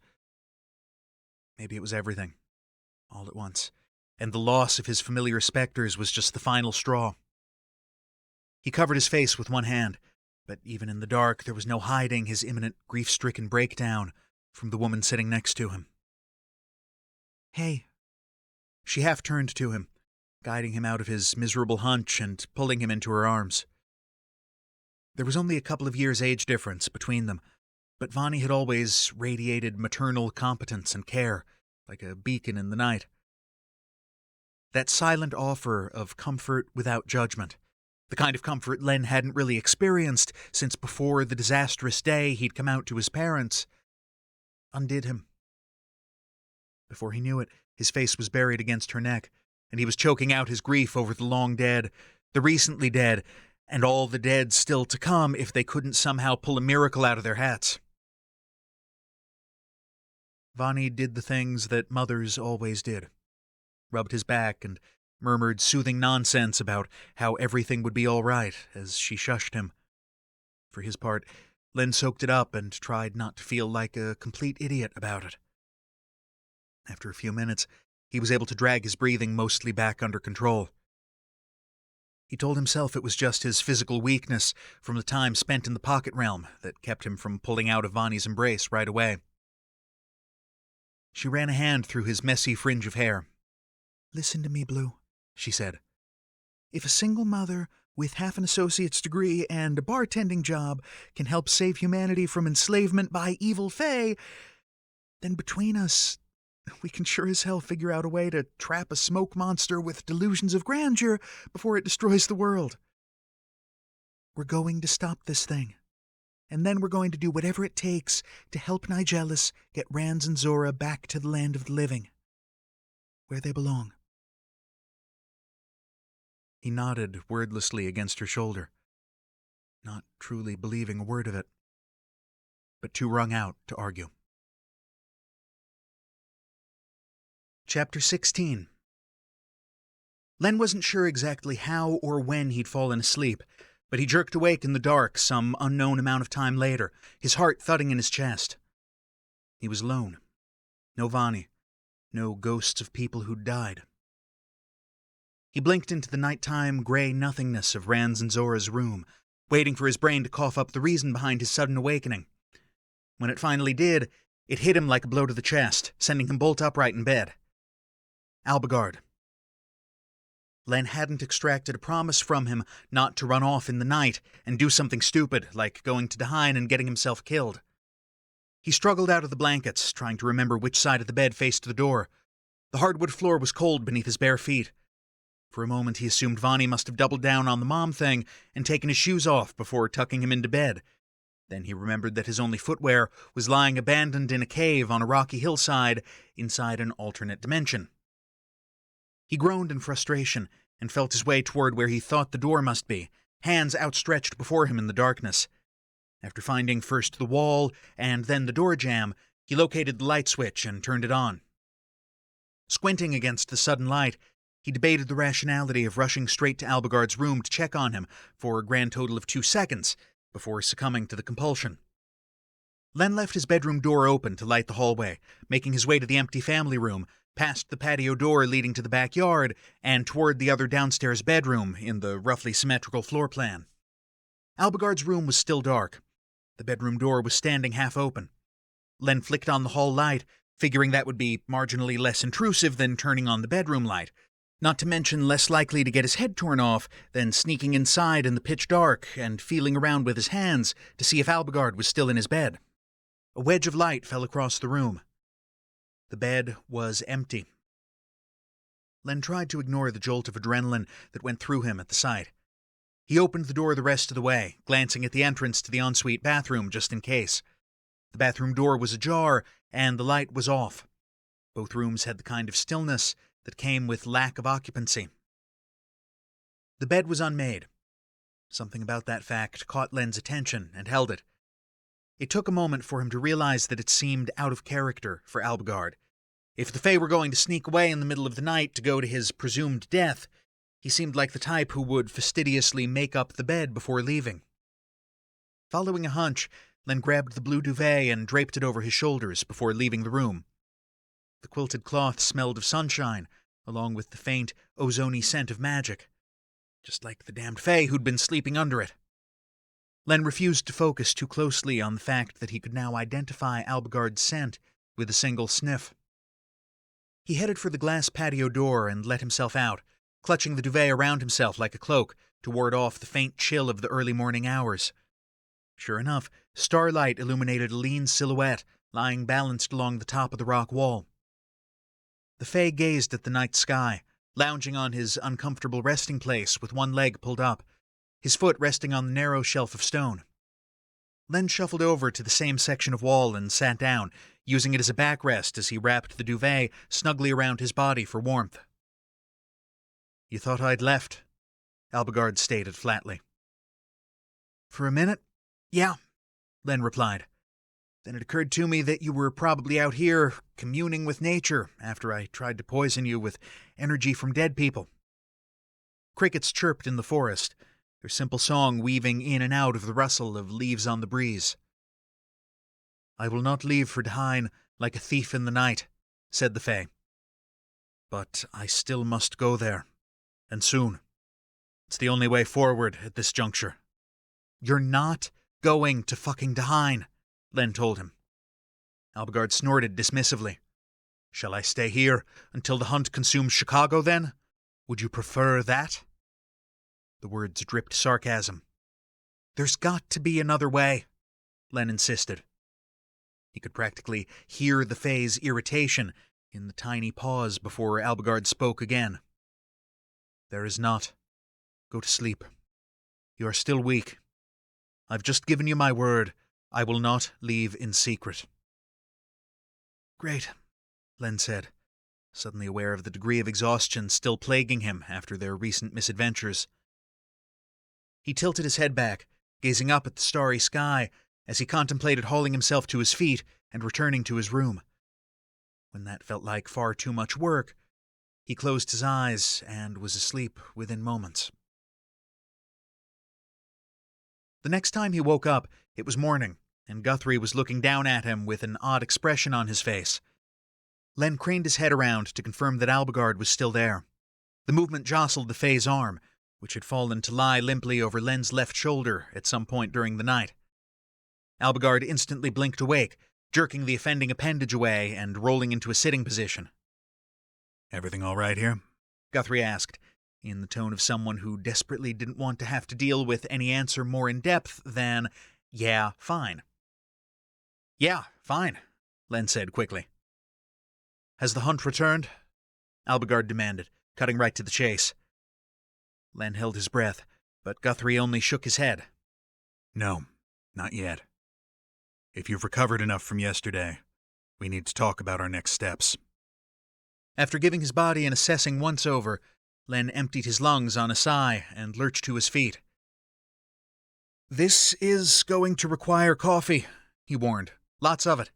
Maybe it was everything, all at once, and the loss of his familiar specters was just the final straw. He covered his face with one hand, but even in the dark there was no hiding his imminent grief-stricken breakdown from the woman sitting next to him. Hey. She half-turned to him, guiding him out of his miserable hunch and pulling him into her arms. There was only a couple of years' age difference between them, but Vonnie had always radiated maternal competence and care, like a beacon in the night. That silent offer of comfort without judgment, the kind of comfort Len hadn't really experienced since before the disastrous day he'd come out to his parents, undid him. Before he knew it, his face was buried against her neck, and he was choking out his grief over the long dead, the recently dead, and all the dead still to come if they couldn't somehow pull a miracle out of their hats. Vonnie did the things that mothers always did, rubbed his back and murmured soothing nonsense about how everything would be all right as she shushed him. For his part, Len soaked it up and tried not to feel like a complete idiot about it. After a few minutes, he was able to drag his breathing mostly back under control. He told himself it was just his physical weakness from the time spent in the Pocket Realm that kept him from pulling out of Vonnie's embrace right away. She ran a hand through his messy fringe of hair. Listen to me, Blue, she said. If a single mother with half an associate's degree and a bartending job can help save humanity from enslavement by evil fae, then between us, we can sure as hell figure out a way to trap a smoke monster with delusions of grandeur before it destroys the world. We're going to stop this thing. And then we're going to do whatever it takes to help Nigelis get Rans and Zora back to the land of the living, where they belong. He nodded wordlessly against her shoulder, not truly believing a word of it, but too wrung out to argue. Chapter 16. Len wasn't sure exactly how or when he'd fallen asleep, but he jerked awake in the dark some unknown amount of time later, his heart thudding in his chest. He was alone. No Vonnie. No ghosts of people who'd died. He blinked into the nighttime gray nothingness of Rans and Zora's room, waiting for his brain to cough up the reason behind his sudden awakening. When it finally did, it hit him like a blow to the chest, sending him bolt upright in bed. Albigard. Len hadn't extracted a promise from him not to run off in the night and do something stupid like going to Daheim and getting himself killed. He struggled out of the blankets, trying to remember which side of the bed faced the door. The hardwood floor was cold beneath his bare feet. For a moment he assumed Vonnie must have doubled down on the mom thing and taken his shoes off before tucking him into bed. Then he remembered that his only footwear was lying abandoned in a cave on a rocky hillside inside an alternate dimension. He groaned in frustration and felt his way toward where he thought the door must be, hands outstretched before him in the darkness. After finding first the wall and then the door jamb, he located the light switch and turned it on. Squinting against the sudden light, he debated the rationality of rushing straight to Albigard's room to check on him for a grand total of 2 seconds before succumbing to the compulsion. Len left his bedroom door open to light the hallway, making his way to the empty family room, past the patio door leading to the backyard, and toward the other downstairs bedroom in the roughly symmetrical floor plan. Albigard's room was still dark. The bedroom door was standing half open. Len flicked on the hall light, figuring that would be marginally less intrusive than turning on the bedroom light, not to mention less likely to get his head torn off than sneaking inside in the pitch dark and feeling around with his hands to see if Albigard was still in his bed. A wedge of light fell across the room. The bed was empty. Len tried to ignore the jolt of adrenaline that went through him at the sight. He opened the door the rest of the way, glancing at the entrance to the ensuite bathroom just in case. The bathroom door was ajar, and the light was off. Both rooms had the kind of stillness that came with lack of occupancy. The bed was unmade. Something about that fact caught Len's attention and held it. It took a moment for him to realize that it seemed out of character for Albigard. If the Fae were going to sneak away in the middle of the night to go to his presumed death, he seemed like the type who would fastidiously make up the bed before leaving. Following a hunch, Len grabbed the blue duvet and draped it over his shoulders before leaving the room. The quilted cloth smelled of sunshine, along with the faint, ozony scent of magic, just like the damned Fae who'd been sleeping under it. Len refused to focus too closely on the fact that he could now identify Albigard's scent with a single sniff. He headed for the glass patio door and let himself out, clutching the duvet around himself like a cloak to ward off the faint chill of the early morning hours. Sure enough, starlight illuminated a lean silhouette lying balanced along the top of the rock wall. The Fae gazed at the night sky, lounging on his uncomfortable resting place with one leg pulled up, his foot resting on the narrow shelf of stone. Len shuffled over to the same section of wall and sat down, using it as a backrest as he wrapped the duvet snugly around his body for warmth. "You thought I'd left?" Albigard stated flatly. "For a minute, yeah," Len replied. "Then it occurred to me that you were probably out here communing with nature after I tried to poison you with energy from dead people." Crickets chirped in the forest, their simple song weaving in and out of the rustle of leaves on the breeze. "I will not leave for Daheim like a thief in the night," said the Fae. "But I still must go there, and soon. It's the only way forward at this juncture." "You're not going to fucking Daheim," Len told him. Albigard snorted dismissively. "Shall I stay here until the hunt consumes Chicago, then? Would you prefer that?" The words dripped sarcasm. "There's got to be another way," Len insisted. He could practically hear the Fae's irritation in the tiny pause before Albigard spoke again. "There is not. Go to sleep. You are still weak. I've just given you my word. I will not leave in secret." "Great," Len said, suddenly aware of the degree of exhaustion still plaguing him after their recent misadventures. He tilted his head back, gazing up at the starry sky as he contemplated hauling himself to his feet and returning to his room. When that felt like far too much work, he closed his eyes and was asleep within moments. The next time he woke up, it was morning, and Guthrie was looking down at him with an odd expression on his face. Len craned his head around to confirm that Albigard was still there. The movement jostled the Fae's arm, which had fallen to lie limply over Len's left shoulder at some point during the night. Albigard instantly blinked awake, jerking the offending appendage away and rolling into a sitting position. "Everything all right here?" Guthrie asked, in the tone of someone who desperately didn't want to have to deal with any answer more in depth than, "Yeah, fine." "Yeah, fine," Len said quickly. "Has the hunt returned?" Albigard demanded, cutting right to the chase. Len held his breath, but Guthrie only shook his head. "No, not yet. If you've recovered enough from yesterday, we need to talk about our next steps." After giving his body an assessing once-over, Len emptied his lungs on a sigh and lurched to his feet. "This is going to require coffee," he warned. "Lots of it."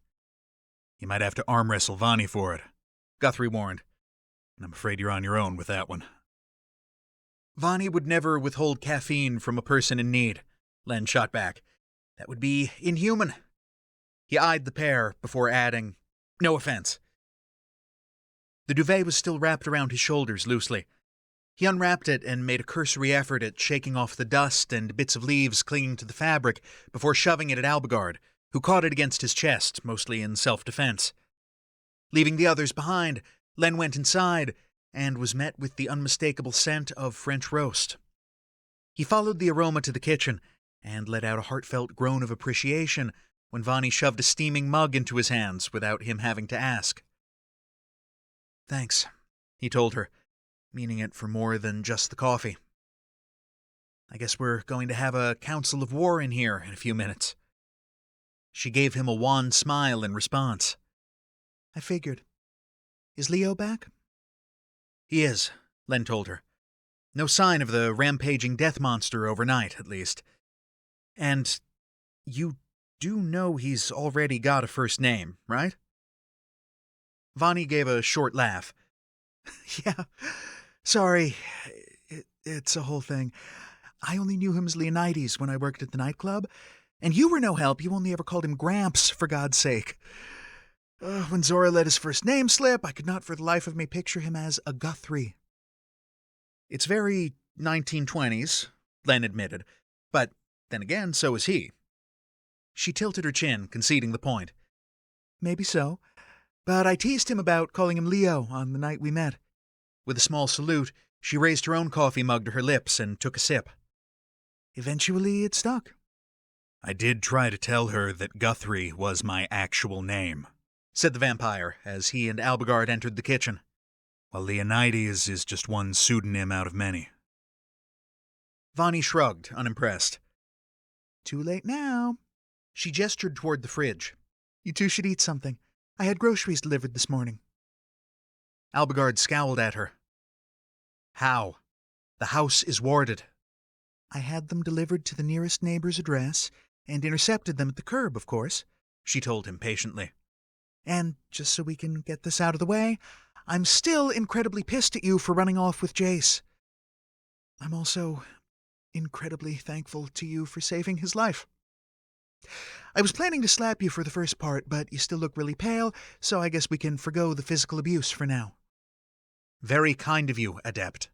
"You might have to arm wrestle Vani for it," Guthrie warned. "And I'm afraid you're on your own with that one." "Vani would never withhold caffeine from a person in need," Len shot back. "That would be inhuman." He eyed the pair before adding, "No offense." The duvet was still wrapped around his shoulders loosely. He unwrapped it and made a cursory effort at shaking off the dust and bits of leaves clinging to the fabric before shoving it at Albigard, who caught it against his chest, mostly in self-defense. Leaving the others behind, Len went inside and was met with the unmistakable scent of French roast. He followed the aroma to the kitchen and let out a heartfelt groan of appreciation when Vani shoved a steaming mug into his hands without him having to ask. "Thanks," he told her, meaning it for more than just the coffee. "I guess we're going to have a council of war in here in a few minutes." She gave him a wan smile in response. "I figured. Is Leo back?" "He is," Len told her. "No sign of the rampaging death monster overnight, at least. And you do know he's already got a first name, right?" Vani gave a short laugh. "Yeah, sorry. It's a whole thing. I only knew him as Leonidas when I worked at the nightclub, and you were no help. You only ever called him Gramps, for God's sake. When Zora let his first name slip, I could not for the life of me picture him as a Guthrie." "It's very 1920s, Len admitted, but then again, so is he." She tilted her chin, conceding the point. "Maybe so, but I teased him about calling him Leo on the night we met." With a small salute, she raised her own coffee mug to her lips and took a sip. "Eventually it stuck." "I did try to tell her that Guthrie was my actual name," said the vampire as he and Albigard entered the kitchen. "While Leonidas is just one pseudonym out of many." Vani shrugged, unimpressed. "Too late now." She gestured toward the fridge. "You two should eat something. I had groceries delivered this morning." Albigard scowled at her. "How? The house is warded." "I had them delivered to the nearest neighbor's address and intercepted them at the curb, of course," she told him patiently. "And just so we can get this out of the way, I'm still incredibly pissed at you for running off with Jace. I'm also incredibly thankful to you for saving his life. I was planning to slap you for the first part, but you still look really pale, so I guess we can forgo the physical abuse for now." "Very kind of you, Adept,"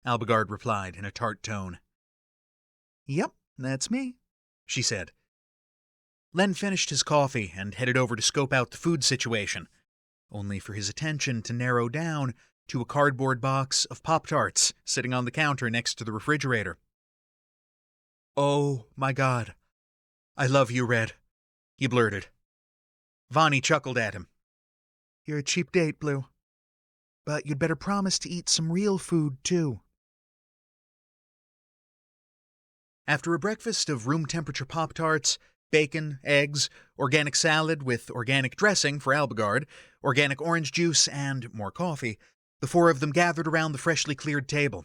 Albigard replied in a tart tone. "Yep, that's me," she said. Len finished his coffee and headed over to scope out the food situation, only for his attention to narrow down to a cardboard box of Pop-Tarts sitting on the counter next to the refrigerator. "Oh, my God. I love you, Red," he blurted. Vani chuckled at him. "You're a cheap date, Blue. But you'd better promise to eat some real food, too." After a breakfast of room-temperature Pop-Tarts, bacon, eggs, organic salad with organic dressing for Albigard, organic orange juice, and more coffee, the four of them gathered around the freshly cleared table.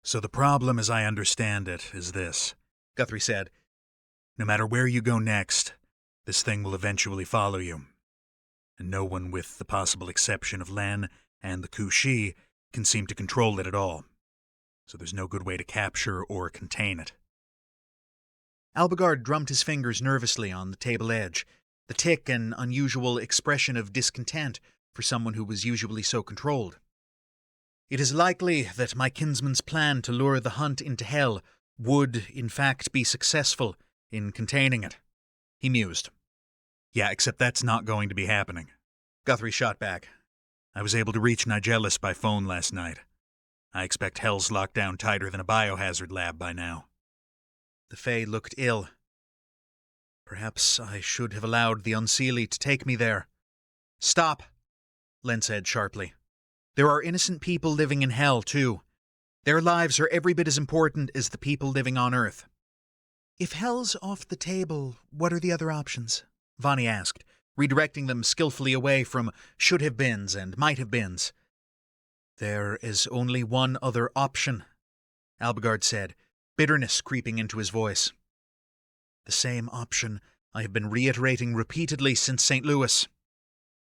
"So the problem, as I understand it, is this," Guthrie said. "No matter where you go next, this thing will eventually follow you. And no one, with the possible exception of Len and the Kushi, can seem to control it at all. So there's no good way to capture or contain it." Albigard drummed his fingers nervously on the table edge, the tick an unusual expression of discontent for someone who was usually so controlled. "It is likely that my kinsman's plan to lure the hunt into hell would, in fact, be successful in containing it," he mused. "Yeah, except that's not going to be happening," Guthrie shot back. "I was able to reach Nigelis by phone last night. I expect hell's locked down tighter than a biohazard lab by now. The Fae looked ill. Perhaps I should have allowed the Unseelie to take me there. Stop, Len said sharply. There are innocent people living in hell, too. Their lives are every bit as important as the people living on Earth. If hell's off the table, what are the other options? Vani asked, redirecting them skillfully away from should-have-beens and might-have-beens. There is only one other option, Albigard said, bitterness creeping into his voice. The same option I have been reiterating repeatedly since St. Louis.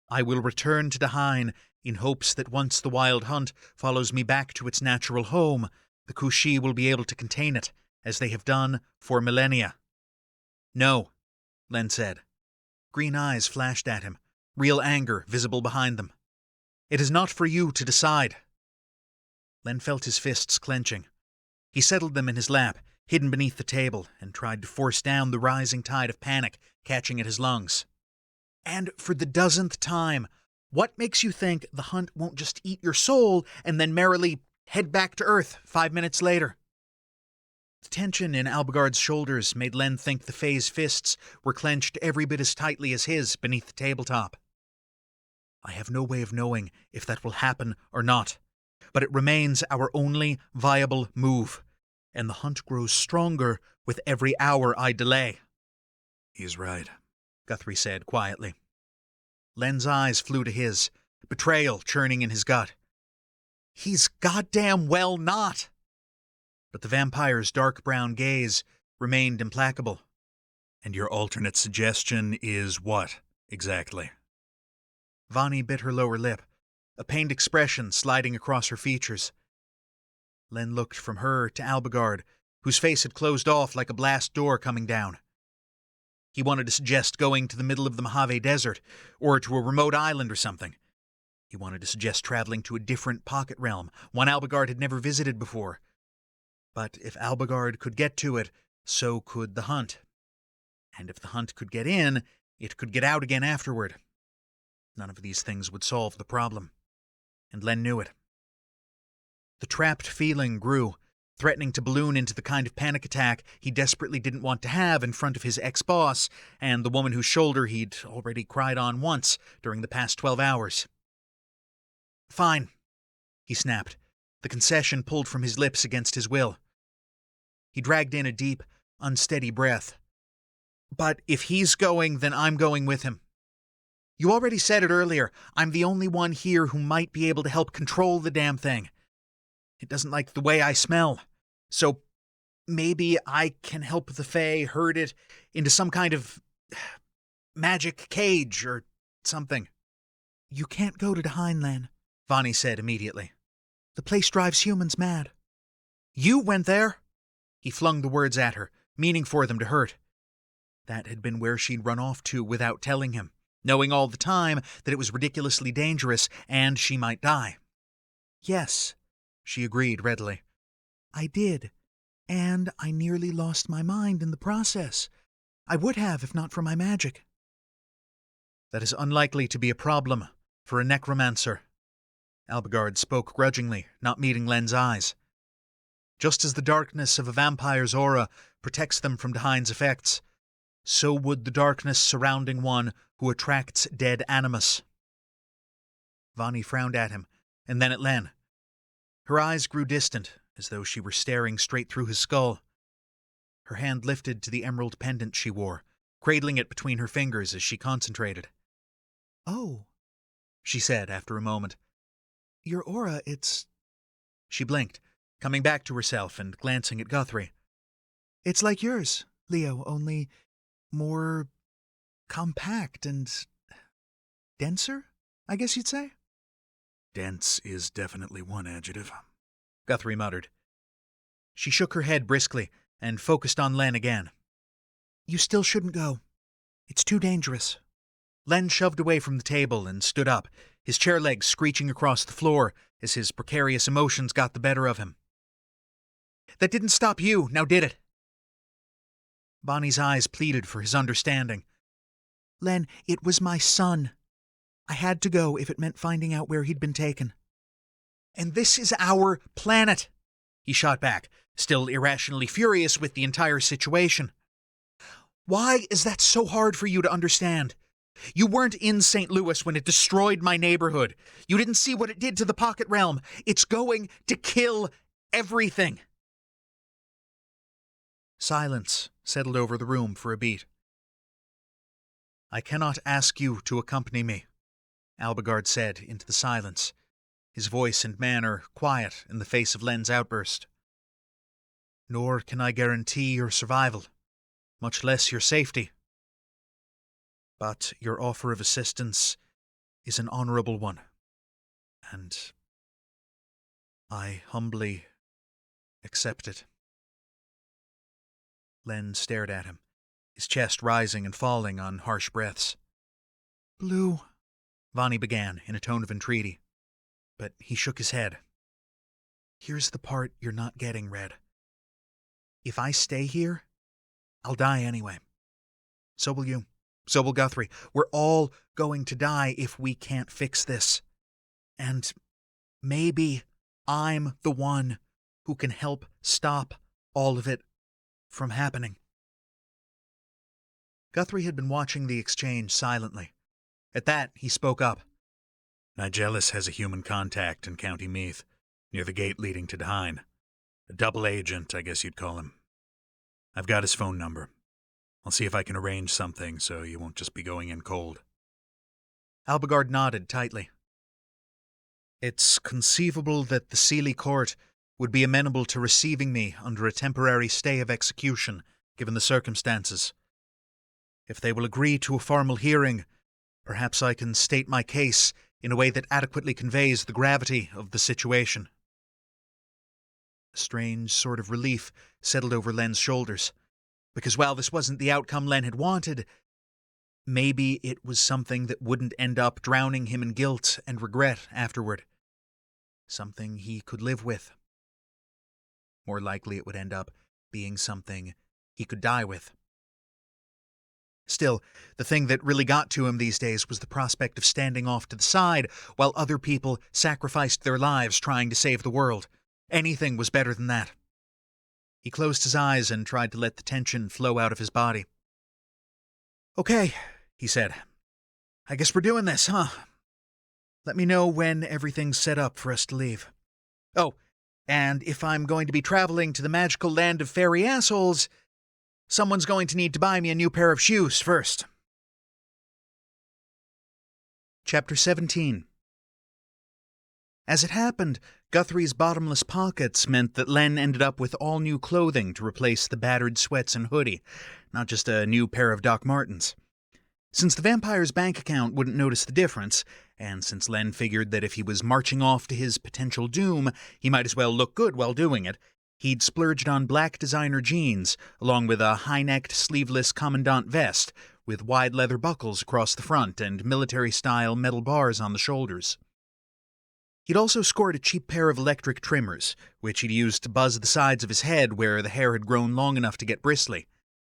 I will return to Dahain in hopes that once the wild hunt follows me back to its natural home, the Kushi will be able to contain it, as they have done for millennia. No, Len said. Green eyes flashed at him, real anger visible behind them. It is not for you to decide. Len felt his fists clenching. He settled them in his lap, hidden beneath the table, and tried to force down the rising tide of panic catching at his lungs. And for the dozenth time, what makes you think the hunt won't just eat your soul and then merrily head back to Earth 5 minutes later? The tension in Albigard's shoulders made Len think the Fae's fists were clenched every bit as tightly as his beneath the tabletop. I have no way of knowing if that will happen or not, but it remains our only viable move, and the hunt grows stronger with every hour I delay. He's right, Guthrie said quietly. Len's eyes flew to his, betrayal churning in his gut. He's goddamn well not! But the vampire's dark brown gaze remained implacable. And your alternate suggestion is what, exactly? Vani bit her lower lip, a pained expression sliding across her features. Len looked from her to Albigard, whose face had closed off like a blast door coming down. He wanted to suggest going to the middle of the Mojave Desert, or to a remote island or something. He wanted to suggest traveling to a different pocket realm, one Albigard had never visited before. But if Albigard could get to it, so could the hunt. And if the hunt could get in, it could get out again afterward. None of these things would solve the problem. And Len knew it. The trapped feeling grew, threatening to balloon into the kind of panic attack he desperately didn't want to have in front of his ex-boss and the woman whose shoulder he'd already cried on once during the past 12 hours. Fine, he snapped, the concession pulled from his lips against his will. He dragged in a deep, unsteady breath. But if he's going, then I'm going with him. You already said it earlier, I'm the only one here who might be able to help control the damn thing. It doesn't like the way I smell. So maybe I can help the Fae herd it into some kind of magic cage or something. You can't go to Dahain, Len, Vani said immediately. The place drives humans mad. You went there? He flung the words at her, meaning for them to hurt. That had been where she'd run off to without telling him, knowing all the time that it was ridiculously dangerous and she might die. Yes, she agreed readily. I did, and I nearly lost my mind in the process. I would have if not for my magic. That is unlikely to be a problem for a necromancer. Albigard spoke grudgingly, not meeting Len's eyes. Just as the darkness of a vampire's aura protects them from Dahain's effects, so would the darkness surrounding one who attracts dead animus. Vani frowned at him, and then at Len. Her eyes grew distant, as though she were staring straight through his skull. Her hand lifted to the emerald pendant she wore, cradling it between her fingers as she concentrated. Oh, she said after a moment. Your aura, it's... She blinked, coming back to herself and glancing at Guthrie. It's like yours, Leo, only more compact and denser, I guess you'd say? Dense is definitely one adjective, Guthrie muttered. She shook her head briskly and focused on Len again. You still shouldn't go. It's too dangerous. Len shoved away from the table and stood up, his chair legs screeching across the floor as his precarious emotions got the better of him. That didn't stop you, now did it? Bonnie's eyes pleaded for his understanding. Len, it was my son. I had to go if it meant finding out where he'd been taken. And this is our planet, he shot back, still irrationally furious with the entire situation. Why is that so hard for you to understand? You weren't in St. Louis when it destroyed my neighborhood. You didn't see what it did to the Pocket Realm. It's going to kill everything. Silence settled over the room for a beat. I cannot ask you to accompany me, Albigard said into the silence, his voice and manner quiet in the face of Len's outburst. Nor can I guarantee your survival, much less your safety. But your offer of assistance is an honorable one, and I humbly accept it. Len stared at him, his chest rising and falling on harsh breaths. Blue, Vani began in a tone of entreaty, but he shook his head. Here's the part you're not getting, Red. If I stay here, I'll die anyway. So will you. So will Guthrie. We're all going to die if we can't fix this. And maybe I'm the one who can help stop all of it from happening. Guthrie had been watching the exchange silently. At that, he spoke up. Nigellus has a human contact in County Meath, near the gate leading to Dahine. A double agent, I guess you'd call him. I've got his phone number. I'll see if I can arrange something so you won't just be going in cold. Albigard nodded tightly. It's conceivable that the Unseelie court would be amenable to receiving me under a temporary stay of execution, given the circumstances. If they will agree to a formal hearing, perhaps I can state my case in a way that adequately conveys the gravity of the situation. A strange sort of relief settled over Len's shoulders, because while this wasn't the outcome Len had wanted, maybe it was something that wouldn't end up drowning him in guilt and regret afterward. Something he could live with. More likely it would end up being something he could die with. Still, the thing that really got to him these days was the prospect of standing off to the side while other people sacrificed their lives trying to save the world. Anything was better than that. He closed his eyes and tried to let the tension flow out of his body. Okay, he said. I guess we're doing this, huh? Let me know when everything's set up for us to leave. Oh, and if I'm going to be traveling to the magical land of fairy assholes, someone's going to need to buy me a new pair of shoes first. Chapter 17. As it happened, Guthrie's bottomless pockets meant that Len ended up with all new clothing to replace the battered sweats and hoodie, not just a new pair of Doc Martens. Since the vampire's bank account wouldn't notice the difference, and since Len figured that if he was marching off to his potential doom, he might as well look good while doing it, he'd splurged on black designer jeans, along with a high-necked, sleeveless commandant vest, with wide leather buckles across the front and military-style metal bars on the shoulders. He'd also scored a cheap pair of electric trimmers, which he'd used to buzz the sides of his head where the hair had grown long enough to get bristly.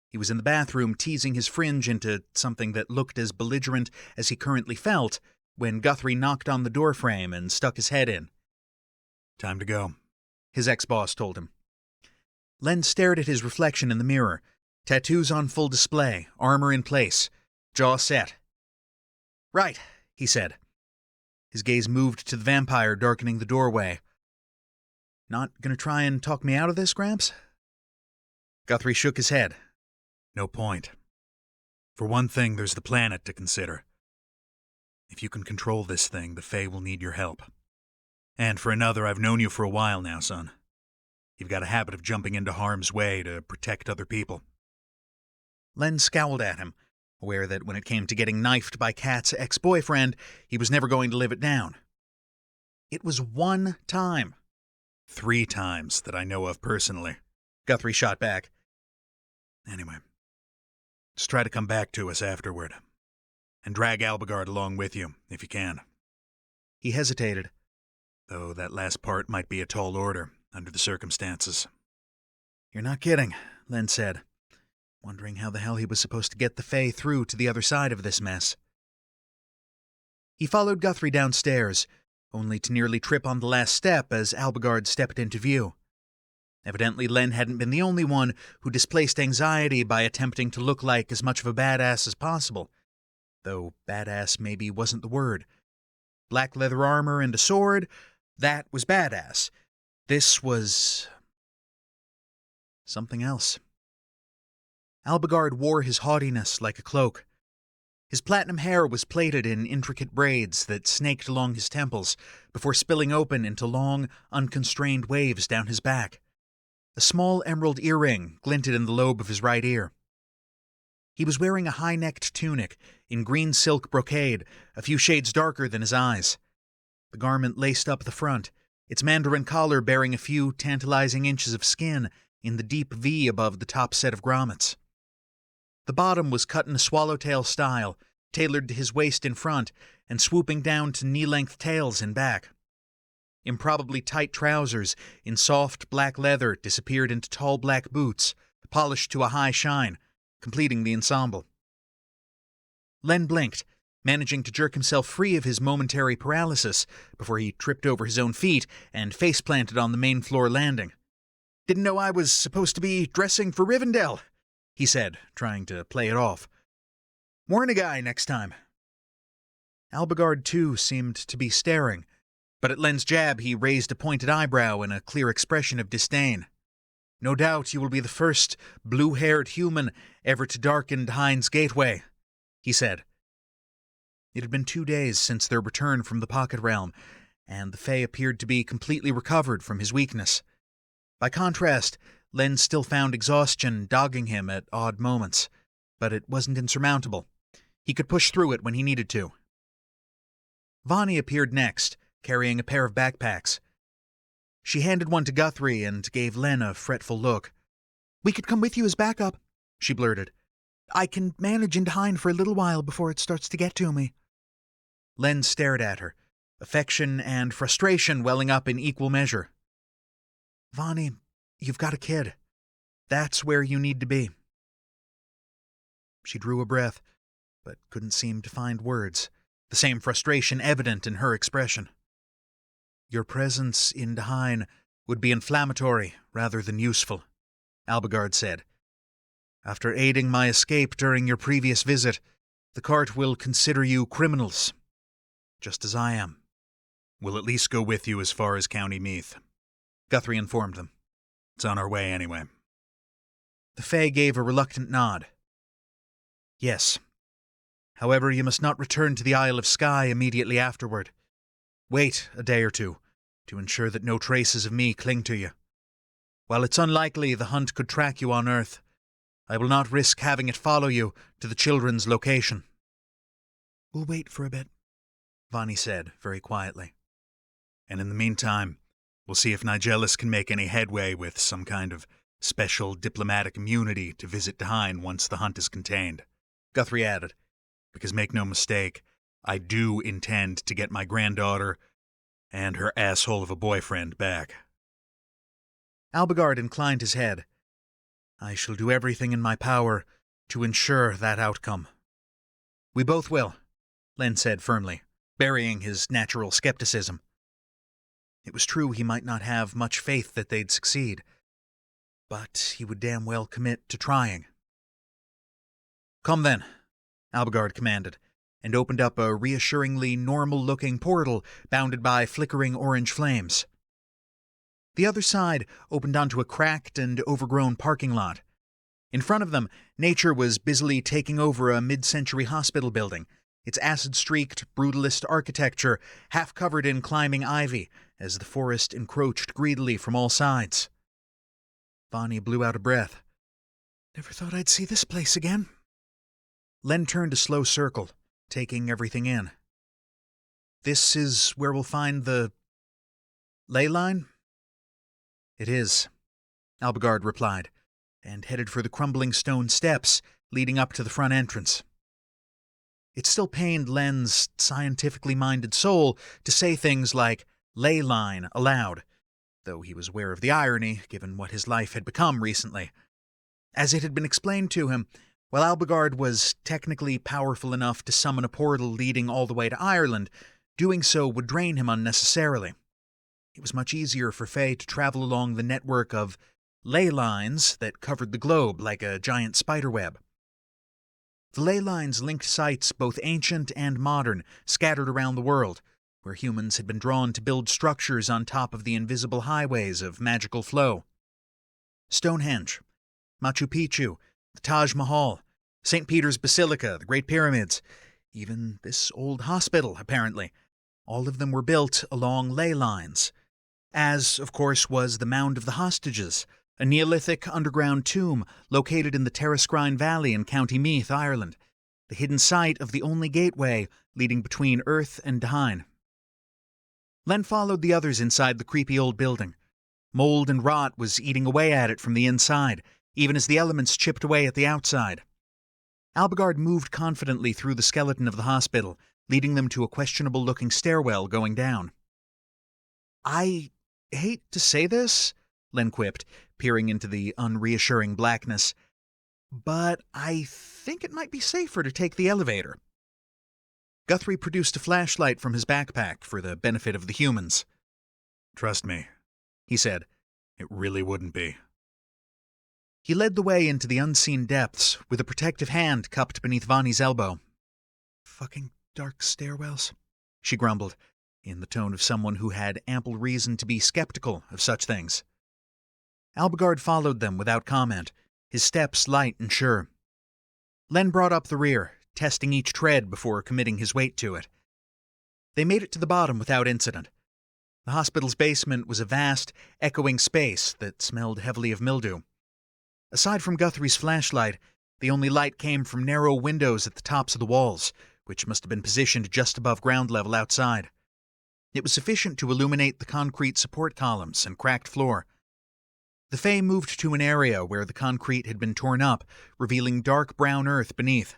He was in the bathroom teasing his fringe into something that looked as belligerent as he currently felt when Guthrie knocked on the doorframe and stuck his head in. Time to go, his ex-boss told him. Len stared at his reflection in the mirror, tattoos on full display, armor in place, jaw set. Right, he said. His gaze moved to the vampire darkening the doorway. Not gonna try and talk me out of this, Gramps? Guthrie shook his head. No point. For one thing, there's the planet to consider. If you can control this thing, the Fae will need your help. And for another, I've known you for a while now, son. You've got a habit of jumping into harm's way to protect other people. Len scowled at him, aware that when it came to getting knifed by Kat's ex-boyfriend, he was never going to live it down. It was one time. 3 times that I know of personally, Guthrie shot back. Anyway, just try to come back to us afterward. And drag Albigard along with you, if you can. He hesitated. Though that last part might be a tall order, under the circumstances. You're not kidding, Len said, wondering how the hell he was supposed to get the Fae through to the other side of this mess. He followed Guthrie downstairs, only to nearly trip on the last step as Albigard stepped into view. Evidently, Len hadn't been the only one who displaced anxiety by attempting to look like as much of a badass as possible. Though badass maybe wasn't the word. Black leather armor and a sword, that was badass. This was something else. Albigard wore his haughtiness like a cloak. His platinum hair was plaited in intricate braids that snaked along his temples before spilling open into long, unconstrained waves down his back. A small emerald earring glinted in the lobe of his right ear. He was wearing a high-necked tunic in green silk brocade, a few shades darker than his eyes. The garment laced up the front, its mandarin collar bearing a few tantalizing inches of skin in the deep V above the top set of grommets. The bottom was cut in a swallowtail style, tailored to his waist in front and swooping down to knee-length tails in back. Improbably tight trousers in soft black leather disappeared into tall black boots, polished to a high shine, completing the ensemble. Len blinked, managing to jerk himself free of his momentary paralysis before he tripped over his own feet and face-planted on the main floor landing. "Didn't know I was supposed to be dressing for Rivendell," he said, trying to play it off. "Warn a guy next time." Albigard, too, seemed to be staring, but at Len's jab he raised a pointed eyebrow in a clear expression of disdain. "No doubt you will be the first blue-haired human ever to darken Dahine's gateway," he said. It had been 2 days since their return from the Pocket Realm, and the Fae appeared to be completely recovered from his weakness. By contrast, Len still found exhaustion dogging him at odd moments, but it wasn't insurmountable. He could push through it when he needed to. Vani appeared next, carrying a pair of backpacks. She handed one to Guthrie and gave Len a fretful look. "We could come with you as backup," she blurted. "I can manage in Dahine for a little while before it starts to get to me." Len stared at her, affection and frustration welling up in equal measure. "Vani, you've got a kid. That's where you need to be." She drew a breath, but couldn't seem to find words, the same frustration evident in her expression. "Your presence in Dahine would be inflammatory rather than useful," Albigard said. "After aiding my escape during your previous visit, the court will consider you criminals, just as I am." "We'll at least go with you as far as County Meath," Guthrie informed them. "It's on our way anyway." The Fae gave a reluctant nod. "Yes. However, you must not return to the Isle of Skye immediately afterward. Wait a day or two, to ensure that no traces of me cling to you. While it's unlikely the hunt could track you on Earth, I will not risk having it follow you to the children's location." "We'll wait for a bit," Vani said, very quietly. "And in the meantime, we'll see if Nigelis can make any headway with some kind of special diplomatic immunity to visit Dahine once the hunt is contained," Guthrie added. "Because make no mistake, I do intend to get my granddaughter and her asshole of a boyfriend back." Albigard inclined his head. "I shall do everything in my power to ensure that outcome." "We both will," Len said firmly, burying his natural skepticism. It was true he might not have much faith that they'd succeed, but he would damn well commit to trying. "Come then," Albigard commanded, and opened up a reassuringly normal-looking portal bounded by flickering orange flames. The other side opened onto a cracked and overgrown parking lot. In front of them, nature was busily taking over a mid-century hospital building, its acid-streaked, brutalist architecture half covered in climbing ivy as the forest encroached greedily from all sides. Vani blew out a breath. "Never thought I'd see this place again." Len turned a slow circle, taking everything in. "This is where we'll find the ley line?" "It is," Albigard replied, and headed for the crumbling stone steps leading up to the front entrance. It still pained Len's scientifically minded soul to say things like ley line aloud, though he was aware of the irony given what his life had become recently. As it had been explained to him, while Albigard was technically powerful enough to summon a portal leading all the way to Ireland, Doing so would drain him unnecessarily. It was much easier for Faye to travel along the network of ley lines that covered the globe like a giant spiderweb. The ley lines linked sites both ancient and modern, scattered around the world, where humans had been drawn to build structures on top of the invisible highways of magical flow. Stonehenge, Machu Picchu, the Taj Mahal, St. Peter's Basilica, the Great Pyramids, even this old hospital, apparently. All of them were built along ley lines. As, of course, was the Mound of the Hostages, a Neolithic underground tomb located in the Terrascrine Valley in County Meath, Ireland, the hidden site of the only gateway leading between Earth and Dahein. Len followed the others inside the creepy old building. Mold and rot was eating away at it from the inside, even as the elements chipped away at the outside. Albigard moved confidently through the skeleton of the hospital, leading them to a questionable-looking stairwell going down. "I hate to say this," Len quipped, peering into the unreassuring blackness, "but I think it might be safer to take the elevator." Guthrie produced a flashlight from his backpack for the benefit of the humans. "Trust me," he said, "it really wouldn't be." He led the way into the unseen depths, with a protective hand cupped beneath Vani's elbow. "Fucking dark stairwells," she grumbled, in the tone of someone who had ample reason to be skeptical of such things. Albigard followed them without comment, his steps light and sure. Len brought up the rear, testing each tread before committing his weight to it. They made it to the bottom without incident. The hospital's basement was a vast, echoing space that smelled heavily of mildew. Aside from Guthrie's flashlight, the only light came from narrow windows at the tops of the walls, which must have been positioned just above ground level outside. It was sufficient to illuminate the concrete support columns and cracked floor. The Fae moved to an area where the concrete had been torn up, revealing dark brown earth beneath.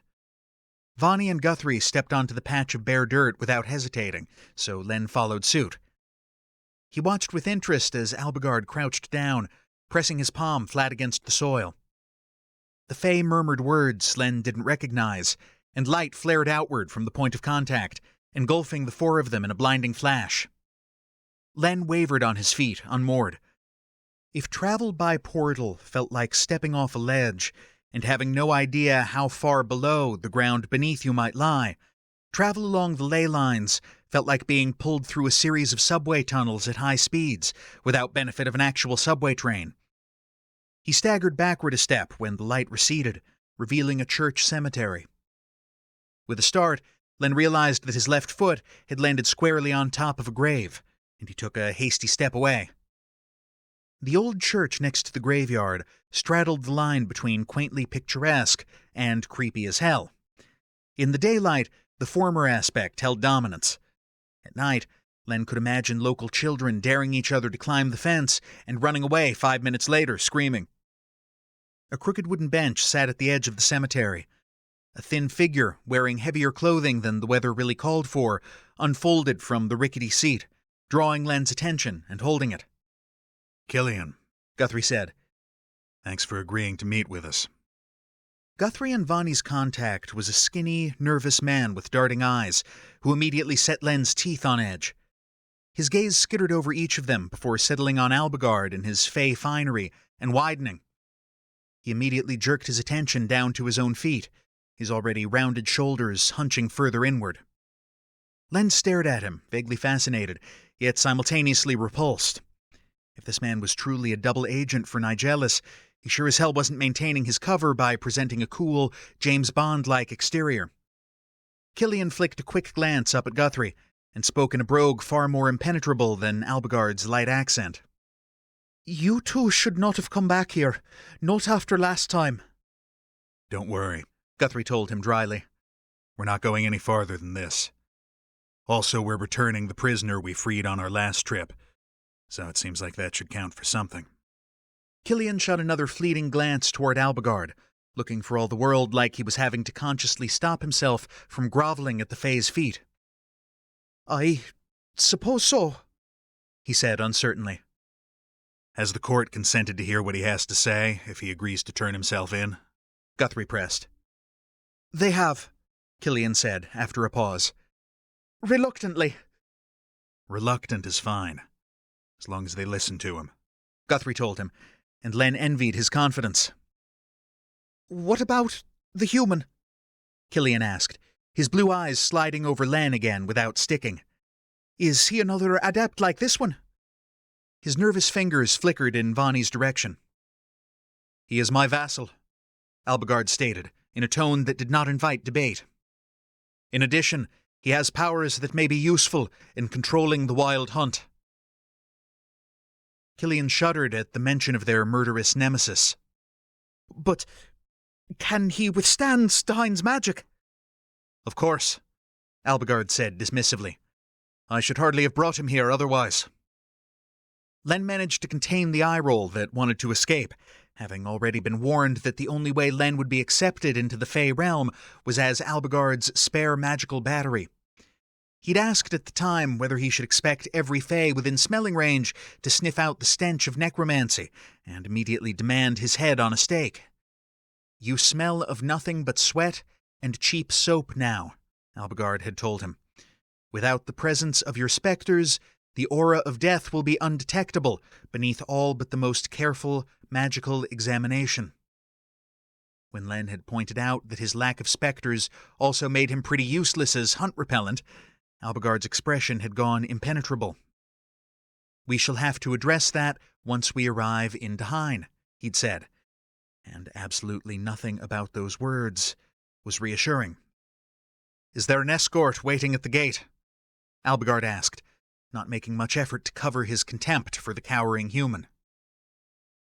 Vani and Guthrie stepped onto the patch of bare dirt without hesitating, so Len followed suit. He watched with interest as Albigard crouched down, pressing his palm flat against the soil. The Fae murmured words Len didn't recognize, and light flared outward from the point of contact, engulfing the four of them in a blinding flash. Len wavered on his feet, unmoored. If travel by portal felt like stepping off a ledge and having no idea how far below the ground beneath you might lie, travel along the ley lines felt like being pulled through a series of subway tunnels at high speeds without benefit of an actual subway train. He staggered backward a step when the light receded, revealing a church cemetery. With a start, Len realized that his left foot had landed squarely on top of a grave, and he took a hasty step away. The old church next to the graveyard straddled the line between quaintly picturesque and creepy as hell. In the daylight, the former aspect held dominance. At night, Len could imagine local children daring each other to climb the fence and running away 5 minutes later, screaming. A crooked wooden bench sat at the edge of the cemetery. A thin figure, wearing heavier clothing than the weather really called for, unfolded from the rickety seat, drawing Len's attention and holding it. "Killian," Guthrie said. "Thanks for agreeing to meet with us." Guthrie and Vani's contact was a skinny, nervous man with darting eyes, who immediately set Len's teeth on edge. His gaze skittered over each of them before settling on Albigard in his fey finery and widening. He immediately jerked his attention down to his own feet, his already rounded shoulders hunching further inward. Len stared at him, vaguely fascinated, yet simultaneously repulsed. If this man was truly a double agent for Nigelis, he sure as hell wasn't maintaining his cover by presenting a cool, James Bond-like exterior. Killian flicked a quick glance up at Guthrie and spoke in a brogue far more impenetrable than Albigard's light accent. "You two should not have come back here, not after last time." "Don't worry," Guthrie told him dryly. "We're not going any farther than this. Also, we're returning the prisoner we freed on our last trip, so it seems like that should count for something." Killian shot another fleeting glance toward Albigard, looking for all the world like he was having to consciously stop himself from groveling at the Fae's feet. "I suppose so," he said uncertainly. "Has the court consented to hear what he has to say if he agrees to turn himself in?" Guthrie pressed. "They have," Killian said after a pause. "Reluctantly, Reluctant is fine, as long as they listen to him, Guthrie told him, and Len envied his confidence. What about the human? Killian asked, his blue eyes sliding over Len again without sticking. Is he another adept like this one? His nervous fingers flickered in Vani's direction. He is my vassal, Albigard stated, in a tone that did not invite debate. In addition, he has powers that may be useful in controlling the wild hunt. Killian shuddered at the mention of their murderous nemesis. But can he withstand Stein's magic? Of course, Albigard said dismissively. I should hardly have brought him here otherwise. Len managed to contain the eye roll that wanted to escape, having already been warned that the only way Len would be accepted into the Fey realm was as Albigard's spare magical battery. He'd asked at the time whether he should expect every Fey within smelling range to sniff out the stench of necromancy and immediately demand his head on a stake. "You smell of nothing but sweat and cheap soap now," Albigard had told him. "Without the presence of your specters, the aura of death will be undetectable beneath all but the most careful magical examination." When Len had pointed out that his lack of specters also made him pretty useless as hunt repellent, Albigard's expression had gone impenetrable. "We shall have to address that once we arrive in Daheim," he'd said, and absolutely nothing about those words was reassuring. "Is there an escort waiting at the gate?" Albigard asked, not making much effort to cover his contempt for the cowering human.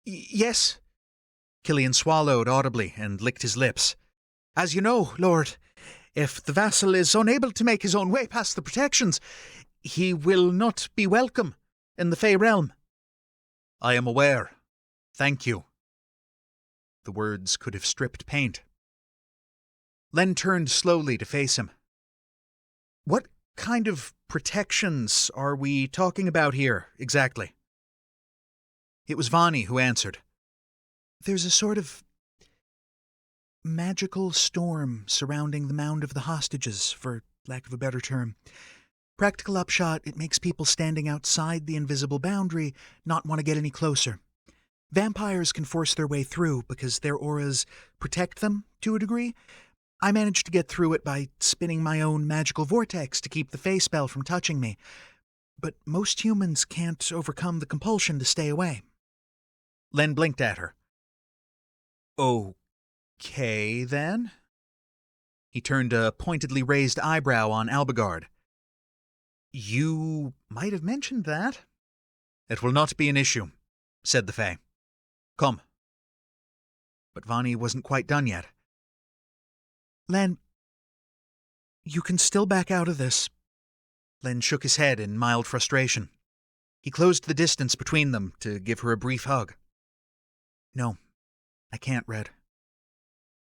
Yes. Killian swallowed audibly and licked his lips. "As you know, Lord, if the vassal is unable to make his own way past the protections, he will not be welcome in the Fey realm." "I am aware. Thank you." The words could have stripped paint. Len turned slowly to face him. "What kind of protections are we talking about here, exactly?" It was Vani who answered. "There's a sort of magical storm surrounding the Mound of the Hostages, for lack of a better term. Practical upshot, it makes people standing outside the invisible boundary not want to get any closer. Vampires can force their way through because their auras protect them to a degree. I managed to get through it by spinning my own magical vortex to keep the Fey spell from touching me. But most humans can't overcome the compulsion to stay away." Len blinked at her. "Okay, then?" He turned a pointedly raised eyebrow on Albigard. "You might have mentioned that." "It will not be an issue," said the Fey. "Come." But Vani wasn't quite done yet. "Len, you can still back out of this." Len shook his head in mild frustration. He closed the distance between them to give her a brief hug. "No, I can't, Red.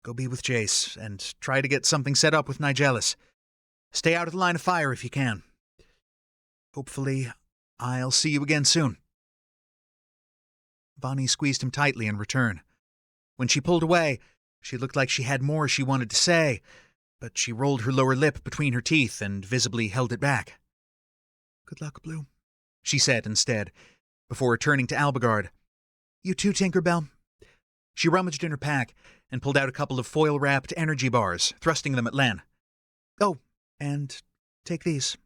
Go be with Jace, and try to get something set up with Nigelis. Stay out of the line of fire if you can. Hopefully, I'll see you again soon." Vani squeezed him tightly in return. When she pulled away, she looked like she had more she wanted to say, but she rolled her lower lip between her teeth and visibly held it back. "Good luck, Blue," she said instead, before turning to Albigard. "You too, Tinkerbell." She rummaged in her pack and pulled out a couple of foil-wrapped energy bars, thrusting them at Len. "Oh, and take these.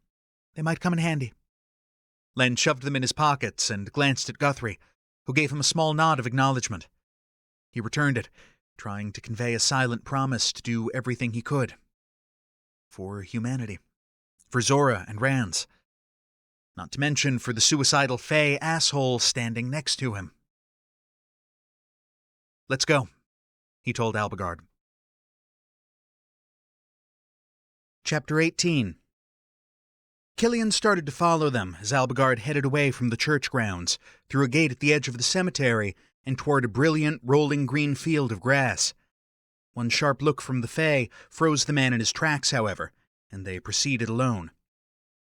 They might come in handy." Len shoved them in his pockets and glanced at Guthrie, who gave him a small nod of acknowledgement. He returned it, trying to convey a silent promise to do everything he could. For humanity. For Zora and Rans. Not to mention for the suicidal Fey asshole standing next to him. "Let's go," he told Albigard. Chapter 18. Killian started to follow them as Albigard headed away from the church grounds, through a gate at the edge of the cemetery, and toward a brilliant, rolling green field of grass. One sharp look from the Fey froze the man in his tracks, however, and they proceeded alone.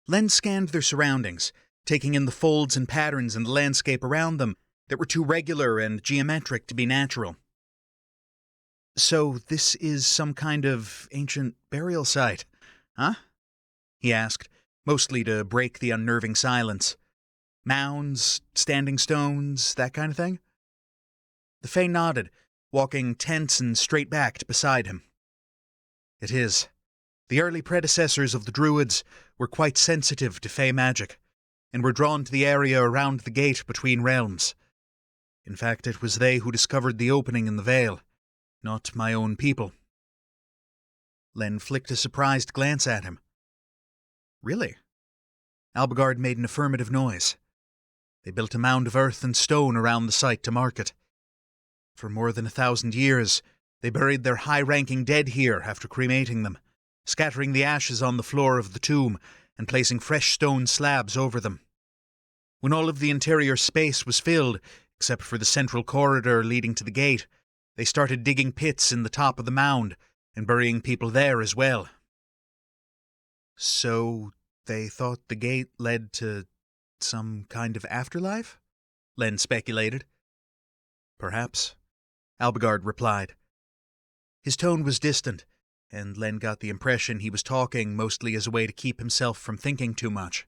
Len scanned their surroundings, taking in the folds and patterns in the landscape around them that were too regular and geometric to be natural. "So this is some kind of ancient burial site, huh?" he asked, mostly to break the unnerving silence. Mounds, standing stones, that kind of thing? The Fae nodded, walking tense and straight-backed beside him. It is. The early predecessors of the Druids were quite sensitive to Fae magic, and were drawn to the area around the gate between realms. In fact, it was they who discovered the opening in the veil, not my own people. Len flicked a surprised glance at him. Really? Albigard made an affirmative noise. They built a mound of earth and stone around the site to mark it. For more than 1,000 years, they buried their high-ranking dead here after cremating them, scattering the ashes on the floor of the tomb and placing fresh stone slabs over them. When all of the interior space was filled, except for the central corridor leading to the gate, they started digging pits in the top of the mound and burying people there as well. So they thought the gate led to some kind of afterlife? Len speculated. Perhaps, Albigard replied. His tone was distant, and Len got the impression he was talking mostly as a way to keep himself from thinking too much.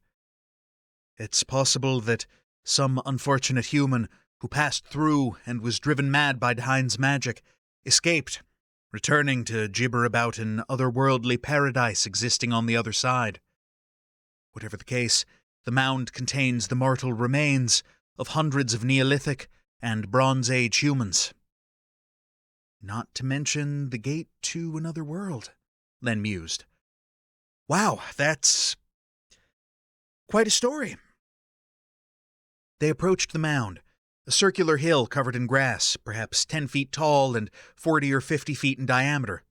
It's possible that some unfortunate human who passed through and was driven mad by Dahine's magic escaped, returning to gibber about an otherworldly paradise existing on the other side. Whatever the case, the mound contains the mortal remains of hundreds of Neolithic and Bronze Age humans. Not to mention the gate to another world, Len mused. Wow, that's quite a story. They approached the mound, a circular hill covered in grass, perhaps 10 feet tall and 40 or 50 feet in diameter.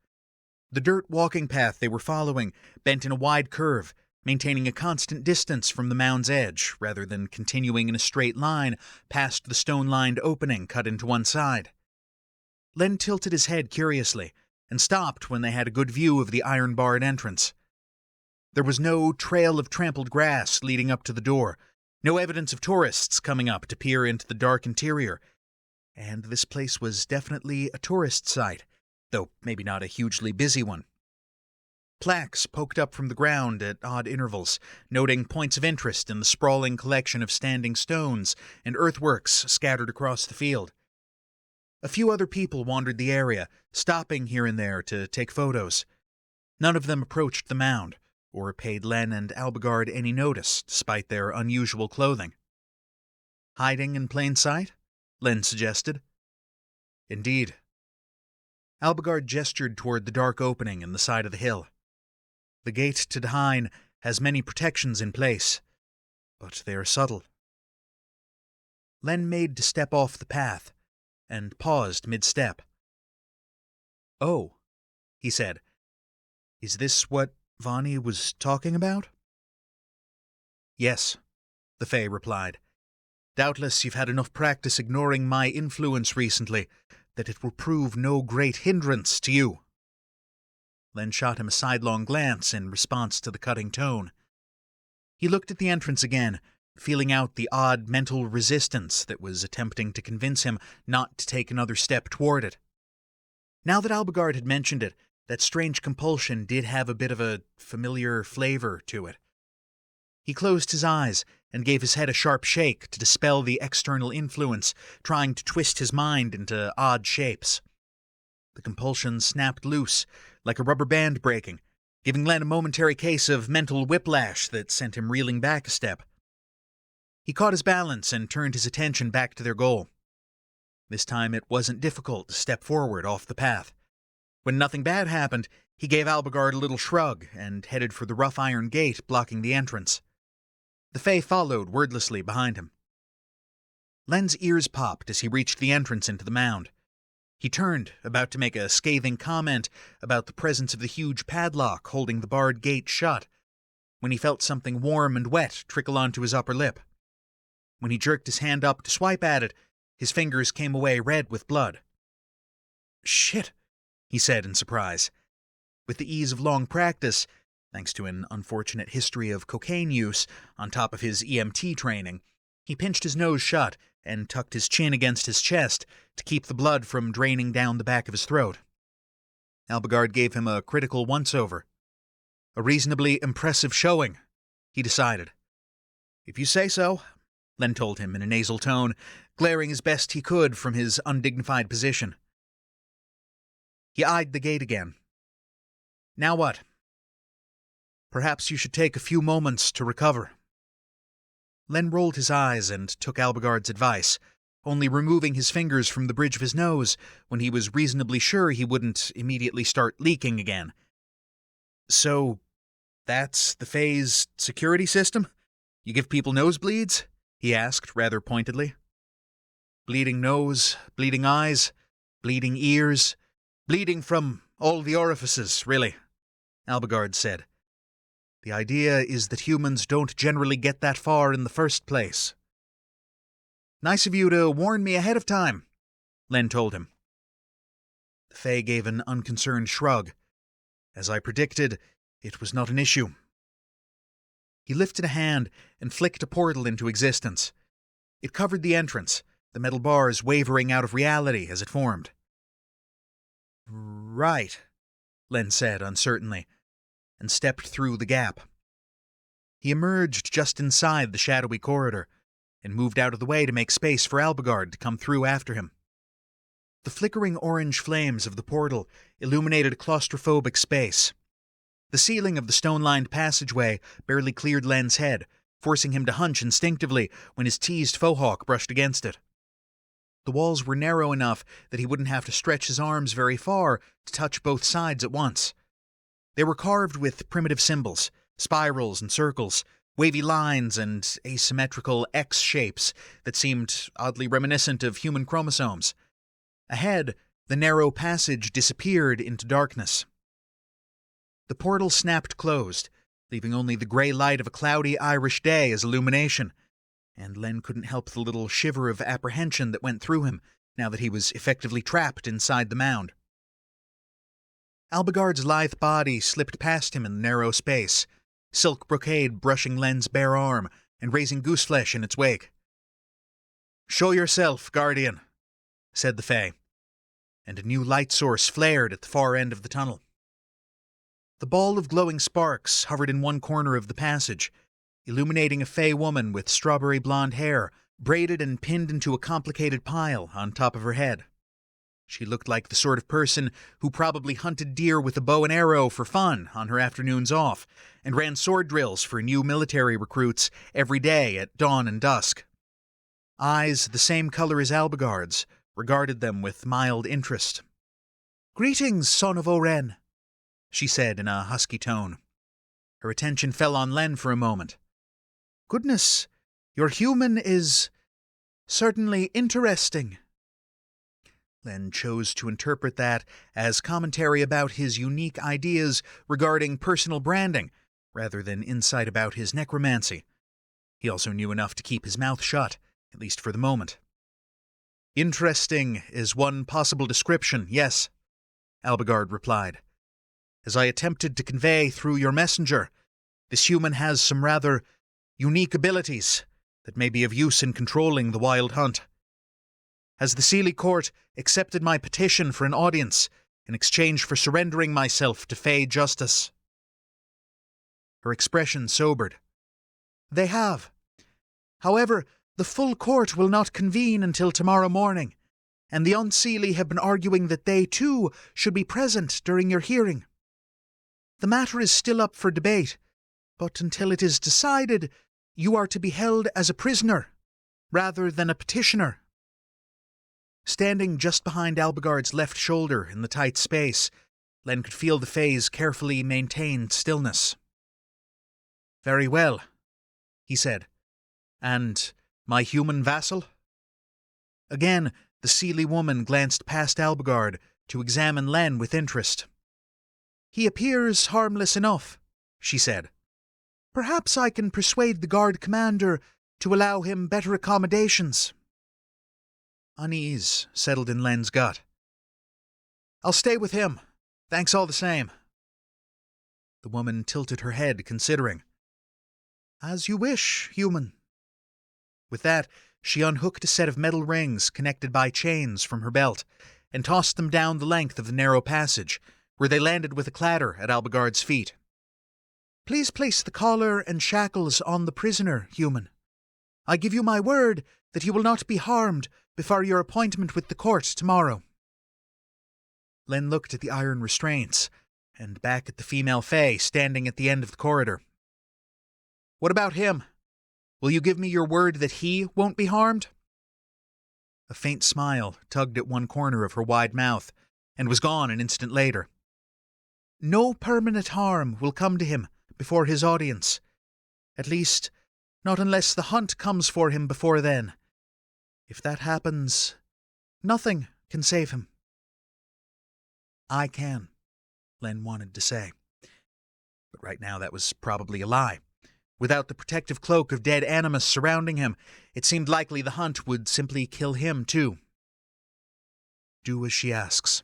The dirt walking path they were following bent in a wide curve, maintaining a constant distance from the mound's edge, rather than continuing in a straight line past the stone-lined opening cut into one side. Len tilted his head curiously, and stopped when they had a good view of the iron-barred entrance. There was no trail of trampled grass leading up to the door, no evidence of tourists coming up to peer into the dark interior, and this place was definitely a tourist site, though maybe not a hugely busy one. Plaques poked up from the ground at odd intervals, noting points of interest in the sprawling collection of standing stones and earthworks scattered across the field. A few other people wandered the area, stopping here and there to take photos. None of them approached the mound, or paid Len and Albigard any notice, despite their unusual clothing. Hiding in plain sight? Len suggested. Indeed. Albigard gestured toward the dark opening in the side of the hill. The gate to Dahine has many protections in place, but they are subtle. Len made to step off the path, and paused mid-step. Oh, he said. Is this what Vani was talking about? Yes, the Fae replied. Doubtless you've had enough practice ignoring my influence recently that it will prove no great hindrance to you. Len shot him a sidelong glance in response to the cutting tone. He looked at the entrance again, feeling out the odd mental resistance that was attempting to convince him not to take another step toward it. Now that Albigard had mentioned it, that strange compulsion did have a bit of a familiar flavor to it. He closed his eyes and gave his head a sharp shake to dispel the external influence, trying to twist his mind into odd shapes. The compulsion snapped loose, like a rubber band breaking, giving Len a momentary case of mental whiplash that sent him reeling back a step. He caught his balance and turned his attention back to their goal. This time it wasn't difficult to step forward off the path. When nothing bad happened, he gave Albigard a little shrug and headed for the rough iron gate blocking the entrance. The Fae followed wordlessly behind him. Len's ears popped as he reached the entrance into the mound. He turned, about to make a scathing comment about the presence of the huge padlock holding the barred gate shut, when he felt something warm and wet trickle onto his upper lip. When he jerked his hand up to swipe at it, his fingers came away red with blood. Shit, he said in surprise. With the ease of long practice, thanks to an unfortunate history of cocaine use on top of his EMT training, he pinched his nose shut and tucked his chin against his chest to keep the blood from draining down the back of his throat. Albigard gave him a critical once-over. A reasonably impressive showing, he decided. If you say so, Len told him in a nasal tone, glaring as best he could from his undignified position. He eyed the gate again. Now what? Perhaps you should take a few moments to recover. Len rolled his eyes and took Albigard's advice, only removing his fingers from the bridge of his nose when he was reasonably sure he wouldn't immediately start leaking again. So, that's the Fae's security system? You give people nosebleeds? He asked, rather pointedly. Bleeding nose, bleeding eyes, bleeding ears, bleeding from all the orifices, really, Albigard said. The idea is that humans don't generally get that far in the first place. Nice of you to warn me ahead of time, Len told him. The Fae gave an unconcerned shrug. As I predicted, it was not an issue. He lifted a hand and flicked a portal into existence. It covered the entrance, the metal bars wavering out of reality as it formed. Right, Len said uncertainly, and stepped through the gap. He emerged just inside the shadowy corridor, and moved out of the way to make space for Albigard to come through after him. The flickering orange flames of the portal illuminated a claustrophobic space. The ceiling of the stone-lined passageway barely cleared Len's head, forcing him to hunch instinctively when his teased fohawk brushed against it. The walls were narrow enough that he wouldn't have to stretch his arms very far to touch both sides at once. They were carved with primitive symbols, spirals and circles, wavy lines and asymmetrical X shapes that seemed oddly reminiscent of human chromosomes. Ahead, the narrow passage disappeared into darkness. The portal snapped closed, leaving only the grey light of a cloudy Irish day as illumination, and Len couldn't help the little shiver of apprehension that went through him now that he was effectively trapped inside the mound. Albigard's lithe body slipped past him in the narrow space, silk brocade brushing Len's bare arm and raising gooseflesh in its wake. "Show yourself, Guardian," said the Fae, and a new light source flared at the far end of the tunnel. The ball of glowing sparks hovered in one corner of the passage, illuminating a Fae woman with strawberry blonde hair, braided and pinned into a complicated pile on top of her head. She looked like the sort of person who probably hunted deer with a bow and arrow for fun on her afternoons off, and ran sword drills for new military recruits every day at dawn and dusk. Eyes the same color as Albigard's regarded them with mild interest. "Greetings, son of Oren," she said in a husky tone. Her attention fell on Len for a moment. "Goodness, your human is certainly interesting." Len chose to interpret that as commentary about his unique ideas regarding personal branding, rather than insight about his necromancy. He also knew enough to keep his mouth shut, at least for the moment. "Interesting is one possible description, yes," Albigard replied. "As I attempted to convey through your messenger, this human has some rather unique abilities that may be of use in controlling the wild hunt. Has the Unseelie court accepted my petition for an audience in exchange for surrendering myself to Fae justice?" Her expression sobered. "They have. However, the full court will not convene until tomorrow morning, and the Unseelie have been arguing that they, too, should be present during your hearing. The matter is still up for debate, but until it is decided, you are to be held as a prisoner, rather than a petitioner." Standing just behind Albigard's left shoulder in the tight space, Len could feel the Fae's carefully maintained stillness. "Very well," he said. "And my human vassal?" Again, the Unseelie woman glanced past Albigard to examine Len with interest. "He appears harmless enough," she said. "Perhaps I can persuade the guard commander to allow him better accommodations." Unease settled in Len's gut. "I'll stay with him. Thanks all the same." The woman tilted her head, considering. "As you wish, human." With that, she unhooked a set of metal rings connected by chains from her belt and tossed them down the length of the narrow passage, where they landed with a clatter at Albigard's feet. Please place the collar and shackles on the prisoner, human. I give you my word that he will not be harmed before your appointment with the court tomorrow." Len looked at the iron restraints, and back at the female Fae standing at the end of the corridor. "What about him? Will you give me your word that he won't be harmed?" A faint smile tugged at one corner of her wide mouth, and was gone an instant later. "No permanent harm will come to him before his audience. At least, not unless the hunt comes for him before then. If that happens, nothing can save him." "I can," Len wanted to say. But right now that was probably a lie. Without the protective cloak of dead animus surrounding him, it seemed likely the hunt would simply kill him too. "Do as she asks,"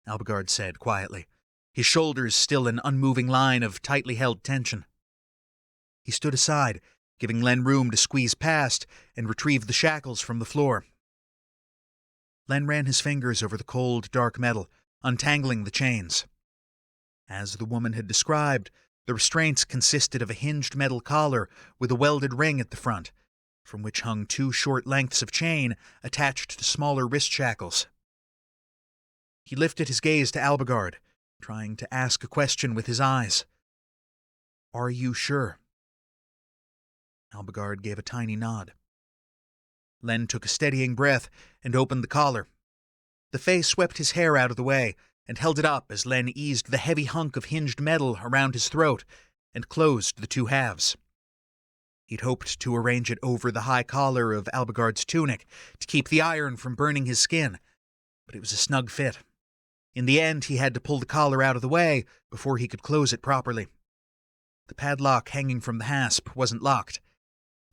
Albigard said quietly, his shoulders still an unmoving line of tightly held tension. He stood aside, giving Len room to squeeze past and retrieve the shackles from the floor. Len ran his fingers over the cold, dark metal, untangling the chains. As the woman had described, the restraints consisted of a hinged metal collar with a welded ring at the front, from which hung 2 short lengths of chain attached to smaller wrist shackles. He lifted his gaze to Albigard, trying to ask a question with his eyes. "Are you sure?" Albigard gave a tiny nod. Len took a steadying breath and opened the collar. The Fae swept his hair out of the way and held it up as Len eased the heavy hunk of hinged metal around his throat and closed the 2 halves. He'd hoped to arrange it over the high collar of Albigard's tunic to keep the iron from burning his skin, but it was a snug fit. In the end, he had to pull the collar out of the way before he could close it properly. The padlock hanging from the hasp wasn't locked.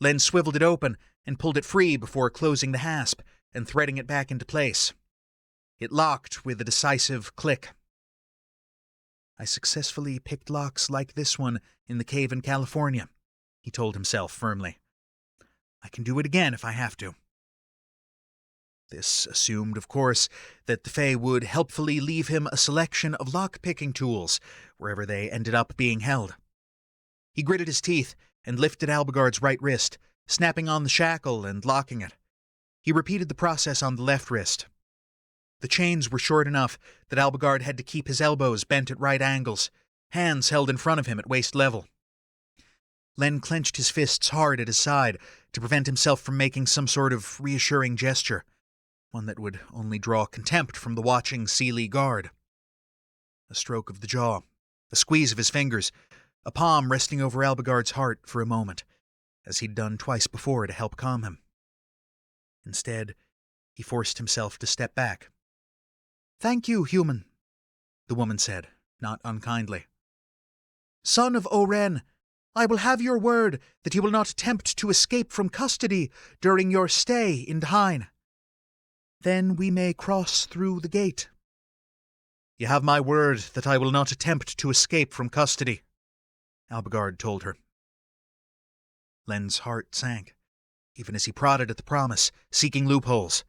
Len swiveled it open and pulled it free before closing the hasp and threading it back into place. It locked with a decisive click. "I successfully picked locks like this one in the cave in California," he told himself firmly. "I can do it again if I have to." This assumed, of course, that the Fae would helpfully leave him a selection of lock-picking tools wherever they ended up being held. He gritted his teeth and lifted Albigard's right wrist, snapping on the shackle and locking it. He repeated the process on the left wrist. The chains were short enough that Albigard had to keep his elbows bent at right angles, hands held in front of him at waist level. Len clenched his fists hard at his side to prevent himself from making some sort of reassuring gesture, one that would only draw contempt from the watching Unseelie guard. A stroke of the jaw, a squeeze of his fingers, a palm resting over Albigard's heart for a moment, as he'd done twice before to help calm him. Instead, he forced himself to step back. "Thank you, human," the woman said, not unkindly. "Son of Oren, I will have your word that you will not attempt to escape from custody during your stay in Dhine. Then we may cross through the gate." "You have my word that I will not attempt to escape from custody," Albigard told her. Len's heart sank, even as he prodded at the promise, seeking loopholes.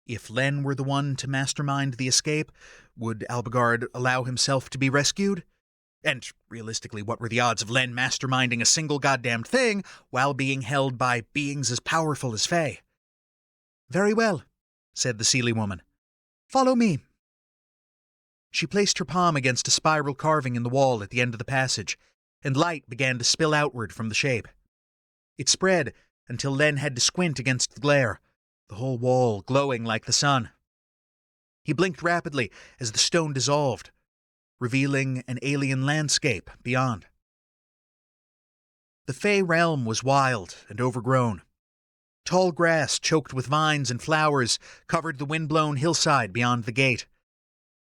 If Len were the one to mastermind the escape, would Albigard allow himself to be rescued? And, realistically, what were the odds of Len masterminding a single goddamned thing while being held by beings as powerful as Fae? "Very well," said the Unseelie woman. "Follow me." She placed her palm against a spiral carving in the wall at the end of the passage, and light began to spill outward from the shape. It spread until Len had to squint against the glare, the whole wall glowing like the sun. He blinked rapidly as the stone dissolved, revealing an alien landscape beyond. The Fae realm was wild and overgrown. Tall grass choked with vines and flowers covered the wind-blown hillside beyond the gate.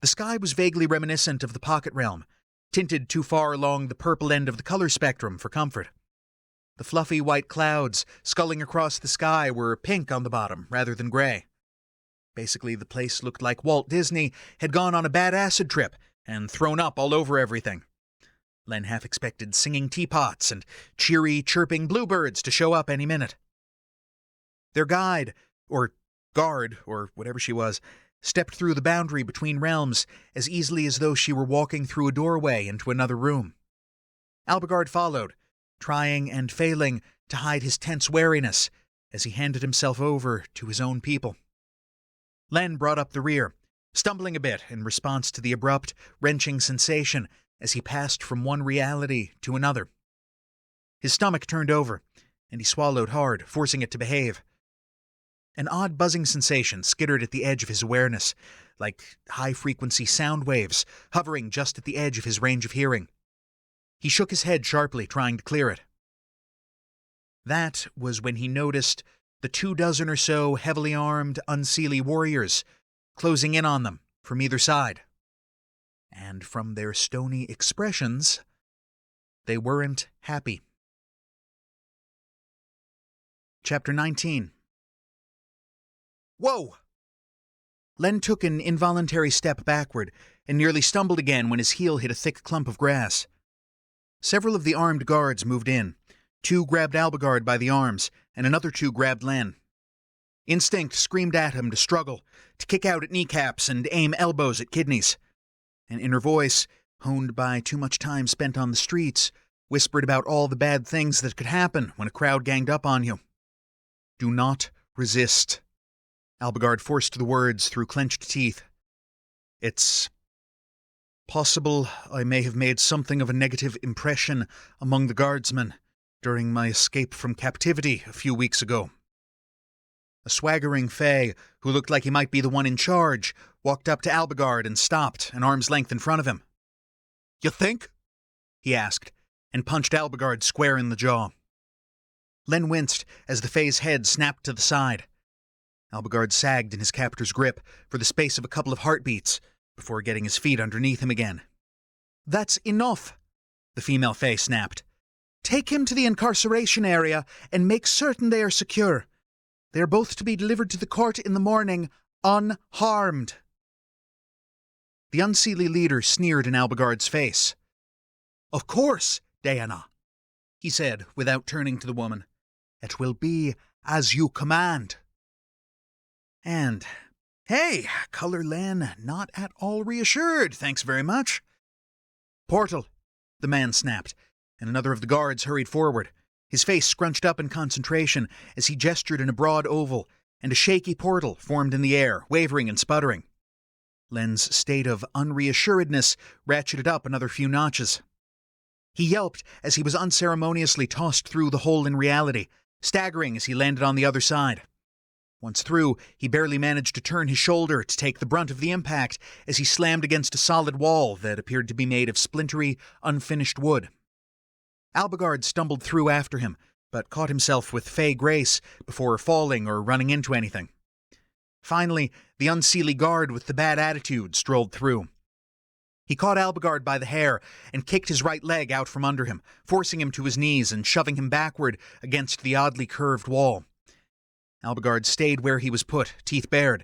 The sky was vaguely reminiscent of the Pocket Realm, tinted too far along the purple end of the color spectrum for comfort. The fluffy white clouds sculling across the sky were pink on the bottom rather than gray. Basically, the place looked like Walt Disney had gone on a bad acid trip and thrown up all over everything. Len half expected singing teapots and cheery, chirping bluebirds to show up any minute. Their guide, or guard, or whatever she was, stepped through the boundary between realms as easily as though she were walking through a doorway into another room. Albigard followed, trying and failing to hide his tense wariness as he handed himself over to his own people. Len brought up the rear, stumbling a bit in response to the abrupt, wrenching sensation as he passed from one reality to another. His stomach turned over, and he swallowed hard, forcing it to behave. An odd buzzing sensation skittered at the edge of his awareness, like high-frequency sound waves hovering just at the edge of his range of hearing. He shook his head sharply, trying to clear it. That was when he noticed the 24 or so heavily armed Unseelie warriors closing in on them from either side. And from their stony expressions, they weren't happy. Chapter 19. Whoa! Len took an involuntary step backward and nearly stumbled again when his heel hit a thick clump of grass. Several of the armed guards moved in. 2 grabbed Albigard by the arms, and another 2 grabbed Len. Instinct screamed at him to struggle, to kick out at kneecaps and aim elbows at kidneys. An inner voice, honed by too much time spent on the streets, whispered about all the bad things that could happen when a crowd ganged up on you. Do not resist. Albigard forced the words through clenched teeth. It's possible I may have made something of a negative impression among the guardsmen during my escape from captivity a few weeks ago. A swaggering Fae, who looked like he might be the one in charge, walked up to Albigard and stopped an arm's length in front of him. You think? He asked, and punched Albigard square in the jaw. Len winced as the Fae's head snapped to the side. Albigard sagged in his captor's grip for the space of a couple of heartbeats before getting his feet underneath him again. That's enough, the female Fae snapped. Take him to the incarceration area and make certain they are secure. They are both to be delivered to the court in the morning, unharmed. The Unseelie leader sneered in Albigard's face. Of course, Diana, he said without turning to the woman. It will be as you command. And, hey, Color Len, not at all reassured, thanks very much. Portal, the man snapped, and another of the guards hurried forward, his face scrunched up in concentration as he gestured in a broad oval, and a shaky portal formed in the air, wavering and sputtering. Len's state of unreassuredness ratcheted up another few notches. He yelped as he was unceremoniously tossed through the hole in reality, staggering as he landed on the other side. Once through, he barely managed to turn his shoulder to take the brunt of the impact as he slammed against a solid wall that appeared to be made of splintery, unfinished wood. Albigard stumbled through after him, but caught himself with Fae grace before falling or running into anything. Finally, the Unseelie guard with the bad attitude strolled through. He caught Albigard by the hair and kicked his right leg out from under him, forcing him to his knees and shoving him backward against the oddly curved wall. Albigard stayed where he was put, teeth bared,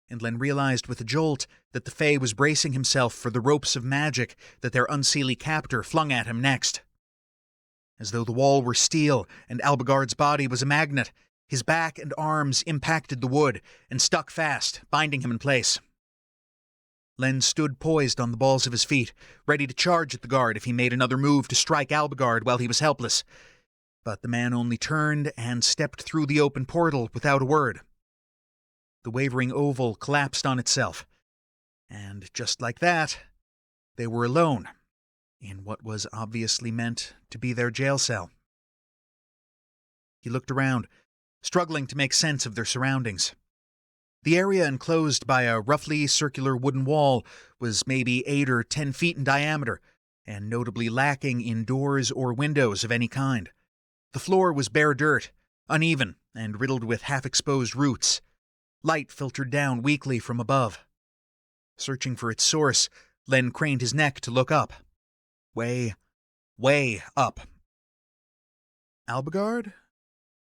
and Len realized with a jolt that the Fae was bracing himself for the ropes of magic that their Unseelie captor flung at him next. As though the wall were steel and Albigard's body was a magnet, his back and arms impacted the wood and stuck fast, binding him in place. Len stood poised on the balls of his feet, ready to charge at the guard if he made another move to strike Albigard while he was helpless. But the man only turned and stepped through the open portal without a word. The wavering oval collapsed on itself, and just like that, they were alone in what was obviously meant to be their jail cell. He looked around, struggling to make sense of their surroundings. The area enclosed by a roughly circular wooden wall was maybe 8 or 10 feet in diameter, and notably lacking in doors or windows of any kind. The floor was bare dirt, uneven and riddled with half-exposed roots. Light filtered down weakly from above. Searching for its source, Len craned his neck to look up. Way up. Albigard?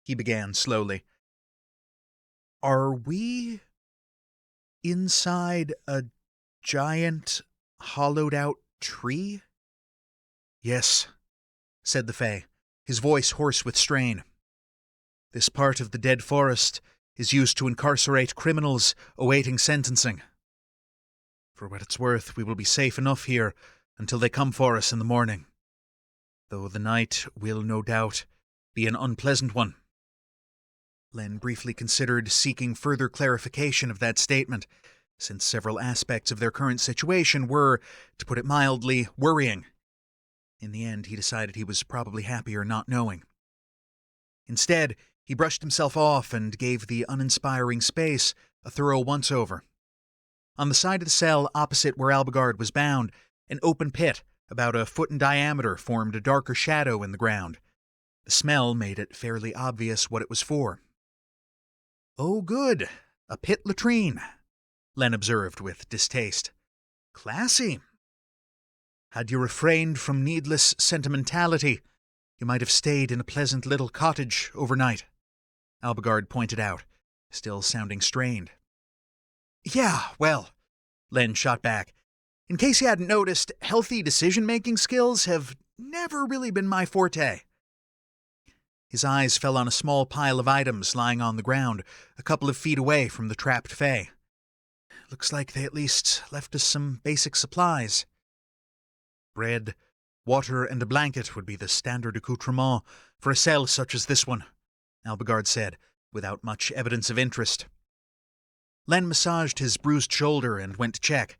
He began slowly. Are we inside a giant, hollowed-out tree? Yes, said the Fae, his voice hoarse with strain. This part of the dead forest is used to incarcerate criminals awaiting sentencing. For what it's worth, we will be safe enough here until they come for us in the morning. though the night will no doubt be an unpleasant one. Len briefly considered seeking further clarification of that statement, since several aspects of their current situation were, to put it mildly, worrying. In the end, he decided he was probably happier not knowing. Instead, he brushed himself off and gave the uninspiring space a thorough once-over. On the side of the cell opposite where Albigard was bound, an open pit about a foot in diameter formed a darker shadow in the ground. The smell made it fairly obvious what it was for. "Oh, good. A pit latrine," Len observed with distaste. "Classy. Had you refrained from needless sentimentality, you might have stayed in a pleasant little cottage overnight," Albigard pointed out, still sounding strained. "Yeah, well," Len shot back, "in case you hadn't noticed, healthy decision-making skills have never really been my forte." His eyes fell on a small pile of items lying on the ground, a couple of feet away from the trapped Fae. "Looks like they at least left us some basic supplies. Bread, water, and a blanket would be the standard accoutrement for a cell such as this one," Albigard said, without much evidence of interest. Len massaged his bruised shoulder and went to check.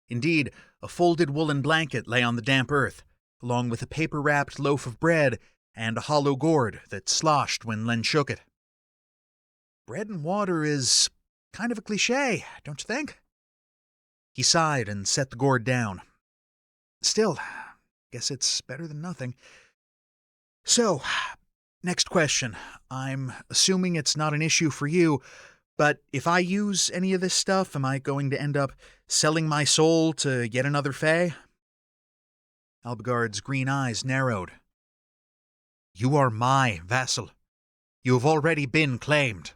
Indeed, a folded woolen blanket lay on the damp earth, along with a paper-wrapped loaf of bread and a hollow gourd that sloshed when Len shook it. "Bread and water is kind of a cliché, don't you think?" He sighed and set the gourd down. "Still, guess it's better than nothing. So, next question. I'm assuming it's not an issue for you, but if I use any of this stuff, am I going to end up selling my soul to yet another Fae?" Albigard's green eyes narrowed. "You are my vassal. You have already been claimed."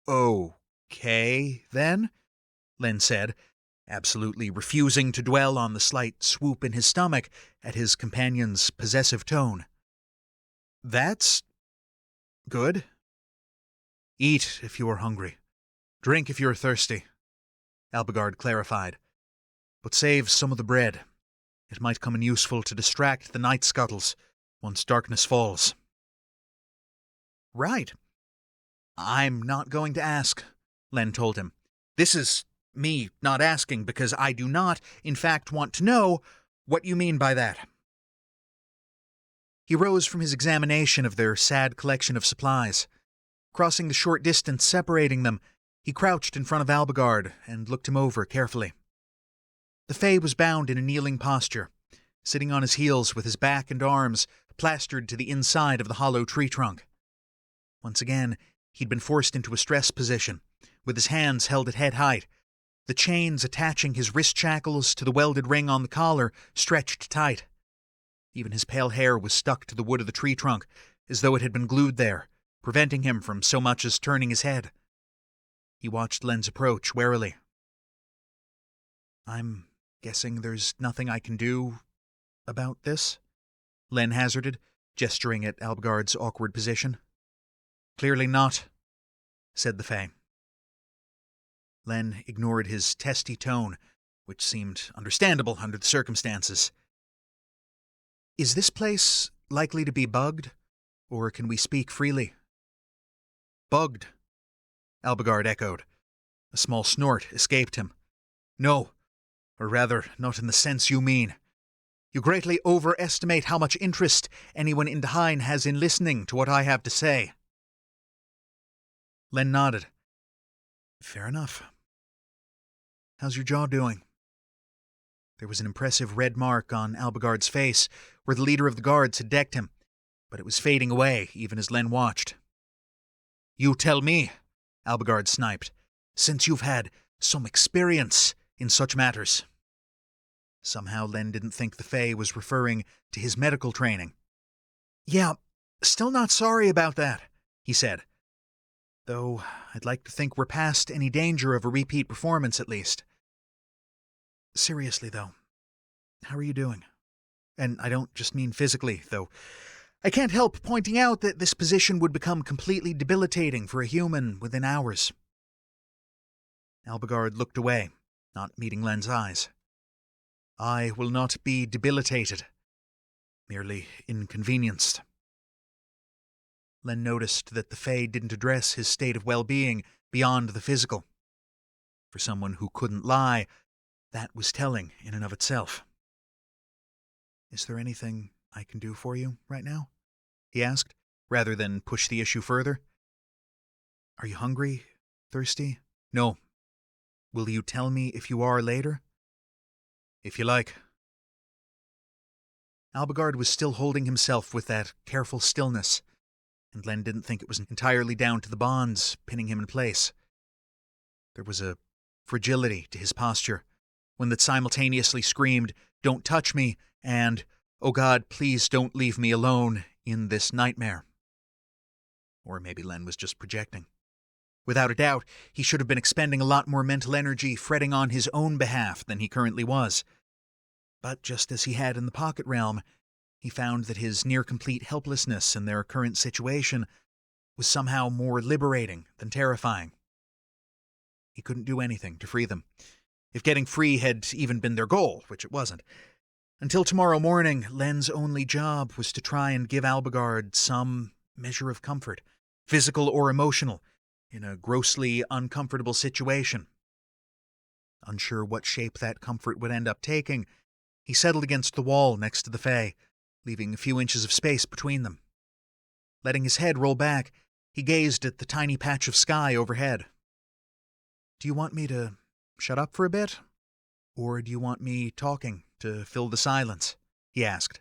"Okay, then," Len said, absolutely refusing to dwell on the slight swoop in his stomach at his companion's possessive tone. "That's good. Eat if you are hungry. Drink if you are thirsty," Albigard clarified. "But save some of the bread. It might come in useful to distract the night scuttles once darkness falls." "Right. I'm not going to ask," Len told him. "This is me not asking because I do not, in fact, want to know what you mean by that." He rose from his examination of their sad collection of supplies. Crossing the short distance separating them, he crouched in front of Albigard and looked him over carefully. The Fae was bound in a kneeling posture, sitting on his heels with his back and arms plastered to the inside of the hollow tree trunk. Once again, he'd been forced into a stress position, with his hands held at head height, the chains attaching his wrist shackles to the welded ring on the collar stretched tight. Even his pale hair was stuck to the wood of the tree trunk, as though it had been glued there, preventing him from so much as turning his head. He watched Len's approach warily. "I'm guessing there's nothing I can do about this?" Len hazarded, gesturing at Albigard's awkward position. "Clearly not," said the Fae. Len ignored his testy tone, which seemed understandable under the circumstances. "Is this place likely to be bugged, or can we speak freely?" "Bugged," Albigard echoed. A small snort escaped him. "No, or rather, not in the sense you mean. You greatly overestimate how much interest anyone in Dahain has in listening to what I have to say." Len nodded. "Fair enough. How's your jaw doing?" There was an impressive red mark on Albigard's face where the leader of the guards had decked him, but it was fading away even as Len watched. "You tell me," Albigard sniped, "since you've had some experience in such matters." Somehow Len didn't think the Fae was referring to his medical training. "Yeah, still not sorry about that," he said. "Though I'd like to think we're past any danger of a repeat performance at least. Seriously, though, how are you doing? And I don't just mean physically, though. I can't help pointing out that this position would become completely debilitating for a human within hours." Albigard looked away, not meeting Len's eyes. "I will not be debilitated," merely inconvenienced. Len noticed that the Fae didn't address his state of well-being beyond the physical. For someone who couldn't lie, that was telling in and of itself. "Is there anything I can do for you right now?" he asked, rather than push the issue further. "Are you hungry? Thirsty? No. Will you tell me if you are later?" "If you like." Albigard was still holding himself with that careful stillness, and Len didn't think it was entirely down to the bonds pinning him in place. There was a fragility to his posture, one that simultaneously screamed, "Don't touch me," and, "Oh God, please don't leave me alone in this nightmare." Or maybe Len was just projecting. Without a doubt, he should have been expending a lot more mental energy fretting on his own behalf than he currently was. But just as he had in the pocket realm, he found that his near-complete helplessness in their current situation was somehow more liberating than terrifying. He couldn't do anything to free them, if getting free had even been their goal, which it wasn't. Until tomorrow morning, Len's only job was to try and give Albigard some measure of comfort, physical or emotional, in a grossly uncomfortable situation. Unsure what shape that comfort would end up taking, he settled against the wall next to the Fae, leaving a few inches of space between them. Letting his head roll back, he gazed at the tiny patch of sky overhead. "Do you want me to shut up for a bit? Or do you want me talking to fill the silence?" he asked.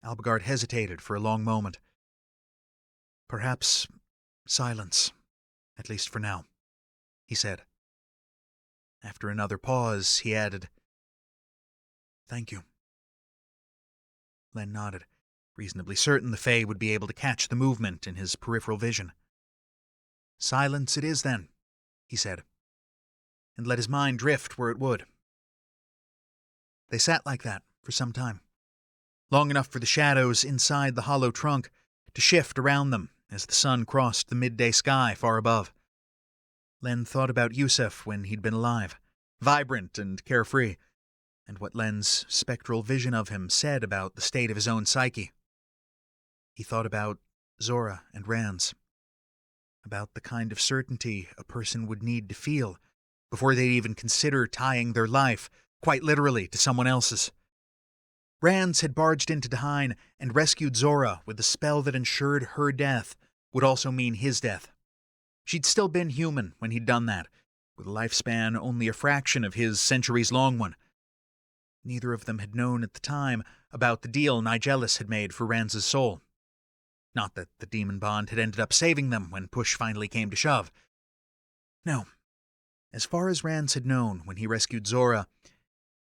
Albigard hesitated for a long moment. "Perhaps silence, at least for now," he said. After another pause, he added, "Thank you." Len nodded, reasonably certain the Fae would be able to catch the movement in his peripheral vision. "Silence it is, then," he said, and let his mind drift where it would. They sat like that for some time, long enough for the shadows inside the hollow trunk to shift around them as the sun crossed the midday sky far above. Len thought about Yusuf when he'd been alive, vibrant and carefree, and what Len's spectral vision of him said about the state of his own psyche. He thought about Zora and Rans, about the kind of certainty a person would need to feel before they'd even consider tying their life, quite literally, to someone else's. Rans had barged into Dahain and rescued Zora with a spell that ensured her death would also mean his death. She'd still been human when he'd done that, with a lifespan only a fraction of his centuries-long one. Neither of them had known at the time about the deal Nigelis had made for Rans's soul. Not that the demon bond had ended up saving them when push finally came to shove. No. As far as Rans had known when he rescued Zora,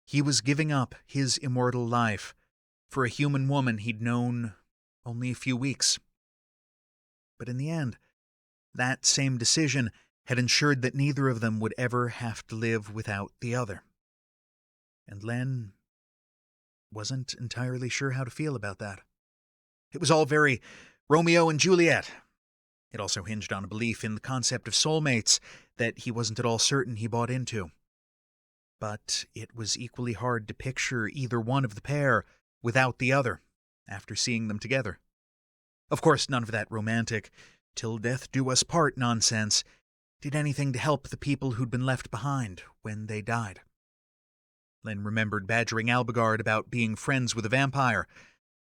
he was giving up his immortal life for a human woman he'd known only a few weeks. But in the end, that same decision had ensured that neither of them would ever have to live without the other. And Len wasn't entirely sure how to feel about that. It was all very Romeo and Juliet. It also hinged on a belief in the concept of soulmates that he wasn't at all certain he bought into. But it was equally hard to picture either one of the pair without the other after seeing them together. Of course, none of that romantic, till death do us part nonsense did anything to help the people who'd been left behind when they died. Len remembered badgering Albigard about being friends with a vampire,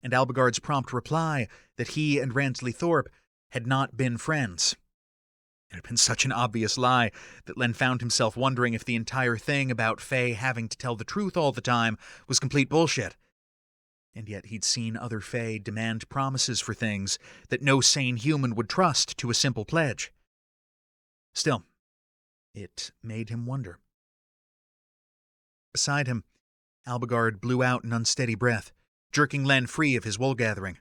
and Albigard's prompt reply that he and Ransley Thorpe had not been friends. It had been such an obvious lie that Len found himself wondering if the entire thing about Faye having to tell the truth all the time was complete bullshit. And yet he'd seen other Fae demand promises for things that no sane human would trust to a simple pledge. Still, it made him wonder. Beside him, Albigard blew out an unsteady breath, jerking Len free of his wool-gathering.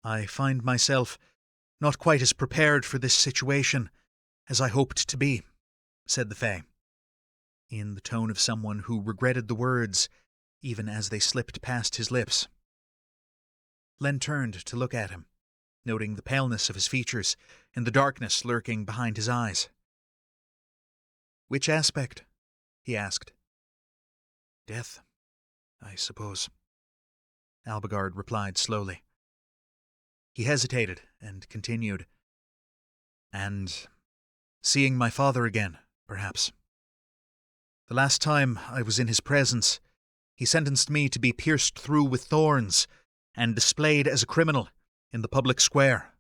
"I find myself not quite as prepared for this situation as I hoped to be," said the Fae, in the tone of someone who regretted the words even as they slipped past his lips. Len turned to look at him, noting the paleness of his features and the darkness lurking behind his eyes. "Which aspect?" he asked. "Death, I suppose," Albigard replied slowly. He hesitated and continued. And seeing my father again, perhaps. The last time I was in his presence, he sentenced me to be pierced through with thorns and displayed as a criminal in the public square.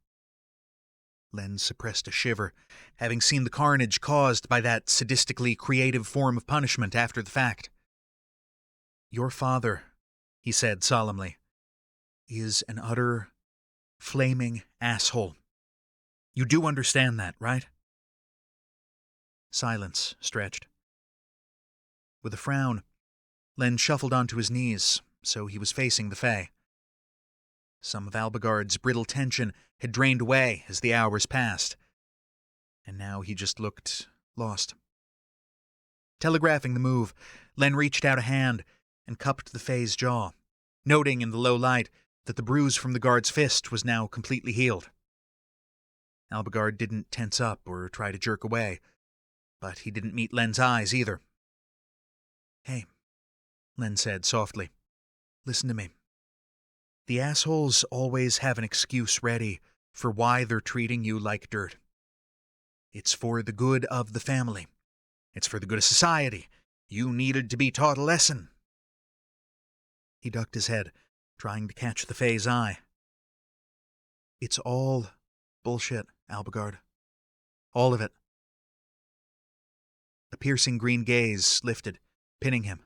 Len suppressed a shiver, having seen the carnage caused by that sadistically creative form of punishment after the fact. Your father, he said solemnly, is an utter, flaming asshole. You do understand that, right? Silence stretched. With a frown, Len shuffled onto his knees, so he was facing the Fae. Some of Albigard's brittle tension had drained away as the hours passed, and now he just looked lost. Telegraphing the move, Len reached out a hand and cupped the Fae's jaw, noting in the low light that the bruise from the guard's fist was now completely healed. Albigard didn't tense up or try to jerk away, but he didn't meet Len's eyes either. Hey, Len said softly. Listen to me. The assholes always have an excuse ready for why they're treating you like dirt. It's for the good of the family. It's for the good of society. You needed to be taught a lesson. He ducked his head, trying to catch the Fae's eye. It's all bullshit, Albigard. All of it. A piercing green gaze lifted, pinning him.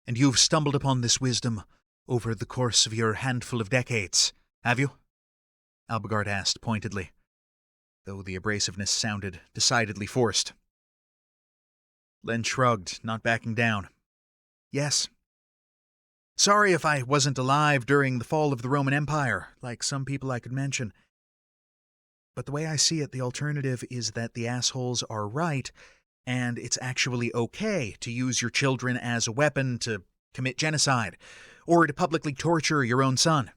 And you've stumbled upon this wisdom over the course of your handful of decades, have you? Albigard asked pointedly, though the abrasiveness sounded decidedly forced. Len shrugged, not backing down. Yes. Sorry if I wasn't alive during the fall of the Roman Empire, like some people I could mention. But the way I see it, the alternative is that the assholes are right, and it's actually okay to use your children as a weapon to commit genocide, or to publicly torture your own son,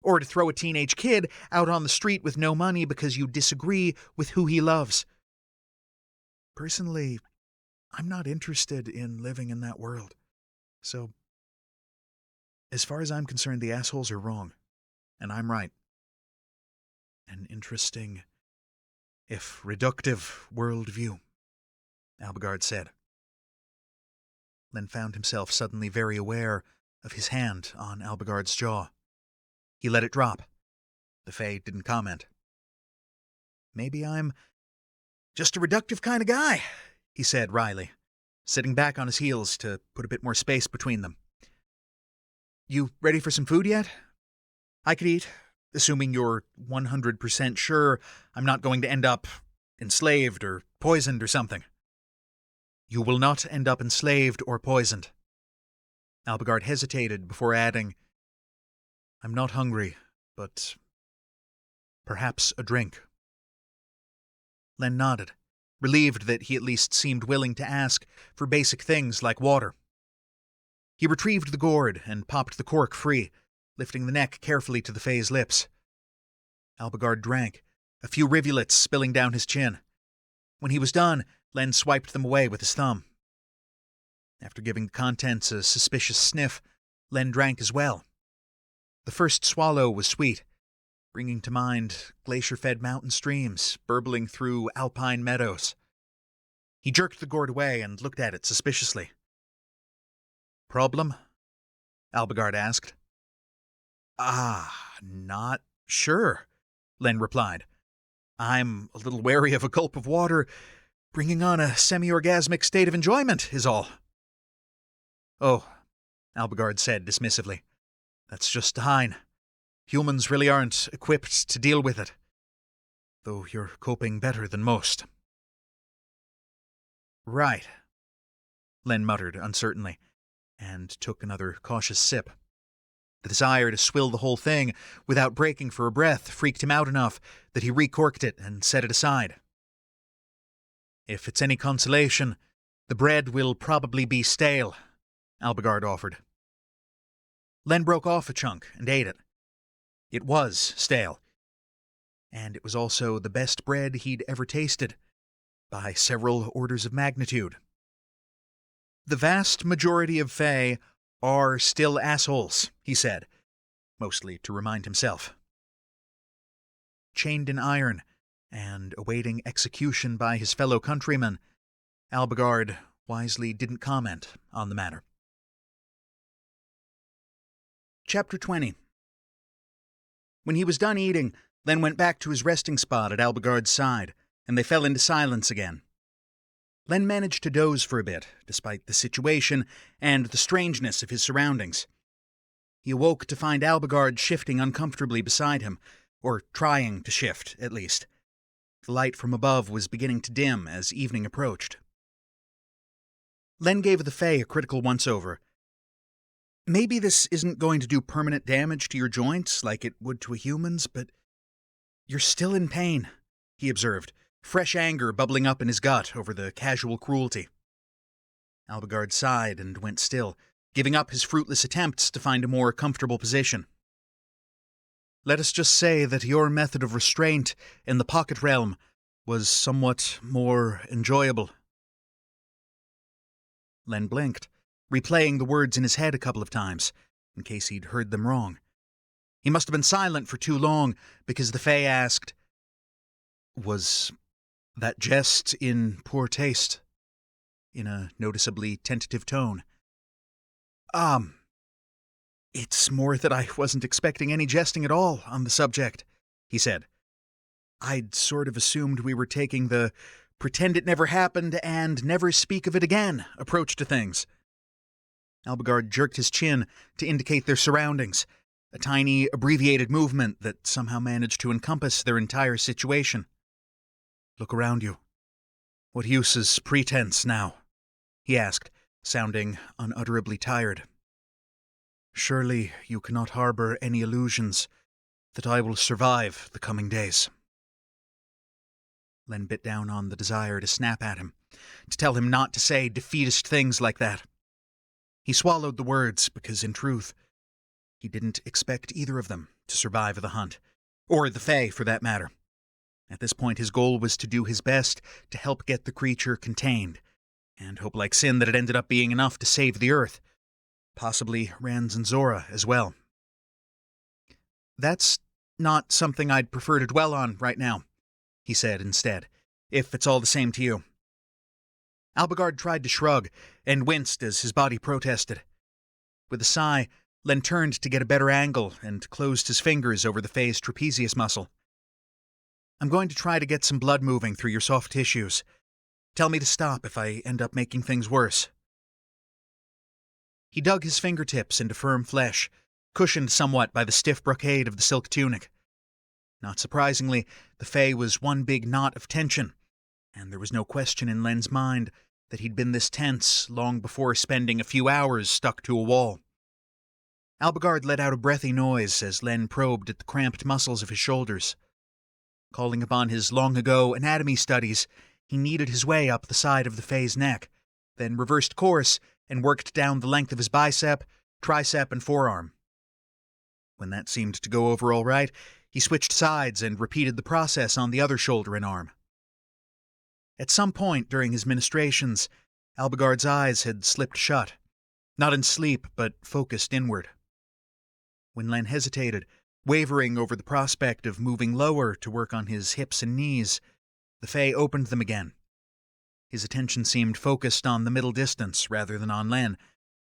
or to throw a teenage kid out on the street with no money because you disagree with who he loves. Personally, I'm not interested in living in that world. So, as far as I'm concerned, the assholes are wrong, and I'm right. An interesting, if reductive, worldview, Albigard said. Len found himself suddenly very aware of his hand on Albigard's jaw. He let it drop. The Fae didn't comment. Maybe I'm just a reductive kind of guy, he said wryly, sitting back on his heels to put a bit more space between them. You ready for some food yet? I could eat, assuming you're 100% sure I'm not going to end up enslaved or poisoned or something. You will not end up enslaved or poisoned. Albigard hesitated before adding, I'm not hungry, but perhaps a drink. Len nodded, relieved that he at least seemed willing to ask for basic things like water. He retrieved the gourd and popped the cork free, lifting the neck carefully to the Fae's lips. Albigard drank, a few rivulets spilling down his chin. When he was done, Len swiped them away with his thumb. After giving the contents a suspicious sniff, Len drank as well. The first swallow was sweet, bringing to mind glacier-fed mountain streams burbling through alpine meadows. He jerked the gourd away and looked at it suspiciously. Problem? Albigard asked. Not sure, Len replied. I'm a little wary of a gulp of water bringing on a semi-orgasmic state of enjoyment, is all. Oh, Albigard said dismissively. That's just Hein. Humans really aren't equipped to deal with it, though you're coping better than most. Right, Len muttered uncertainly, and took another cautious sip. The desire to swill the whole thing without breaking for a breath freaked him out enough that he recorked it and set it aside. If it's any consolation, the bread will probably be stale, Albigard offered. Len broke off a chunk and ate it. It was stale, and it was also the best bread he'd ever tasted, by several orders of magnitude. The vast majority of Fae are still assholes, he said, mostly to remind himself. Chained in iron, and awaiting execution by his fellow countrymen, Albigard wisely didn't comment on the matter. Chapter 20. When he was done eating, Len went back to his resting spot at Albigard's side, and they fell into silence again. Len managed to doze for a bit, despite the situation and the strangeness of his surroundings. He awoke to find Albigard shifting uncomfortably beside him, or trying to shift, at least. The light from above was beginning to dim as evening approached. Len gave the Fae a critical once-over. "Maybe this isn't going to do permanent damage to your joints like it would to a human's, but you're still in pain," he observed, fresh anger bubbling up in his gut over the casual cruelty. Albigard sighed and went still, giving up his fruitless attempts to find a more comfortable position. "Let us just say that your method of restraint in the pocket realm was somewhat more enjoyable." Len blinked, replaying the words in his head a couple of times, in case he'd heard them wrong. He must have been silent for too long, because the Fae asked, "Was that jest in poor taste?" in a noticeably tentative tone. It's more that I wasn't expecting any jesting at all on the subject," he said. "I'd sort of assumed we were taking the pretend it never happened and never speak of it again approach to things." Albigard jerked his chin to indicate their surroundings, a tiny, abbreviated movement that somehow managed to encompass their entire situation. "Look around you. What use is pretense now?" he asked, sounding unutterably tired. "Surely you cannot harbor any illusions that I will survive the coming days." Len bit down on the desire to snap at him, to tell him not to say defeatist things like that. He swallowed the words because, in truth, he didn't expect either of them to survive the hunt, or the Fae for that matter. At this point his goal was to do his best to help get the creature contained, and hope like sin that it ended up being enough to save the Earth. Possibly Rans and Zora as well. "That's not something I'd prefer to dwell on right now," he said instead, "if it's all the same to you." Albigard tried to shrug, and winced as his body protested. With a sigh, Len turned to get a better angle and closed his fingers over the Fae's trapezius muscle. "I'm going to try to get some blood moving through your soft tissues. Tell me to stop if I end up making things worse." He dug his fingertips into firm flesh, cushioned somewhat by the stiff brocade of the silk tunic. Not surprisingly, the Fae was one big knot of tension, and there was no question in Len's mind that he'd been this tense long before spending a few hours stuck to a wall. Albigard let out a breathy noise as Len probed at the cramped muscles of his shoulders. Calling upon his long-ago anatomy studies, he kneaded his way up the side of the Fae's neck, then reversed course and worked down the length of his bicep, tricep, and forearm. When that seemed to go over all right, he switched sides and repeated the process on the other shoulder and arm. At some point during his ministrations, Albigard's eyes had slipped shut, not in sleep, but focused inward. When Len hesitated, wavering over the prospect of moving lower to work on his hips and knees, the Fae opened them again. His attention seemed focused on the middle distance rather than on Len,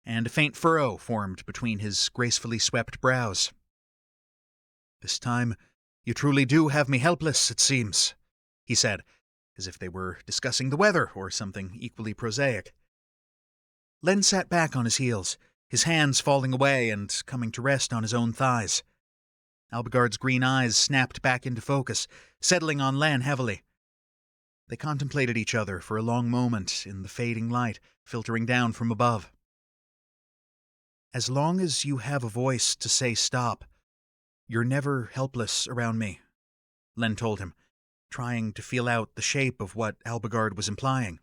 and a faint furrow formed between his gracefully swept brows. "This time, you truly do have me helpless, it seems," he said, as if they were discussing the weather or something equally prosaic. Len sat back on his heels, his hands falling away and coming to rest on his own thighs. Albigard's green eyes snapped back into focus, settling on Len heavily. They contemplated each other for a long moment in the fading light filtering down from above. "As long as you have a voice to say stop, you're never helpless around me," Len told him, trying to feel out the shape of what Albigard was implying.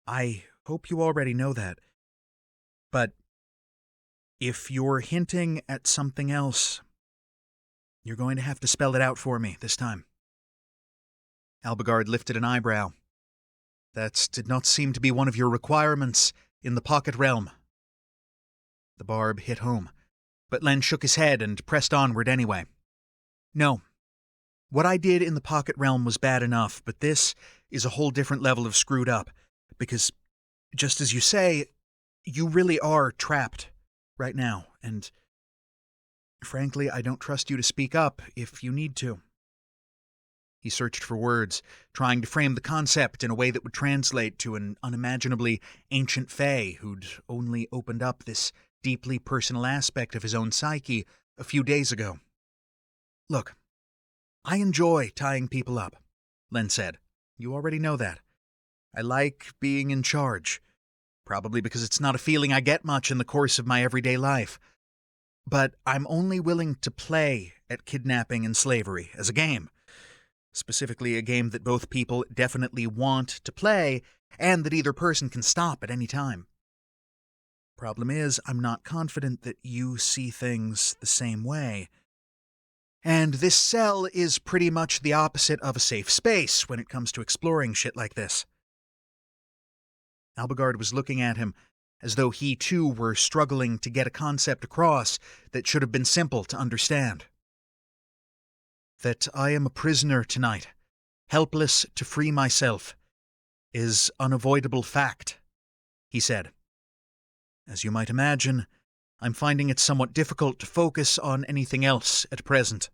"I hope you already know that. But if you're hinting at something else, you're going to have to spell it out for me this time." Albigard lifted an eyebrow. "That did not seem to be one of your requirements in the pocket realm." The barb hit home, But Len shook his head and pressed onward anyway. No. What I did in the Pocket Realm was bad enough, but this is a whole different level of screwed up. Because, just as you say, you really are trapped right now, and frankly, I don't trust you to speak up if you need to. He searched for words, trying to frame the concept in a way that would translate to an unimaginably ancient fae who'd only opened up this deeply personal aspect of his own psyche a few days ago. Look, I enjoy tying people up, Len said. You already know that. I like being in charge, probably because it's not a feeling I get much in the course of my everyday life. But I'm only willing to play at kidnapping and slavery as a game. Specifically a game that both people definitely want to play and that either person can stop at any time. Problem is, I'm not confident that you see things the same way. And this cell is pretty much the opposite of a safe space when it comes to exploring shit like this. Albigard was looking at him as though he too were struggling to get a concept across that should have been simple to understand. That I am a prisoner tonight, helpless to free myself, is unavoidable fact, he said. As you might imagine, I'm finding it somewhat difficult to focus on anything else at present.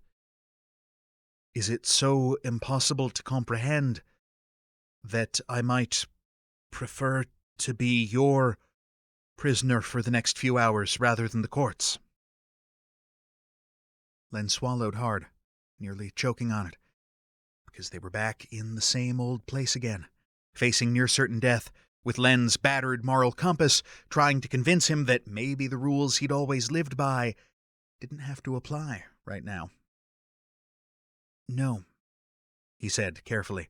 Is it so impossible to comprehend that I might prefer to be your prisoner for the next few hours rather than the court's? Len swallowed hard, nearly choking on it, because they were back in the same old place again, facing near certain death, with Len's battered moral compass trying to convince him that maybe the rules he'd always lived by didn't have to apply right now. No, he said carefully.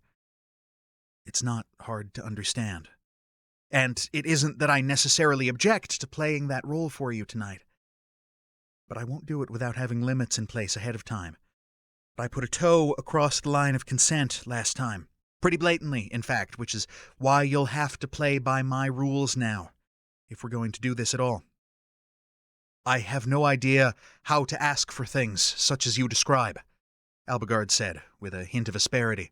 It's not hard to understand. And it isn't that I necessarily object to playing that role for you tonight. But I won't do it without having limits in place ahead of time. I put a toe across the line of consent last time. Pretty blatantly, in fact, which is why you'll have to play by my rules now, if we're going to do this at all. I have no idea how to ask for things such as you describe, Albigard said, with a hint of asperity.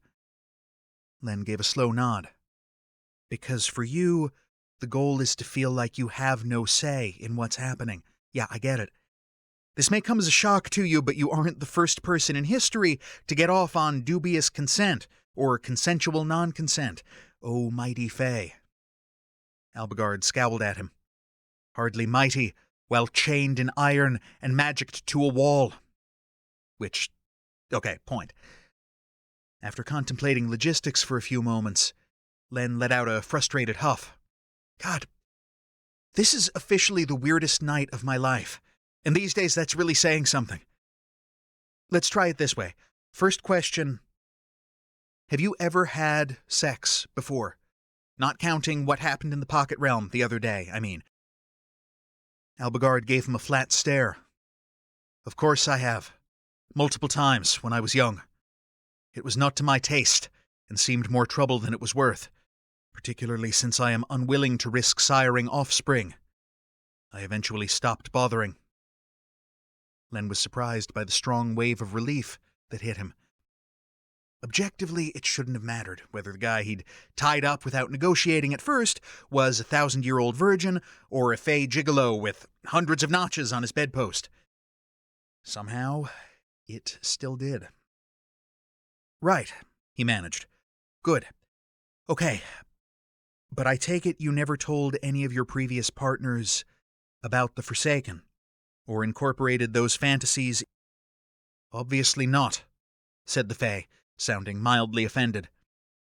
Len gave a slow nod. Because for you, the goal is to feel like you have no say in what's happening. Yeah, I get it. This may come as a shock to you, but you aren't the first person in history to get off on dubious consent, or consensual non-consent. Oh, mighty Fae. Albigard scowled at him. Hardly mighty, while chained in iron and magicked to a wall. Which, okay, point. After contemplating logistics for a few moments, Len let out a frustrated huff. God, this is officially the weirdest night of my life. And these days, that's really saying something. Let's try it this way. First question. Have you ever had sex before? Not counting what happened in the Pocket Realm the other day, I mean. Albigard gave him a flat stare. Of course I have. Multiple times when I was young. It was not to my taste, and seemed more trouble than it was worth, particularly since I am unwilling to risk siring offspring. I eventually stopped bothering. Len was surprised by the strong wave of relief that hit him. Objectively, it shouldn't have mattered whether the guy he'd tied up without negotiating at first was a 1,000-year-old virgin or a fey gigolo with hundreds of notches on his bedpost. Somehow, it still did. Right, he managed. Good. Okay. But I take it you never told any of your previous partners about the Forsaken, or incorporated those fantasies? Obviously not, said the Fae, sounding mildly offended.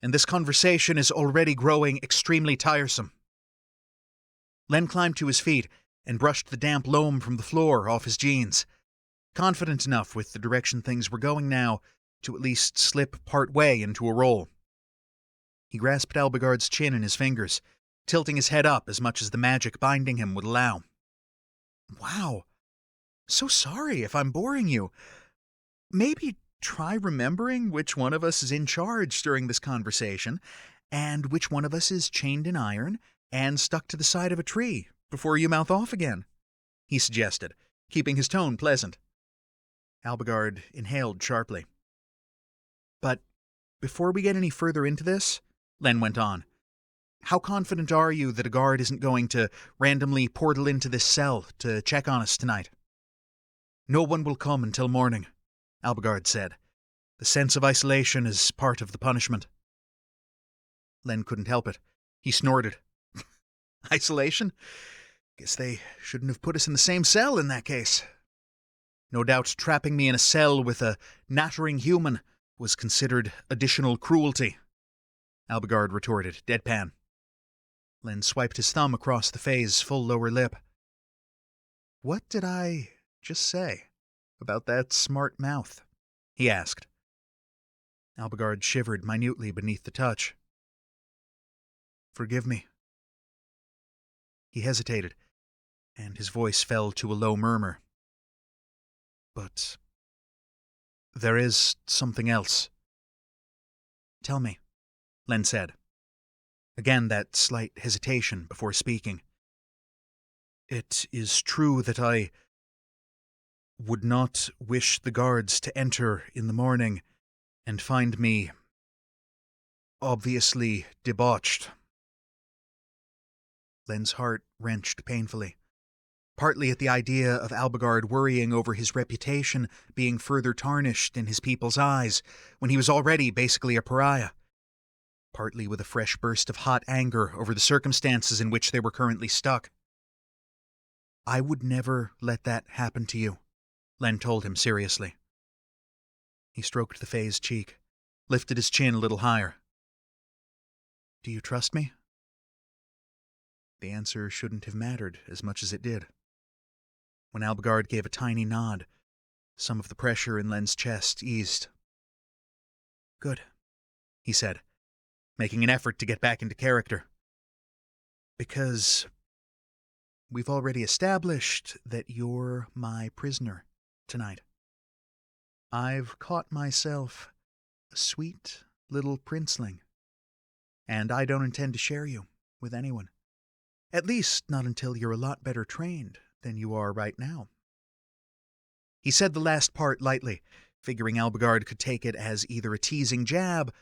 And this conversation is already growing extremely tiresome. Len climbed to his feet and brushed the damp loam from the floor off his jeans, confident enough with the direction things were going now to at least slip part way into a roll. He grasped Albigard's chin in his fingers, tilting his head up as much as the magic binding him would allow. Wow. So sorry if I'm boring you. Maybe try remembering which one of us is in charge during this conversation, and which one of us is chained in iron and stuck to the side of a tree before you mouth off again, he suggested, keeping his tone pleasant. Albigard inhaled sharply. "But before we get any further into this," Len went on, "how confident are you that a guard isn't going to randomly portal into this cell to check on us tonight?" "No one will come until morning," Albigard said. "The sense of isolation is part of the punishment." Len couldn't help it. He snorted. "Isolation? Guess they shouldn't have put us in the same cell in that case. No doubt trapping me in a cell with a nattering human was considered additional cruelty," Albigard retorted, deadpan. Len swiped his thumb across the Fae's full lower lip. "What did I just say about that smart mouth?" he asked. Albigard shivered minutely beneath the touch. "Forgive me." He hesitated, and his voice fell to a low murmur. "But there is something else." "Tell me," Len said. Again that slight hesitation before speaking. "It is true that I would not wish the guards to enter in the morning and find me obviously debauched." Len's heart wrenched painfully, partly at the idea of Albigard worrying over his reputation being further tarnished in his people's eyes when he was already basically a pariah, partly with a fresh burst of hot anger over the circumstances in which they were currently stuck. "I would never let that happen to you," Len told him seriously. He stroked the Fae's cheek, lifted his chin a little higher. "Do you trust me?" The answer shouldn't have mattered as much as it did. When Albigard gave a tiny nod, some of the pressure in Len's chest eased. "Good," he said, making an effort to get back into character. "Because we've already established that you're my prisoner tonight. I've caught myself a sweet little princeling, and I don't intend to share you with anyone. At least not until you're a lot better trained than you are right now." He said the last part lightly, figuring Albigard could take it as either a teasing jab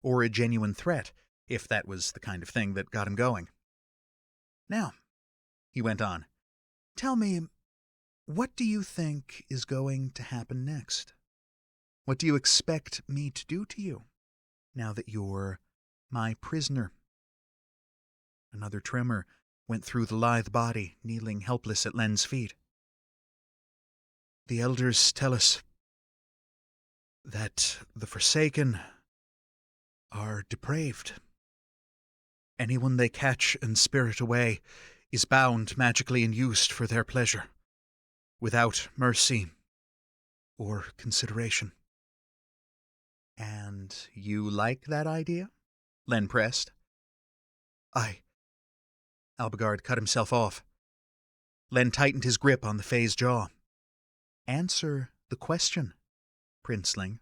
or a genuine threat, if that was the kind of thing that got him going. "Now," he went on, "tell me, what do you think is going to happen next? What do you expect me to do to you, now that you're my prisoner?" Another tremor went through the lithe body, kneeling helpless at Len's feet. "The elders tell us that the Forsaken are depraved. Anyone they catch and spirit away is bound magically and used for their pleasure, without mercy or consideration." "And you like that idea?" Len pressed. Albigard cut himself off. Len tightened his grip on the Fae's jaw. "Answer the question, princeling."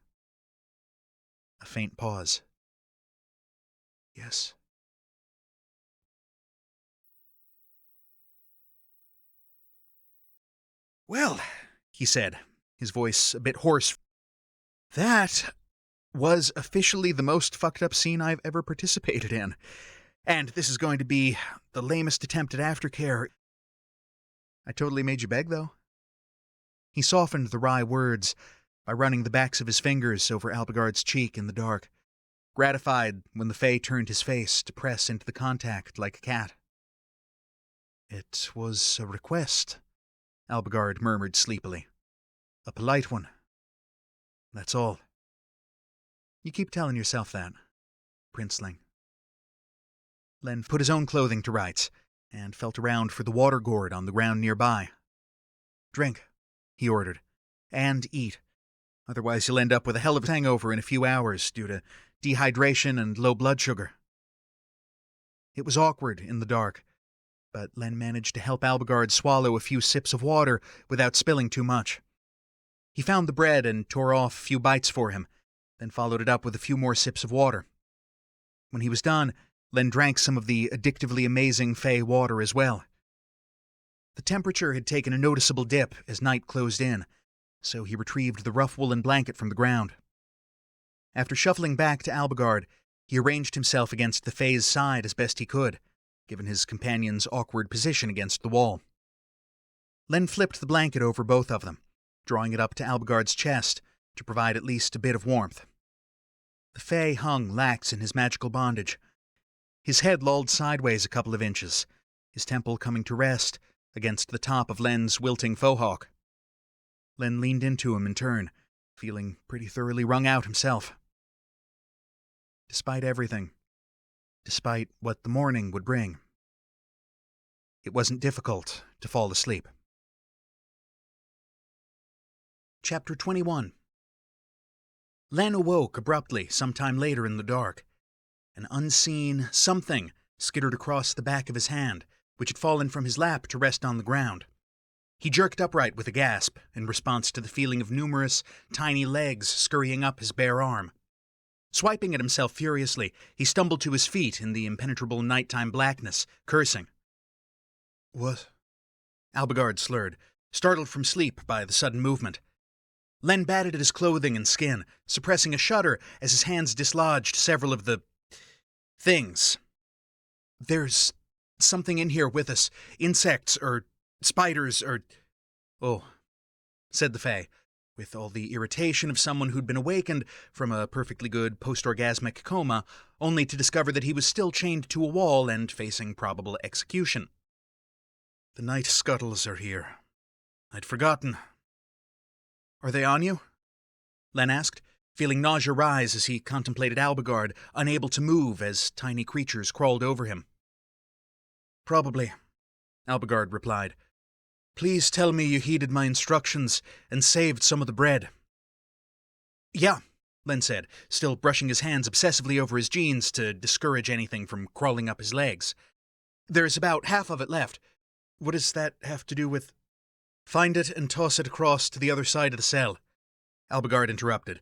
A faint pause. "Yes." "Well," he said, his voice a bit hoarse, "that was officially the most fucked up scene I've ever participated in. And this is going to be the lamest attempt at aftercare. I totally made you beg, though." He softened the wry words by running the backs of his fingers over Albigard's cheek in the dark, gratified when the Fae turned his face to press into the contact like a cat. "It was a request," Albigard murmured sleepily. "A polite one. That's all. You keep telling yourself that, princeling." Len put his own clothing to rights and felt around for the water gourd on the ground nearby. "Drink," he ordered, "and eat. Otherwise you'll end up with a hell of a hangover in a few hours due to dehydration and low blood sugar." It was awkward in the dark, but Len managed to help Albigard swallow a few sips of water without spilling too much. He found the bread and tore off a few bites for him, then followed it up with a few more sips of water. When he was done, Len drank some of the addictively amazing Fae water as well. The temperature had taken a noticeable dip as night closed in, so he retrieved the rough woolen blanket from the ground. After shuffling back to Albigard, he arranged himself against the Fae's side as best he could, given his companion's awkward position against the wall. Len flipped the blanket over both of them, drawing it up to Albigard's chest to provide at least a bit of warmth. The Fae hung lax in his magical bondage. His head lolled sideways a couple of inches, his temple coming to rest against the top of Len's wilting fauxhawk. Len leaned into him in turn, feeling pretty thoroughly wrung out himself. Despite everything, despite what the morning would bring, it wasn't difficult to fall asleep. Chapter 21. Len awoke abruptly sometime later in the dark. An unseen something skittered across the back of his hand, which had fallen from his lap to rest on the ground. He jerked upright with a gasp in response to the feeling of numerous, tiny legs scurrying up his bare arm. Swiping at himself furiously, he stumbled to his feet in the impenetrable nighttime blackness, cursing. "What?" Albigard slurred, startled from sleep by the sudden movement. Len batted at his clothing and skin, suppressing a shudder as his hands dislodged several of the things. "There's something in here with us. Insects, or spiders, or—" "Oh," said the Fae, with all the irritation of someone who'd been awakened from a perfectly good post-orgasmic coma, only to discover that he was still chained to a wall and facing probable execution. "The night scuttles are here. I'd forgotten." "Are they on you?" Len asked, feeling nausea rise as he contemplated Albigard, unable to move as tiny creatures crawled over him. "Probably," Albigard replied. "Please tell me you heeded my instructions and saved some of the bread." "Yeah," Len said, still brushing his hands obsessively over his jeans to discourage anything from crawling up his legs. "There's about half of it left. What does that have to do with—" "Find it and toss it across to the other side of the cell," Albigard interrupted.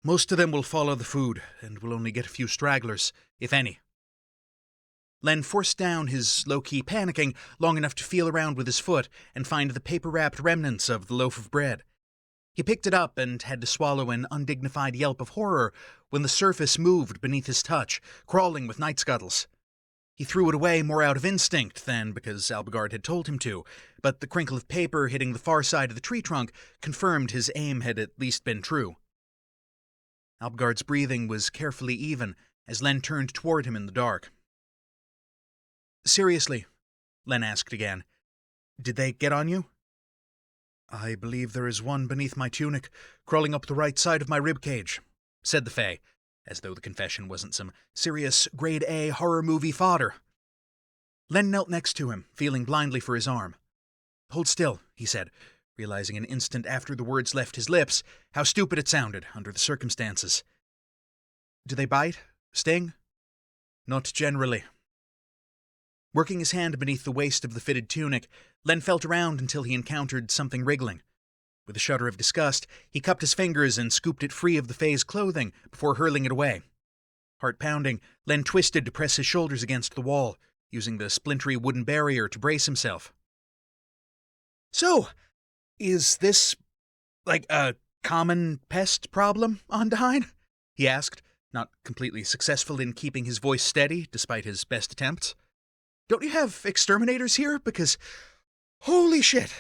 "Most of them will follow the food, and we'll only get a few stragglers, if any." Len forced down his low-key panicking long enough to feel around with his foot and find the paper-wrapped remnants of the loaf of bread. He picked it up and had to swallow an undignified yelp of horror when the surface moved beneath his touch, crawling with night scuttles. He threw it away more out of instinct than because Albigard had told him to, but the crinkle of paper hitting the far side of the tree trunk confirmed his aim had at least been true. Albigard's breathing was carefully even as Len turned toward him in the dark. "Seriously," Len asked again, "did they get on you?" "I believe there is one beneath my tunic, crawling up the right side of my ribcage," said the Fae, as though the confession wasn't some serious grade-A horror movie fodder. Len knelt next to him, feeling blindly for his arm. "Hold still," he said, realizing an instant after the words left his lips how stupid it sounded under the circumstances. "Do they bite? Sting?" "Not generally." Working his hand beneath the waist of the fitted tunic, Len felt around until he encountered something wriggling. With a shudder of disgust, he cupped his fingers and scooped it free of the Fae's clothing before hurling it away. Heart pounding, Len twisted to press his shoulders against the wall, using the splintery wooden barrier to brace himself. "So, is this like a common pest problem, Undyne?" he asked, not completely successful in keeping his voice steady despite his best attempts. "Don't you have exterminators here? Because, holy shit!"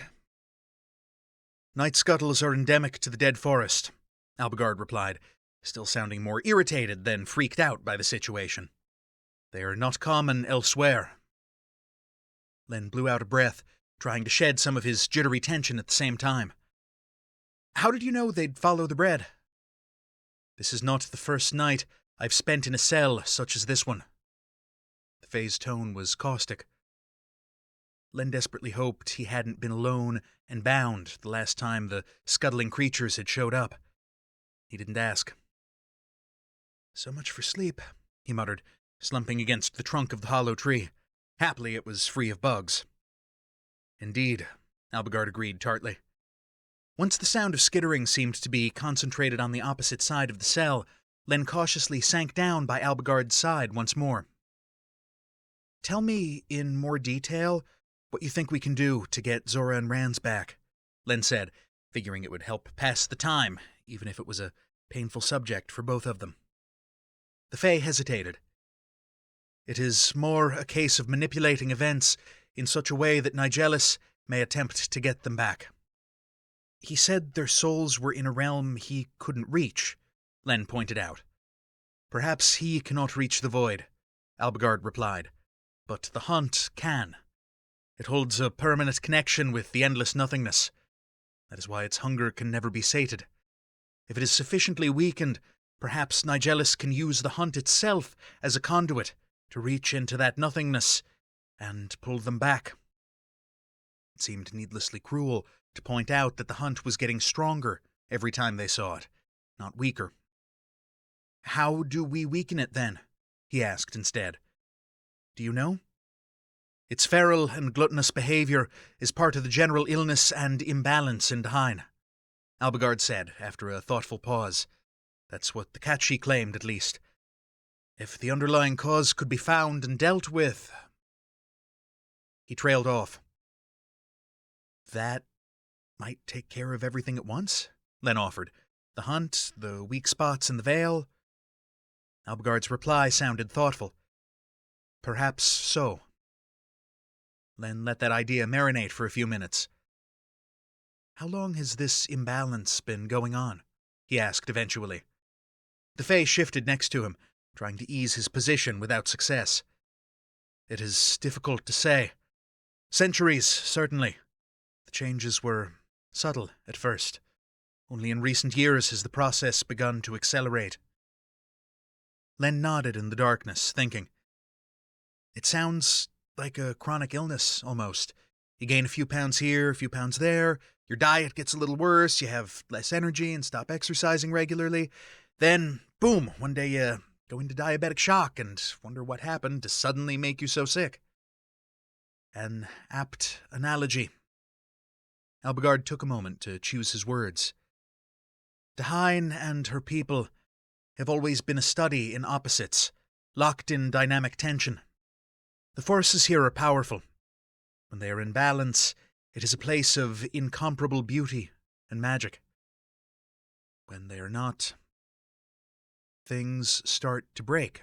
"Night scuttles are endemic to the dead forest," Albigard replied, still sounding more irritated than freaked out by the situation. "They are not common elsewhere." Len blew out a breath, trying to shed some of his jittery tension at the same time. "How did you know they'd follow the bread?" "This is not the first night I've spent in a cell such as this one." The Fae's tone was caustic. Len desperately hoped he hadn't been alone and bound the last time the scuttling creatures had showed up. He didn't ask. "So much for sleep," he muttered, slumping against the trunk of the hollow tree. Happily, it was free of bugs. "Indeed," Albigard agreed tartly. Once the sound of skittering seemed to be concentrated on the opposite side of the cell, Len cautiously sank down by Albigard's side once more. "Tell me in more detail what you think we can do to get Zora and Rans back, Len said, figuring it would help pass the time, even if it was a painful subject for both of them. The Fae hesitated. It is more a case of manipulating events in such a way that Nigelis may attempt to get them back. He said their souls were in a realm he couldn't reach, Len pointed out. Perhaps he cannot reach the void, Albigard replied, but the hunt can. It holds a permanent connection with the endless nothingness. That is why its hunger can never be sated. If it is sufficiently weakened, perhaps Nigelis can use the hunt itself as a conduit to reach into that nothingness and pull them back. It seemed needlessly cruel to point out that the hunt was getting stronger every time they saw it, not weaker. How do we weaken it, then? He asked instead. Do you know? Its feral and gluttonous behavior is part of the general illness and imbalance in Dahain, Albigard said after a thoughtful pause. That's what the Catchy claimed, at least. If the underlying cause could be found and dealt with... He trailed off. That might take care of everything at once, Len offered. The hunt, the weak spots in the veil. Albigard's reply sounded thoughtful. Perhaps so. Len let that idea marinate for a few minutes. How long has this imbalance been going on? He asked eventually. The Fae shifted next to him, trying to ease his position without success. It is difficult to say. Centuries, certainly. The changes were subtle at first. Only in recent years has the process begun to accelerate. Len nodded in the darkness, thinking. It sounds like a chronic illness, almost. You gain a few pounds here, a few pounds there, your diet gets a little worse, you have less energy and stop exercising regularly. Then, boom, one day you go into diabetic shock and wonder what happened to suddenly make you so sick. An apt analogy. Albigard took a moment to choose his words. Dahain and her people have always been a study in opposites, locked in dynamic tension. The forces here are powerful. When they are in balance, it is a place of incomparable beauty and magic. When they are not, things start to break.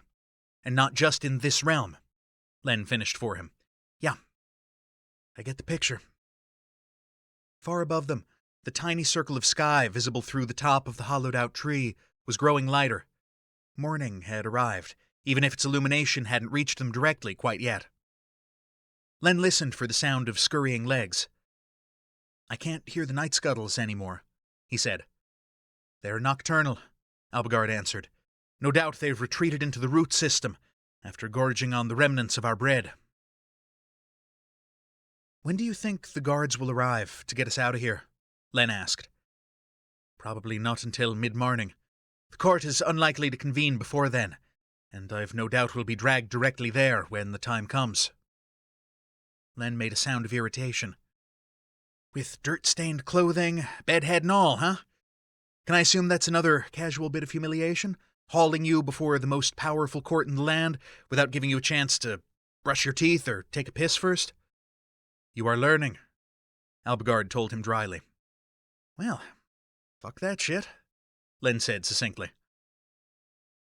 And not just in this realm, Len finished for him. Yeah, I get the picture. Far above them, the tiny circle of sky visible through the top of the hollowed-out tree was growing lighter. Morning had arrived, even if its illumination hadn't reached them directly quite yet. Len listened for the sound of scurrying legs. I can't hear the night scuttles anymore, he said. They're nocturnal, Albigard answered. No doubt they've retreated into the root system after gorging on the remnants of our bread. When do you think the guards will arrive to get us out of here? Len asked. Probably not until mid-morning. The court is unlikely to convene before then, and I've no doubt we'll be dragged directly there when the time comes. Len made a sound of irritation. With dirt-stained clothing, bedhead and all, huh? Can I assume that's another casual bit of humiliation? Hauling you before the most powerful court in the land without giving you a chance to brush your teeth or take a piss first? You are learning, Albigard told him dryly. Well, fuck that shit, Len said succinctly.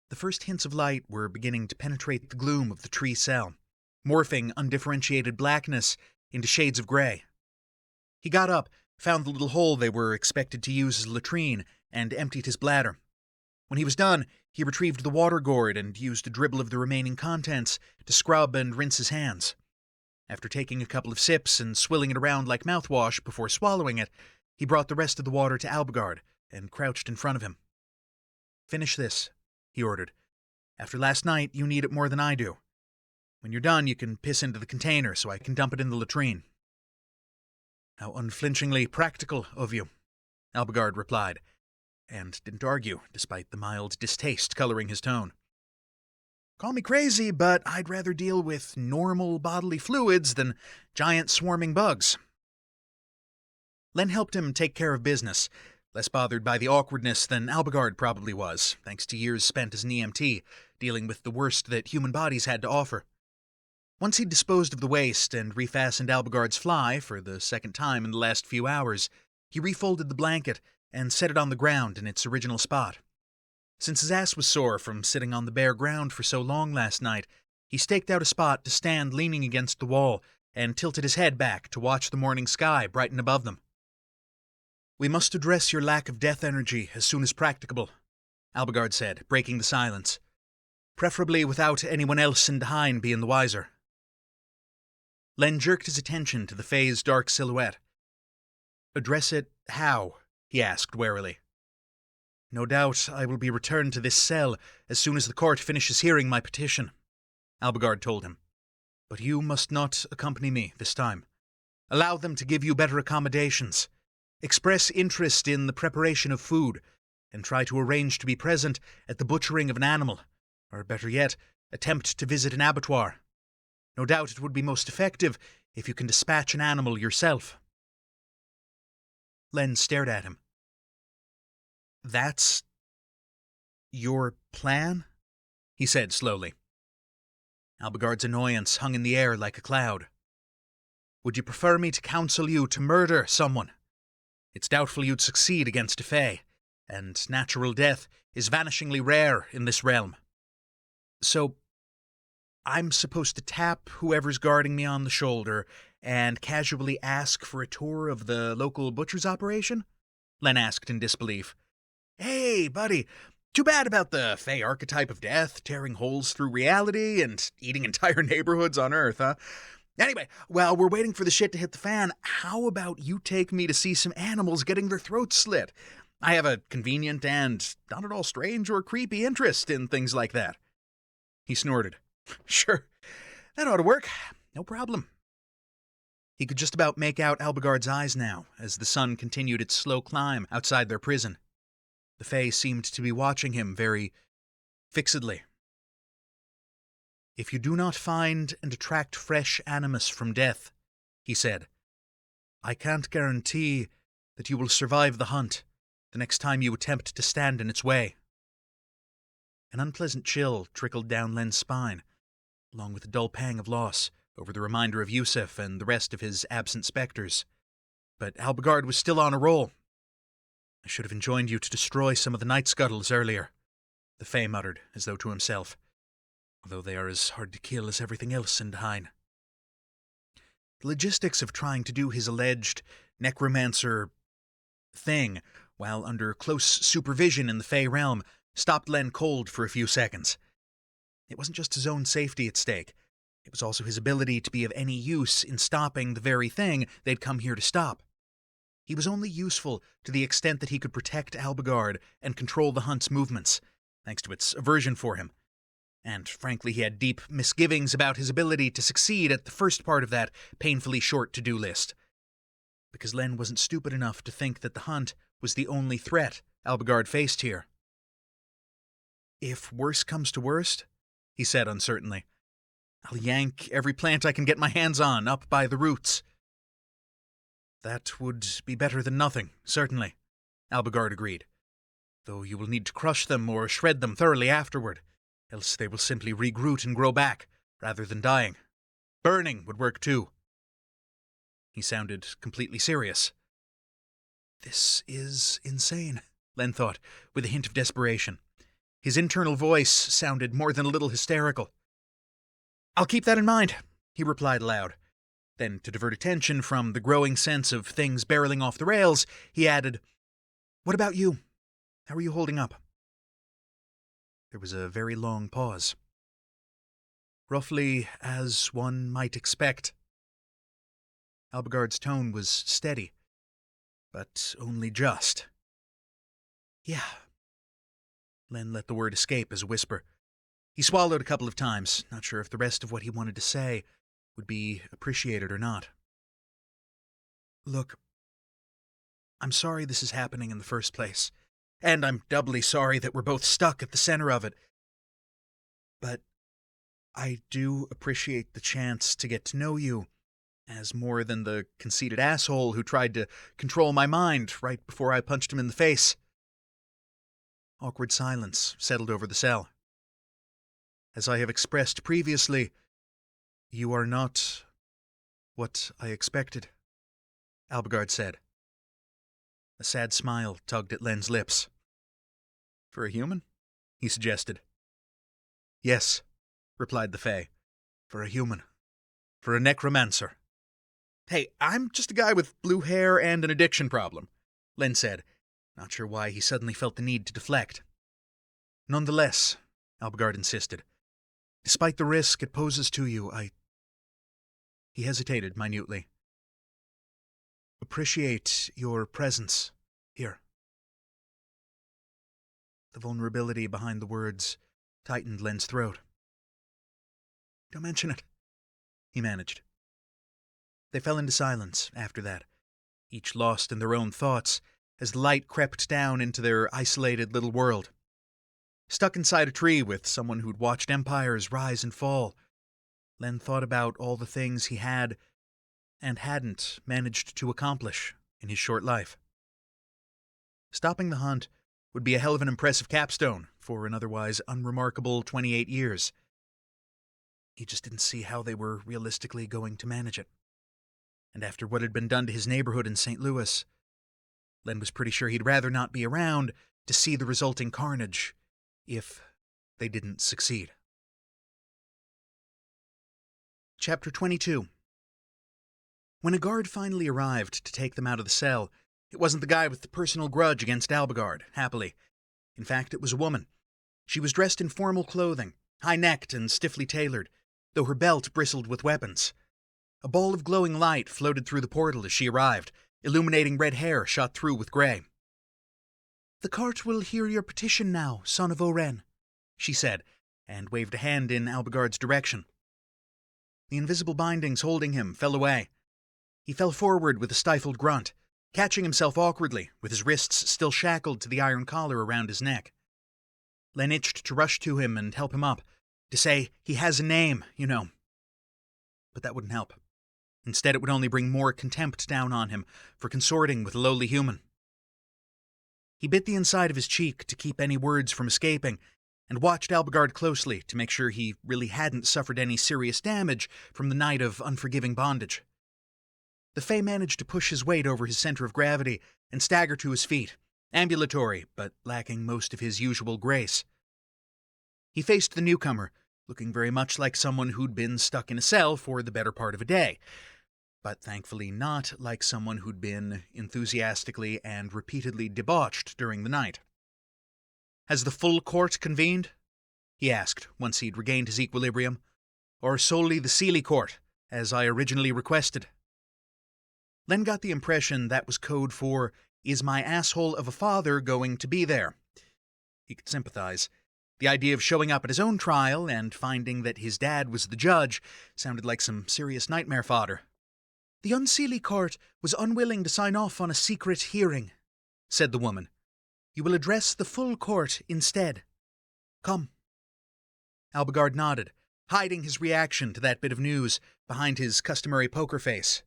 The first hints of light were beginning to penetrate the gloom of the tree cell, morphing undifferentiated blackness into shades of gray. He got up, found the little hole they were expected to use as a latrine, and emptied his bladder. When he was done, he retrieved the water gourd and used a dribble of the remaining contents to scrub and rinse his hands. After taking a couple of sips and swilling it around like mouthwash before swallowing it, he brought the rest of the water to Albigard and crouched in front of him. Finish this, he ordered. After last night, you need it more than I do. When you're done, you can piss into the container so I can dump it in the latrine. How unflinchingly practical of you, Albigard replied, and didn't argue, despite the mild distaste coloring his tone. Call me crazy, but I'd rather deal with normal bodily fluids than giant swarming bugs. Len helped him take care of business, less bothered by the awkwardness than Albigard probably was, thanks to years spent as an EMT, dealing with the worst that human bodies had to offer. Once he'd disposed of the waste and refastened Albigard's fly for the second time in the last few hours, he refolded the blanket and set it on the ground in its original spot. Since his ass was sore from sitting on the bare ground for so long last night, he staked out a spot to stand leaning against the wall and tilted his head back to watch the morning sky brighten above them. "We must address your lack of death energy as soon as practicable," Albigard said, breaking the silence. "Preferably without anyone else in Daheim being the wiser." Len jerked his attention to the Fae's dark silhouette. "Address it how?" he asked warily. "No doubt I will be returned to this cell as soon as the court finishes hearing my petition," Albigard told him. "But you must not accompany me this time. Allow them to give you better accommodations. Express interest in the preparation of food, and try to arrange to be present at the butchering of an animal, or better yet, attempt to visit an abattoir. No doubt it would be most effective if you can dispatch an animal yourself." Len stared at him. "That's your plan?" he said slowly. Albigard's annoyance hung in the air like a cloud. "Would you prefer me to counsel you to murder someone? It's doubtful you'd succeed against a Fae, and natural death is vanishingly rare in this realm. So, I'm supposed to tap whoever's guarding me on the shoulder and casually ask for a tour of the local butcher's operation?" Len asked in disbelief. "Hey, buddy, too bad about the Fae archetype of death tearing holes through reality and eating entire neighborhoods on Earth, huh? Anyway, while we're waiting for the shit to hit the fan, how about you take me to see some animals getting their throats slit? I have a convenient and not at all strange or creepy interest in things like that." He snorted. "Sure, that ought to work. No problem." He could just about make out Albigard's eyes now, as the sun continued its slow climb outside their prison. The Fae seemed to be watching him very fixedly. "If you do not find and attract fresh animus from death," he said, "I can't guarantee that you will survive the hunt the next time you attempt to stand in its way." An unpleasant chill trickled down Len's spine, along with a dull pang of loss over the reminder of Yusuf and the rest of his absent specters. But Albigard was still on a roll. "I should have enjoined you to destroy some of the night scuttles earlier," the Fae muttered, as though to himself, "although they are as hard to kill as everything else in Daheim." The logistics of trying to do his alleged necromancer thing while under close supervision in the Fae realm stopped Len cold for a few seconds. It wasn't just his own safety at stake. It was also his ability to be of any use in stopping the very thing they'd come here to stop. He was only useful to the extent that he could protect Albigard and control the hunt's movements, thanks to its aversion for him. And frankly, he had deep misgivings about his ability to succeed at the first part of that painfully short to-do list. Because Len wasn't stupid enough to think that the hunt was the only threat Albigard faced here. "If worse comes to worst," he said uncertainly, "I'll yank every plant I can get my hands on up by the roots." "That would be better than nothing, certainly," Albigard agreed. "Though you will need to crush them or shred them thoroughly afterward, else they will simply regroot and grow back, rather than dying. Burning would work too." He sounded completely serious. "This is insane," Len thought, with a hint of desperation. His internal voice sounded more than a little hysterical. "I'll keep that in mind," he replied aloud. Then, to divert attention from the growing sense of things barreling off the rails, he added, "What about you? How are you holding up?" There was a very long pause. "Roughly as one might expect." Albigard's tone was steady, but only just. "Yeah." Len let the word escape as a whisper. He swallowed a couple of times, not sure if the rest of what he wanted to say would be appreciated or not. "Look, I'm sorry this is happening in the first place, and I'm doubly sorry that we're both stuck at the center of it. But I do appreciate the chance to get to know you as more than the conceited asshole who tried to control my mind right before I punched him in the face." Awkward silence settled over the cell. "As I have expressed previously, You are not what I expected, Albigard said. A sad smile tugged at Len's lips. For a human? He suggested. Yes, replied the Fae. For a human. For a necromancer. Hey, I'm just a guy with blue hair and an addiction problem, Len said, not sure why he suddenly felt the need to deflect. Nonetheless, Albigard insisted, despite the risk it poses to you, He hesitated minutely. Appreciate your presence here. The vulnerability behind the words tightened Len's throat. Don't mention it, he managed. They fell into silence after that, each lost in their own thoughts as the light crept down into their isolated little world. Stuck inside a tree with someone who'd watched empires rise and fall, Len thought about all the things he had and hadn't managed to accomplish in his short life. Stopping the hunt would be a hell of an impressive capstone for an otherwise unremarkable 28 years. He just didn't see how they were realistically going to manage it. And after what had been done to his neighborhood in St. Louis, Len was pretty sure he'd rather not be around to see the resulting carnage if they didn't succeed. Chapter 22. When a guard finally arrived to take them out of the cell, it wasn't the guy with the personal grudge against Albigard, happily. In fact, it was a woman. She was dressed in formal clothing, high-necked and stiffly tailored, though her belt bristled with weapons. A ball of glowing light floated through the portal as she arrived, illuminating red hair shot through with gray. "The court will hear your petition now, son of Oren," she said, and waved a hand in Albigard's direction. The invisible bindings holding him fell away. He fell forward with a stifled grunt, catching himself awkwardly, with his wrists still shackled to the iron collar around his neck. Len itched to rush to him and help him up, to say he has a name, you know. But that wouldn't help. Instead, it would only bring more contempt down on him for consorting with a lowly human. He bit the inside of his cheek to keep any words from escaping, and watched Albigard closely to make sure he really hadn't suffered any serious damage from the night of unforgiving bondage. The Fae managed to push his weight over his center of gravity and stagger to his feet, ambulatory but lacking most of his usual grace. He faced the newcomer, looking very much like someone who'd been stuck in a cell for the better part of a day, but thankfully not like someone who'd been enthusiastically and repeatedly debauched during the night. "Has the full court convened?" he asked, once he'd regained his equilibrium. "Or solely the Unseelie court, as I originally requested?" Len got the impression that was code for, "Is my asshole of a father going to be there?" He could sympathize. The idea of showing up at his own trial and finding that his dad was the judge sounded like some serious nightmare fodder. "The Unseelie court was unwilling to sign off on a secret hearing," said the woman. "You will address the full court instead. Come." Albigard nodded, hiding his reaction to that bit of news behind his customary poker face.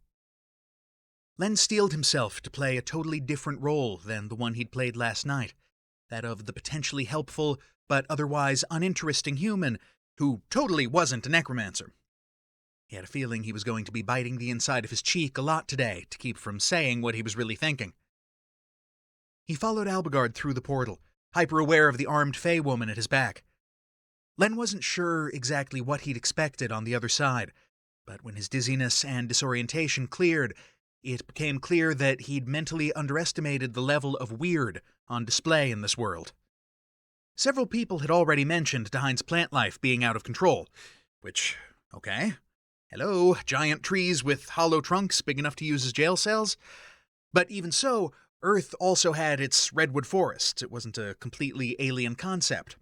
Len steeled himself to play a totally different role than the one he'd played last night, that of the potentially helpful but otherwise uninteresting human who totally wasn't a necromancer. He had a feeling he was going to be biting the inside of his cheek a lot today to keep from saying what he was really thinking. He followed Albigard through the portal, hyper-aware of the armed Fae woman at his back. Len wasn't sure exactly what he'd expected on the other side, but when his dizziness and disorientation cleared, it became clear that he'd mentally underestimated the level of weird on display in this world. Several people had already mentioned Dahine's plant life being out of control, which, okay. Hello, giant trees with hollow trunks big enough to use as jail cells? But even so, Earth also had its redwood forests. It wasn't a completely alien concept.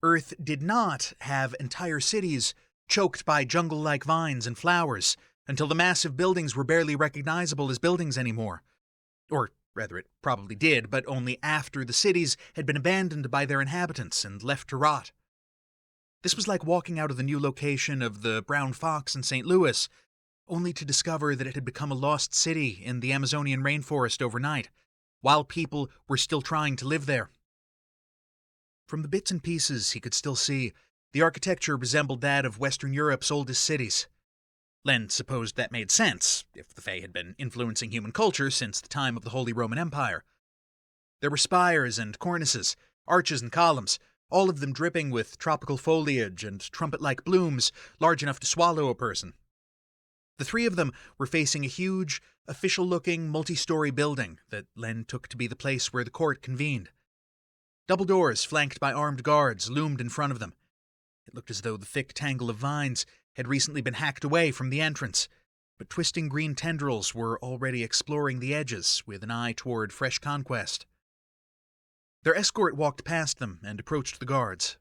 Earth did not have entire cities choked by jungle-like vines and flowers until the massive buildings were barely recognizable as buildings anymore. Or rather, it probably did, but only after the cities had been abandoned by their inhabitants and left to rot. This was like walking out of the new location of the Brown Fox in St. Louis, only to discover that it had become a lost city in the Amazonian rainforest overnight, while people were still trying to live there. From the bits and pieces he could still see, The architecture resembled that of Western Europe's oldest cities. Len supposed that made sense, if the Fae had been influencing human culture since the time of the Holy Roman Empire. There were spires and cornices, arches and columns, all of them dripping with tropical foliage and trumpet-like blooms large enough to swallow a person. The three of them were facing a huge, official-looking, multi-story building that Len took to be the place where the court convened. Double doors flanked by armed guards loomed in front of them. It looked as though the thick tangle of vines had recently been hacked away from the entrance, but twisting green tendrils were already exploring the edges with an eye toward fresh conquest. Their escort walked past them and approached the guards.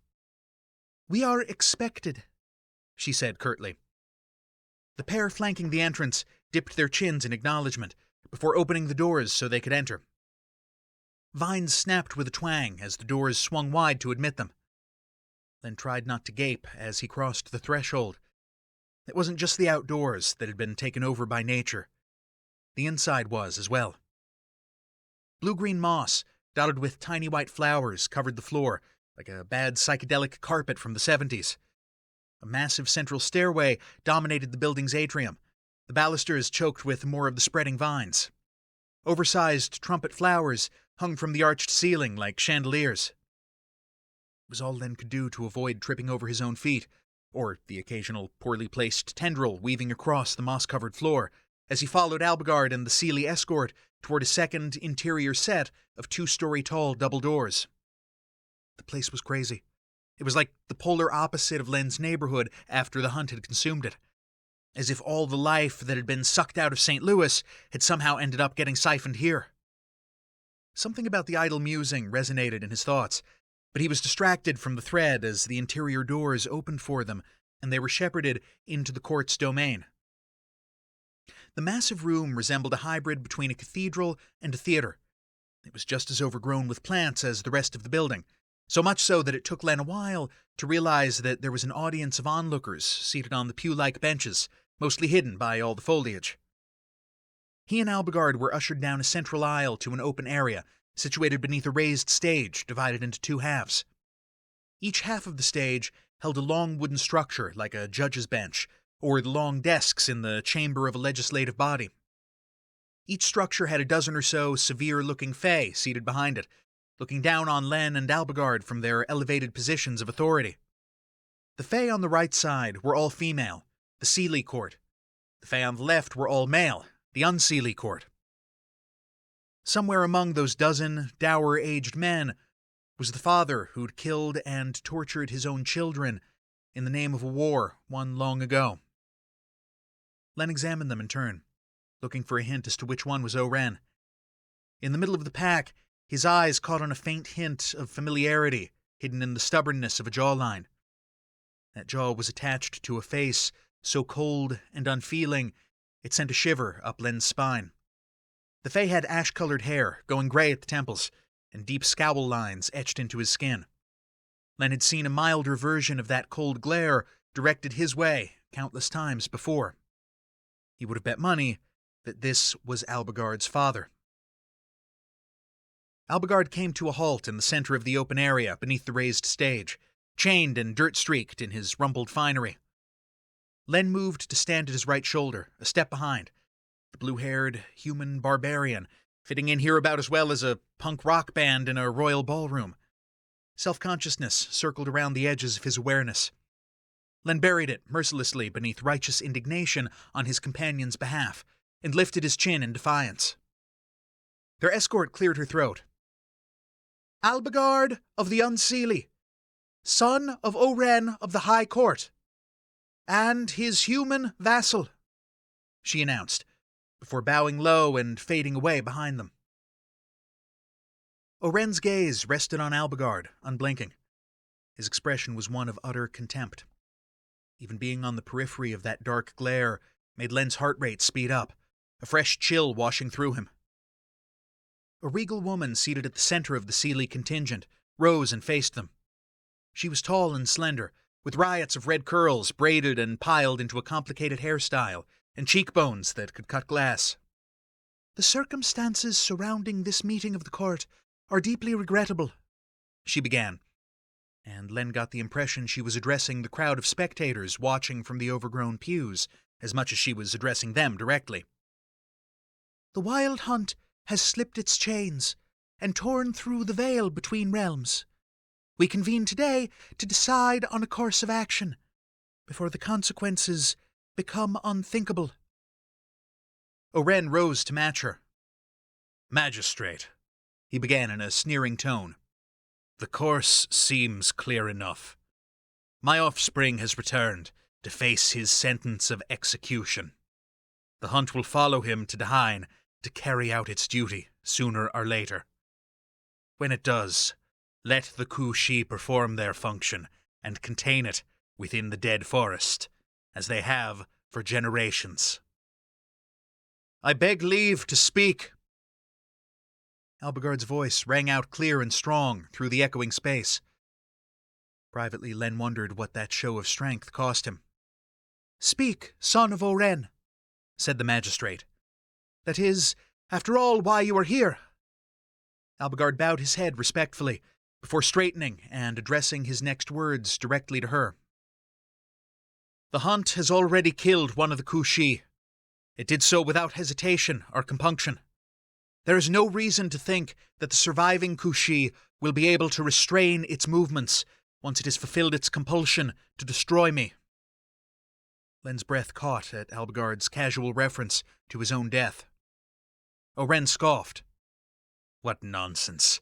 "We are expected," she said curtly. The pair flanking the entrance dipped their chins in acknowledgement before opening the doors so they could enter. Vines snapped with a twang as the doors swung wide to admit them. Len tried not to gape as he crossed the threshold. It wasn't just the outdoors that had been taken over by nature. The inside was as well. Blue-green moss, dotted with tiny white flowers, covered the floor like a bad psychedelic carpet from the 70s. A massive central stairway dominated the building's atrium, the balusters choked with more of the spreading vines. Oversized trumpet flowers hung from the arched ceiling like chandeliers. It was all Len could do to avoid tripping over his own feet, or the occasional poorly placed tendril weaving across the moss-covered floor, as he followed Albigard and the Unseelie escort toward a second interior set of 2-story-tall double doors. The place was crazy. It was like the polar opposite of Len's neighborhood after the hunt had consumed it. As if all the life that had been sucked out of St. Louis had somehow ended up getting siphoned here. Something about the idle musing resonated in his thoughts, but he was distracted from the thread as the interior doors opened for them and they were shepherded into the court's domain. The massive room resembled a hybrid between a cathedral and a theater. It was just as overgrown with plants as the rest of the building, so much so that it took Len a while to realize that there was an audience of onlookers seated on the pew-like benches, mostly hidden by all the foliage. He and Albigard were ushered down a central aisle to an open area, situated beneath a raised stage divided into 2 halves. Each half of the stage held a long wooden structure like a judge's bench, or the long desks in the chamber of a legislative body. Each structure had a dozen or so severe-looking Fae seated behind it, looking down on Len and Albigard from their elevated positions of authority. The Fae on the right side were all female, the Unseelie court. The Fae on the left were all male, the Unseelie court. Somewhere among those dozen dour-aged men was the father who'd killed and tortured his own children in the name of a war won long ago. Len examined them in turn, looking for a hint as to which one was Oren. In the middle of the pack, his eyes caught on a faint hint of familiarity hidden in the stubbornness of a jawline. That jaw was attached to a face so cold and unfeeling it sent a shiver up Len's spine. The Fae had ash-colored hair, going gray at the temples, and deep scowl lines etched into his skin. Len had seen a milder version of that cold glare directed his way countless times before. He would have bet money that this was Albigard's father. Albigard came to a halt in the center of the open area beneath the raised stage, chained and dirt-streaked in his rumpled finery. Len moved to stand at his right shoulder, a step behind, the blue-haired human barbarian, fitting in here about as well as a punk rock band in a royal ballroom. Self-consciousness circled around the edges of his awareness. Len buried it mercilessly beneath righteous indignation on his companion's behalf, and lifted his chin in defiance. Their escort cleared her throat. "Albigard of the Unseelie, son of Oren of the High Court, and his human vassal," she announced, before bowing low and fading away behind them. Oren's gaze rested on Albigard, unblinking. His expression was one of utter contempt. Even being on the periphery of that dark glare made Len's heart rate speed up, a fresh chill washing through him. A regal woman seated at the center of the Unseelie contingent rose and faced them. She was tall and slender, with riots of red curls braided and piled into a complicated hairstyle, and cheekbones that could cut glass. "The circumstances surrounding this meeting of the court are deeply regrettable," she began. and Len got the impression she was addressing the crowd of spectators watching from the overgrown pews, as much as she was addressing them directly. The wild hunt has slipped its chains and torn through the veil between realms. We convene today to decide on a course of action, before the consequences become unthinkable. Oren rose to match her. "Magistrate," he began in a sneering tone, "the course seems clear enough. My offspring has returned to face his sentence of execution. The hunt will follow him to Dahain to carry out its duty, sooner or later. When it does, let the Kushi perform their function and contain it within the dead forest, as they have for generations." "I beg leave to speak." Albigard's voice rang out clear and strong through the echoing space. Privately, Len wondered what that show of strength cost him. "Speak, son of Oren," said the magistrate. "That is, after all, why you are here." Albigard bowed his head respectfully, before straightening and addressing his next words directly to her. "The hunt has already killed one of the Kushi. It did so without hesitation or compunction. There is no reason to think that the surviving Kushi will be able to restrain its movements once it has fulfilled its compulsion to destroy me." Len's breath caught at Albigard's casual reference to his own death. Oren scoffed. "What nonsense.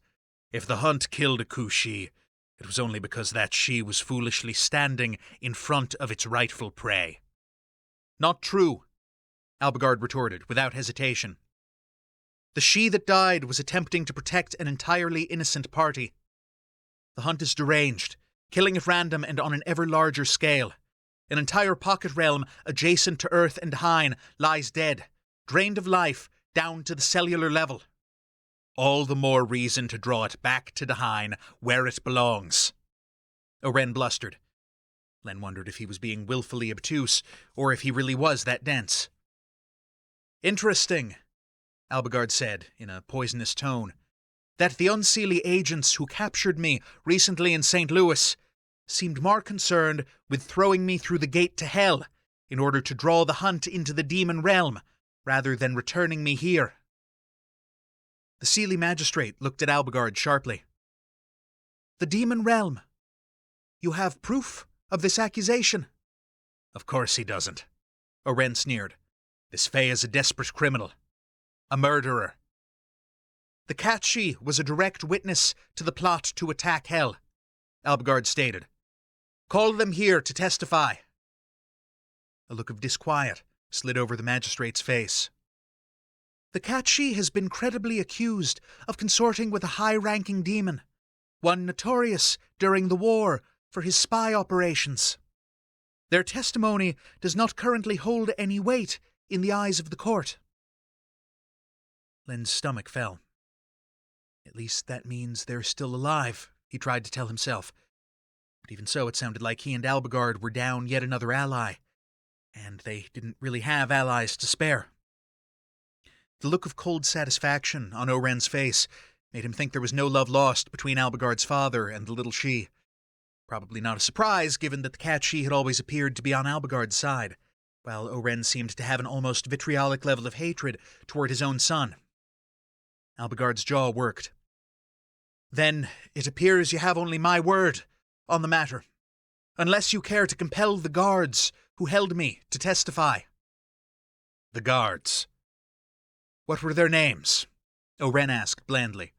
If the hunt killed a Kushi, it was only because that she was foolishly standing in front of its rightful prey." "Not true," Albigard retorted without hesitation. "The she that died was attempting to protect an entirely innocent party. The hunt is deranged, killing at random and on an ever larger scale. An entire pocket realm adjacent to Earth and Dahain lies dead, drained of life down to the cellular level. All the more reason to draw it back to Dahain, where it belongs." Oren blustered. Len wondered if he was being willfully obtuse, or if he really was that dense. "Interesting," Albigard said in a poisonous tone, "that the Unseelie agents who captured me recently in St. Louis seemed more concerned with throwing me through the gate to hell in order to draw the hunt into the demon realm, rather than returning me here." The Seelie magistrate looked at Albigard sharply. "The demon realm? You have proof of this accusation?" "Of course he doesn't," Oren sneered. "This Fae is a desperate criminal. A murderer." "The Catshi was a direct witness to the plot to attack Hell," Albigard stated. "Call them here to testify." A look of disquiet slid over the magistrate's face. "The Catshi has been credibly accused of consorting with a high-ranking demon, one notorious during the war for his spy operations. Their testimony does not currently hold any weight in the eyes of the court." Len's stomach fell. At least that means they're still alive, he tried to tell himself. But even so, it sounded like he and Albigard were down yet another ally, and they didn't really have allies to spare. The look of cold satisfaction on Oren's face made him think there was no love lost between Albigard's father and the little she. Probably not a surprise, given that the Catshi had always appeared to be on Albigard's side, while Oren seemed to have an almost vitriolic level of hatred toward his own son. Albigard's jaw worked. "Then it appears you have only my word on the matter, unless you care to compel the guards who held me to testify." "The guards? What were their names?" Oren asked blandly.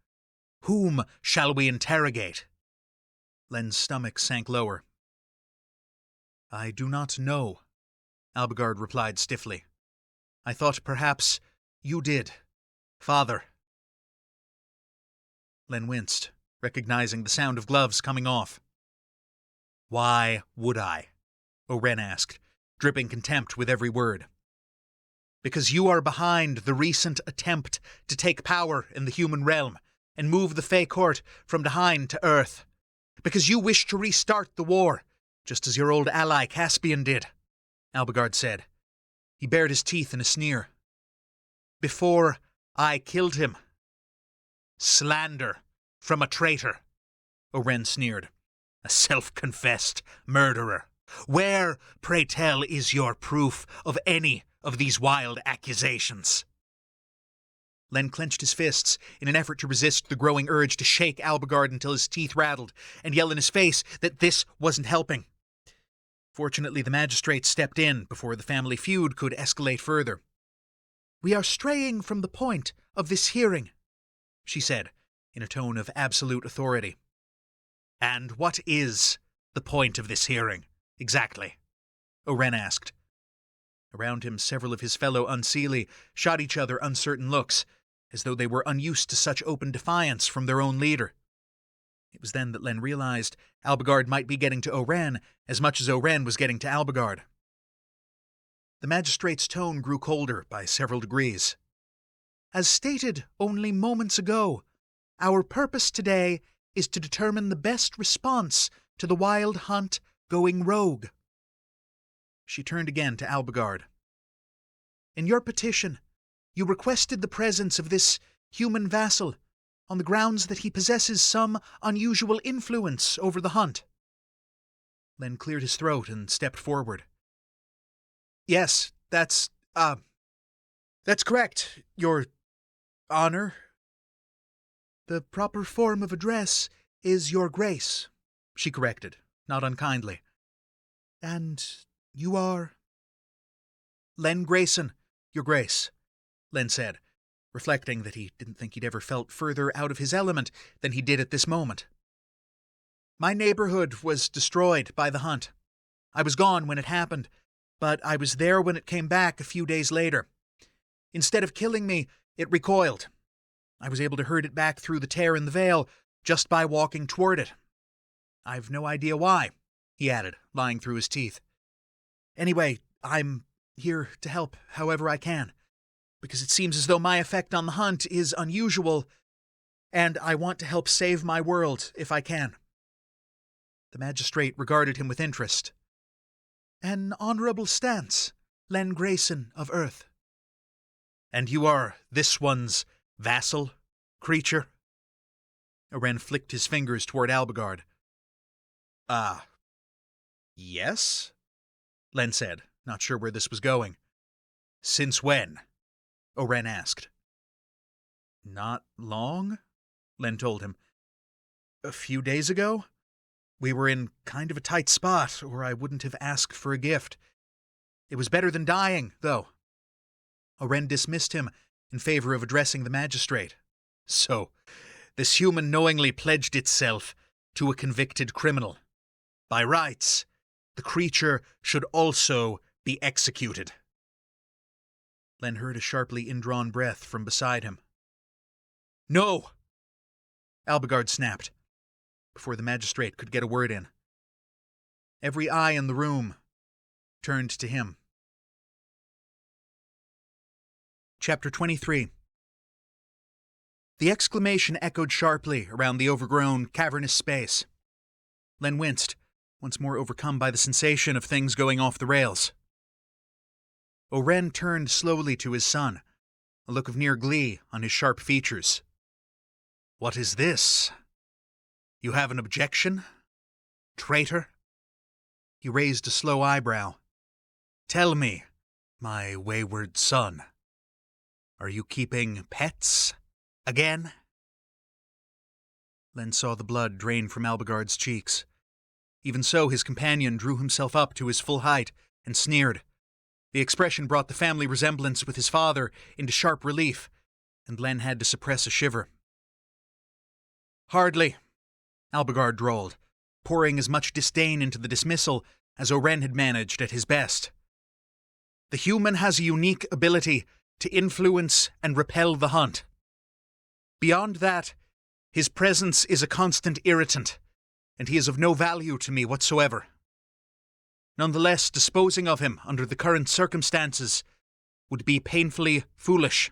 "Whom shall we interrogate?" Len's stomach sank lower. "I do not know," Albigard replied stiffly. "I thought perhaps you did, Father." Len winced, recognizing the sound of gloves coming off. "Why would I?" Oren asked, dripping contempt with every word. "Because you are behind the recent attempt to take power in the human realm and move the Fae Court from Dahain to Earth. Because you wish to restart the war, just as your old ally Caspian did," Albigard said. He bared his teeth in a sneer. "Before I killed him." "Slander from a traitor," Oren sneered. A self-confessed murderer. Where, pray tell, is your proof of any of these wild accusations? Len clenched his fists in an effort to resist the growing urge to shake Albigard until his teeth rattled and yell in his face that this wasn't helping. Fortunately, the magistrate stepped in before the family feud could escalate further. "We are straying from the point of this hearing," she said, in a tone of absolute authority. "And what is the point of this hearing, exactly?" Oren asked. Around him, several of his fellow Unseelie shot each other uncertain looks, as though they were unused to such open defiance from their own leader. It was then that Len realized Albigard might be getting to Oren as much as Oren was getting to Albigard. The magistrate's tone grew colder by several degrees. "As stated only moments ago, our purpose today is to determine the best response to the wild hunt going rogue." She turned again to Albigard. "In your petition, you requested the presence of this human vassal on the grounds that he possesses some unusual influence over the hunt." Len cleared his throat and stepped forward. "Yes, that's correct, Your Honor." "The proper form of address is Your Grace," she corrected, not unkindly. "And you are—" "Len Grayson, Your Grace," Len said, reflecting that he didn't think he'd ever felt further out of his element than he did at this moment. "My neighborhood was destroyed by the hunt. I was gone when it happened, but I was there when it came back a few days later. Instead of killing me, it recoiled. I was able to herd it back through the tear in the veil just by walking toward it. I've no idea why," he added, lying through his teeth. "Anyway, I'm here to help however I can, because it seems as though my effect on the hunt is unusual, and I want to help save my world if I can." The magistrate regarded him with interest. "An honorable stance, Len Grayson of Earth." "And you are this one's vassal, creature?" Oren flicked his fingers toward Albigard. Yes?" Len said, not sure where this was going. "Since when?" Oren asked. "Not long," Len told him. "A few days ago? We were in kind of a tight spot, or I wouldn't have asked for a gift. It was better than dying, though." Oren dismissed him in favor of addressing the magistrate. "So, this human knowingly pledged itself to a convicted criminal. By rights, the creature should also be executed." Len heard a sharply indrawn breath from beside him. "No!" Albigard snapped, before the magistrate could get a word in. Every eye in the room turned to him. Chapter 23. The exclamation echoed sharply around the overgrown, cavernous space. Len winced, once more overcome by the sensation of things going off the rails. Oren turned slowly to his son, a look of near glee on his sharp features. "What is this? You have an objection, traitor?" He raised a slow eyebrow. "Tell me, my wayward son, are you keeping pets again?" Len saw the blood drain from Albigard's cheeks. Even so, his companion drew himself up to his full height and sneered. The expression brought the family resemblance with his father into sharp relief, and Len had to suppress a shiver. "Hardly," Albigard drawled, pouring as much disdain into the dismissal as Oren had managed at his best. "The human has a unique ability to influence and repel the hunt. Beyond that, his presence is a constant irritant, and he is of no value to me whatsoever. Nonetheless, disposing of him under the current circumstances would be painfully foolish."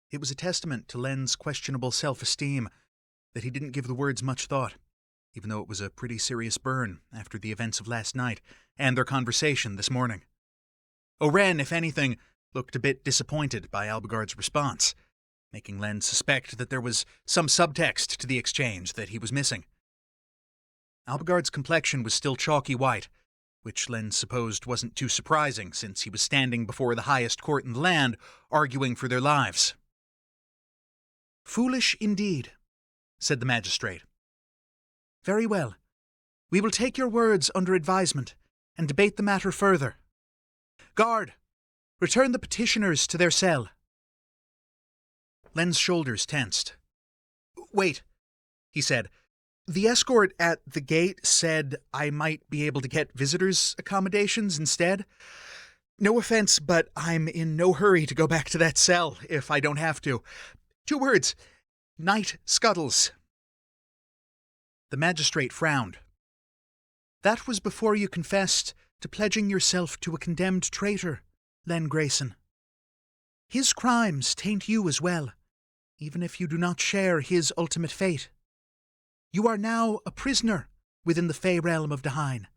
It was a testament to Len's questionable self-esteem that he didn't give the words much thought, even though it was a pretty serious burn after the events of last night and their conversation this morning. Oren, if anything, looked a bit disappointed by Albigard's response, making Len suspect that there was some subtext to the exchange that he was missing, Albigard's complexion was still chalky white, which Len supposed wasn't too surprising since he was standing before the highest court in the land, arguing for their lives. "Foolish indeed," said the magistrate. "Very well. We will take your words under advisement and debate the matter further. Guard, return the petitioners to their cell." Len's shoulders tensed. "Wait," he said. "The escort at the gate said I might be able to get visitors' accommodations instead. No offense, but I'm in no hurry to go back to that cell if I don't have to. 2 words. Night scuttles." The magistrate frowned. "That was before you confessed to pledging yourself to a condemned traitor, Len Grayson. His crimes taint you as well, even if you do not share his ultimate fate. You are now a prisoner within the Fey realm of Dahain,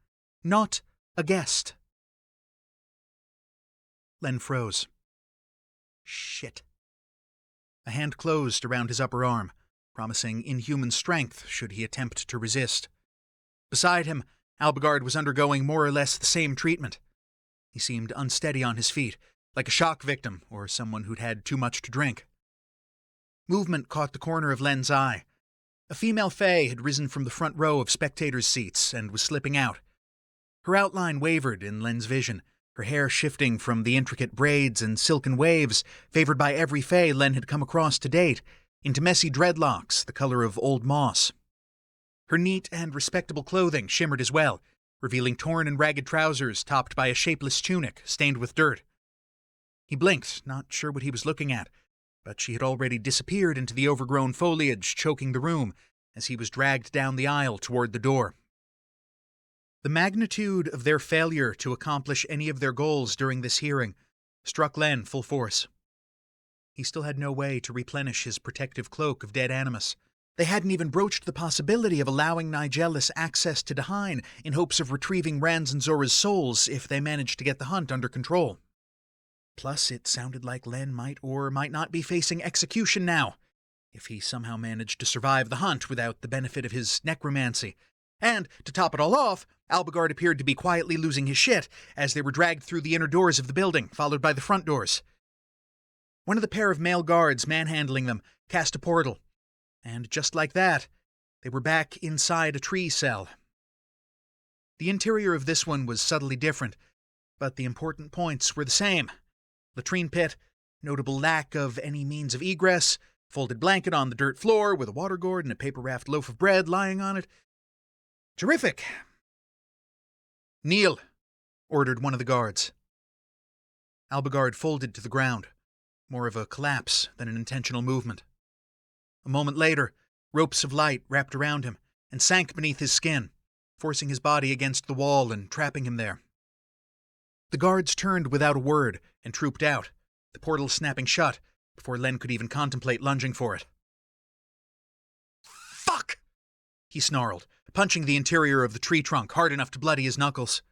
not a guest." Len froze. Shit. A hand closed around his upper arm, promising inhuman strength should he attempt to resist. Beside him, Albigard was undergoing more or less the same treatment. He seemed unsteady on his feet, like a shock victim or someone who'd had too much to drink. Movement caught the corner of Len's eye. A female Fey had risen from the front row of spectators' seats and was slipping out. Her outline wavered in Len's vision, her hair shifting from the intricate braids and silken waves favored by every Fey Len had come across to date into messy dreadlocks the color of old moss. Her neat and respectable clothing shimmered as well, revealing torn and ragged trousers topped by a shapeless tunic stained with dirt. He blinked, not sure what he was looking at, but she had already disappeared into the overgrown foliage choking the room as he was dragged down the aisle toward the door. The magnitude of their failure to accomplish any of their goals during this hearing struck Len full force. He still had no way to replenish his protective cloak of dead animus. They hadn't even broached the possibility of allowing Nigelis access to Dahain in hopes of retrieving Rand's and Zora's souls if they managed to get the hunt under control. Plus, it sounded like Len might or might not be facing execution now, if he somehow managed to survive the hunt without the benefit of his necromancy. And, to top it all off, Albigard appeared to be quietly losing his shit as they were dragged through the inner doors of the building, followed by the front doors. One of the pair of male guards manhandling them cast a portal, and just like that, they were back inside a tree cell. The interior of this one was subtly different, but the important points were the same. Latrine pit, notable lack of any means of egress, folded blanket on the dirt floor with a water gourd and a paper-wrapped loaf of bread lying on it. Terrific! "Kneel," ordered one of the guards. Albigard folded to the ground, more of a collapse than an intentional movement. A moment later, ropes of light wrapped around him and sank beneath his skin, forcing his body against the wall and trapping him there. The guards turned without a word and trooped out, the portal snapping shut before Len could even contemplate lunging for it. "Fuck!" he snarled, punching the interior of the tree trunk hard enough to bloody his knuckles.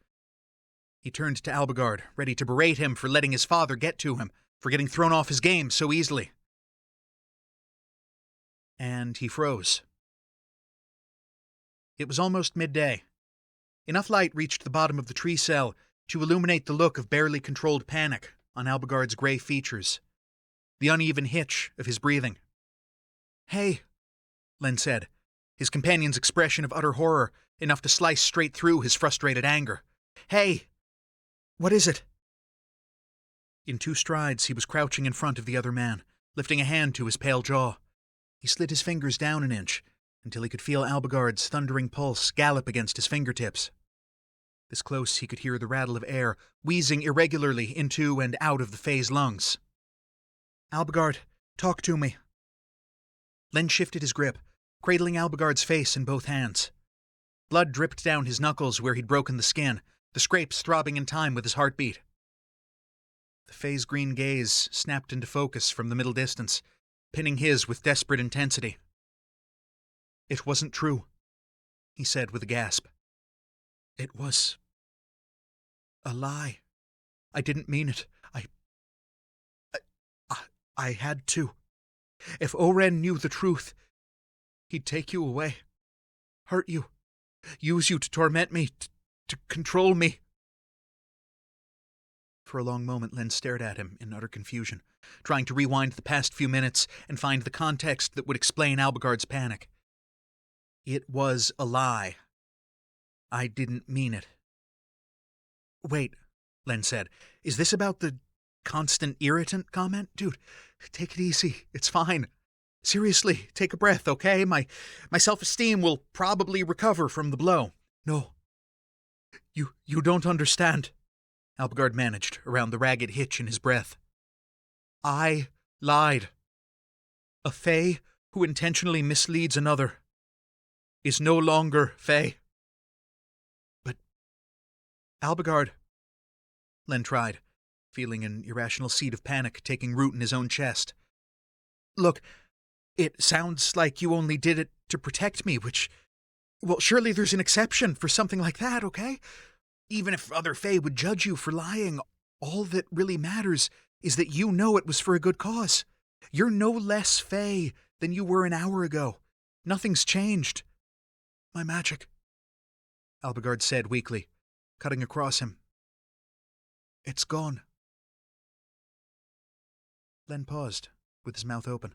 He turned to Albigard, ready to berate him for letting his father get to him, for getting thrown off his game so easily. And he froze. It was almost midday. Enough light reached the bottom of the tree cell to illuminate the look of barely controlled panic on Albigard's gray features, the uneven hitch of his breathing. "Hey," Len said, his companion's expression of utter horror enough to slice straight through his frustrated anger. "Hey! What is it?" In 2 strides, he was crouching in front of the other man, lifting a hand to his pale jaw. He slid his fingers down an inch until he could feel Albigard's thundering pulse gallop against his fingertips. This close, he could hear the rattle of air wheezing irregularly into and out of the Fey's lungs. "Albigard, talk to me." Len shifted his grip, cradling Albigard's face in both hands. Blood dripped down his knuckles where he'd broken the skin, the scrapes throbbing in time with his heartbeat. The Fey's green gaze snapped into focus from the middle distance, pinning his with desperate intensity. "It wasn't true," he said with a gasp. "It was a lie. I didn't mean it. I had to. If Oren knew the truth, he'd take you away, hurt you, use you to torment me, to control me. For a long moment, Len stared at him in utter confusion, trying to rewind the past few minutes and find the context that would explain Albigard's panic. It was a lie. I didn't mean it. Wait, Len said. Is this about the constant irritant comment? Dude, take it easy. It's fine. Seriously, take a breath, okay? My self-esteem will probably recover from the blow. No. You don't understand. Albigard managed around the ragged hitch in his breath. I lied. A Fae who intentionally misleads another is no longer Fae. But Albigard, Len tried, feeling an irrational seed of panic taking root in his own chest. Look, it sounds like you only did it to protect me, which... Well, surely there's an exception for something like that, okay? Even if other Fae would judge you for lying, all that really matters is that you know it was for a good cause. You're no less Fae than you were an hour ago. Nothing's changed. My magic, Albigard said weakly, cutting across him. It's gone. Len paused, with his mouth open,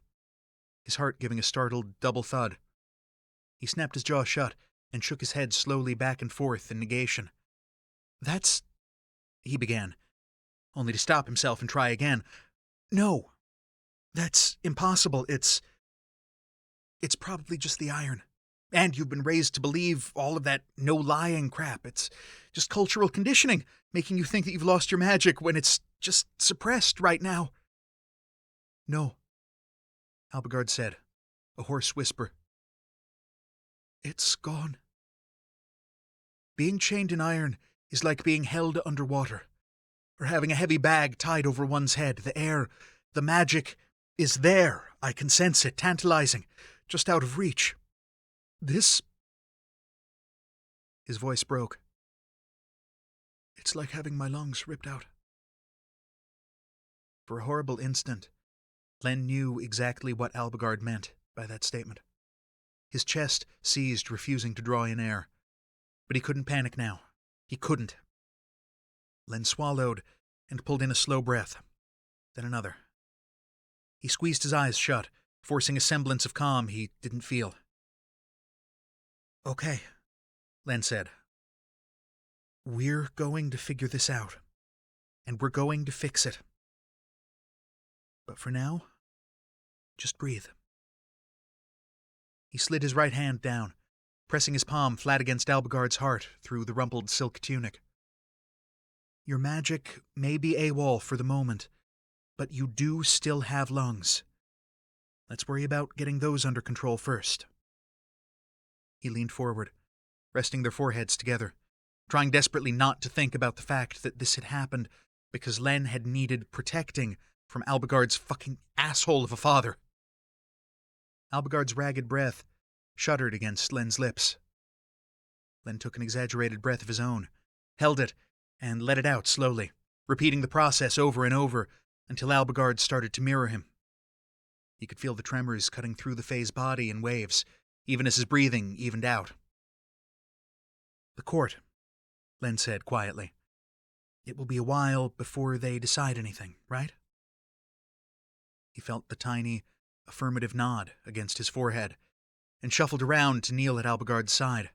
his heart giving a startled double thud. He snapped his jaw shut and shook his head slowly back and forth in negation. That's... he began, only to stop himself and try again. No, that's impossible. It's probably just the iron. And you've been raised to believe all of that no-lying crap. It's just cultural conditioning, making you think that you've lost your magic when it's just suppressed right now. No, Albigard said, a hoarse whisper. It's gone. Being chained in iron is like being held underwater, or having a heavy bag tied over one's head. The air, the magic, is there. I can sense it, tantalizing, just out of reach. This... His voice broke. It's like having my lungs ripped out. For a horrible instant, Len knew exactly what Albigard meant by that statement. His chest seized, refusing to draw in air. But he couldn't panic now. He couldn't. Len swallowed and pulled in a slow breath, then another. He squeezed his eyes shut, forcing a semblance of calm he didn't feel. Okay, Len said. We're going to figure this out, and we're going to fix it. But for now, just breathe. He slid his right hand down, pressing his palm flat against Albigard's heart through the rumpled silk tunic. Your magic may be AWOL for the moment, but you do still have lungs. Let's worry about getting those under control first. He leaned forward, resting their foreheads together, trying desperately not to think about the fact that this had happened because Len had needed protecting from Albigard's fucking asshole of a father. Albigard's ragged breath shuddered against Len's lips. Len took an exaggerated breath of his own, held it, and let it out slowly, repeating the process over and over until Albigard started to mirror him. He could feel the tremors cutting through the Fae's body in waves, even as his breathing evened out. The court, Len said quietly. It will be a while before they decide anything, right? He felt the tiny, affirmative nod against his forehead, and shuffled around to kneel at Albigard's side.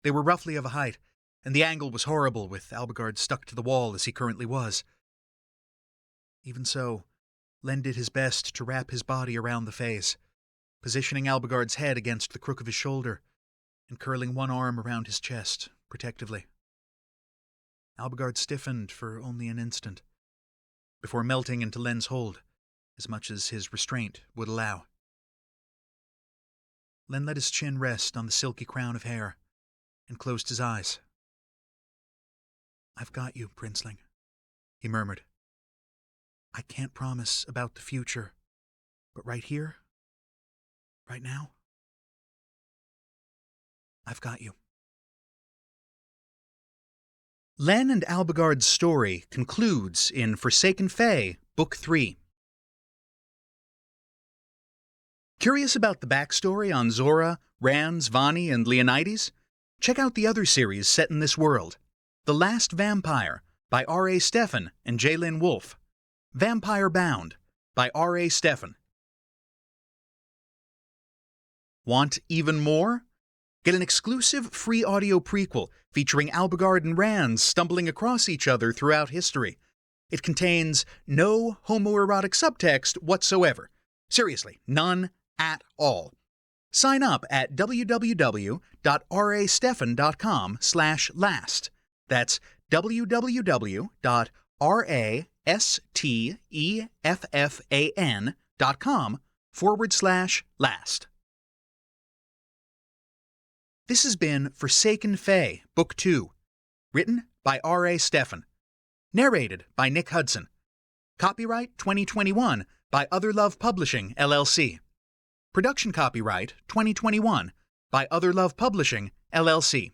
They were roughly of a height, and the angle was horrible with Albigard stuck to the wall as he currently was. Even so, Len did his best to wrap his body around the Fae's, positioning Albigard's head against the crook of his shoulder, and curling one arm around his chest, protectively. Albigard stiffened for only an instant, before melting into Len's hold, as much as his restraint would allow. Len let his chin rest on the silky crown of hair, and closed his eyes. I've got you, Princeling, he murmured. I can't promise about the future, but right here, right now, I've got you. Len and Albigard's story concludes in Forsaken Fae, Book 3. Curious about the backstory on Zora, Rans, Vani, and Leonides? Check out the other series set in this world. The Last Vampire by R.A. Stephan and J.Lynn Wolfe. Vampire Bound by R.A. Stephan. Want even more? Get an exclusive free audio prequel featuring Albigard and Rand stumbling across each other throughout history. It contains no homoerotic subtext whatsoever. Seriously, none at all. Sign up at www.rastephan.com/last. That's www.rastephan.com/last. This has been Forsaken Fae, Book 2. Written by R.A. Stephan. Narrated by Nick Hudson. Copyright 2021 by Other Love Publishing, LLC. Production copyright 2021 by Other Love Publishing, LLC.